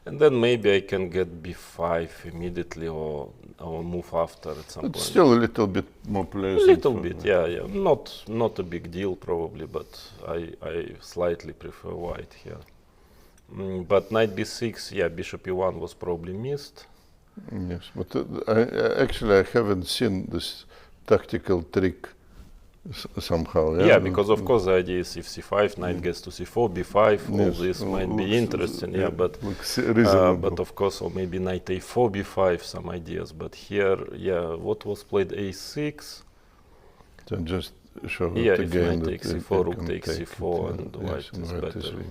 And then maybe I can get b5 immediately or move after at some point. Still a little bit more pleasant. A little bit, not a big deal probably, but I slightly prefer white here. But knight b6, bishop e1 was probably missed. Yes, but I haven't seen this tactical trick somehow. Yeah, because of course the idea is if c5, knight gets to c4, b5, all this might be interesting, but of course, or maybe knight a4, b5, some ideas, but here, what was played a6. So just show if again knight takes c4, rook takes c4, and white is better.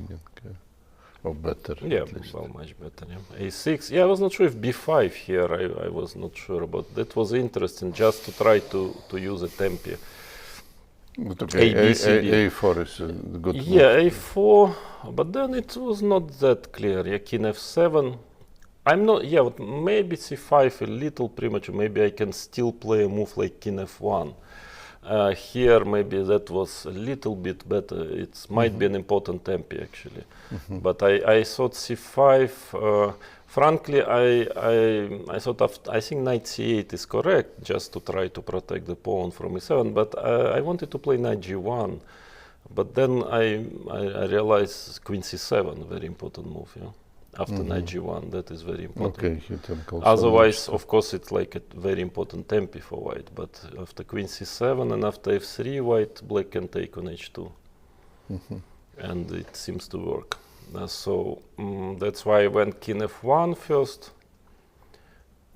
Or better. Yeah, well, much better. Yeah. a6. I was not sure if b5 here. I was not sure about that. Was interesting just to try to use a tempi. But okay, a4 is a good move. a4, but then it was not that clear. King f7. I'm not, but maybe c5 a little premature. Maybe I can still play a move like king f1. Here maybe that was a little bit better. It might be an important tempi actually. But I thought c5, frankly, I thought I think knight c8 is correct, just to try to protect the pawn from e7, but I wanted to play knight g1, but then I realized queen c7, very important move, after knight g1, that is very important. Otherwise, of course, it's like a very important tempi for white, but after queen c7 and after f3, black can take on h2, and it seems to work. So that's why I went king f1 first,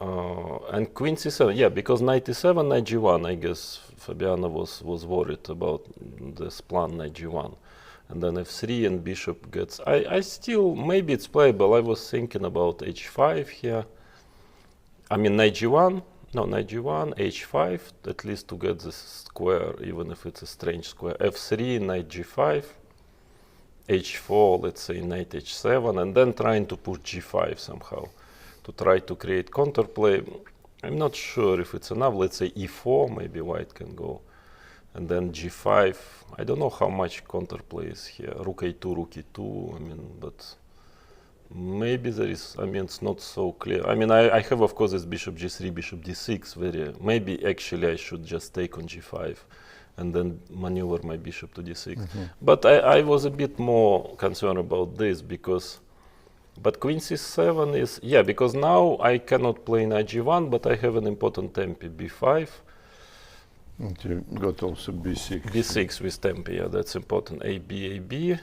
and queen c7. Because knight e7, knight g1. I guess Fabiano was worried about this plan, knight g1, and then f3 and bishop gets. I still, maybe it's playable. I was thinking about h5 here. I mean knight g1. No, knight g1, h5, at least to get this square, even if it's a strange square. f3, knight g5. h4, let's say knight h7, and then trying to push g5 somehow to try to create counterplay. I'm not sure if it's enough. Let's say e4, maybe white can go, and then g5. I don't know how much counterplay is here. Rook a2, rook e2. I mean, but maybe there is, I mean, it's not so clear. I mean, I have, of course, this bishop g3, bishop d6, maybe actually I should just take on g5 and then maneuver my bishop to d6. But I was a bit more concerned about this but queen c7 is, because now I cannot play knight g1, but I have an important tempi, b5. And you got also b6. b6 with tempi, that's important, ab,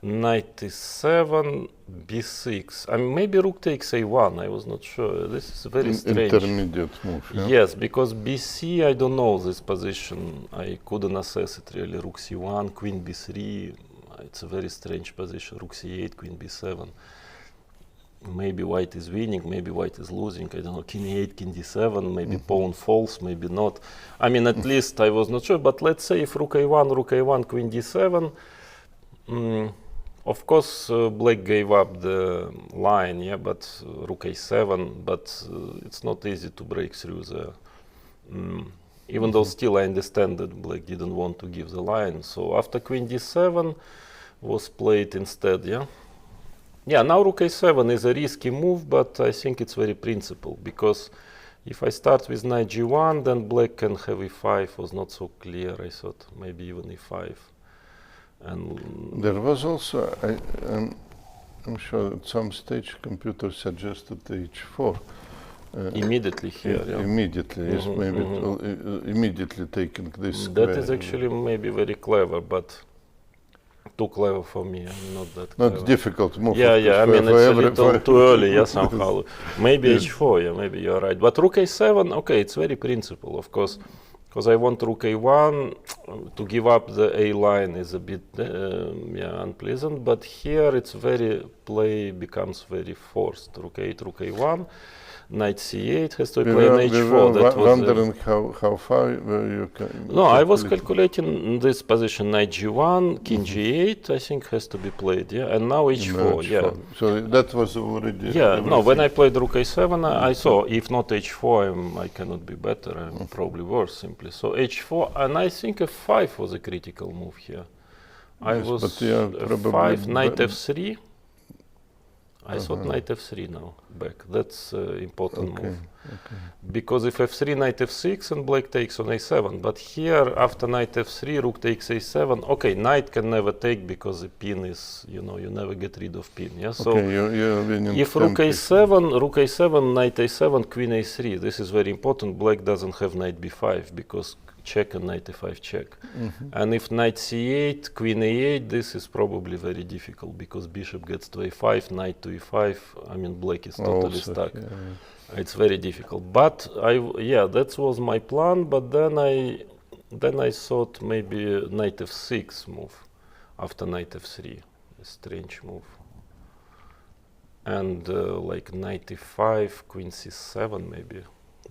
knight e7, b6. I mean, maybe rook takes a1, I was not sure. This is very strange. Intermediate move, Yes, because bc, I don't know this position. I couldn't assess it really. Rook c1, queen b3. It's a very strange position. Rook c8, queen b7. Maybe white is winning, maybe white is losing. I don't know, king e8, king d7, maybe pawn falls, maybe not. I mean, at least I was not sure. But let's say if rook a1, queen d7, of course, black gave up the line, but rook a7, but it's not easy to break through the... even though still I understand that black didn't want to give the line. So after queen d7 was played instead, now rook a7 is a risky move, but I think it's very principled, because if I start with knight g1, then black can have e5, was not so clear, I thought, maybe even e5. And there was also, I'm sure at some stage computer suggested h4. Immediately here, Immediately, yes, maybe immediately taking this square. That is actually maybe very clever, but too clever for me. I'm not that clever. Not difficult move. I mean, it's a little too early, somehow. Maybe h4, maybe you're right. But rook a7, okay, it's very principled, of course. Because I want rook a1, to give up the a line is a bit unpleasant, but here it's play becomes very forced. Rook 8, rook a1, knight c8 has to play an h4. That was wondering how far you can... No, I was calculating this position, knight g1, king g8, I think has to be played, and now h4, So that was already... no, when I played rook a7, I saw, if not h4, I cannot be better, I'm probably worse, simply. So h4, and I think f5 was a critical move here. I was f5, knight f3. I thought knight f3 now, back. That's important move. Because if f3, knight f6, and black takes on a7. But here, after knight f3, rook takes a7. Okay, knight can never take because the pin is, you never get rid of pin. So if rook a7, knight a7, queen a3, this is very important. Black doesn't have knight b5 because check and knight e5 check. And if knight c8, queen a8, this is probably very difficult because bishop gets to a5, knight to e5. I mean, black is totally stuck. It's very difficult. But that was my plan. But then I thought maybe knight f6 move after knight f3, a strange move. And like knight e5, queen c7 maybe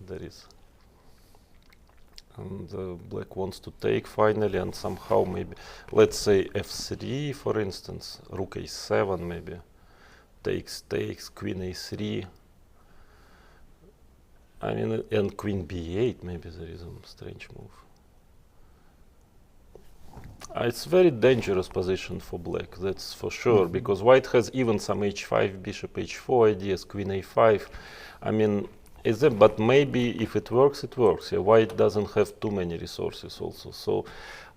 there is. And black wants to take finally, and somehow maybe, let's say f3 for instance, rook a7 maybe, takes, queen a3. I mean, and queen b8 maybe there is a strange move. It's very dangerous position for black, that's for sure, because white has even some h5, bishop h4 ideas, queen a5. I mean, but maybe if it works, it works. White doesn't have too many resources also. So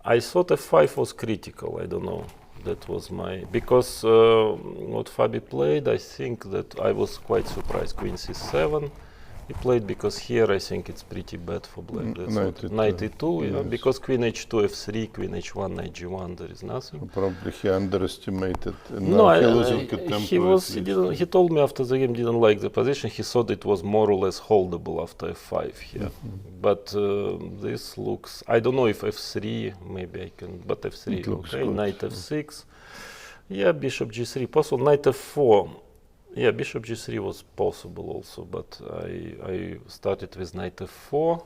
I thought f5 was critical. I don't know. That was because what Fabi played, I think that I was quite surprised. Queen c7 he played because here I think it's pretty bad for black. Knight e2, yes. Because queen h2, f3, queen h1, knight g1, there is nothing. Probably he underestimated. He told me after the game didn't like the position. He thought it was more or less holdable after f5 here. But this looks, I don't know if f3, maybe I can, but f3, okay, knight f6. Bishop g3, possible, knight f4. Bishop g3 was possible also, but I started with knight f4,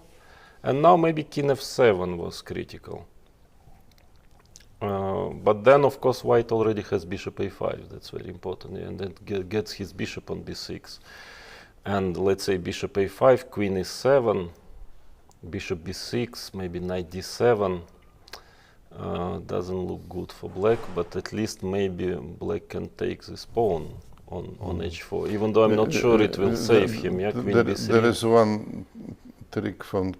and now maybe king f7 was critical. But then, of course, white already has bishop a5, that's very important, and then gets his bishop on b6. And let's say bishop a5, queen e7, bishop b6, maybe knight d7. Doesn't look good for black, but at least maybe black can take this pawn. on h4, even though I'm not sure it will save him. Yeah, queen b3. There is one trick from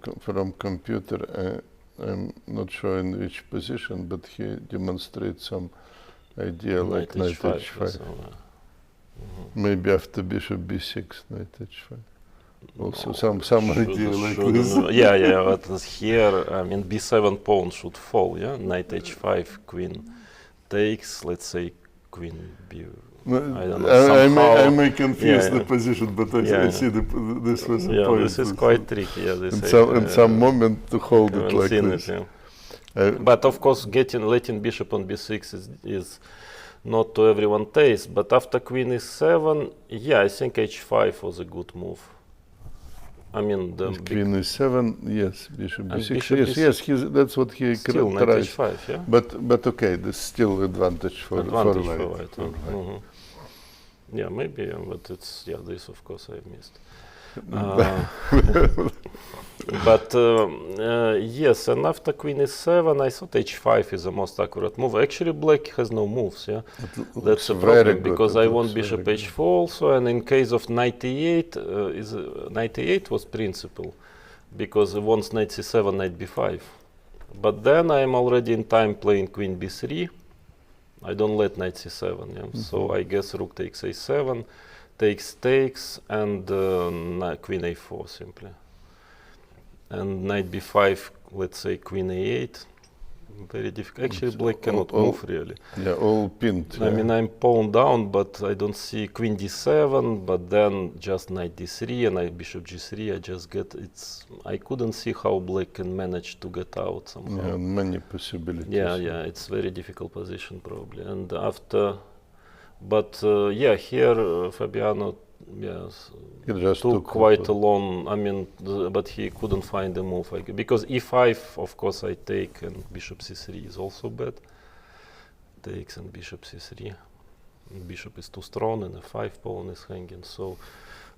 computer. I'm not sure in which position, but he demonstrates some idea like knight h5. So, Maybe after bishop b6, knight h5. Also some idea like this. Yeah, but here, I mean, b7 pawn should fall, yeah? Knight h5, queen takes, let's say, queen b... I don't know, I may confuse the position, but I see this was a point. This is quite tricky, in some moment to hold it like this. But of course, letting bishop on b6 is not to everyone's taste, but after queen e7, I think h5 was a good move. I mean, the queen e7, yes, bishop b6, bishop yes, that's what he still knight h5, yeah. But okay, there's still advantage for white. Yeah, maybe, but it's this of course I missed. But yes, and after queen e7, I thought h5 is the most accurate move. Actually, black has no moves. Yeah, that's a problem because I want bishop h4 also, and in case of knight e8, knight e8 was principal because it wants knight c7, knight b5. But then I am already in time playing queen b3. I don't let knight c7. So I guess rook takes a7. Takes, and queen a4 simply. And knight b5, let's say queen a8. Very difficult. Actually, black cannot move really. Yeah, all pinned. I mean, I'm pawn down, but I don't see queen d7, but then just knight d3 and knight bishop g3. I just get I couldn't see how black can manage to get out somehow. Yeah, many possibilities. Yeah, it's very difficult position probably. And after. But here Fabiano took quite a long. I mean, but he couldn't find a move because e5, of course, I take, and bishop c3 is also bad. Takes and bishop c3. And bishop is too strong, and a5 pawn is hanging. So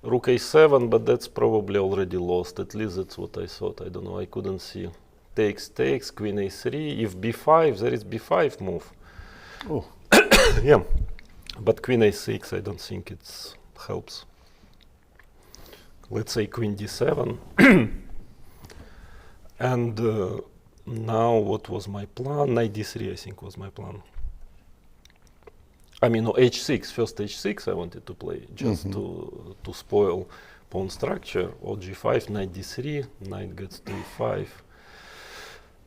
rook a7, but that's probably already lost. At least that's what I thought. I don't know. I couldn't see. Takes, queen a3. If b5, there is b5 move. Oh, yeah. But queen a6, I don't think it helps. Let's say queen d7. And now what was my plan? Knight d3, I think, was my plan. I mean, no, h6, first h6 I wanted to play, just to spoil pawn structure. Or g5, knight d3, knight gets to e5.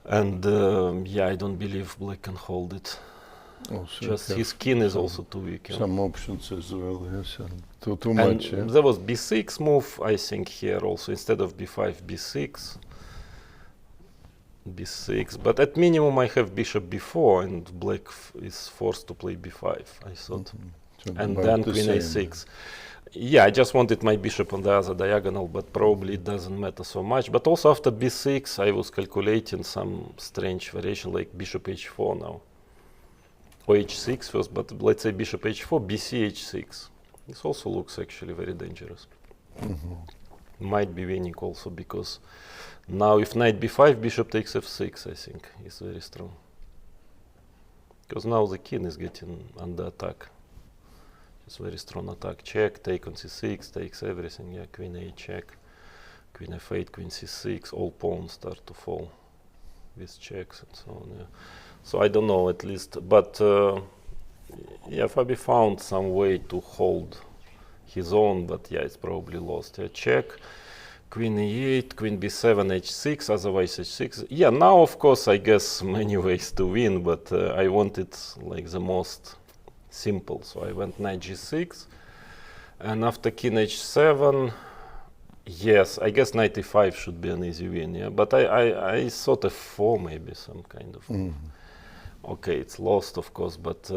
And I don't believe black can hold it. Just his king is also too weak. Some options as well, yes. Too much. There was b6 move, I think, here also, instead of b5, b6. But at minimum I have bishop b4 and black is forced to play b5, I thought. And then queen a6. Yeah, I just wanted my bishop on the other diagonal, but probably it doesn't matter so much. But also after b6 I was calculating some strange variation like bishop h4 now. Or h6 first, but let's say bishop h4, bc h6. This also looks actually very dangerous. Might be winning also because now if knight b5, bishop takes f6, I think is very strong. Because now the king is getting under attack. It's very strong attack. Check, take on c6, takes everything. Yeah, queen a check, queen f8, queen c6. All pawns start to fall with checks and so on. Yeah. So I don't know, at least, but Fabi found some way to hold his own, but it's probably lost. Check, queen e8, queen b7, h6, otherwise h6. Yeah, now of course I guess many ways to win, but I wanted like the most simple. So I went knight g6, and after king h7, yes, I guess knight e5 should be an easy win. Yeah, but I thought f4 maybe some kind of. Okay, it's lost, of course, but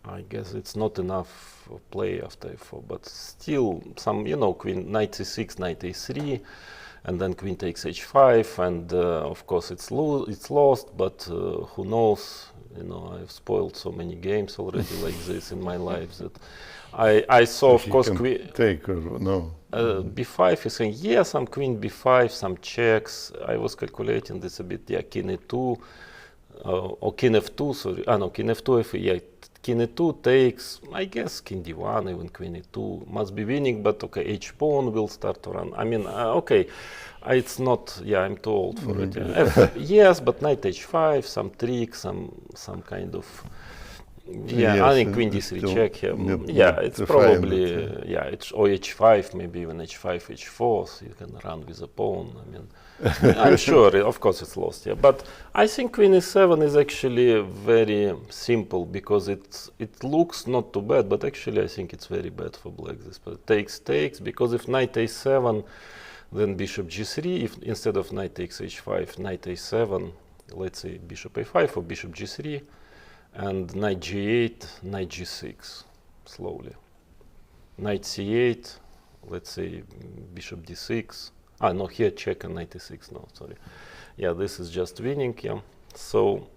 I guess it's not enough play after f4. But still, some, queen, knight c6, knight a3, and then queen takes h5, and of course it's lost. But who knows? I've spoiled so many games already like this in my life that I saw, of course, queen take or no. b5 is saying some queen b5, some checks. I was calculating this a bit. Yeah, king e2, or king f2, sorry. No, king f2, yeah, king e2 takes, I guess, king d1, even queen e2 must be winning, but okay, h pawn will start to run. I mean, okay, it's not, yeah, I'm too old for it. Yeah. Yes, but knight h5, some trick, some kind of, yeah, Yes, I think queen d3 check here. Yeah, it's probably, yeah, it's or h5, maybe even h5, h4, so you can run with a pawn. I mean, I'm sure, of course it's lost, yeah. But I think queen e7 is actually very simple because it looks not too bad, but actually I think it's very bad for black. This takes, because if knight a7, then bishop g3, if instead of knight takes h5, knight a7, let's say bishop a5 or bishop g3, and knight g8, knight g6, slowly. Knight c8, let's say bishop d6. No, here check and knight e6, no, sorry. Yeah, this is just winning, yeah. So,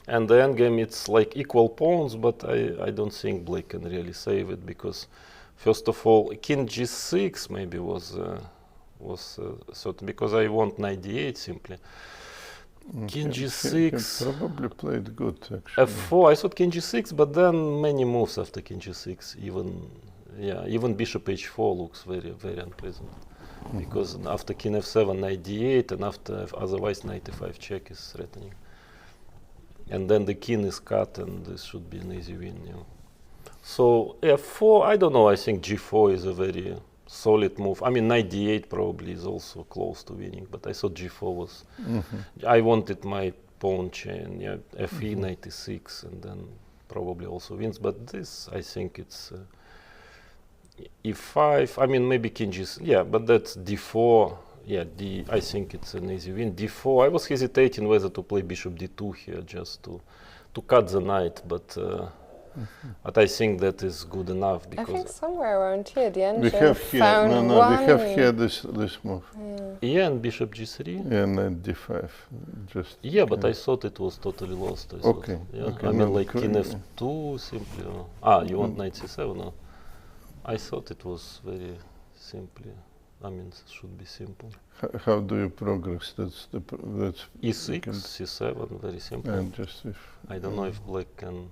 and the endgame, it's like equal pawns, but I don't think black can really save it, because first of all, king g6 maybe was certain, because I want knight d8 simply. King g6. He probably played good, actually. f4, I thought king g6, but then many moves after king g6, even bishop h4 looks very, very unpleasant. Because after king f7, knight d8, and after otherwise knight e5 check is threatening. And then the king is cut, and this should be an easy win. Yeah. So f4, I don't know, I think g4 is a very solid move. I mean, knight d8 probably is also close to winning, but I thought g4 was, I wanted my pawn chain, yeah, fe, knight e6, and then probably also wins, but this, I think it's e5, I mean, maybe king g6, yeah, but that's d4, yeah, I think it's an easy win. d4, I was hesitating whether to play bishop d2 here, just to cut the knight, but I think that is good enough, because I think somewhere around here, the engine we have here, found we have here this move. Yeah, and bishop g3. Yeah, knight d5. Just yeah, but I thought it was totally lost. Okay. Yeah, Okay. I mean, like king f2 simply. You want knight c7? No. I thought it was very simply. I mean, it should be simple. How do you progress? That's e6, c7, very simple. And just if I don't know if black can.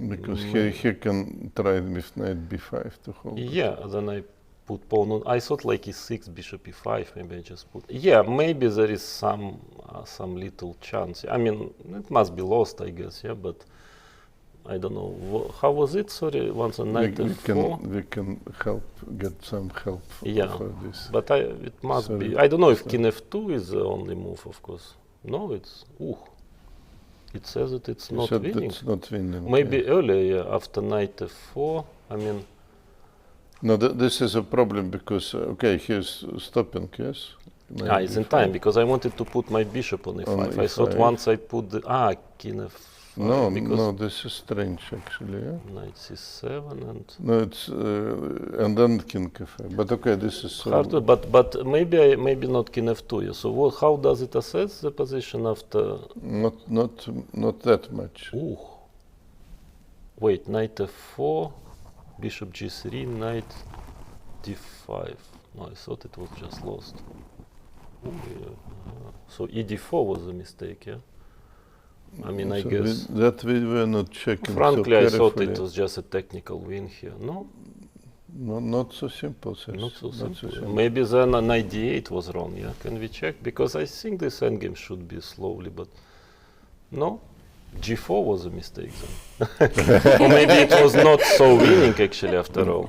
Because he can try with knight b5 to hold. Yeah, then I put pawn on. I thought like e6, bishop e5. Maybe I just put. Yeah, maybe there is some little chance. I mean, it must be lost, I guess. Yeah, but I don't know. How was it? Sorry, once a knight f4. We can get some help for this. But it must be. I don't know if king f2 is the only move, of course. No, it's. It says that it's not winning. It's not winning. Maybe earlier, after knight f4. I mean. No, this is a problem because he's stopping. Yes. It's in time because I wanted to put my bishop on e5. I thought once I put the king f. No, this is strange actually. Yeah? Knight c7 and. No, it's and then king f5. But okay, this is hard. But maybe not king f2. Yeah. So how does it assess the position after? Not that much. Ooh. Wait, knight f4, bishop g3, knight d5. No, I thought it was just lost. Ooh, yeah. So e4 was a mistake, yeah. I mean, I guess that we were not checking. Frankly, I thought it was just a technical win here. No, not so simple. Not so simple. Maybe then knight d8 was wrong. Yeah, can we check? Because I think this endgame should be slowly, but no. g4 was a mistake then. Or maybe it was not so winning actually after all.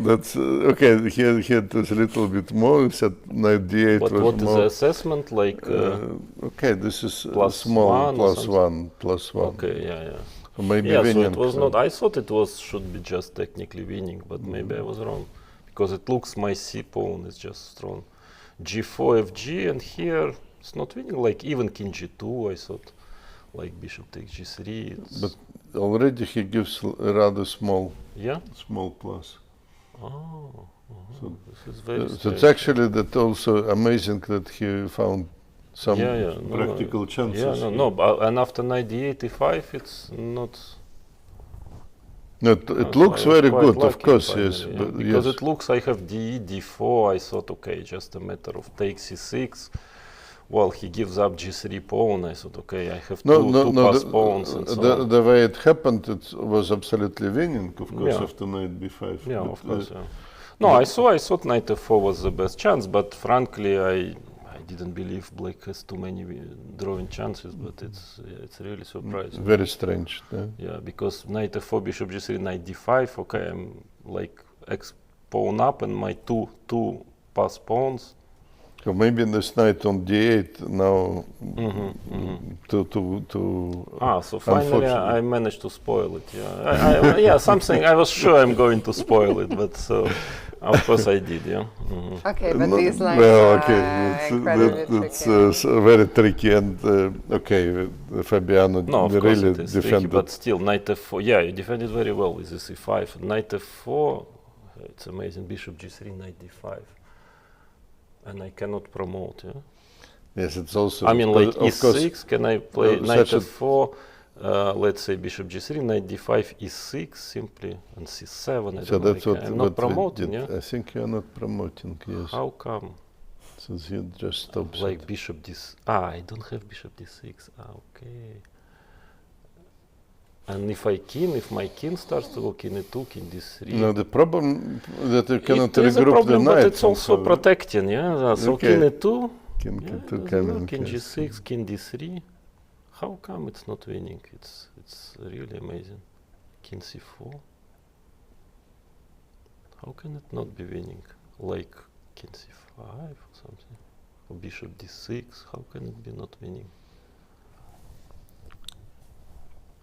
That's okay. Here it was a little bit more. We said knight d8 but was what more. Is the assessment like? Okay, this is plus small one plus one. Okay, yeah. So maybe winning. So it was not. I thought it should be just technically winning, but maybe I was wrong, because it looks my c pawn is just strong. g4 fg, and here it's not winning. Like even king g2, I thought. Like bishop takes g3. But already he gives a rather small plus. Oh, so this is very so it's actually that also amazing that he found some practical chances. And after knight d8, e5, it's not. No, it looks very good, of course, yes. But because it looks I have d4, I thought, okay, just a matter of take c6. well, he gives up g3 pawn. I thought, okay, I have two pass pawns and so on. The way it happened, it was absolutely winning, of course, after knight b5. Yeah, of course, No, I thought knight f4 was the best chance, but frankly, I didn't believe black has too many drawing chances, but it's really surprising. Very strange. Yeah, because knight f4, bishop g3, knight d5, okay, I'm like x pawn up and my two pass pawns. So maybe this knight on d8 now so finally I managed to spoil it. Yeah, something I was sure I'm going to spoil it, but so of course I did. Yeah. Okay, but these lines are incredibly it's very tricky and Fabiano really defended. Tricky, but still knight f4. Yeah, you defended very well with this e5. Knight f4. It's amazing. Bishop g3, knight d5. And I cannot promote, Yes, it's also... I mean, like e6, can I play knight f4, let's say bishop g3, knight d5, e6, simply, and c7, so that's what I'm not promoting, I think you're not promoting, yes. How come? So you just stop. Like bishop d6, I don't have bishop d6, okay. And if my king starts to go king e2, king d3. No, the problem that you cannot regroup the problem, knight. But it's also protecting, So king e2, king e2 king g6, king d3. How come it's not winning? It's really amazing. King c4. How can it not be winning? Like king c5 or something, or bishop d6. How can it be not winning?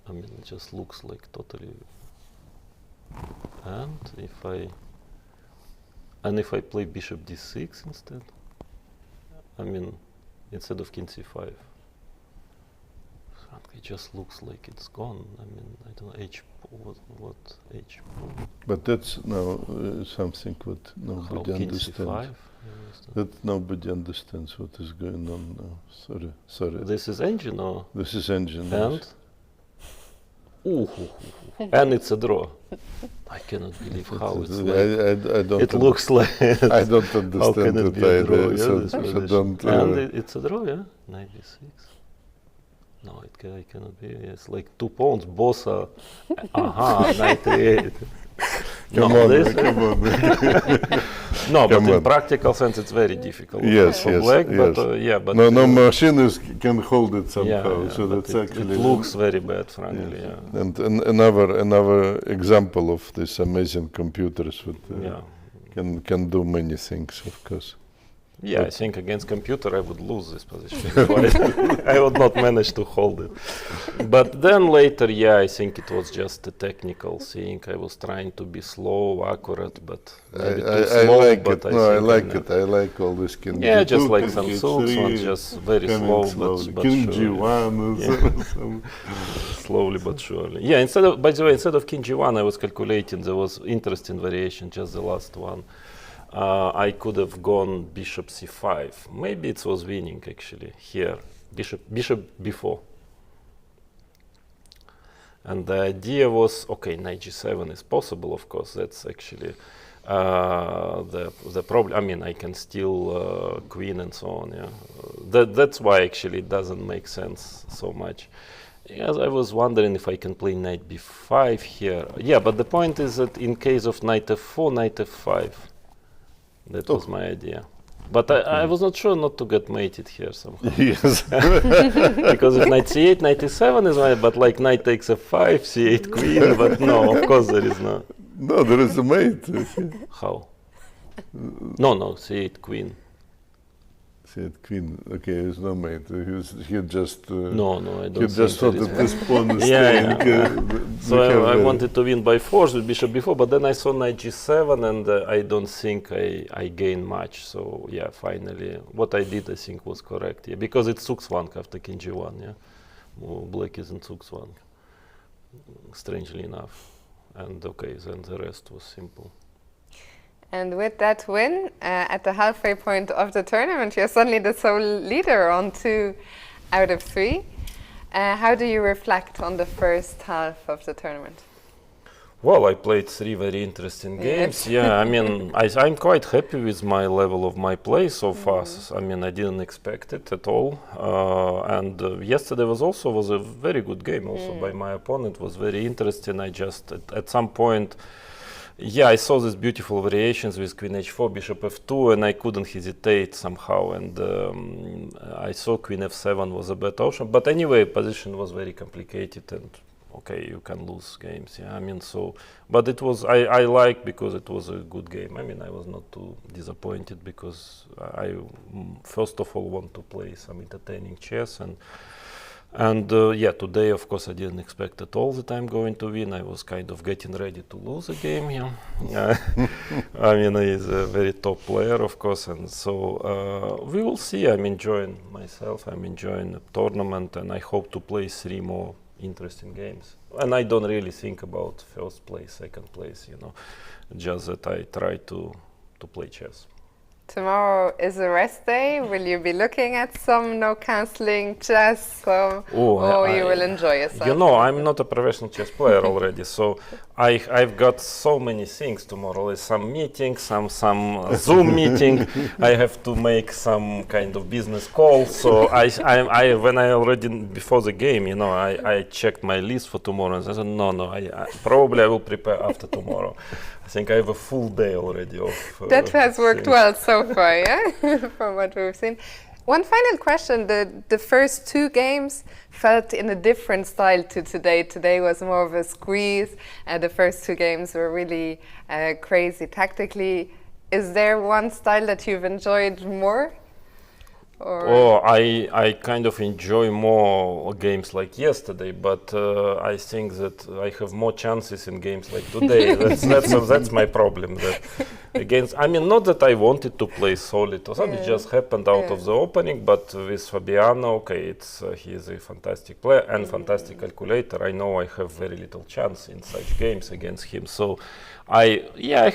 I mean, it just looks like totally. And if I play bishop d6 instead, I mean, instead of king c5, it just looks like it's gone. I mean, I don't know h what h. But that's now something what nobody understands. That nobody understands what is going on now. Sorry. This is engine, or this is engine. And. Yes. And it's a draw. I cannot believe how it's I don't. It looks like. I don't understand it either. And it's a draw, yeah. Knight d6. No, it cannot be. It's like 2 pawns. Both are. Knight a8. Come on. No, but in practical sense, it's very difficult. Yes, for black, yes. But no machines can hold it somehow. Yeah, so that's actually. It looks very bad, frankly. Yes. Yeah. And another example of these amazing computers that can do many things, of course. Yeah, I think against computer I would lose this position. I would not manage to hold it. But then later, I think it was just a technical thing. I was trying to be slow, accurate, but maybe too slow. I like it. I like it. I like all this king G2, just like king some G3, suits, one just very slow, but king surely. G1. Slowly but surely. Yeah, by the way, instead of king G1, I was calculating, there was interesting variation, just the last one. I could have gone bishop c5. Maybe it was winning actually here. Bishop b4. And the idea was, okay, knight g7 is possible, of course. That's actually the problem. I mean, I can steal queen and so on. Yeah, that's why actually it doesn't make sense so much. Yes, I was wondering if I can play knight b5 here. Yeah, but the point is that in case of knight f4, knight f5. That was my idea. But I was not sure not to get mated here somehow. Yes. Because if knight c8, knight e7 is right, but like knight takes f5, c8 queen, but no, of course there is no. No, there is a mate. How? No, c8 queen. C8 queen. Okay, there's no mate. He just. No, I don't. He just thought that this pawn is staying. So I wanted to win by force with bishop b4, but then I saw knight g7, and I don't think I gained much. So yeah, finally, what I did, I think, was correct. Yeah, because it's Zugzwang after king g1. Yeah, black isn't Zugzwang. Strangely enough, and okay, then the rest was simple. And with that win, at the halfway point of the tournament, you're suddenly the sole leader on 2 out of 3. How do you reflect on the first half of the tournament? Well, I played 3 very interesting games. Yeah, I mean, I'm quite happy with my level of my play so far. I mean, I didn't expect it at all. And yesterday was a very good game also by my opponent. Was very interesting. I just, at some point, I saw these beautiful variations with Queen H4, Bishop F2, and I couldn't hesitate somehow. And I saw Queen F7 was a better option. But anyway, position was very complicated and okay, you can lose games. Yeah, I mean, so, but it was, I like because it was a good game. I mean, I was not too disappointed because I first of all want to play some entertaining chess and today of course I didn't expect at all that I'm going to win. I was kind of getting ready to lose a game. Yeah, I mean, he's a very top player, of course, and so we will see. I'm enjoying myself. I'm enjoying the tournament, and I hope to play 3 more interesting games. And I don't really think about first place, second place, just that I try to play chess. Tomorrow is a rest day. Will you be looking at some no-cancelling chess, or you will enjoy yourself? I'm not a professional chess player already, so I've got so many things tomorrow. There's some meetings, some Zoom meeting. I have to make some kind of business call. So when I already before the game, I checked my list for tomorrow and I said no, I probably will prepare after tomorrow. I think I have a full day already of. That has worked well so far, yeah, from what we've seen. One final question: the first 2 games felt in a different style to today. Today was more of a squeeze, and the first 2 games were really crazy tactically. Is there one style that you've enjoyed more? I kind of enjoy more games like yesterday, but I think that I have more chances in games like today. That's my problem. That not that I wanted to play solid or something, it just happened out of the opening. But with Fabiano, he is a fantastic player and fantastic calculator. I know I have very little chance in such games against him. So I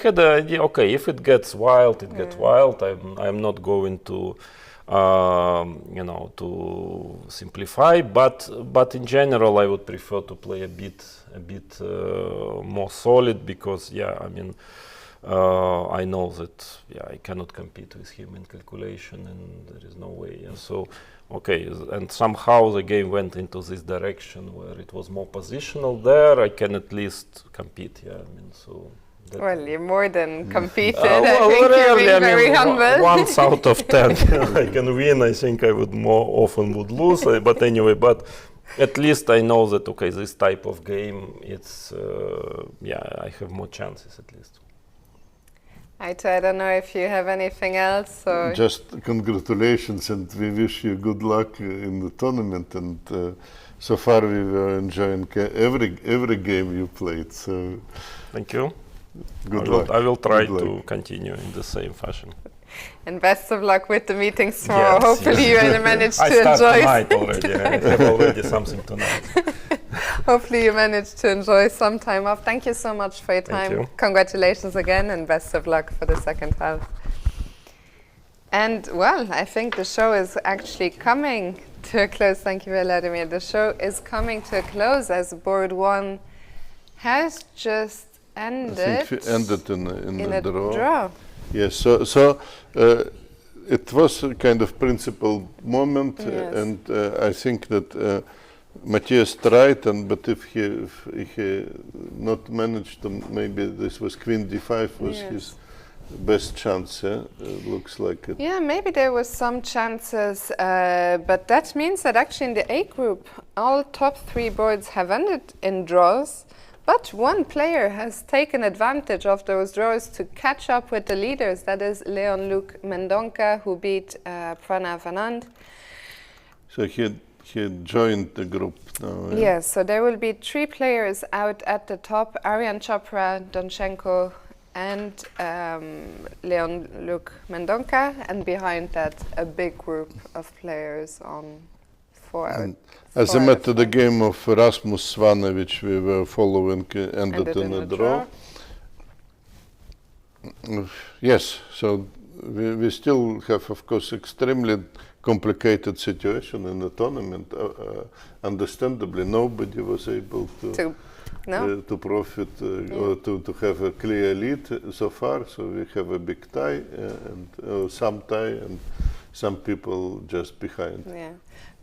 had the idea. Okay, if it gets wild, it gets wild. I'm not going to. To simplify, but in general, I would prefer to play a bit more solid because, I know that I cannot compete with him in calculation, and there is no way. And so, and somehow the game went into this direction where it was more positional. There, I can at least compete. Well, you more than competed. I think you're being very humble. Once out of 10 I can win. I think I would more often would lose. But anyway, at least I know that, this type of game, it's, I have more chances at least. I don't know if you have anything else. Or just congratulations, and we wish you good luck in the tournament. And so far we were enjoying every game you played. So thank you. Good luck. I will try to continue in the same fashion. And best of luck with the meetings tomorrow. Hopefully you will manage to enjoy. I start tonight already. I have already something tonight. Hopefully you manage to enjoy some time off. Thank you so much for your time. Thank you. Congratulations again, and best of luck for the second half. And well, I think the show is actually coming to a close. Thank you, Vladimir. The show is coming to a close as board 1 has just ended. I think we ended in a draw. Yes, so it was a kind of principal moment, and I think that Matthias tried, but if he not managed to, maybe this was Queen D5 was his best chance. Looks like it. Yeah, maybe there was some chances, but that means that actually in the A group, all top 3 boards have ended in draws. But one player has taken advantage of those draws to catch up with the leaders. That is Leon-Luc Mendonca, who beat Pranav Anand. So he joined the group now. Yes, so there will be 3 players out at the top: Aryan, Chopra, Donchenko, and Leon-Luc Mendonca, and behind that a big group of players on 4. As I met the game of Rasmus Svane, which we were following, ended in a draw. Yes, so we still have, of course, extremely complicated situation in the tournament. Understandably, nobody was able to profit or to have a clear lead so far. So we have a big tie and some tie and some people just behind. Yeah.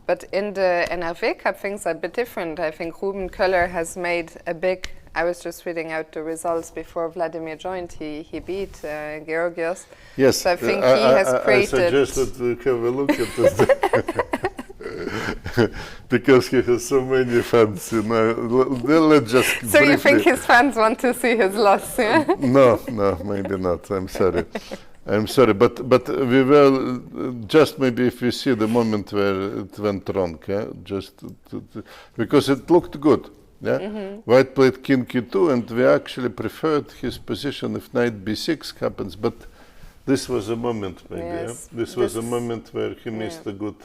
But in the NRV Cup, things are a bit different. I think Ruben Köller has made a big. I was just reading out the results before Vladimir joined. He beat Georgios. Yes, so I think he has created. I suggest that we have a look at this. Because he has so many fans, you know. Let's just. So briefly. You think his fans want to see his loss? Yeah? No, maybe not. I'm sorry. I'm sorry, but we were just maybe if you see the moment where it went wrong, yeah, just because it looked good. Yeah, White played King E2, and we actually preferred his position if Knight B6 happens. But this was a moment, maybe. Yes. Yeah? This was a moment where he missed a good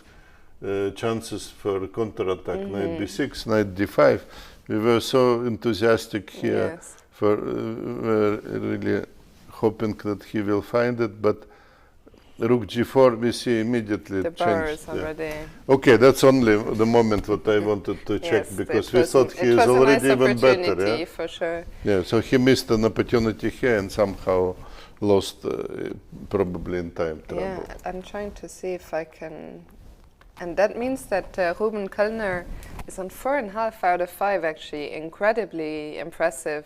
chances for counterattack. Knight B6, Knight D5. We were so enthusiastic here for really hoping that he will find it, but Rook G4 we see immediately the changed. Already. Okay, that's only the moment what I wanted to check because we thought he is already even better. Yeah, for sure. Yeah, so he missed an opportunity here and somehow lost probably in time trouble. Yeah, I'm trying to see if I can, and that means that Ruben Köllner is on 4.5 out of 5 actually, incredibly impressive.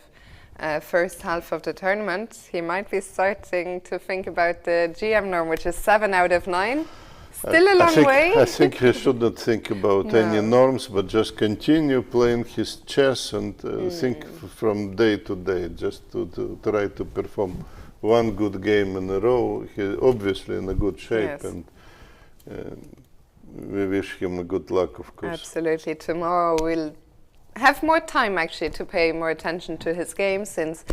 First half of the tournament, he might be starting to think about the GM norm, which is 7 out of 9. Still a long way. I think he shouldn't think about any norms, but just continue playing his chess and think from day to day, just to try to perform one good game in a row. He's obviously in a good shape, and we wish him a good luck, of course. Absolutely. Tomorrow we'll have more time actually to pay more attention to his game, since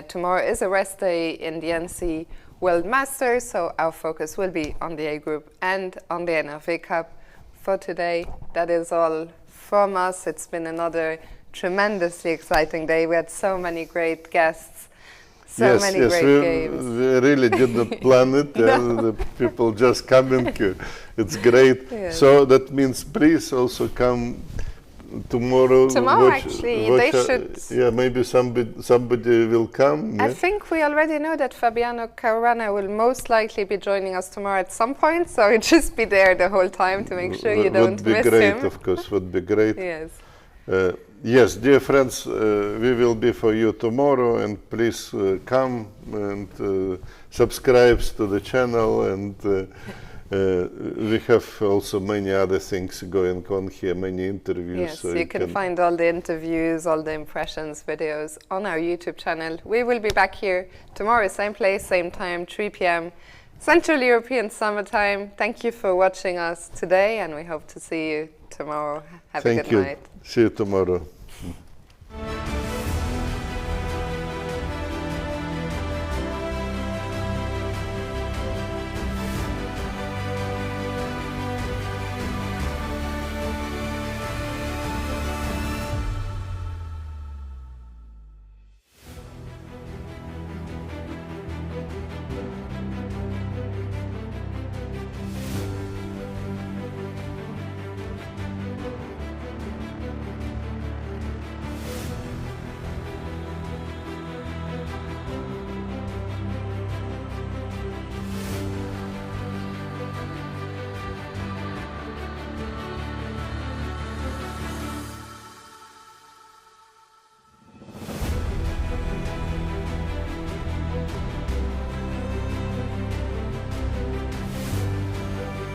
tomorrow is a rest day in the NC World Masters, so our focus will be on the A group and on the NRV Cup. For today, that is all from us. It's been another tremendously exciting day. We had so many great guests, many great games. We really did not plan it. The people just coming. It's great. Yes. So that means please also come tomorrow. Watch, they should. Yeah, maybe somebody will come. I think we already know that Fabiano Caruana will most likely be joining us tomorrow at some point, so just be there the whole time to make sure you don't miss him. Would be great, of course, would be great. Yes. Yes, dear friends, we will be for you tomorrow, and please come and subscribe to the channel, and we have also many other things going on here, many interviews. Yes, so you can find all the interviews, all the impressions videos on our YouTube channel. We will be back here tomorrow, same place, same time, 3 p.m. Central European Summer Time. Thank you for watching us today, and we hope to see you tomorrow. Have a good night. See you tomorrow.